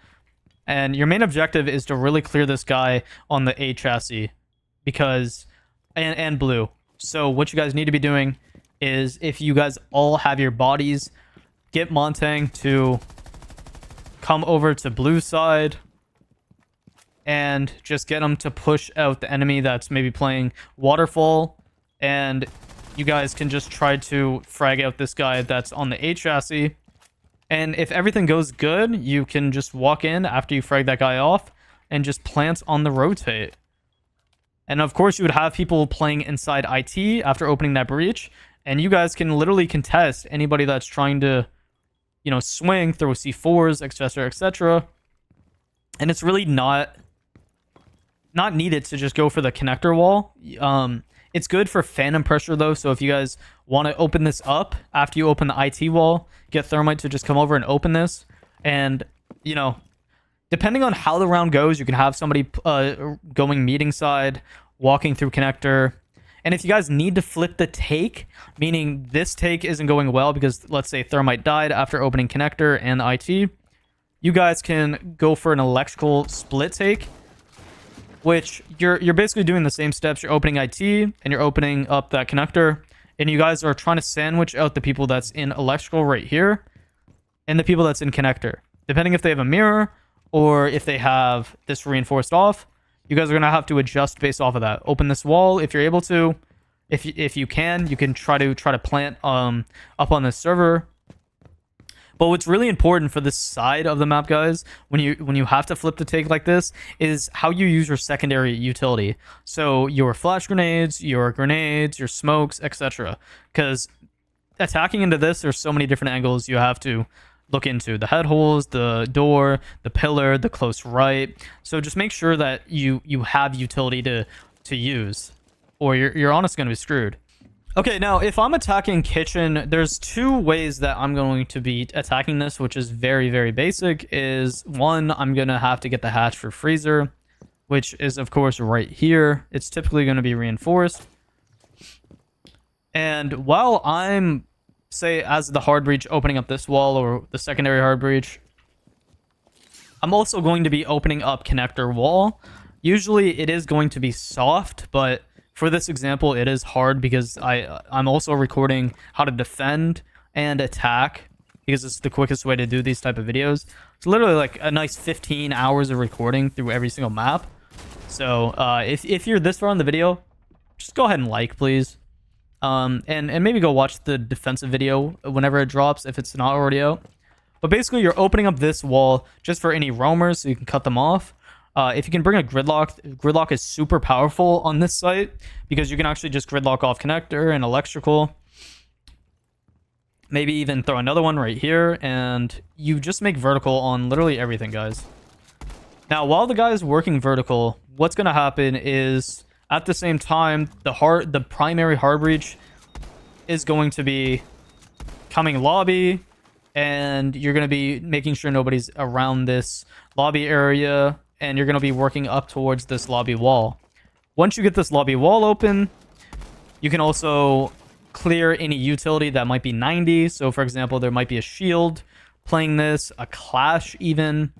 And your main objective is to really clear this guy on the A chassis, because and blue. So what you guys need to be doing is, if you guys all have your bodies, get Montang to come over to blue side and just get them to push out the enemy that's maybe playing waterfall, and you guys can just try to frag out this guy that's on the A chassis. And if everything goes good, you can just walk in after you frag that guy off and just plant on the rotate. And of course, you would have people playing inside IT after opening that breach, and you guys can literally contest anybody that's trying to, you know, swing, throw C4s, etc., etc. And it's really not needed to just go for the connector wall. It's good for phantom pressure though, so if you guys want to open this up after you open the IT wall, get Thermite to just come over and open this. And, you know, depending on how the round goes, you can have somebody going meeting side, walking through connector. And if you guys need to flip the take, meaning this take isn't going well because let's say Thermite died after opening connector and the IT, you guys can go for an electrical split take, which you're basically doing the same steps. You're opening IT and you're opening up that connector, and you guys are trying to sandwich out the people that's in electrical right here and the people that's in connector. Depending if they have a mirror or if they have this reinforced off, you guys are going to have to adjust based off of that. Open this wall if you're able to. If you can try to plant up on this server. But what's really important for this side of the map, guys, when you have to flip the take like this, is how you use your secondary utility. So your flash grenades, your smokes, etc. Because attacking into this, there's so many different angles you have to look into. The head holes, the door, the pillar, the close right. So just make sure that you have utility to use, or you're honestly going to be screwed. Okay, now if I'm attacking kitchen, there's two ways that I'm going to be attacking this, which is very, very basic. Is one, I'm going to have to get the hatch for freezer, which is of course right here. It's typically going to be reinforced. And while I'm, say, as the hard breach opening up this wall or the secondary hard breach, I'm also going to be opening up connector wall. Usually it is going to be soft, but for this example, it is hard because I'm also recording how to defend and attack because it's the quickest way to do these type of videos. It's literally like a nice 15 hours of recording through every single map. So if you're this far in the video, just go ahead and like, please. And maybe go watch the defensive video whenever it drops if it's not already out. But basically, you're opening up this wall just for any roamers so you can cut them off. If you can bring a gridlock is super powerful on this site because you can actually just gridlock off connector and electrical. Maybe even throw another one right here, and you just make vertical on literally everything, guys. Now, while the guy is working vertical, what's going to happen is at the same time, the primary hard breach is going to be coming lobby, and you're going to be making sure nobody's around this lobby area. And you're going to be working up towards this lobby wall. Once you get this lobby wall open, you can also clear any utility that might be 90. So, for example, there might be a shield playing this, a clash even,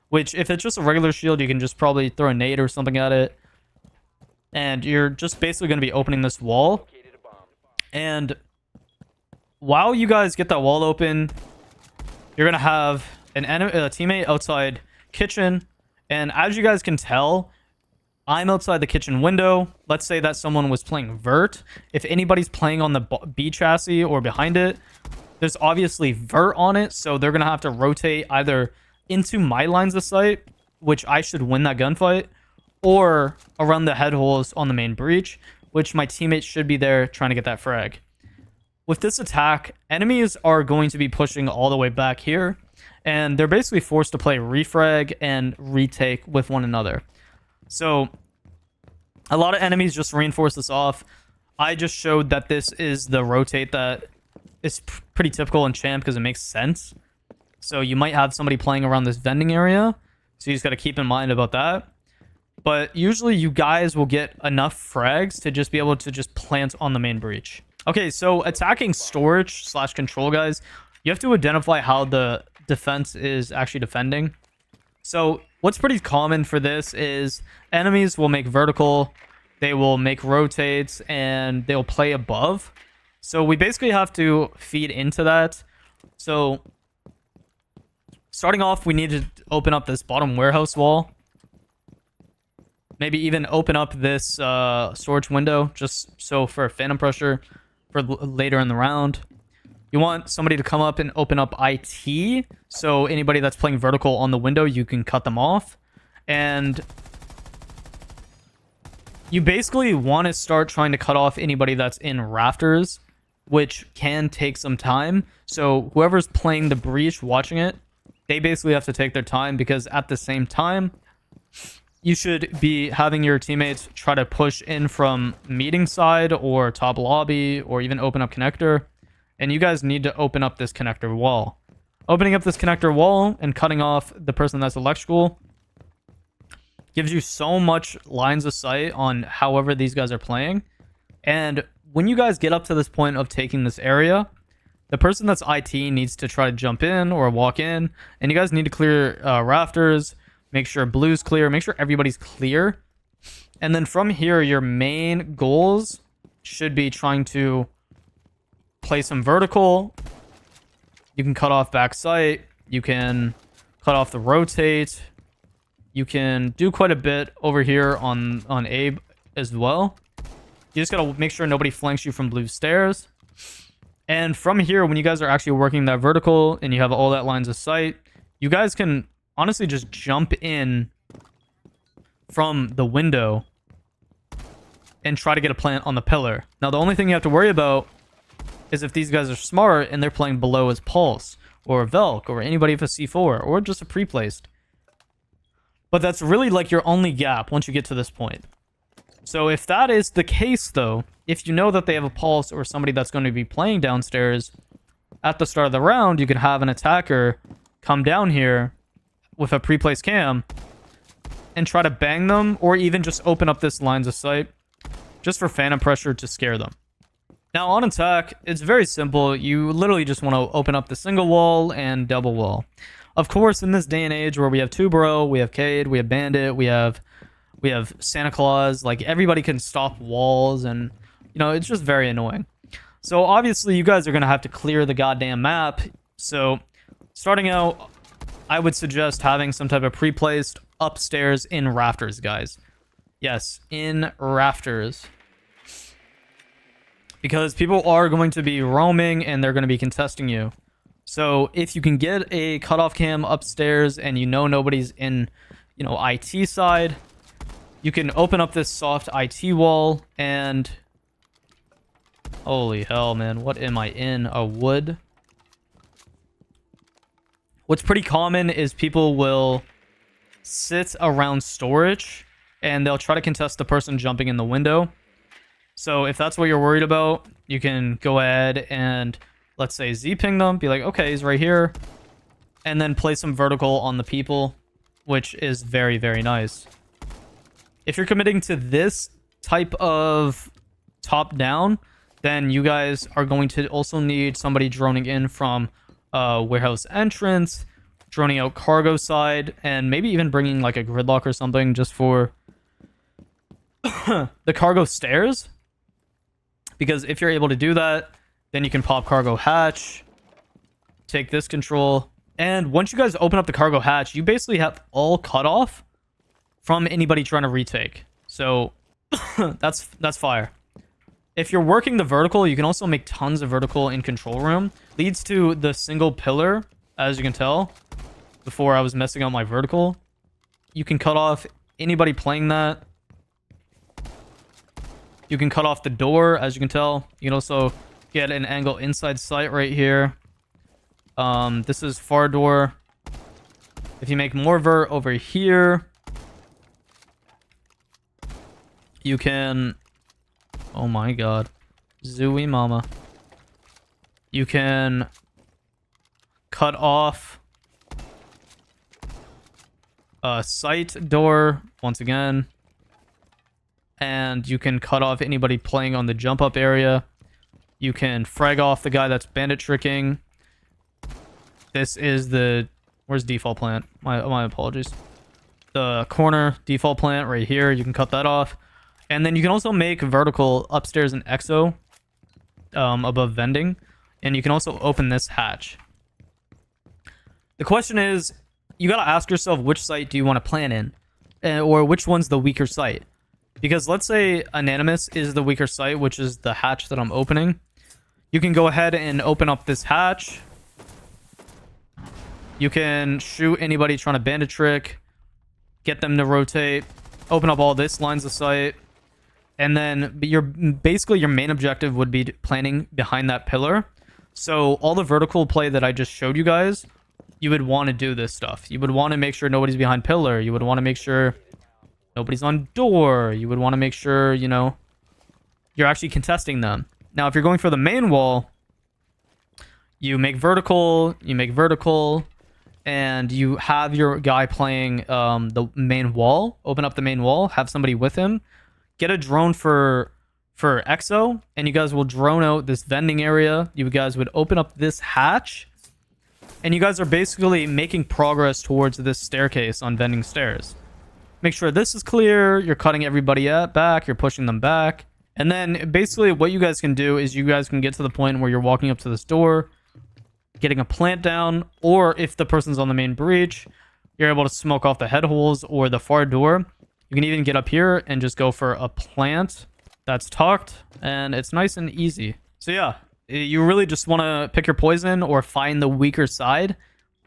which if it's just a regular shield, you can just probably throw a nade or something at it. And you're just basically going to be opening this wall. And while you guys get that wall open, you're going to have a teammate outside kitchen. And as you guys can tell, I'm outside the kitchen window. Let's say that someone was playing vert. If anybody's playing on the B chassis or behind it, there's obviously vert on it. So they're going to have to rotate either into my lines of sight, which I should win that gunfight, or around the head holes on the main breach, which my teammates should be there trying to get that frag. With this attack, enemies are going to be pushing all the way back here. And they're basically forced to play refrag and retake with one another. So a lot of enemies just reinforce this off. I just showed that this is the rotate that is pretty typical in champ because it makes sense. So you might have somebody playing around this vending area. So you just got to keep in mind about that. But usually you guys will get enough frags to just be able to just plant on the main breach. Okay, so attacking storage / control, guys, you have to identify how the defense is actually defending. So what's pretty common for this is enemies will make vertical, they will make rotates, and they'll play above. So we basically have to feed into that. So starting off, we need to open up this bottom warehouse wall. Maybe even open up this storage window just so for phantom pressure for later in the round. You want somebody to come up and open up IT. So anybody that's playing vertical on the window, you can cut them off. And you basically want to start trying to cut off anybody that's in rafters, which can take some time. So whoever's playing the breach, watching it, they basically have to take their time because at the same time, you should be having your teammates try to push in from meeting side or top lobby or even open up connector. And you guys need to open up this connector wall. Opening up this connector wall and cutting off the person that's electrical gives you so much lines of sight on however these guys are playing. And when you guys get up to this point of taking this area, the person that's IT needs to try to jump in or walk in, and you guys need to clear rafters, make sure blue's clear, make sure everybody's clear. And then from here, your main goals should be trying to play some vertical. You can cut off back sight. You can cut off the rotate. You can do quite a bit over here on A as well. You just gotta make sure nobody flanks you from blue stairs. And from here, when you guys are actually working that vertical and you have all that lines of sight, you guys can honestly just jump in from the window and try to get a plant on the pillar. Now, the only thing you have to worry about is if these guys are smart and they're playing below as Pulse or Velk or anybody with a C4 or just a pre-placed. But that's really like your only gap once you get to this point. So if that is the case, though, if you know that they have a Pulse or somebody that's going to be playing downstairs, at the start of the round, you could have an attacker come down here with a pre-placed cam and try to bang them, or even just open up this lines of sight just for phantom pressure to scare them. Now on attack, it's very simple. You literally just want to open up the single wall and double wall. Of course, in this day and age where we have Two Bro, we have Cade, we have Bandit, we have Santa Claus, like everybody can stop walls, and you know, it's just very annoying. So obviously you guys are going to have to clear the goddamn map. So starting out, I would suggest having some type of pre-placed upstairs in rafters, guys. Yes, in rafters. Because people are going to be roaming and they're going to be contesting you. So if you can get a cutoff cam upstairs and you know nobody's in, you know, IT side, you can open up this soft IT wall and... Holy hell, man. What am I in? A wood? What's pretty common is people will sit around storage and they'll try to contest the person jumping in the window. So if that's what you're worried about, you can go ahead and, let's say, Z-ping them. Be like, okay, he's right here. And then play some vertical on the people, which is very, very nice. If you're committing to this type of top-down, then you guys are going to also need somebody droning in from warehouse entrance, droning out cargo side, and maybe even bringing like a gridlock or something just for the cargo stairs. Because if you're able to do that, then you can pop cargo hatch, take this control, and once you guys open up the cargo hatch, you basically have all cut off from anybody trying to retake. So that's fire. If you're working the vertical, you can also make tons of vertical in control room. Leads to the single pillar, as you can tell. Before I was messing up my vertical, you can cut off anybody playing that. You can cut off the door, as you can tell. You can also get an angle inside sight right here. This is far door. If you make more vert over here, you can... Oh my god. Zooey mama. You can cut off a sight door once again. And you can cut off anybody playing on the jump up area. You can frag off the guy that's bandit tricking. This is the... Where's default plant? My apologies. The corner default plant right here. You can cut that off. And then you can also make vertical upstairs in EXO above vending. And you can also open this hatch. The question is, you got to ask yourself which site do you want to plan in? Or which one's the weaker site? Because let's say Anonymous is the weaker site, which is the hatch that I'm opening. You can go ahead and open up this hatch. You can shoot anybody trying to bandit trick. Get them to rotate. Open up all this lines of sight. And then basically your main objective would be planning behind that pillar. So all the vertical play that I just showed you guys, you would want to do this stuff. You would want to make sure nobody's behind pillar. You would want to make sure Nobody's on door. You would want to make sure, you know, you're actually contesting them. Now, if you're going for the main wall, you make vertical, and you have your guy playing the main wall. Open up the main wall, have somebody with him. Get a drone for EXO, and you guys will drone out this vending area. You guys would open up this hatch, and you guys are basically making progress towards this staircase on vending stairs. Make sure this is clear. You're cutting everybody back. You're pushing them back. And then basically what you guys can do is you guys can get to the point where you're walking up to this door, getting a plant down, or if the person's on the main breach, you're able to smoke off the head holes or the far door. You can even get up here and just go for a plant that's tucked, and it's nice and easy. So yeah, you really just want to pick your poison or find the weaker side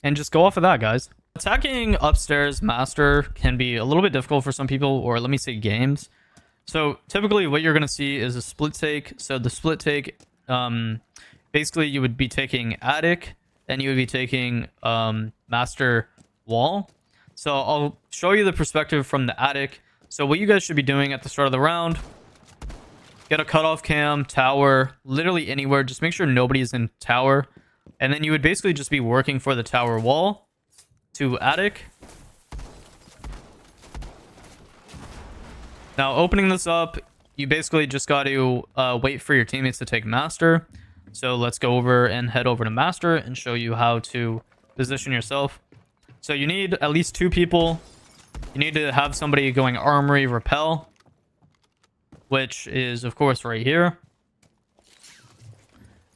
and just go off of that, guys. Attacking upstairs master can be a little bit difficult for some people, or let me say games. So typically what you're going to see is a split take. So the split take, basically you would be taking attic and you would be taking master wall. So I'll show you the perspective from the attic. So what you guys should be doing at the start of the round, get a cutoff cam, tower, literally anywhere. Just make sure nobody's in tower. And then you would basically just be working for the tower wall to attic. Now opening this up, you basically just got to wait for your teammates to take master. So let's go over and head over to master and show you how to position yourself. So you need at least 2 people. You need to have somebody going armory repel, which is of course right here.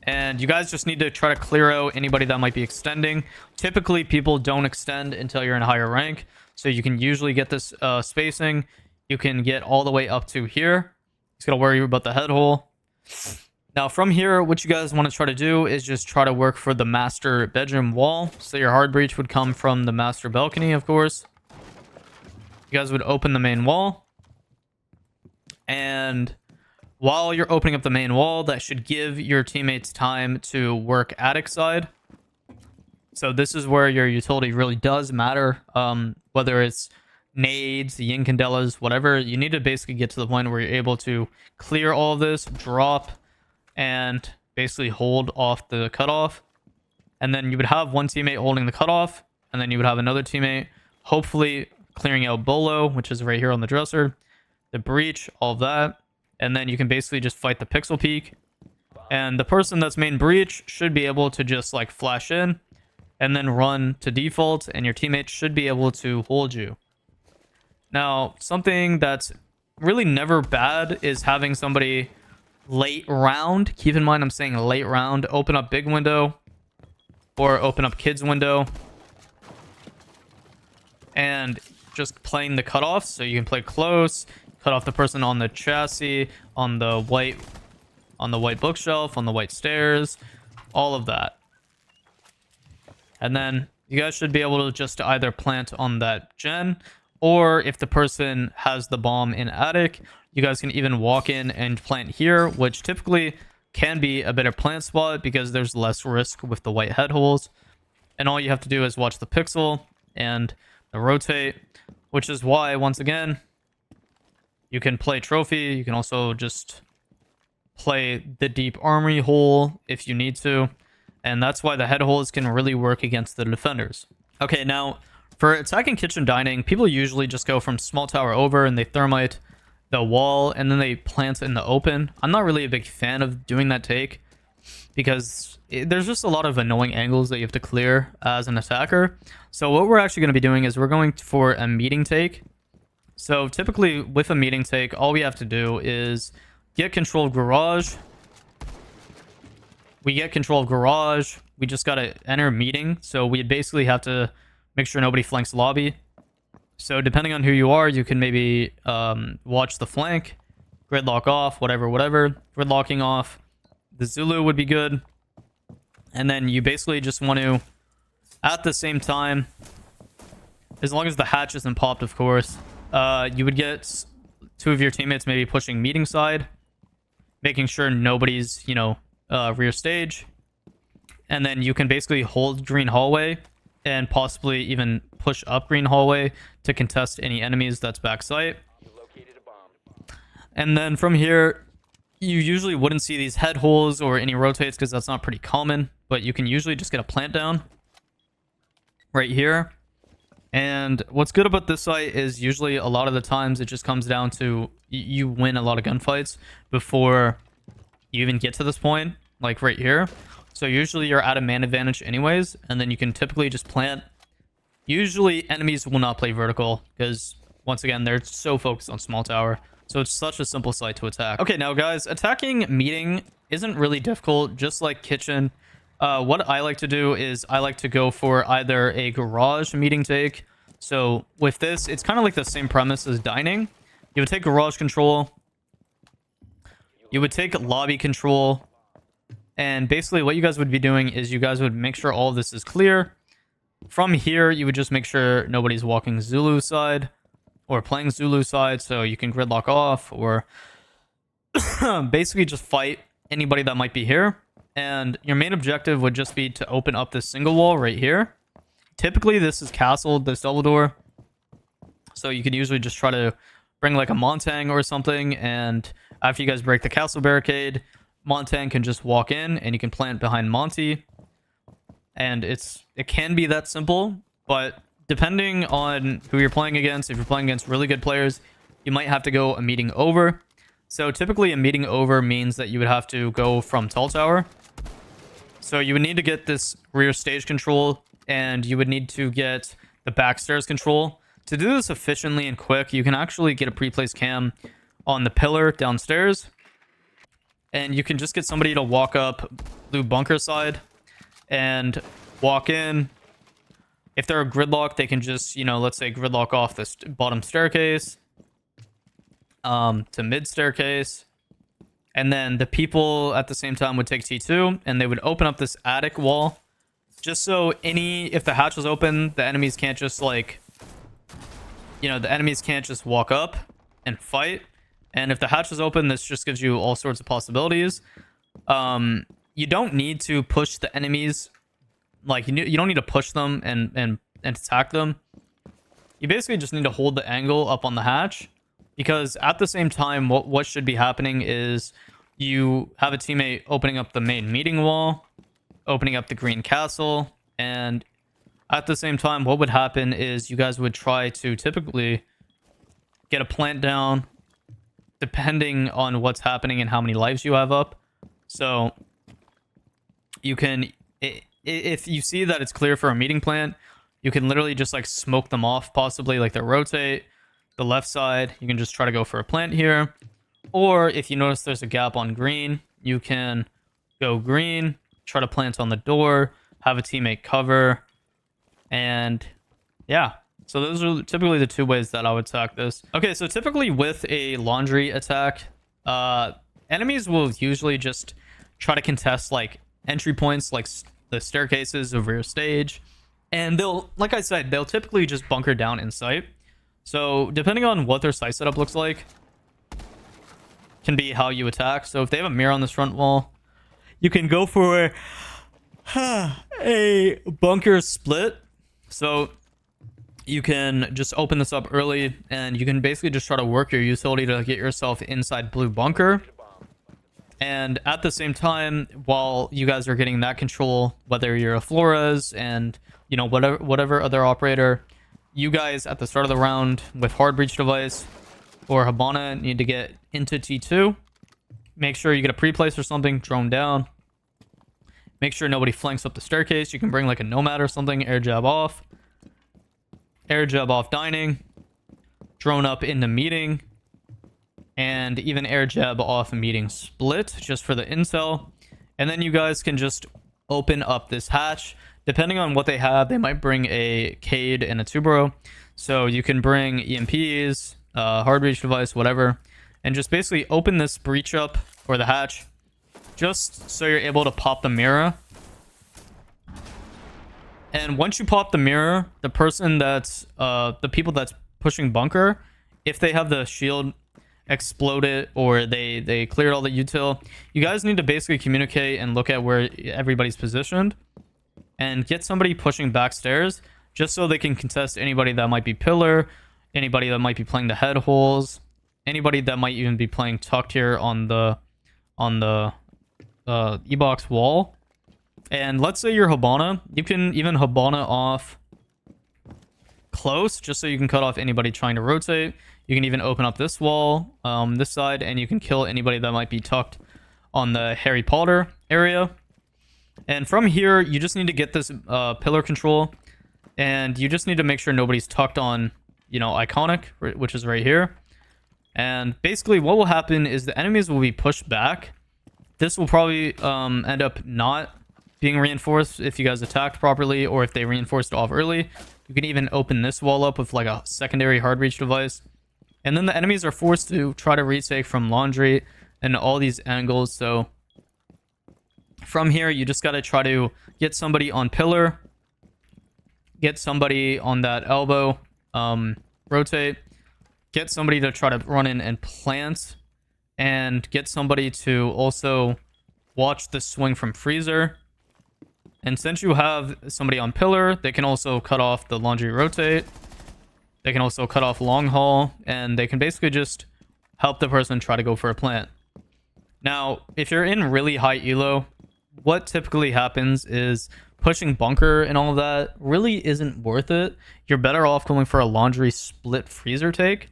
And you guys just need to try to clear out anybody that might be extending. Typically, people don't extend until you're in a higher rank. So you can usually get this spacing. You can get all the way up to here. Just gotta worry about the head hole. Now from here, what you guys want to try to do is just try to work for the master bedroom wall. So your hard breach would come from the master balcony, of course. You guys would open the main wall. And while you're opening up the main wall, that should give your teammates time to work attic side. So this is where your utility really does matter. Whether it's nades, yin candelas, whatever, you need to basically get to the point where you're able to clear all of this, drop, and basically hold off the cutoff. And then you would have one teammate holding the cutoff, and then you would have another teammate hopefully clearing out bolo, which is right here on the dresser, the breach, all of that. And then you can basically just fight the pixel peak. And the person that's main breach should be able to just like flash in and then run to default, and your teammates should be able to hold you. Now, something that's really never bad is having somebody late round. Keep in mind I'm saying late round. Open up big window or open up kids window and just playing the cutoff. So you can play close, cut off the person on the chassis, on the white bookshelf, on the white stairs, all of that. And then you guys should be able to just either plant on that gen, or if the person has the bomb in attic, you guys can even walk in and plant here, which typically can be a better plant spot because there's less risk with the white head holes. And all you have to do is watch the pixel and the rotate, which is why, once again, you can play trophy. You can also just play the deep armory hole if you need to. And that's why the head holes can really work against the defenders. Okay, now for attacking kitchen dining, people usually just go from small tower over and they thermite the wall and then they plant in the open. I'm not really a big fan of doing that take because there's just a lot of annoying angles that you have to clear as an attacker. So what we're actually going to be doing is we're going for a meeting take. So typically with a meeting take, all we have to do is get control of garage. We get control of garage. We just got to enter meeting. So we basically have to make sure nobody flanks lobby. So depending on who you are, you can maybe watch the flank, gridlock off, whatever. Gridlocking off. The Zulu would be good. And then you basically just want to, at the same time, as long as the hatch isn't popped, of course, you would get 2 of your teammates maybe pushing meeting side, making sure nobody's, rear stage. And then you can basically hold green hallway and possibly even push up green hallway to contest any enemies that's backside. And then from here, you usually wouldn't see these head holes or any rotates because that's not pretty common, but you can usually just get a plant down right here. And what's good about this site is usually a lot of the times it just comes down to you win a lot of gunfights before you even get to this point, like right here. So usually you're at a man advantage anyways, and then you can typically just plant. Usually enemies will not play vertical because once again, they're so focused on small tower. So it's such a simple site to attack. Okay, now guys, attacking meeting isn't really difficult, just like kitchen. What I like to do is I like to go for either a garage meeting take. So with this, it's kind of like the same premise as dining. You would take garage control. You would take lobby control. And basically what you guys would be doing is you guys would make sure all of this is clear. From here, you would just make sure nobody's walking Zulu side or playing Zulu side, so you can gridlock off or basically just fight anybody that might be here. And your main objective would just be to open up this single wall right here. Typically, this is castled, this double door. So you can usually just try to bring like a Montang or something. And after you guys break the castle barricade, Montang can just walk in and you can plant behind Monty. And it can be that simple, but depending on who you're playing against, if you're playing against really good players, you might have to go a meeting over. So typically a meeting over means that you would have to go from tall tower. So you would need to get this rear stage control, and you would need to get the back stairs control. To do this efficiently and quick, you can actually get a pre-placed cam on the pillar downstairs. And you can just get somebody to walk up blue bunker side and walk in. If they're a gridlock, they can just, let's say gridlock off this bottom staircase to mid staircase. And then the people at the same time would take T2 and they would open up this attic wall. Just so if the hatch was open, the enemies can't just the enemies can't just walk up and fight. And if the hatch is open, this just gives you all sorts of possibilities. You don't need to push the enemies. Like, you don't need to push them and attack them. You basically just need to hold the angle up on the hatch. Because at the same time, what should be happening is you have a teammate opening up the main meeting wall, opening up the green castle, and at the same time, what would happen is you guys would try to typically get a plant down, depending on what's happening and how many lives you have up. So you can, if you see that it's clear for a meeting plant, you can literally just like smoke them off, possibly like they rotate the left side. You can just try to go for a plant here. Or if you notice there's a gap on green, you can go green, try to plant on the door, have a teammate cover, and yeah. So those are typically the two ways that I would attack this. Okay, so typically with a laundry attack, enemies will usually just try to contest like entry points, like the staircases over your stage. And like I said, they'll typically just bunker down in sight. So depending on what their site setup looks like, can be how you attack. So if they have a mirror on this front wall, you can go for a bunker split. So you can just open this up early and you can basically just try to work your utility to get yourself inside blue bunker. And at the same time, while you guys are getting that control, whether you're a Flores and whatever other operator, you guys at the start of the round with hard breach device or Habana need to get into T2. Make sure you get a pre-place or something, drone down. Make sure nobody flanks up the staircase. You can bring like a nomad or something, air jab off dining, drone up into meeting, and even air jab off meeting split just for the intel. And then you guys can just open up this hatch. Depending on what they have, they might bring a Cade and a Tubero. So you can bring EMPs, hard breach device, whatever, and just basically open this breach up or the hatch just so you're able to pop the mirror. And once you pop the mirror, the person that's the people that's pushing bunker, if they have the shield exploded or they cleared all the util, you guys need to basically communicate and look at where everybody's positioned. and get somebody pushing back stairs just so they can contest anybody that might be pillar, anybody that might be playing the head holes, anybody that might even be playing tucked here on the E-box wall. And let's say you're Habana, you can even Habana off close just so you can cut off anybody trying to rotate. You can even open up this wall, this side, and you can kill anybody that might be tucked on the Harry Potter area. And from here, you just need to get this pillar control, and you just need to make sure nobody's tucked on, you know, Iconic, which is right here. And basically what will happen is the enemies will be pushed back. This will probably end up not being reinforced if you guys attacked properly, or if they reinforced off early. You can even open this wall up with like a secondary hard reach device. And then the enemies are forced to try to retake from laundry and all these angles. So from here, you just got to try to get somebody on pillar, get somebody on that elbow, rotate, get somebody to try to run in and plant, and get somebody to also watch the swing from freezer. And since you have somebody on pillar, they can also cut off the laundry rotate. They can also cut off long haul, and they can basically just help the person try to go for a plant. Now, if you're in really high elo, what typically happens is pushing bunker and all of that really isn't worth it. You're better off going for a laundry split freezer take.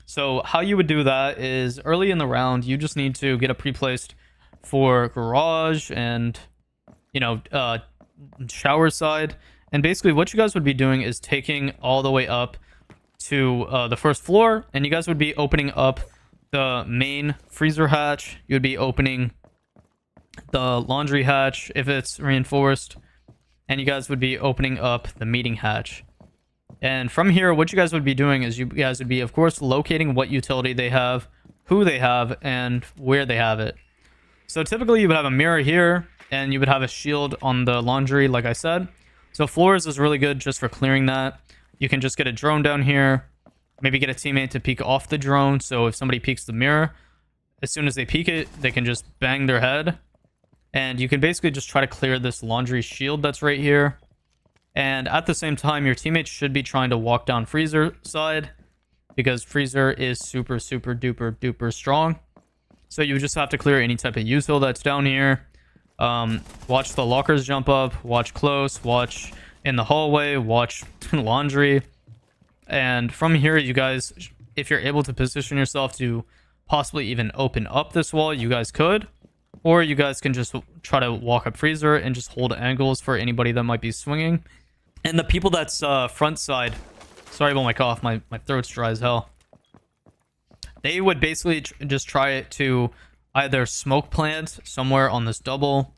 So how you would do that is early in the round, you just need to get a pre-placed for garage and, you know, shower side. And basically what you guys would be doing is taking all the way up to the first floor, and you guys would be opening up the main freezer hatch. You would be opening the laundry hatch if it's reinforced, and you guys would be opening up the meeting hatch. And from here, what you guys would be doing is you guys would be, of course, locating what utility they have, who they have, and where they have it. So typically you would have a mirror here, and you would have a shield on the laundry, like I said. So floors is really good just for clearing that. You can just get a drone down here, maybe get a teammate to peek off the drone, so if somebody peeks the mirror, as soon as they peek it, they can just bang their head. And you can basically just try to clear this laundry shield that's right here. And at the same time, your teammates should be trying to walk down freezer side, because freezer is super duper duper strong. So you just have to clear any type of util that's down here. Watch the lockers jump up, watch close, watch in the hallway, watch laundry. And from here, you guys, if you're able to position yourself to possibly even open up this wall, you guys could. Or you guys can just try to walk up freezer and just hold angles for anybody that might be swinging. And the people that's front side, sorry about my cough, my throat's dry as hell. They would basically just try to either smoke plant somewhere on this double,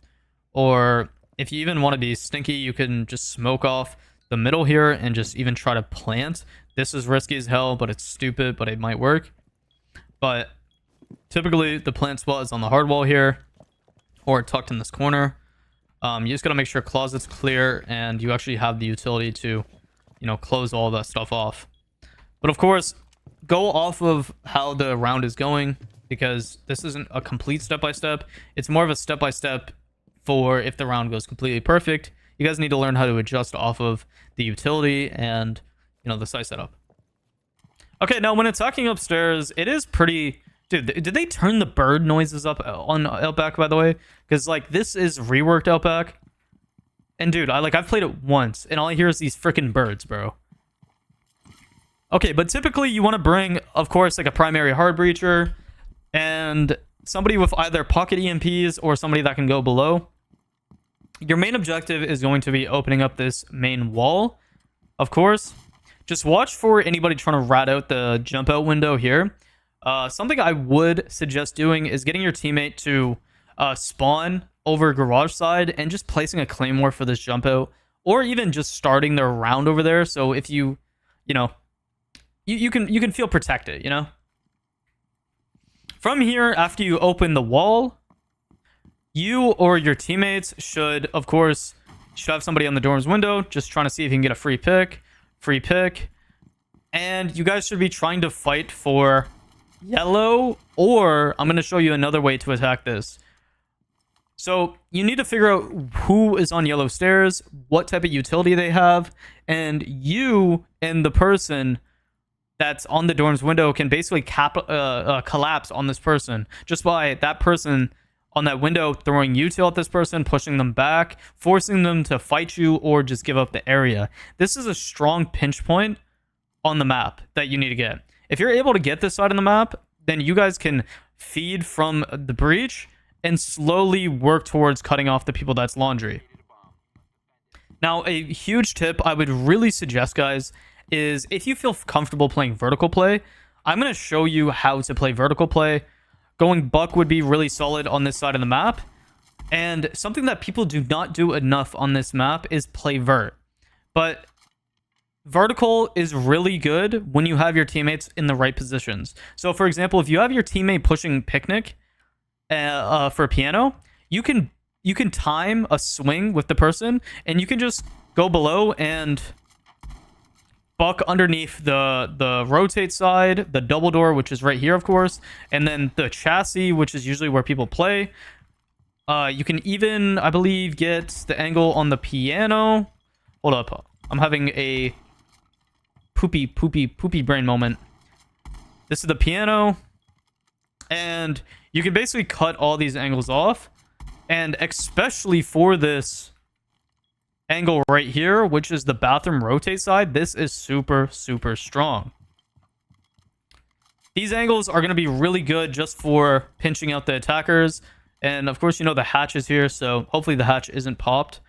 or if you even want to be stinky, you can just smoke off the middle here and just even try to plant. This is risky as hell, but it's stupid, but it might work. But typically the plant spot is on the hard wall here, or tucked in this corner. You just gotta make sure closet's clear and you actually have the utility to, you know, close all that stuff off. But of course, go off of how the round is going, because this isn't a complete step-by-step. It's more of a step-by-step for if the round goes completely perfect. You guys need to learn how to adjust off of the utility and, you know, the site setup. Okay, now when attacking upstairs, it is pretty... Dude, did they turn the bird noises up on Outback, by the way? Because, like, this is reworked Outback. And, dude, I've played it once, and all I hear is these freaking birds, bro. Okay, but typically you want to bring, of course, like a primary hard breacher and somebody with either pocket EMPs or somebody that can go below. Your main objective is going to be opening up this main wall, of course. Just watch for anybody trying to rat out the jump out window here. Something I would suggest doing is getting your teammate to spawn over garage side and just placing a claymore for this jump out, or even just starting their round over there. So if you know, you can feel protected, you know. From here, after you open the wall, you or your teammates should, of course, have somebody on the dorm's window just trying to see if you can get a free pick, and you guys should be trying to fight for yellow, or I'm going to show you another way to attack this. So you need to figure out who is on yellow stairs, what type of utility they have, and you and the person that's on the dorm's window can basically collapse on this person just by that person on that window throwing util at this person, pushing them back, forcing them to fight you, or just give up the area. This is a strong pinch point on the map that you need to get. If you're able to get this side of the map, then you guys can feed from the breach and slowly work towards cutting off the people that's laundry. Now, a huge tip I would really suggest, guys, is if you feel comfortable playing vertical play, I'm going to show you how to play vertical play. Going buck would be really solid on this side of the map. And something that people do not do enough on this map is play vert. But vertical is really good when you have your teammates in the right positions. So, for example, if you have your teammate pushing picnic for piano, you can time a swing with the person, and you can just go below and buck underneath the rotate side, the double door, which is right here, of course, and then the chassis, which is usually where people play. You can even, I believe, get the angle on the piano. Hold up, I'm having a poopy brain moment. This is the piano, and you can basically cut all these angles off, and especially for this angle right here, which is the bathroom rotate side, this is super strong. These angles are going to be really good just for pinching out the attackers, and of course, you know, the hatch is here, so hopefully the hatch isn't popped,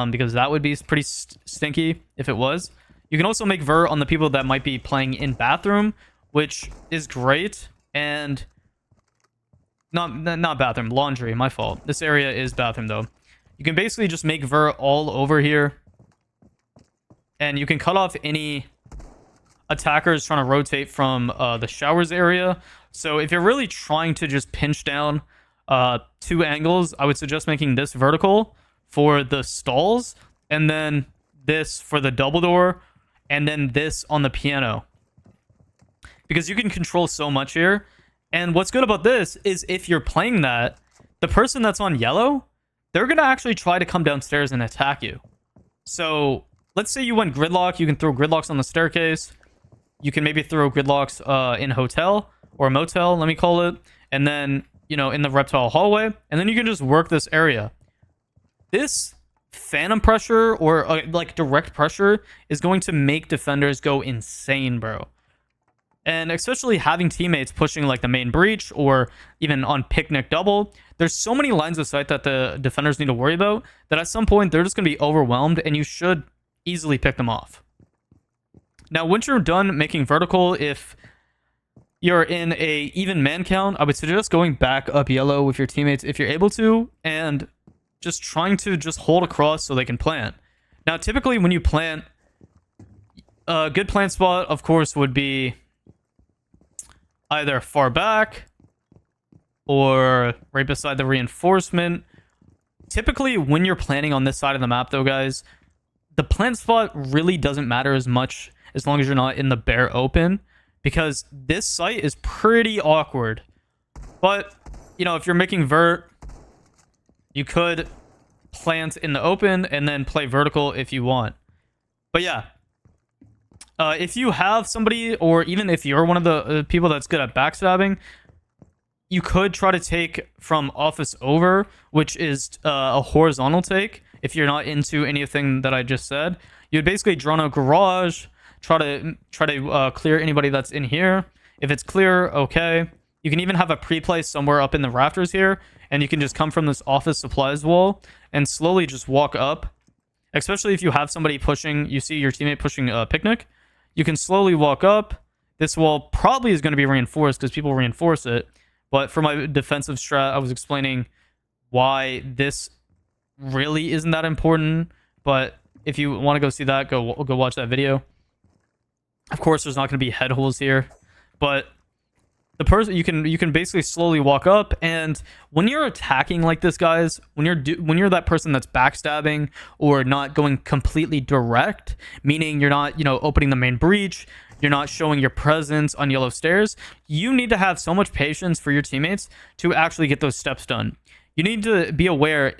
because that would be pretty stinky if it was. You can also make vert on the people that might be playing in bathroom, which is great. And not bathroom, laundry, my fault. This area is bathroom though. You can basically just make vert all over here, and you can cut off any attackers trying to rotate from the showers area. So if you're really trying to just pinch down two angles, I would suggest making this vertical for the stalls, and then this for the double door, and then this on the piano, because you can control so much here. And what's good about this is if you're playing that, the person that's on yellow, they're going to actually try to come downstairs and attack you. So let's say you went gridlock. You can throw gridlocks on the staircase. You can maybe throw gridlocks in a hotel or a motel, let me call it. And then, you know, in the reptile hallway. And then you can just work this area. This phantom pressure or like direct pressure is going to make defenders go insane, bro. And especially having teammates pushing like the main breach or even on picnic double, there's so many lines of sight that the defenders need to worry about that at some point they're just going to be overwhelmed, and you should easily pick them off. Now, once you're done making vertical, if you're in a even man count, I would suggest going back up yellow with your teammates if you're able to, and just trying to just hold across so they can plant. Now, typically when you plant, a good plant spot, of course, would be either far back or right beside the reinforcement. Typically, when you're planning on this side of the map, though, guys, the plant spot really doesn't matter as much as long as you're not in the bare open, because this site is pretty awkward. But, you know, if you're making vert, you could plant in the open and then play vertical if you want. But yeah, if you have somebody, or even if you're one of the people that's good at backstabbing, you could try to take from office over, which is a horizontal take. If you're not into anything that I just said, you'd basically drone a garage, try to clear anybody that's in here. If it's clear, okay. You can even have a pre-play somewhere up in the rafters here, and you can just come from this office supplies wall and slowly just walk up. Especially if you have somebody pushing, you see your teammate pushing a picnic, you can slowly walk up. This wall probably is going to be reinforced because people reinforce it. But for my defensive strat, I was explaining why this really isn't that important. But if you want to go see that, go watch that video. Of course, there's not going to be head holes here, but the person, you can basically slowly walk up. And when you're attacking like this, guys, when you're that person that's backstabbing or not going completely direct, meaning you're not, you know, opening the main breach, you're not showing your presence on yellow stairs, you need to have so much patience for your teammates to actually get those steps done. You need to be aware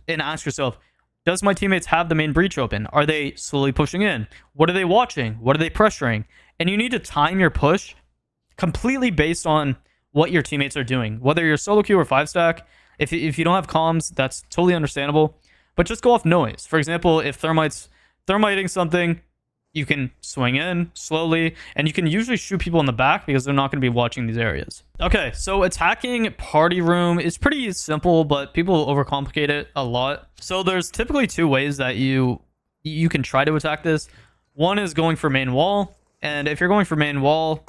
and ask yourself, does my teammates have the main breach open? Are they slowly pushing in? What are they watching? What are they pressuring? And you need to time your push completely based on what your teammates are doing. Whether you're solo queue or 5-stack, if you don't have comms, that's totally understandable. But just go off noise. For example, if thermiting something, you can swing in slowly, and you can usually shoot people in the back because they're not going to be watching these areas. Okay, so attacking party room is pretty simple, but people overcomplicate it a lot. So there's typically 2 ways that you can try to attack this. One is going for main wall, and if you're going for main wall,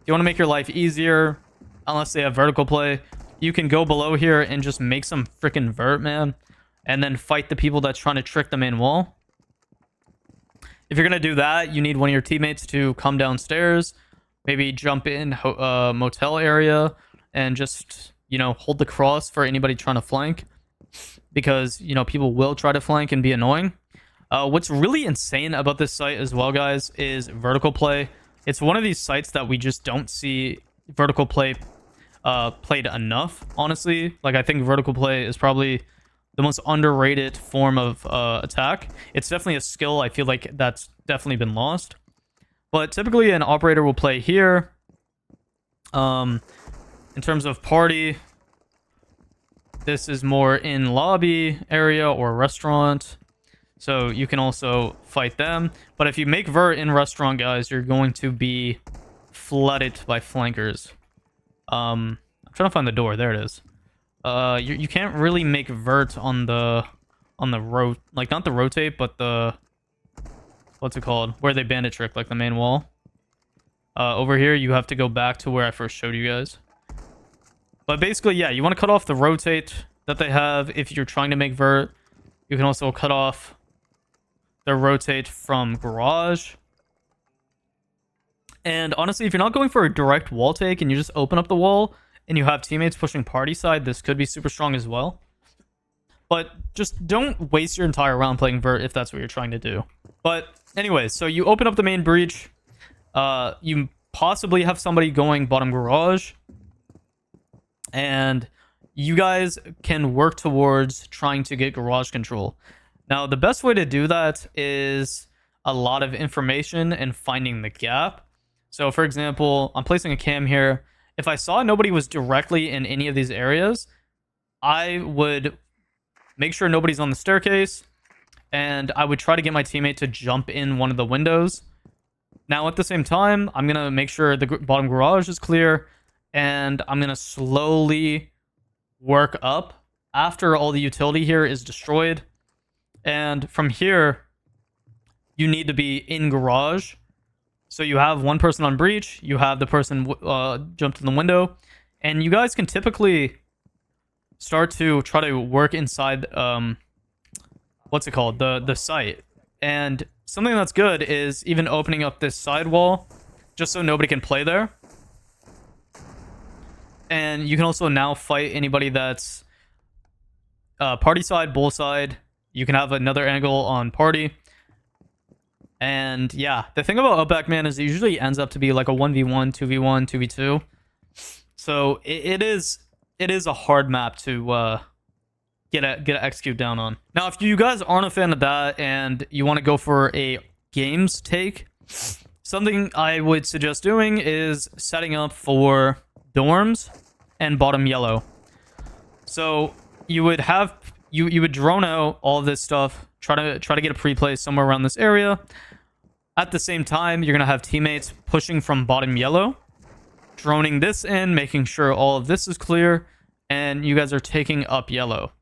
you want to make your life easier, unless they have vertical play, you can go below here and just make some freaking vert, man, and then fight the people that's trying to trick the main wall. If you're going to do that, you need one of your teammates to come downstairs, maybe jump in motel area, and just, hold the cross for anybody trying to flank, because, people will try to flank and be annoying. What's really insane about this site as well, guys, is vertical play. It's one of these sites that we just don't see vertical play played enough, honestly. Like, I think vertical play is probably the most underrated form of attack. It's definitely a skill. I feel like that's definitely been lost. But typically an operator will play here. In terms of party, this is more in lobby area or restaurant. So you can also fight them. But if you make vert in restaurant, guys, you're going to be flooded by flankers. I'm trying to find the door. There it is. You can't really make vert on the like, not the rotate, but the, what's it called, where they bandit trick, like the main wall. Over here you have to go back to where I first showed you guys. But basically, yeah, you want to cut off the rotate that they have if you're trying to make vert. You can also cut off the rotate from garage. And honestly, if you're not going for a direct wall take and you just open up the wall and you have teammates pushing party side, this could be super strong as well. But just don't waste your entire round playing vert if that's what you're trying to do. But anyways, so you open up the main breach. You possibly have somebody going bottom garage. And you guys can work towards trying to get garage control. Now, the best way to do that is a lot of information and finding the gap. So, for example, I'm placing a cam here. If I saw nobody was directly in any of these areas, I would make sure nobody's on the staircase, and I would try to get my teammate to jump in one of the windows. Now, at the same time, I'm going to make sure the bottom garage is clear, and I'm going to slowly work up after all the utility here is destroyed. And from here, you need to be in garage. So you have one person on breach, you have the person jumped in the window, and you guys can typically start to try to work inside what's it called, the site. And something that's good is even opening up this side wall just so nobody can play there. And you can also now fight anybody that's party side, bull side. You can have another angle on party. And yeah, the thing about Outback, man, is it usually ends up to be like a 1v1, 2v1, 2v2. So it is a hard map to get a execute down on. Now, if you guys aren't a fan of that and you want to go for a games take, something I would suggest doing is setting up for dorms and bottom yellow. So you would have you would drone out all of this stuff, try to get a pre-play somewhere around this area. At the same time, you're gonna have teammates pushing from bottom yellow, droning this in, making sure all of this is clear, and you guys are taking up yellow.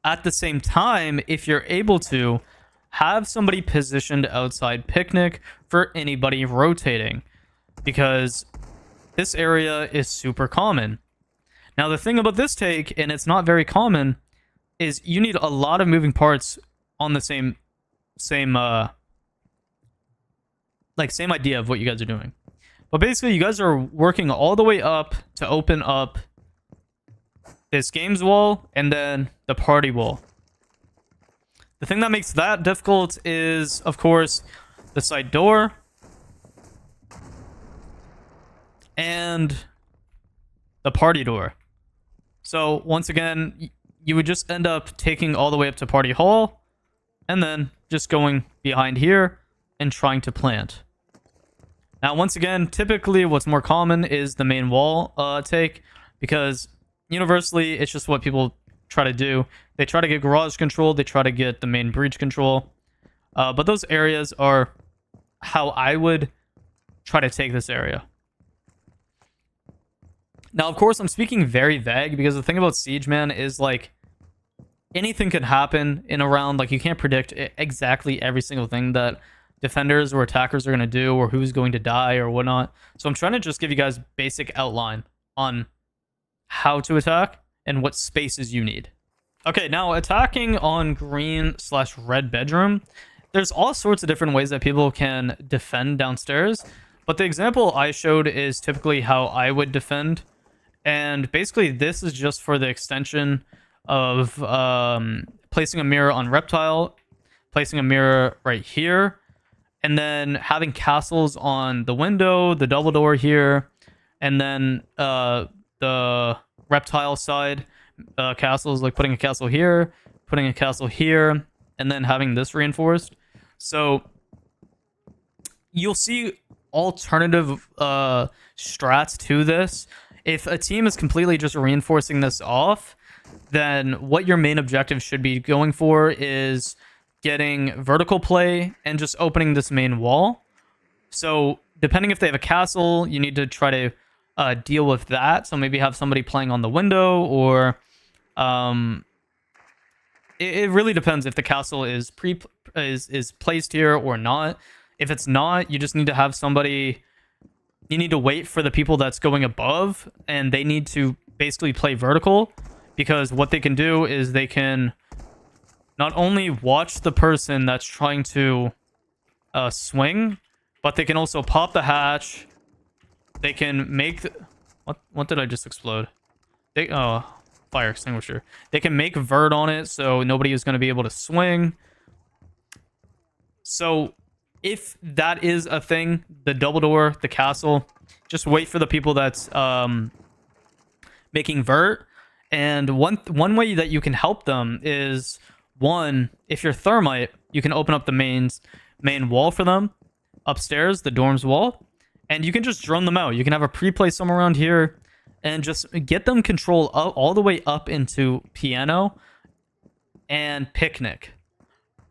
At the same time, if you're able to, have somebody positioned outside picnic for anybody rotating, because this area is super common. Now, the thing about this take, and it's not very common, is you need a lot of moving parts on the same idea of what you guys are doing. But basically, you guys are working all the way up to open up this games wall and then the party wall. The thing that makes that difficult is, of course, the side door and the party door. So once again, you would just end up taking all the way up to Party Hall, and then just going behind here and trying to plant. Now, once again, typically what's more common is the main wall take, because universally it's just what people try to do. They try to get garage control, they try to get the main breach control, but those areas are how I would try to take this area. Now, of course, I'm speaking very vague because the thing about Siege, man, is like anything could happen in a round. Like, you can't predict exactly every single thing that defenders or attackers are going to do, or who's going to die or whatnot. So I'm trying to just give you guys basic outline on how to attack and what spaces you need. Okay, now attacking on green/red bedroom, there's all sorts of different ways that people can defend downstairs, but the example I showed is typically how I would defend. And basically this is just for the extension of placing a mirror on Reptile, placing a mirror right here, and then having castles on the window, the double door here, and then the Reptile side castles, like putting a castle here, putting a castle here, and then having this reinforced. So you'll see alternative strats to this. If a team is completely just reinforcing this off, then what your main objective should be going for is getting vertical play and just opening this main wall. So depending if they have a castle, you need to try to deal with that. So maybe have somebody playing on the window, or it really depends if the castle is placed here or not. If it's not, you just need to have somebody. You need to wait for the people that's going above, and they need to basically play vertical, because what they can do is they can not only watch the person that's trying to swing, but they can also pop the hatch. They can make what did I just explode? Fire extinguisher. They can make vert on it, so nobody is going to be able to swing. So if that is a thing, the double door, the castle, just wait for the people that's making vert. And one way that you can help them is, one, if you're thermite, you can open up the main wall for them upstairs, the dorms wall, and you can just drone them out. You can have a pre-play somewhere around here and just get them control all the way up into piano and picnic.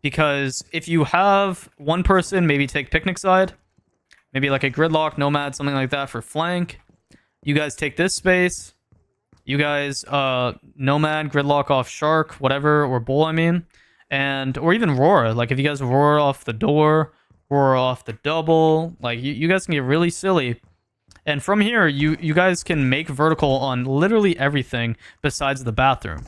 Because if you have one person maybe take picnic side, maybe like a gridlock, nomad, something like that for flank, you guys take this space, you guys nomad, gridlock off shark, whatever, or bull, I mean, and or even roar. Like if you guys roar off the door, roar off the double, like you guys can get really silly. And from here, you guys can make vertical on literally everything besides the bathroom,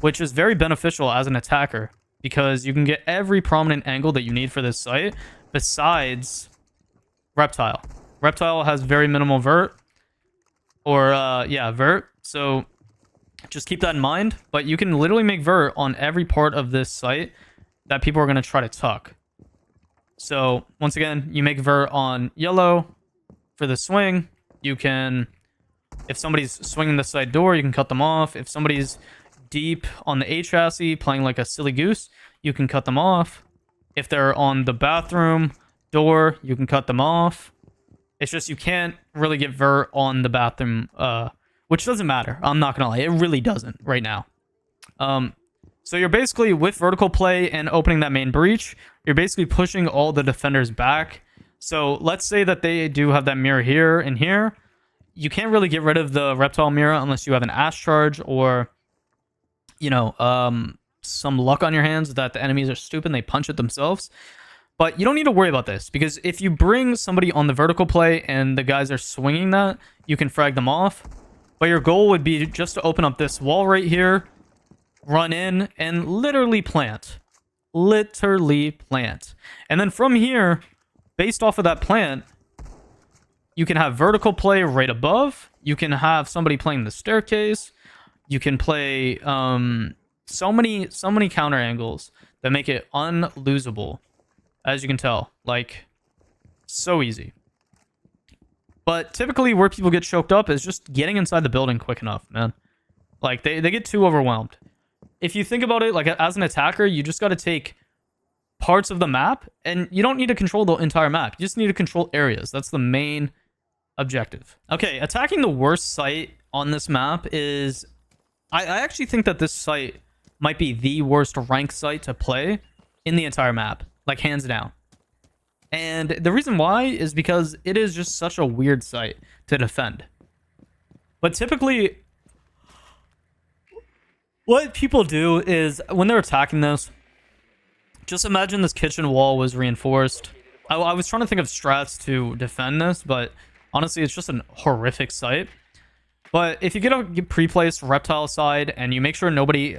which is very beneficial as an attacker, because you can get every prominent angle that you need for this site besides Reptile. Reptile has very minimal vert, or vert. So just keep that in mind. But you can literally make vert on every part of this site that people are going to try to tuck. So once again, you make vert on yellow for the swing. You can, if somebody's swinging the side door, you can cut them off. If somebody's deep on the A chassis playing like a silly goose, you can cut them off. If they're on the bathroom door, you can cut them off. It's just you can't really get vert on the bathroom, which doesn't matter. I'm not gonna lie, it really doesn't right now. So you're basically, with vertical play and opening that main breach, you're basically pushing all the defenders back. So let's say that they do have that mirror here and here. You can't really get rid of the Reptile mirror unless you have an Ash charge, or some luck on your hands that the enemies are stupid and they punch it themselves. But you don't need to worry about this, because if you bring somebody on the vertical play and the guys are swinging that, you can frag them off. But your goal would be just to open up this wall right here, run in, and literally plant. Literally plant. And then from here, based off of that plant, you can have vertical play right above. You can have somebody playing the staircase. You can play so many counter angles that make it unlosable, as you can tell. Like, so easy. But typically where people get choked up is just getting inside the building quick enough, man. Like, they get too overwhelmed. If you think about it, like, as an attacker, you just got to take parts of the map, and you don't need to control the entire map. You just need to control areas. That's the main objective. Okay, attacking the worst site on this map is... I actually think that this site might be the worst ranked site to play in the entire map. Like, hands down. And the reason why is because it is just such a weird site to defend. But typically, what people do is, when they're attacking this, just imagine this kitchen wall was reinforced. I was trying to think of strats to defend this, but honestly, it's just a horrific site. But if you get a pre-placed reptile side and you make sure nobody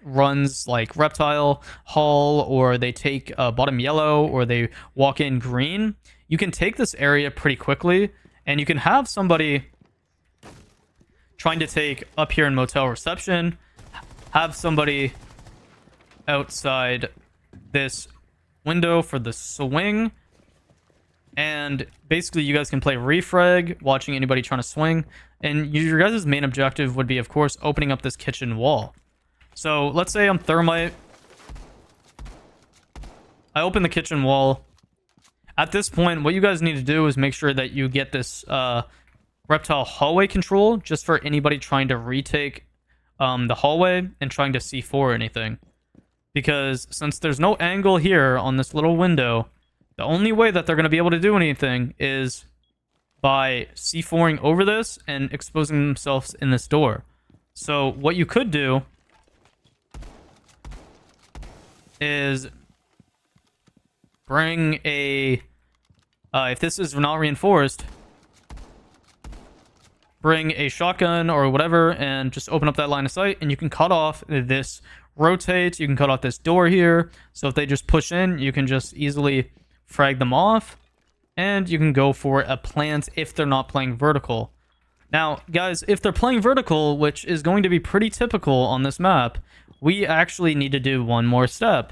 runs like reptile hull, or they take bottom yellow, or they walk in green, you can take this area pretty quickly, and you can have somebody trying to take up here in motel reception, have somebody outside this window for the swing, and basically you guys can play refrag, watching anybody trying to swing, and your guys' main objective would be, of course, opening up this kitchen wall. So let's say I'm Thermite. I open the kitchen wall. At this point, what you guys need to do is make sure that you get this reptile hallway control, just for anybody trying to retake the hallway and trying to C4 or anything. Because since there's no angle here on this little window, the only way that they're going to be able to do anything is by C4ing over this and exposing themselves in this door. So what you could do is bring a... if this is not reinforced, bring a shotgun or whatever and just open up that line of sight, and you can cut off this rotate. You can cut off this door here. So if they just push in, you can just easily frag them off, and you can go for a plant if they're not playing vertical. Now, guys, if they're playing vertical, which is going to be pretty typical on this map, we actually need to do one more step.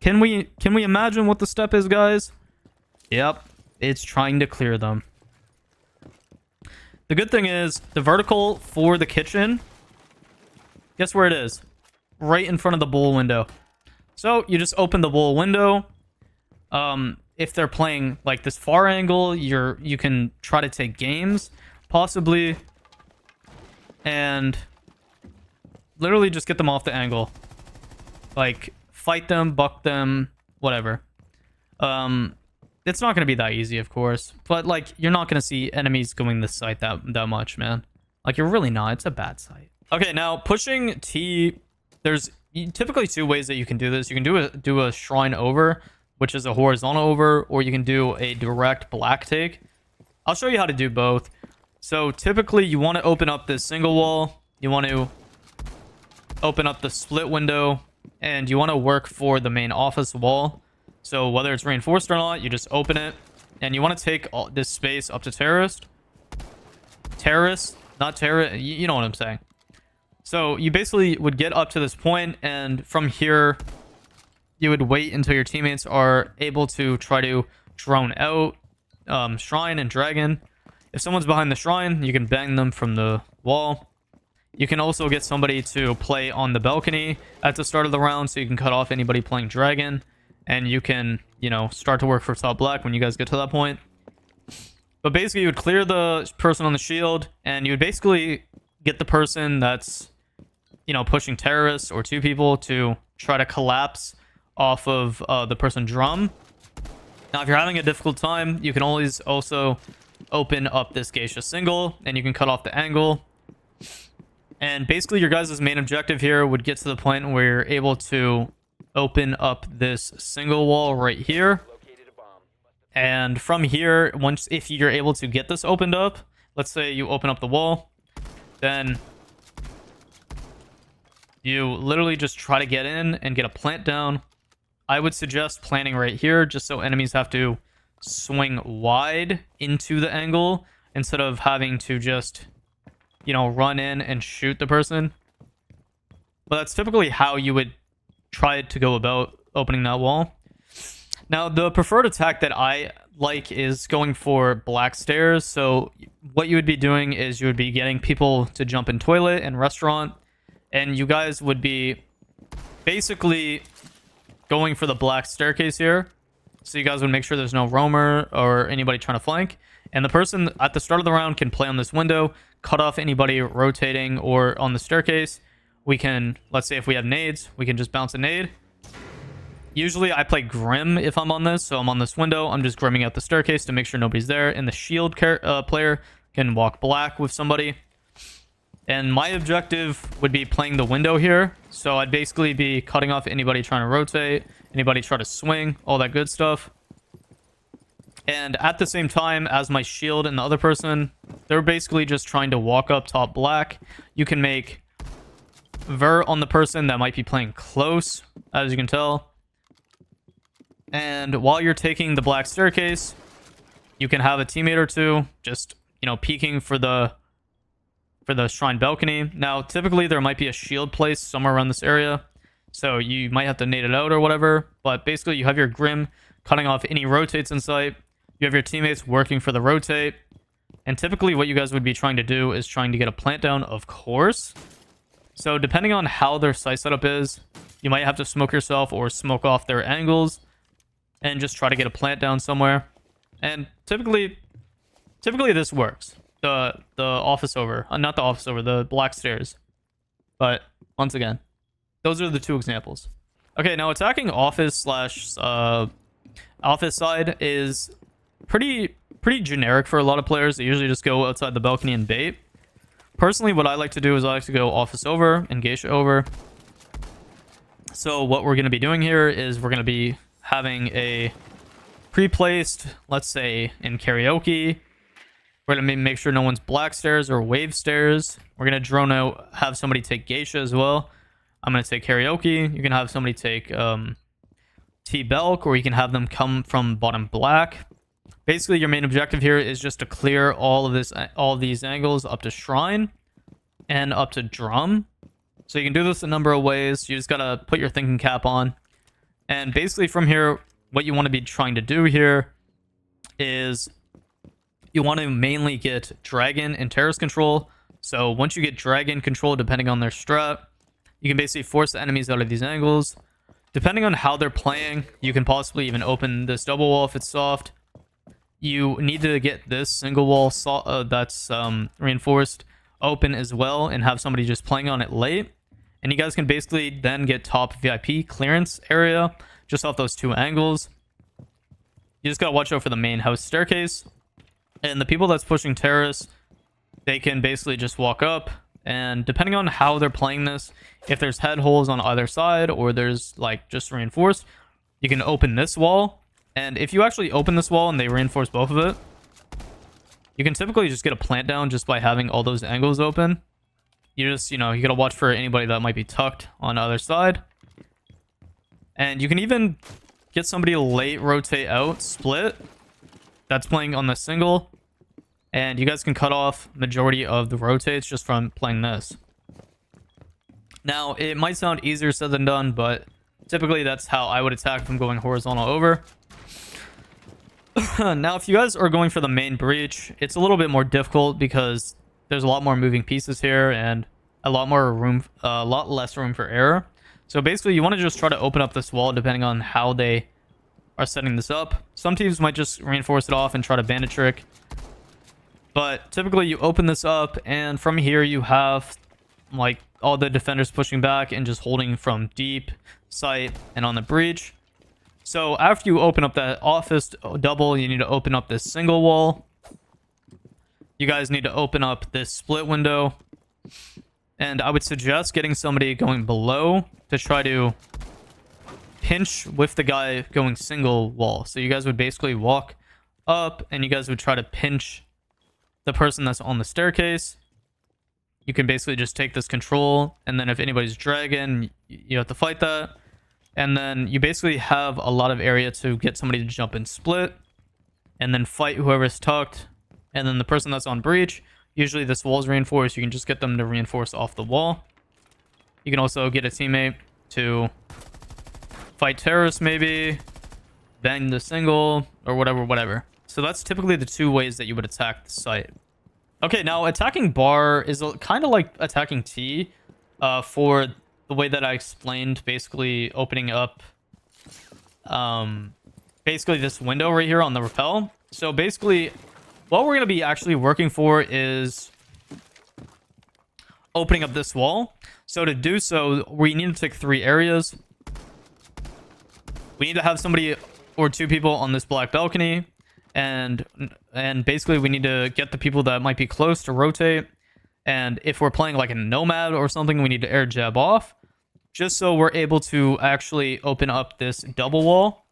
Can we imagine what the step is, guys? Yep, it's trying to clear them. The good thing is, the vertical for the kitchen, guess where it is? Right in front of the bowl window. So you just open the bowl window. If they're playing like this far angle, you can try to take games, possibly, and literally just get them off the angle. Like, fight them, buck them, whatever. It's not going to be that easy, of course, but like, you're not going to see enemies going this site that much, man. Like, you're really not. It's a bad site. Okay, now pushing T, there's typically two ways that you can do this. You can do a shrine over, which is a horizontal over, or you can do a direct black take. I'll show you how to do both. So typically you want to open up this single wall, you want to open up the split window, and you want to work for the main office wall. So whether it's reinforced or not, you just open it, and you want to take all this space up to terrorist, not terrorist, you know what I'm saying. So you basically would get up to this point, and from here you would wait until your teammates are able to try to drone out shrine and dragon. If someone's behind the shrine, you can bang them from the wall. You can also get somebody to play on the balcony at the start of the round, so you can cut off anybody playing dragon, and you can, you know, start to work for top black when you guys get to that point. But basically, you would clear the person on the shield, and you would basically get the person that's, you know, pushing terrorists or two people to try to collapse off of the person drum. Now, if you're having a difficult time, you can always also open up this geisha single, and you can cut off the angle. And basically, your guys' main objective here would get to the point where you're able to open up this single wall right here. And from here, if you're able to get this opened up, let's say you open up the wall, then you literally just try to get in and get a plant down. I would suggest planting right here, just so enemies have to swing wide into the angle instead of having to just, you know, run in and shoot the person. But that's typically how you would try to go about opening that wall. Now, the preferred attack that I like is going for black stairs. So what you would be doing is you would be getting people to jump in toilet and restaurant, And you guys would be basically going for the black staircase here. So you guys would make sure there's no roamer or anybody trying to flank. And the person at the start of the round can play on this window, cut off anybody rotating or on the staircase. We can, let's say if we have nades, we can just bounce a nade. Usually I play Grim if I'm on this. So I'm on this window. I'm just grimming out the staircase to make sure nobody's there. And the shield player can walk black with somebody. And my objective would be playing the window here. So I'd basically be cutting off anybody trying to rotate, anybody try to swing, all that good stuff. And at the same time as my shield and the other person, they're basically just trying to walk up top black. You can make vert on the person that might be playing close, as you can tell. And while you're taking the black staircase, you can have a teammate or two just, you know, peeking for the shrine balcony. Now, typically there might be a shield placed somewhere around this area, so you might have to nade it out or whatever. But basically, you have your Grim cutting off any rotates in sight. You have your teammates working for the rotate. And typically what you guys would be trying to do is trying to get a plant down, of course. So depending on how their sight setup is, you might have to smoke yourself or smoke off their angles and just try to get a plant down somewhere. And typically this works. The office over, not the office over, the black stairs. But once again, those are the two examples. Okay, now attacking office slash office side is pretty generic for a lot of players. They usually just go outside the balcony and bait. Personally, what I like to do is I like to go office over and geisha over. So what we're going to be doing here is we're going to be having a pre-placed, let's say in karaoke. We're going to make sure no one's black stairs or wave stairs. We're going to drone out, have somebody take geisha as well. I'm going to take karaoke. You can have somebody take T-Belk, or you can have them come from bottom black. Basically, your main objective here is just to clear all of these angles up to shrine and up to drum. So you can do this a number of ways. You just got to put your thinking cap on. And basically from here, what you want to be trying to do here is you want to mainly get dragon and terrace control. So once you get dragon control, depending on their strat, you can basically force the enemies out of these angles. Depending on how they're playing, you can possibly even open this double wall if it's soft. You need to get this single wall that's reinforced open as well and have somebody just playing on it late. And you guys can basically then get top VIP clearance area just off those two angles. You just gotta watch out for the main house staircase. And the people that's pushing terrace, they can basically just walk up. And depending on how they're playing this, if there's head holes on either side or there's like just reinforced, you can open this wall. And if you actually open this wall and they reinforce both of it, you can typically just get a plant down just by having all those angles open. You just, you know, you gotta watch for anybody that might be tucked on the other side. And you can even get somebody to late rotate out, split, that's playing on the single. And you guys can cut off majority of the rotates just from playing this. Now, it might sound easier said than done, but typically that's how I would attack from going horizontal over. Now, if you guys are going for the main breach, it's a little bit more difficult because there's a lot more moving pieces here and a lot less room for error. So basically, you want to just try to open up this wall depending on how they are setting this up. Some teams might just reinforce it off and try to bandit trick. But typically, you open this up, and from here, you have like all the defenders pushing back and just holding from deep sight and on the breach. So after you open up that office double, you need to open up this single wall. You guys need to open up this split window. And I would suggest getting somebody going below to try to pinch with the guy going single wall. So you guys would basically walk up and you guys would try to pinch the person that's on the staircase. You can basically just take this control, and then if anybody's dragging, you have to fight that. And then you basically have a lot of area to get somebody to jump and split, and then fight whoever's tucked. And then the person that's on breach, usually this wall's reinforced, you can just get them to reinforce off the wall. You can also get a teammate to fight terrorists maybe, bang the single, or whatever. So that's typically the two ways that you would attack the site. Okay, now attacking bar is kind of like attacking T. for the way that I explained, basically opening up basically this window right here on the rappel. So basically what we're going to be actually working for is opening up this wall. So to do so, we need to take 3 areas. We need to have somebody or 2 people on this black balcony, and basically we need to get the people that might be close to rotate. And if we're playing like a nomad or something, we need to air jab off, just so we're able to actually open up this double wall.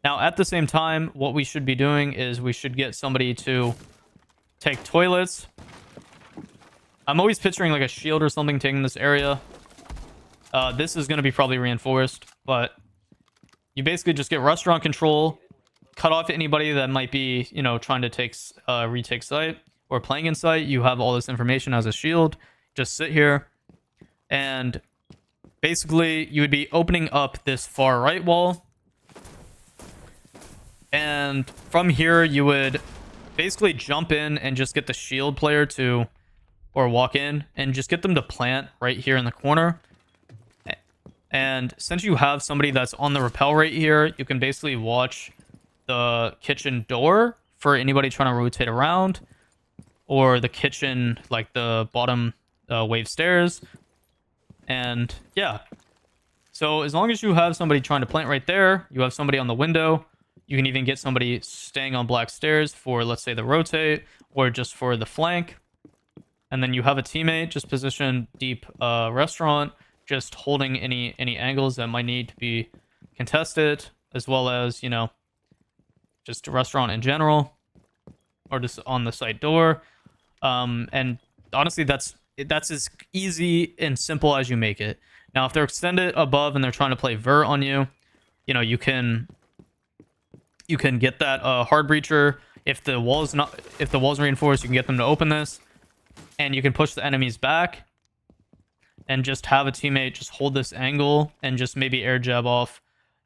Now, at the same time, what we should be doing is we should get somebody to take toilets. I'm always picturing like a shield or something taking this area. This is going to be probably reinforced, but you basically just get restaurant control, cut off anybody that might be, you know, trying to take retake site or playing in site. You have all this information as a shield. Just sit here, and basically you would be opening up this far right wall. And from here, you would basically jump in and just get the shield player to, or walk in and just get them to plant right here in the corner. And since you have somebody that's on the rappel right here, you can basically watch the kitchen door for anybody trying to rotate around, or the kitchen, like the bottom wave stairs. And yeah, so as long as you have somebody trying to plant right there, you have somebody on the window. You can even get somebody staying on black stairs for, let's say, the rotate, or just for the flank. And then you have a teammate just positioned deep restaurant, just holding any angles that might need to be contested, as well as, you know, just a restaurant in general, or just on the side door. And honestly, that's as easy and simple as you make it. Now, if they're extended above and they're trying to play vert on you, you know, you can get that hard breacher. If the wall's reinforced, you can get them to open this, and you can push the enemies back and just have a teammate just hold this angle and just maybe air jab off,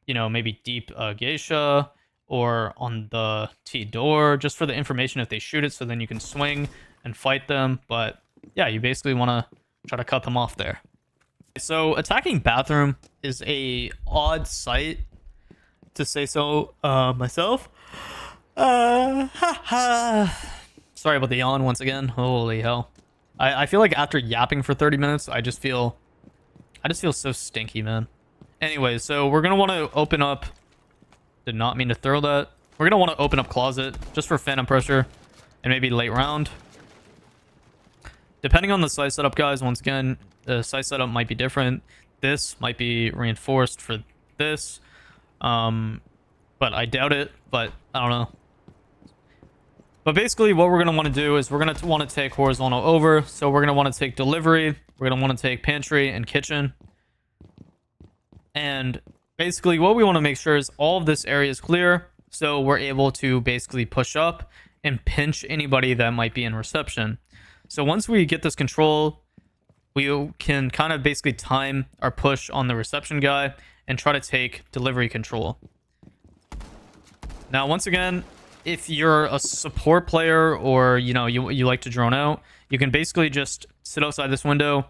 you know, maybe deep geisha or on the T door, just for the information if they shoot it, so then you can swing and fight them. But yeah, you basically want to try to cut them off there. So attacking bathroom is a odd sight, to say so myself. Sorry about the yawn once again. Holy hell. I feel like after yapping for 30 minutes, I just feel so stinky, man. Anyway, so we're gonna want to open up, did not mean to throw that. We're gonna want to open up closet just for phantom pressure and maybe late round. Depending on the site setup, guys, once again, the site setup might be different. This might be reinforced for this. But I doubt it, but I don't know. But basically what we're going to want to do is we're going to want to take horizontal over. So we're going to want to take delivery. We're going to want to take pantry and kitchen. And basically what we want to make sure is all of this area is clear. So we're able to basically push up and pinch anybody that might be in reception. So once we get this control, we can kind of basically time our push on the reception guy and try to take delivery control. Now, once again, if you're a support player, or you know you like to drone out, you can basically just sit outside this window,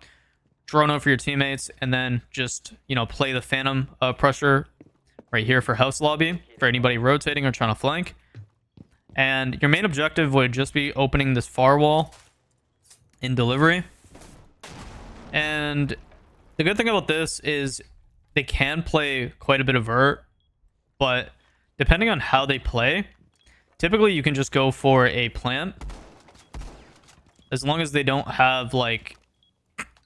drone out for your teammates, and then just, you know, play the phantom pressure right here for house lobby for anybody rotating or trying to flank. And your main objective would just be opening this far wall in delivery. And the good thing about this is they can play quite a bit of vert, but depending on how they play, typically you can just go for a plant. As long as they don't have like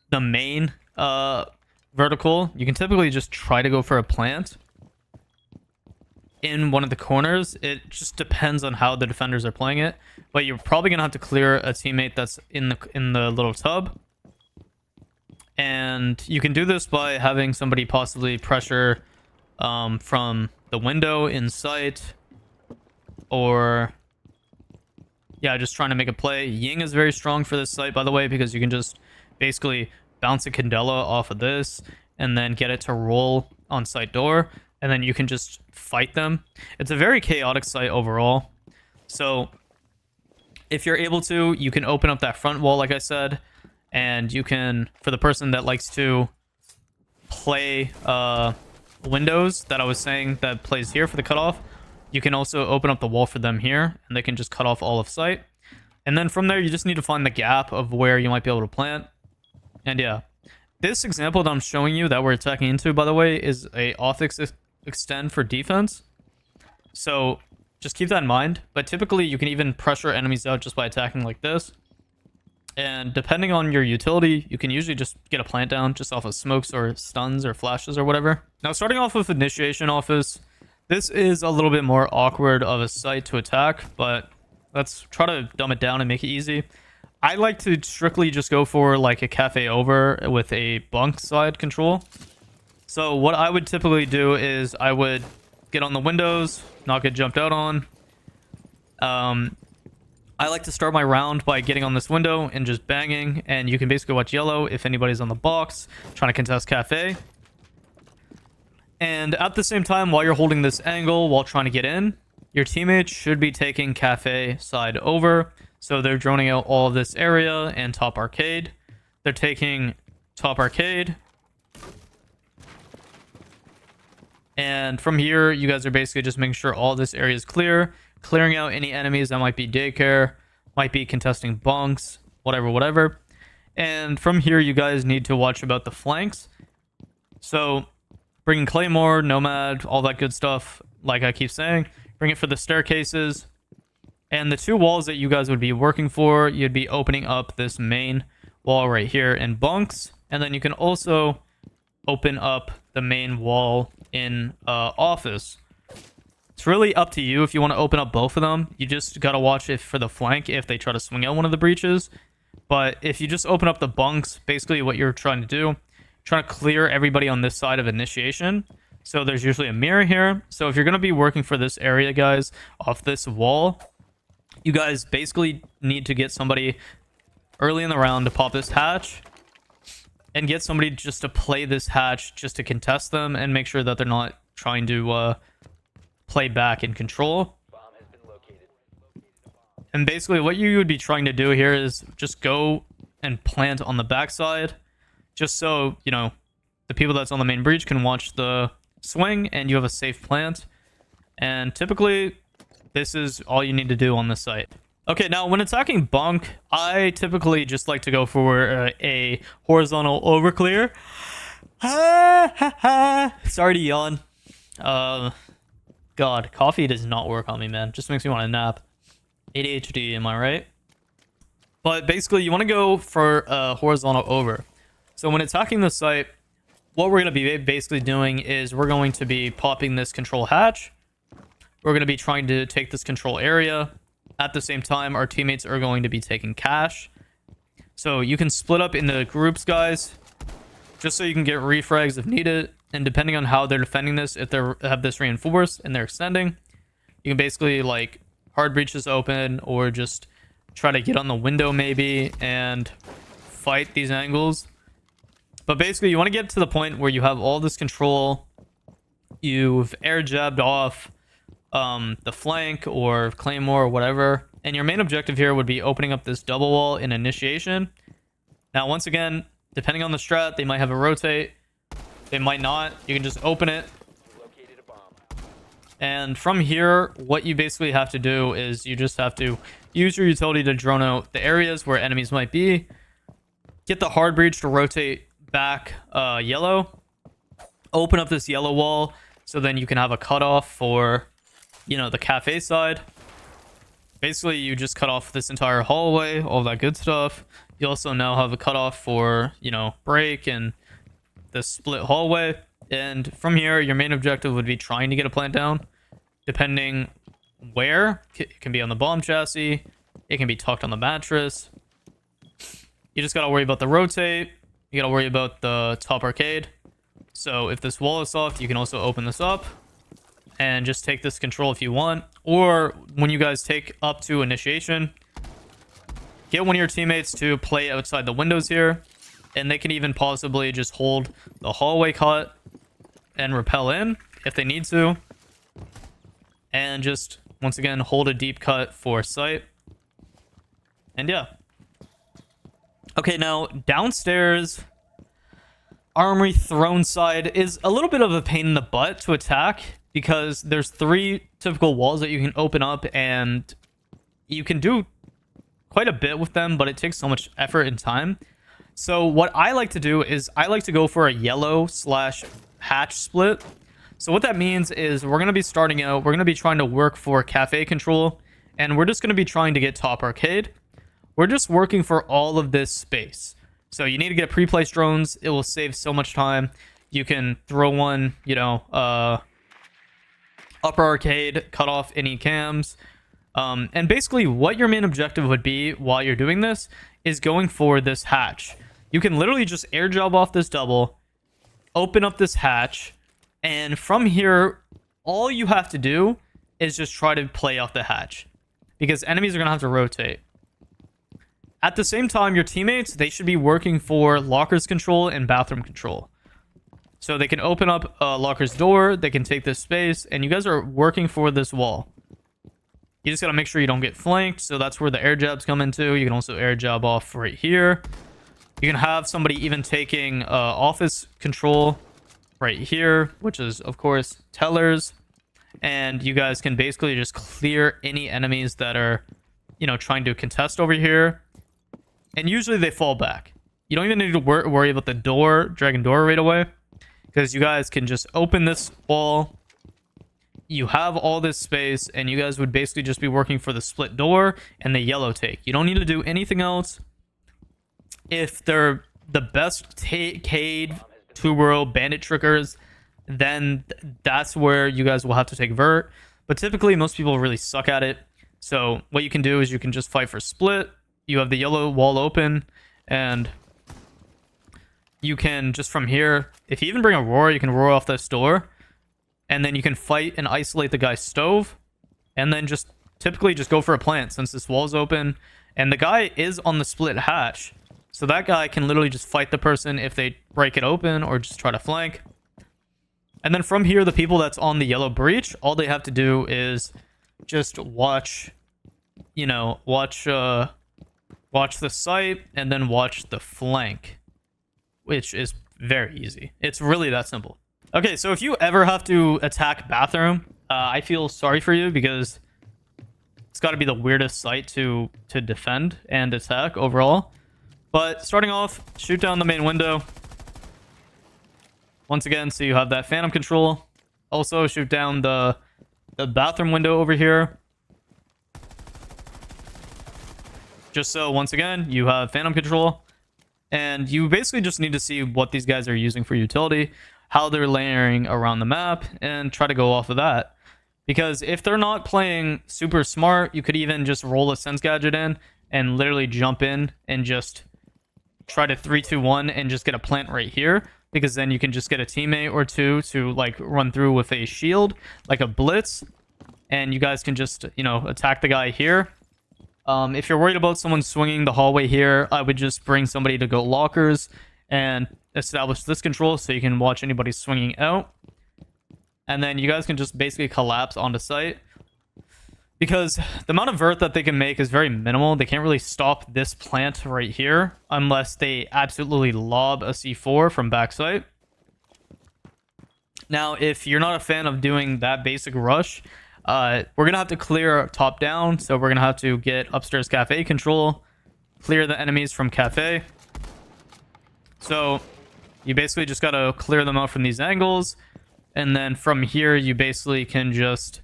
the main vertical, you can typically just try to go for a plant in one of the corners. It just depends on how the defenders are playing it, but you're probably gonna have to clear a teammate that's in the little tub. And you can do this by having somebody possibly pressure from the window in sight, or yeah, just trying to make a play. Ying is very strong for this site, by the way, because you can just basically bounce a Candela off of this and then get it to roll on site door, and then you can just fight them. It's a very chaotic site overall. So if you're able to, you can open up that front wall, like I said, And you can, for the person that likes to play windows that I was saying that plays here for the cutoff, you can also open up the wall for them here, and they can just cut off all of sight. And then from there, you just need to find the gap of where you might be able to plant. And yeah, this example that I'm showing you that we're attacking into, by the way, is a off extend for defense. So just keep that in mind. But typically, you can even pressure enemies out just by attacking like this. And depending on your utility, you can usually just get a plant down just off of smokes or stuns or flashes or whatever. Now, starting off with Initiation Office, this is a little bit more awkward of a site to attack, but let's try to dumb it down and make it easy. I like to strictly just go for like a cafe over with a bunk side control. So what I would typically do is I would get on the windows, not get jumped out on. I like to start my round by getting on this window and just banging, and you can basically watch yellow if anybody's on the box trying to contest cafe. And at the same time, while you're holding this angle while trying to get in, your teammates should be taking cafe side over. So they're droning out all of this area and top arcade. They're taking top arcade. And from here, you guys are basically just making sure all this area is clear, clearing out any enemies that might be daycare, might be contesting bunks, whatever. And from here, you guys need to watch about the flanks. So bringing Claymore, Nomad, all that good stuff, like I keep saying. Bring it for the staircases. And the two walls that you guys would be working for, you'd be opening up this main wall right here in bunks. And then you can also open up the main wall in office. It's really up to you if you want to open up both of them. You just got to watch it for the flank if they try to swing out one of the breaches. But if you just open up the bunks, basically what you're trying to do, trying to clear everybody on this side of initiation. So there's usually a mirror here. So if you're going to be working for this area, guys, off this wall, you guys basically need to get somebody early in the round to pop this hatch and get somebody just to play this hatch just to contest them and make sure that they're not trying to play back in control. And basically what you would be trying to do here is just go and plant on the backside, just so, you know, the people that's on the main breach can watch the swing and you have a safe plant. And typically this is all you need to do on this site. Okay, now when attacking bunk, I typically just like to go for a horizontal overclear. Sorry to yawn. God, coffee does not work on me, man. Just makes me want to nap. ADHD, am I right? But basically, you want to go for a horizontal over. So when attacking the site, what we're going to be basically doing is we're going to be popping this control hatch. We're going to be trying to take this control area. At the same time, our teammates are going to be taking cash. So you can split up into groups, guys, just so you can get refrags if needed. And depending on how they're defending this, if they have this reinforced and they're extending, you can basically like hard breaches open or just try to get on the window maybe and fight these angles. But basically, you want to get to the point where you have all this control. You've air jabbed off the flank or claymore or whatever. And your main objective here would be opening up this double wall in initiation. Now, once again, depending on the strat, they might have a rotate. They might not. You can just open it. And from here, what you basically have to do is you just have to use your utility to drone out the areas where enemies might be. Get the hard breach to rotate back yellow. Open up this yellow wall so then you can have a cutoff for, you know, the cafe side. Basically, you just cut off this entire hallway, all that good stuff. You also now have a cutoff for, you know, break and the split hallway. And from here, your main objective would be trying to get a plant down, depending where. It can be on the bomb chassis. It can be tucked on the mattress. You just got to worry about the rotate. You got to worry about the top arcade. So if this wall is soft, you can also open this up and just take this control if you want. Or when you guys take up to initiation, get one of your teammates to play outside the windows here. And they can even possibly just hold the hallway cut and rappel in if they need to. And just, once again, hold a deep cut for sight. And yeah. Okay, now downstairs, Armory throne side is a little bit of a pain in the butt to attack because there's 3 typical walls that you can open up, and you can do quite a bit with them, but it takes so much effort and time. So what I like to do is I like to go for a yellow / hatch split. So what that means is we're going to be starting out, we're going to be trying to work for cafe control, and we're just going to be trying to get top arcade. We're just working for all of this space. So you need to get pre-placed drones. It will save so much time. You can throw one, you know, upper arcade, cut off any cams. And basically what your main objective would be while you're doing this is going for this hatch. You can literally just air job off this double, open up this hatch, and from here, all you have to do is just try to play off the hatch because enemies are going to have to rotate. At the same time, your teammates, they should be working for lockers control and bathroom control. So they can open up locker's door, they can take this space, and you guys are working for this wall. You just got to make sure you don't get flanked, so that's where the air jabs come into. You can also air jab off right here. You can have somebody even taking office control right here, which is, of course, tellers. And you guys can basically just clear any enemies that are, you know, trying to contest over here. And usually they fall back. You don't even need to worry about the door, dragon door right away, because you guys can just open this wall. You have all this space, and you guys would basically just be working for the split door and the yellow take. You don't need to do anything else. If they're the best Cade, two-world, bandit trickers, then that's where you guys will have to take vert. But typically, most people really suck at it. So what you can do is you can just fight for split. You have the yellow wall open, and you can just from here, if you even bring a roar, you can roar off this door, and then you can fight and isolate the guy's stove, and then just typically just go for a plant since this wall's open, and the guy is on the split hatch, so that guy can literally just fight the person if they break it open or just try to flank. And then from here, the people that's on the yellow breach, all they have to do is just watch, you know, watch the site and then watch the flank, which is very easy. It's really that simple. Okay, so if you ever have to attack bathroom, I feel sorry for you because it's got to be the weirdest site to defend and attack overall. But starting off, shoot down the main window. Once again, so you have that phantom control. Also shoot down the bathroom window over here. Just so, once again, you have phantom control. And you basically just need to see what these guys are using for utility, how they're layering around the map, and try to go off of that. Because if they're not playing super smart, you could even just roll a sense gadget in and literally jump in and just try to 3-2-1 and just get a plant right here. Because then you can just get a teammate or two to like run through with a shield, like a blitz. And you guys can just, you know, attack the guy here. If you're worried about someone swinging the hallway here, I would just bring somebody to go lockers and establish this control so you can watch anybody swinging out. And then you guys can just basically collapse onto site. Because the amount of vert that they can make is very minimal. They can't really stop this plant right here unless they absolutely lob a C4 from backside. Now, if you're not a fan of doing that basic rush, we're going to have to clear top down. So we're going to have to get upstairs cafe control, clear the enemies from cafe. So you basically just got to clear them out from these angles. And then from here, you basically can just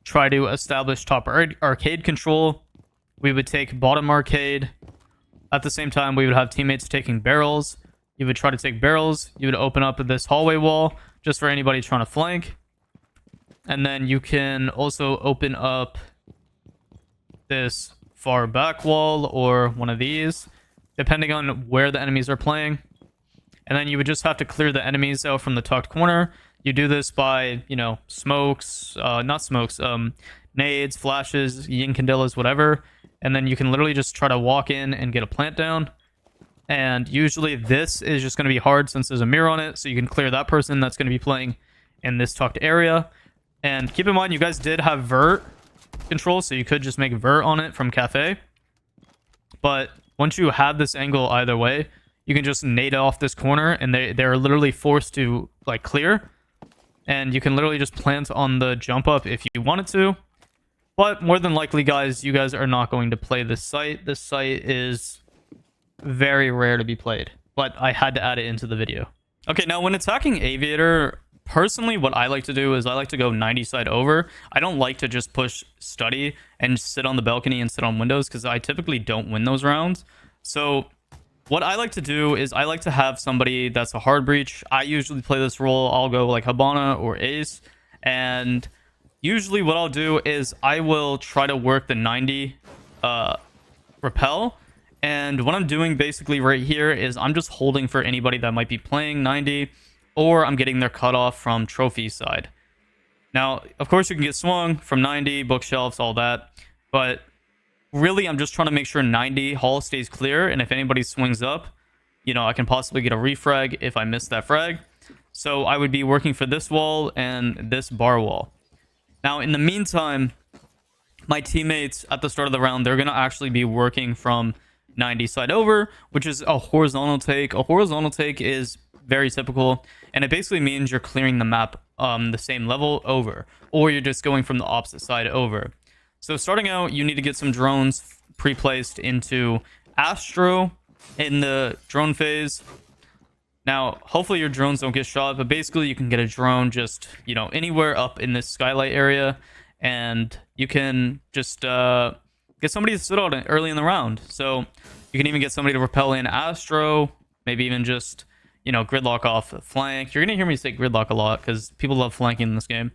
try to establish top arcade control. We would take bottom arcade. At the same time, we would have teammates taking barrels. You would try to take barrels. You would open up this hallway wall just for anybody trying to flank. And then you can also open up this far back wall or one of these, depending on where the enemies are playing. And then you would just have to clear the enemies out from the tucked corner. You do this by, you know, smokes, not smokes, nades, flashes, yin candelas, whatever. And then you can literally just try to walk in and get a plant down. And usually this is just going to be hard since there's a mirror on it. So you can clear that person that's going to be playing in this tucked area. And keep in mind, you guys did have vert control, so you could just make vert on it from Cafe. But once you have this angle either way, you can just nade off this corner, and they're literally forced to like clear, and you can literally just plant on the jump up if you wanted to. But more than likely, guys, you guys are not going to play this site. This site is very rare to be played, but I had to add it into the video. Okay, now when attacking Aviator, personally what I like to do is I like to go 90 side over. I don't like to just push study and sit on the balcony and sit on windows, because I typically don't win those rounds. So what I like to do is I like to have somebody that's a hard breach. I usually play this role. I'll go like Habana or Ace, and usually what I'll do is I will try to work the 90 repel. And what I'm doing basically right here is I'm just holding for anybody that might be playing 90, or I'm getting their cutoff from trophy side. Now, of course, you can get swung from 90, bookshelves, all that. But really, I'm just trying to make sure 90 hall stays clear. And if anybody swings up, you know, I can possibly get a refrag if I miss that frag. So I would be working for this wall and this bar wall. Now, in the meantime, my teammates at the start of the round, they're going to actually be working from 90 side over, which is a horizontal take. A horizontal take is very typical, and it basically means you're clearing the map the same level over, or you're just going from the opposite side over. So starting out, you need to get some drones pre-placed into Astro in the drone phase. Now, hopefully your drones don't get shot, but basically you can get a drone just, you know, anywhere up in this skylight area, and you can just get somebody to sit on it early in the round. So you can even get somebody to rappel in Astro, maybe even just, you know, gridlock off the flank. You're going to hear me say gridlock a lot because people love flanking in this game.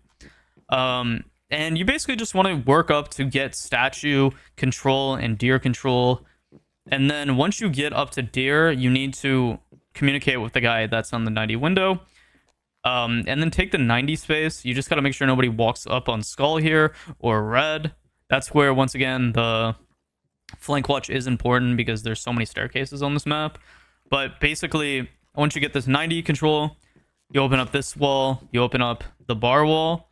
And you basically just want to work up to get statue control and deer control. And then once you get up to deer, you need to communicate with the guy that's on the 90 window. And then take the 90 space. You just got to make sure nobody walks up on skull here or red. That's where, once again, the flank watch is important because there's so many staircases on this map. But basically, once you get this 90 control, you open up this wall, you open up the bar wall.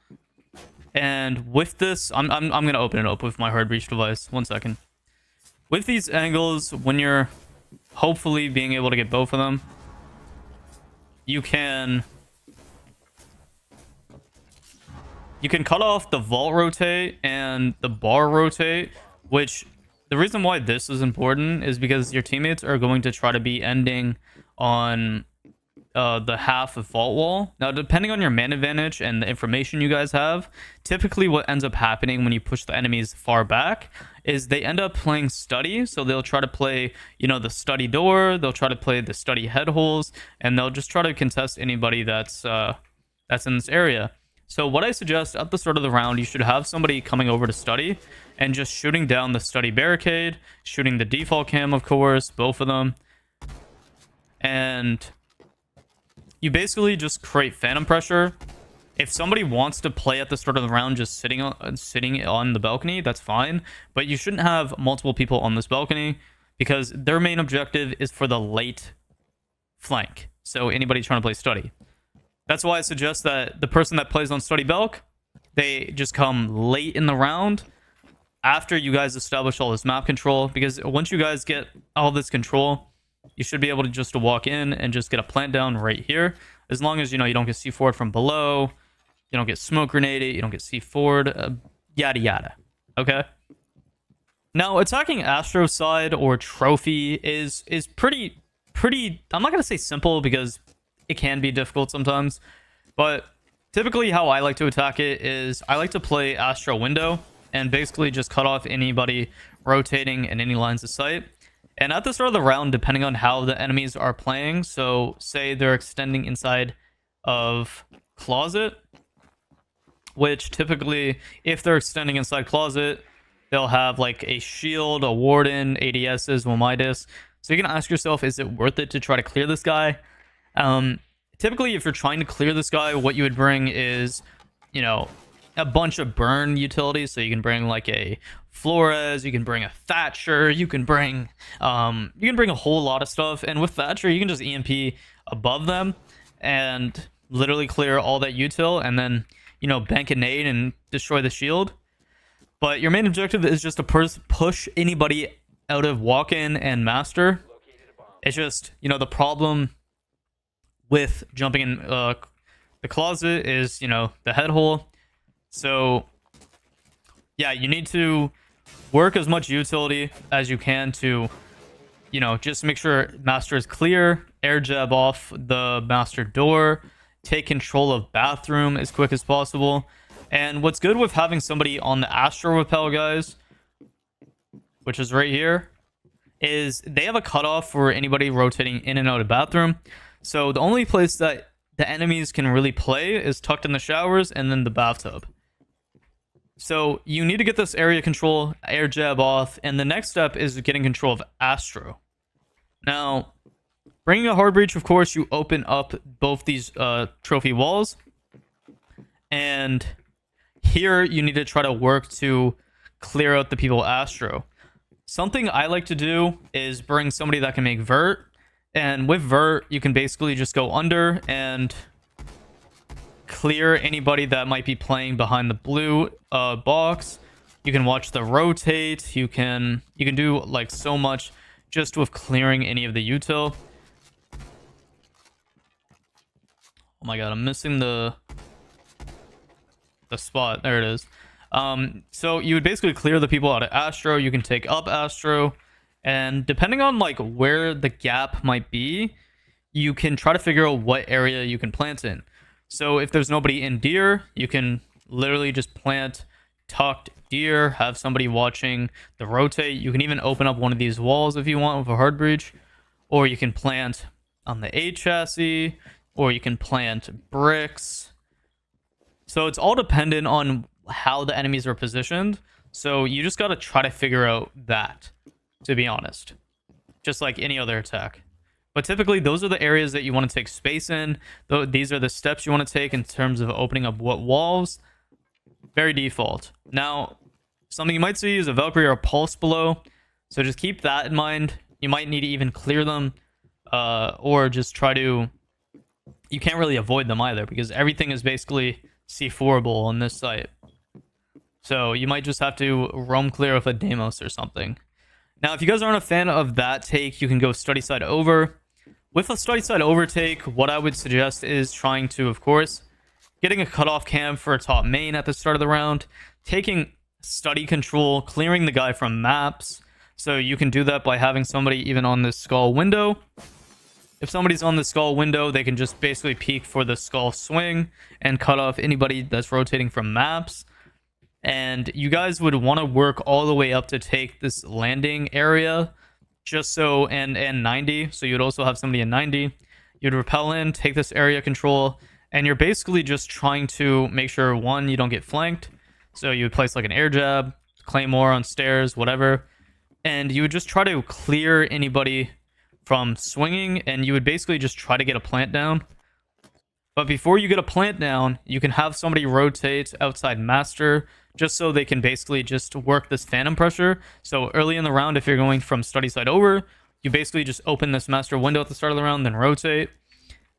And with this, I'm going to open it up with my hard breach device. 1 second. With these angles, when you're hopefully being able to get both of them, you can cut off the vault rotate and the bar rotate, which the reason why this is important is because your teammates are going to try to be ending on the half of vault wall. Now, depending on your man advantage and the information you guys have, typically what ends up happening when you push the enemies far back is they end up playing study. So they'll try to play, you know, the study door, they'll try to play the study head holes, and they'll just try to contest anybody that's in this area. So what I suggest at the start of the round, you should have somebody coming over to study and just shooting down the study barricade, shooting the default cam, of course, both of them. And you basically just create phantom pressure. If somebody wants to play at the start of the round just sitting on the balcony, that's fine. But you shouldn't have multiple people on this balcony because their main objective is for the late flank. So anybody trying to play study. That's why I suggest that the person that plays on study belk, they just come late in the round after you guys establish all this map control. Because once you guys get all this control, you should be able to just walk in and just get a plant down right here. As long as, you know, you don't get C4'd from below, you don't get smoke grenaded, you don't get C4'd, yada yada. Okay? Now, attacking Astro side or trophy is pretty, I'm not going to say simple because it can be difficult sometimes. But typically how I like to attack it is I like to play Astro window and basically just cut off anybody rotating in any lines of sight. And at the start of the round, depending on how the enemies are playing, so say they're extending inside of closet, which typically, if they're extending inside closet, they'll have like a shield, a warden, ADSs, Womidus. So you can ask yourself, is it worth it to try to clear this guy? Typically, if you're trying to clear this guy, what you would bring is, you know, a bunch of burn utilities. So you can bring like a Flores, you can bring a Thatcher, you can bring a whole lot of stuff. And with Thatcher, you can just EMP above them and literally clear all that util and then, you know, bank a nade and destroy the shield. But your main objective is just to push anybody out of walk-in and master. It's just, you know, the problem with jumping in the closet is, you know, the head hole. So yeah, you need to work as much utility as you can to, you know, just make sure master is clear, air jab off the master door, take control of bathroom as quick as possible. And what's good with having somebody on the astro rappel, guys, which is right here, is they have a cutoff for anybody rotating in and out of bathroom. So the only place that the enemies can really play is tucked in the showers and then the bathtub. So you need to get this area control, air jab off, and the next step is getting control of astro. Now, bringing a hard breach, of course, you open up both these trophy walls, and here you need to try to work to clear out the people astro. Something I like to do is bring somebody that can make vert, and with vert you can basically just go under and clear anybody that might be playing behind the blue box. You can watch the rotate. You can do like so much just with clearing any of the util. Oh my god, I'm missing the spot. There it is. So you would basically clear the people out of astro. You can take up astro, and depending on like where the gap might be, you can try to figure out what area you can plant in. So if there's nobody in deer, you can literally just plant tucked deer, have somebody watching the rotate. You can even open up one of these walls if you want with a hard breach, or you can plant on the A chassis, or you can plant bricks. So it's all dependent on how the enemies are positioned. So you just got to try to figure out that, to be honest, just like any other attack. But typically, those are the areas that you want to take space in. These are the steps you want to take in terms of opening up what walls. Very default. Now, something you might see is a Valkyrie or a Pulse below. So just keep that in mind. You might need to even clear them, or just try to... You can't really avoid them either, because everything is basically C4able on this site. So you might just have to roam clear with a Deimos or something. Now, if you guys aren't a fan of that take, you can go study side over. With a study side overtake, what I would suggest is trying to, of course, getting a cutoff cam for a top main at the start of the round, taking study control, clearing the guy from maps. So you can do that by having somebody even on the skull window. If somebody's on the skull window, they can just basically peek for the skull swing and cut off anybody that's rotating from maps. And you guys would want to work all the way up to take this landing area, just so, and 90. So you'd also have somebody in 90. You'd rappel in, take this area control, and you're basically just trying to make sure, one, you don't get flanked. So you would place like an air jab, claymore on stairs, whatever. And you would just try to clear anybody from swinging, and you would basically just try to get a plant down. But before you get a plant down, you can have somebody rotate outside master, just so they can basically just work this phantom pressure. So early in the round, if you're going from study side over, you basically just open this master window at the start of the round, then rotate,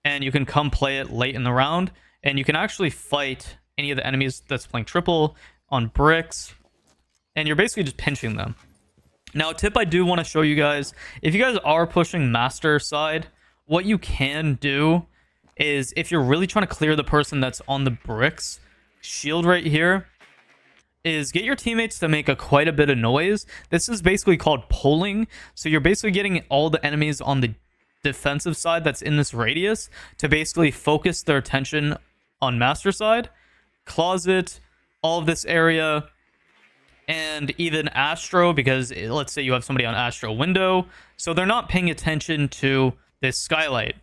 and you can come play it late in the round, and you can actually fight any of the enemies that's playing triple on bricks, and you're basically just pinching them. Now, a tip I do want to show you guys, if you guys are pushing master side, what you can do is, if you're really trying to clear the person that's on the bricks shield right here, is get your teammates to make quite a bit of noise. This is basically called pulling. So you're basically getting all the enemies on the defensive side that's in this radius to basically focus their attention on master side, closet, all of this area, and even astro, because let's say you have somebody on astro window, so they're not paying attention to this skylight.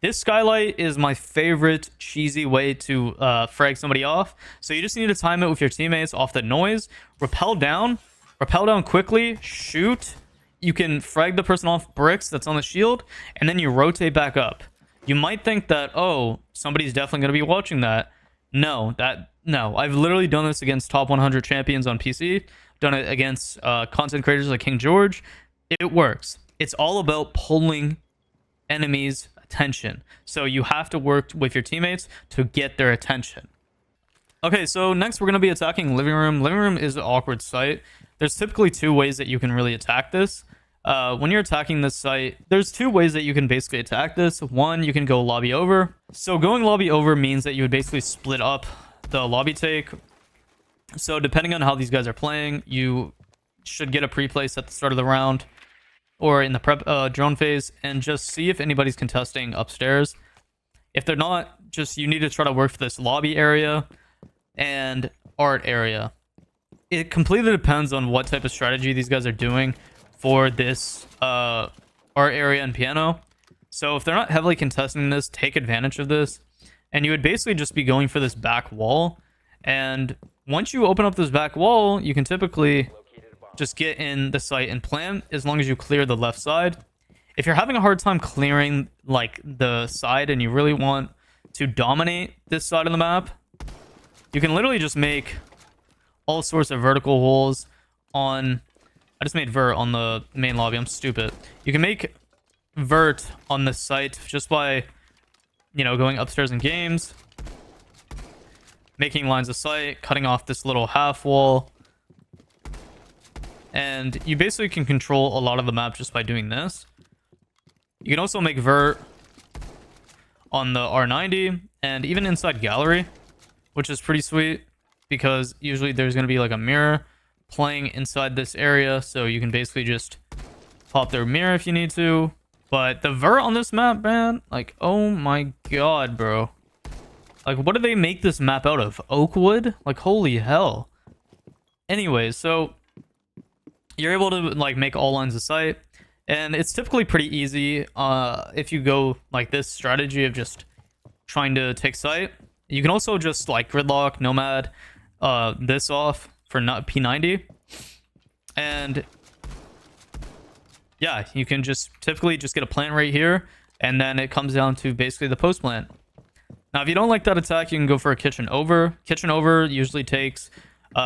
This skylight is my favorite cheesy way to frag somebody off. So you just need to time it with your teammates off the noise. Rappel down quickly, shoot. You can frag the person off bricks that's on the shield, and then you rotate back up. You might think that, oh, somebody's definitely going to be watching that. No, I've literally done this against top 100 champions on PC. Done it against content creators like King George. It works. It's all about pulling enemies' attention. So you have to work with your teammates to get their attention. Okay, so next we're going to be attacking living room. Living room is an awkward site. there's typically two ways that you can really attack this. When you're attacking this site, there's two ways that you can basically attack this. One, you can go lobby over. So going lobby over means that you would basically split up the lobby take. So depending on how these guys are playing, you should get a pre-place at the start of the round or in the prep drone phase and just see if anybody's contesting upstairs. If they're not, just you need to try to work for this lobby area and art area. It completely depends on what type of strategy these guys are doing for this art area and piano. So if they're not heavily contesting this, take advantage of this. And you would basically just be going for this back wall. And once you open up this back wall, you can typically just get in the site and plant as long as you clear the left side. If you're having a hard time clearing like the side and you really want to dominate this side of the map, you can literally just make all sorts of vertical holes on... I just made vert on the main lobby. I'm stupid. You can make vert on this site just by, you know, going upstairs in games, making lines of sight, cutting off this little half wall. And you basically can control a lot of the map just by doing this. You can also make vert on the R90 and even inside gallery, which is pretty sweet because usually there's going to be like a mirror playing inside this area, so you can basically just pop their mirror if you need to. But the vert on this map, man, like, oh my god, bro. Like, what do they make this map out of? Oak wood? Like, holy hell. Anyways, so you're able to like make all lines of sight, and it's typically pretty easy if you go like this strategy of just trying to take sight. You can also just like gridlock, nomad this off for not P90, and yeah, you can just typically just get a plant right here, and then it comes down to basically the post plant. Now if you don't like that attack, you can go for a kitchen over. Kitchen over usually takes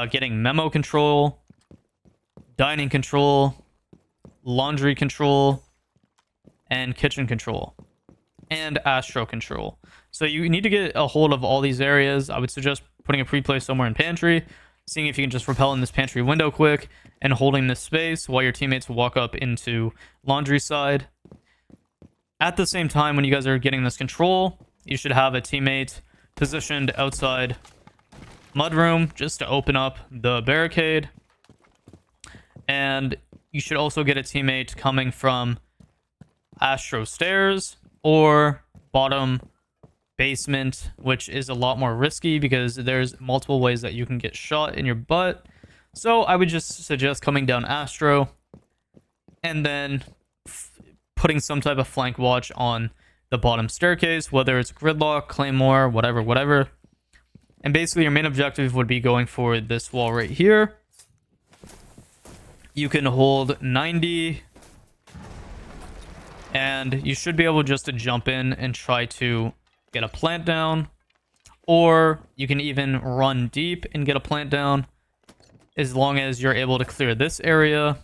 getting memo control, dining control, laundry control, and kitchen control, and astro control. So you need to get a hold of all these areas. I would suggest putting a pre-play somewhere in pantry, seeing if you can just repel in this pantry window quick, and holding this space while your teammates walk up into laundry side. At the same time, when you guys are getting this control, you should have a teammate positioned outside mudroom just to open up the barricade. And you should also get a teammate coming from Astro Stairs or bottom basement, which is a lot more risky because there's multiple ways that you can get shot in your butt. So I would just suggest coming down Astro and then putting some type of flank watch on the bottom staircase, whether it's gridlock, claymore, whatever. And basically your main objective would be going for this wall right here. You can hold 90 and you should be able just to jump in and try to get a plant down, or you can even run deep and get a plant down as long as you're able to clear this area.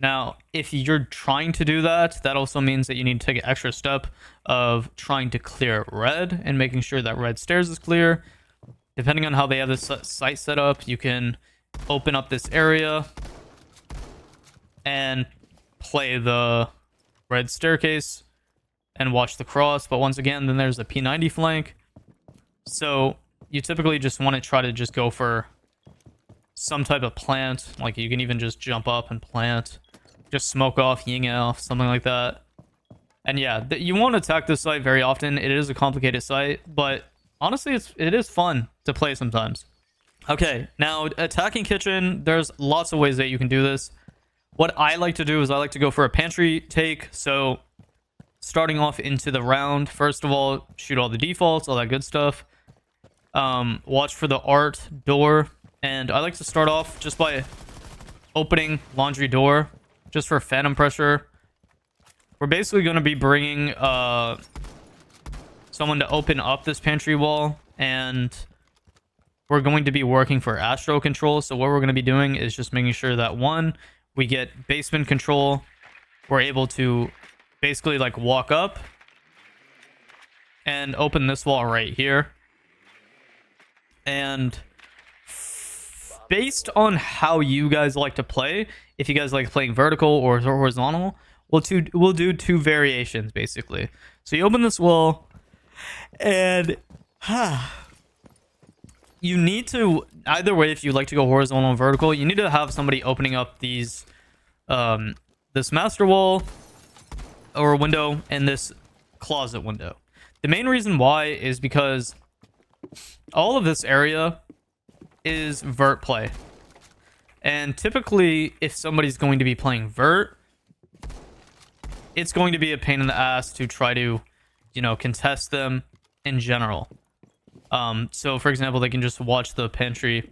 Now if you're trying to do that, that also means that you need to take an extra step of trying to clear red and making sure that red stairs is clear. Depending on how they have this site set up, you can open up this area and play the red staircase and watch the cross. But once again, then there's a P90 flank. So you typically just want to try to just go for some type of plant. Like you can even just jump up and plant, just smoke off, ying off, something like that. And yeah, you won't attack this site very often. It is a complicated site, but honestly, it is fun to play sometimes. Okay, now attacking kitchen, there's lots of ways that you can do this. What I like to do is I like to go for a pantry take. So starting off into the round, first of all, shoot all the defaults, all that good stuff. Watch for the art door. And I like to start off just by opening laundry door, just for phantom pressure. We're basically going to be bringing someone to open up this pantry wall, and we're going to be working for astro control. So what we're going to be doing is just making sure that one, we get basement control. We're able to basically like walk up and open this wall right here, and based on how you guys like to play, if you guys like playing vertical or horizontal, we'll do two variations basically. So you open this wall, and you need to, either way, if you like to go horizontal and vertical, you need to have somebody opening up these this master wall or window and this closet window. The main reason why is because all of this area is vert play, and typically if somebody's going to be playing vert, it's going to be a pain in the ass to try to, you know, contest them in general. So for example, they can just watch the pantry,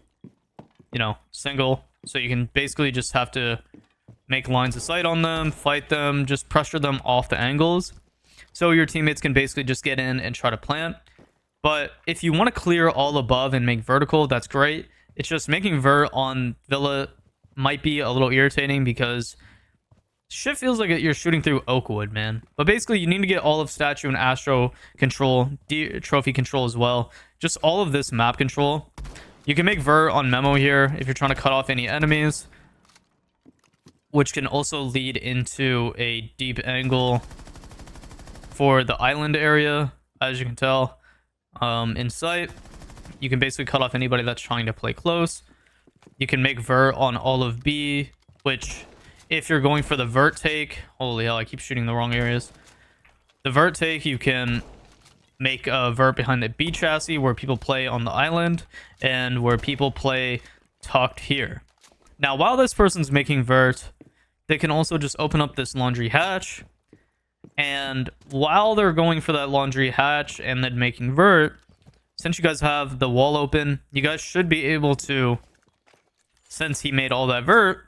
you know, single, so you can basically just have to make lines of sight on them, fight them, just pressure them off the angles, so your teammates can basically just get in and try to plant. But if you want to clear all above and make vertical, that's great. It's just making vert on Villa might be a little irritating because shit feels like you're shooting through Oakwood, man. But basically, you need to get all of Statue and Astro control, Trophy control as well. Just all of this map control. You can make vert on Memo here if you're trying to cut off any enemies, which can also lead into a deep angle for the island area, as you can tell. In sight, you can basically cut off anybody that's trying to play close. You can make vert on all of B, which, if you're going for the vert take, holy hell, I keep shooting the wrong areas. The vert take, you can make a vert behind the B chassis where people play on the island and where people play tucked here. Now, while this person's making vert, they can also just open up this laundry hatch. And while they're going for that laundry hatch and then making vert, since you guys have the wall open, you guys should be able to, since he made all that vert,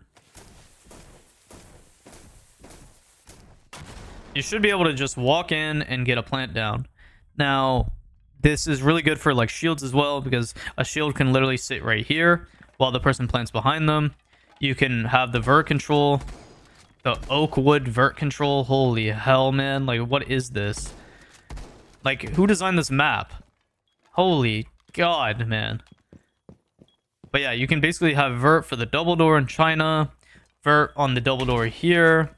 you should be able to just walk in and get a plant down. Now, this is really good for like shields as well, because a shield can literally sit right here while the person plants behind them. You can have the vert control, the Oakwood vert control. Holy hell, man. Like, what is this? Like, who designed this map? Holy god, man. But yeah, you can basically have vert for the double door in China, vert on the double door here,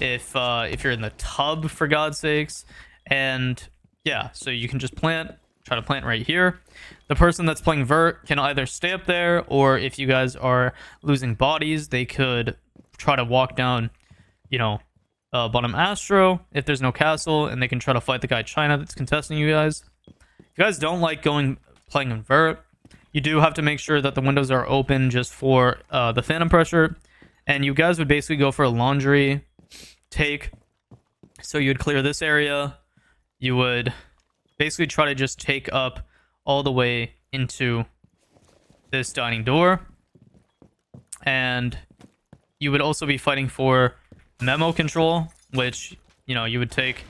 if you're in the tub, for God's sakes. And yeah, so you can just plant, try to plant right here. The person that's playing vert can either stay up there, or if you guys are losing bodies, they could try to walk down, you know, bottom Astro if there's no castle, and they can try to fight the guy China that's contesting you guys. If you guys don't like playing in vert, you do have to make sure that the windows are open just for the phantom pressure, and you guys would basically go for a laundry take. So you would clear this area, you would basically try to just take up all the way into this dining door, and you would also be fighting for memo control, which, you know, you would take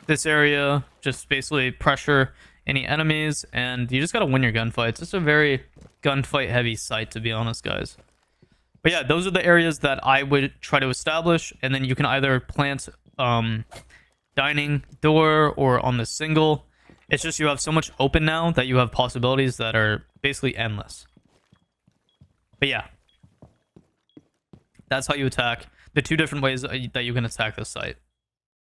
this area, just basically pressure any enemies, and you just gotta win your gunfights. It's a very gunfight heavy site, to be honest, guys. But yeah, those are the areas that I would try to establish, and then you can either plant dining door or on the single. It's just you have so much open now that you have possibilities that are basically endless. But yeah, that's how you attack, the two different ways that you can attack this site.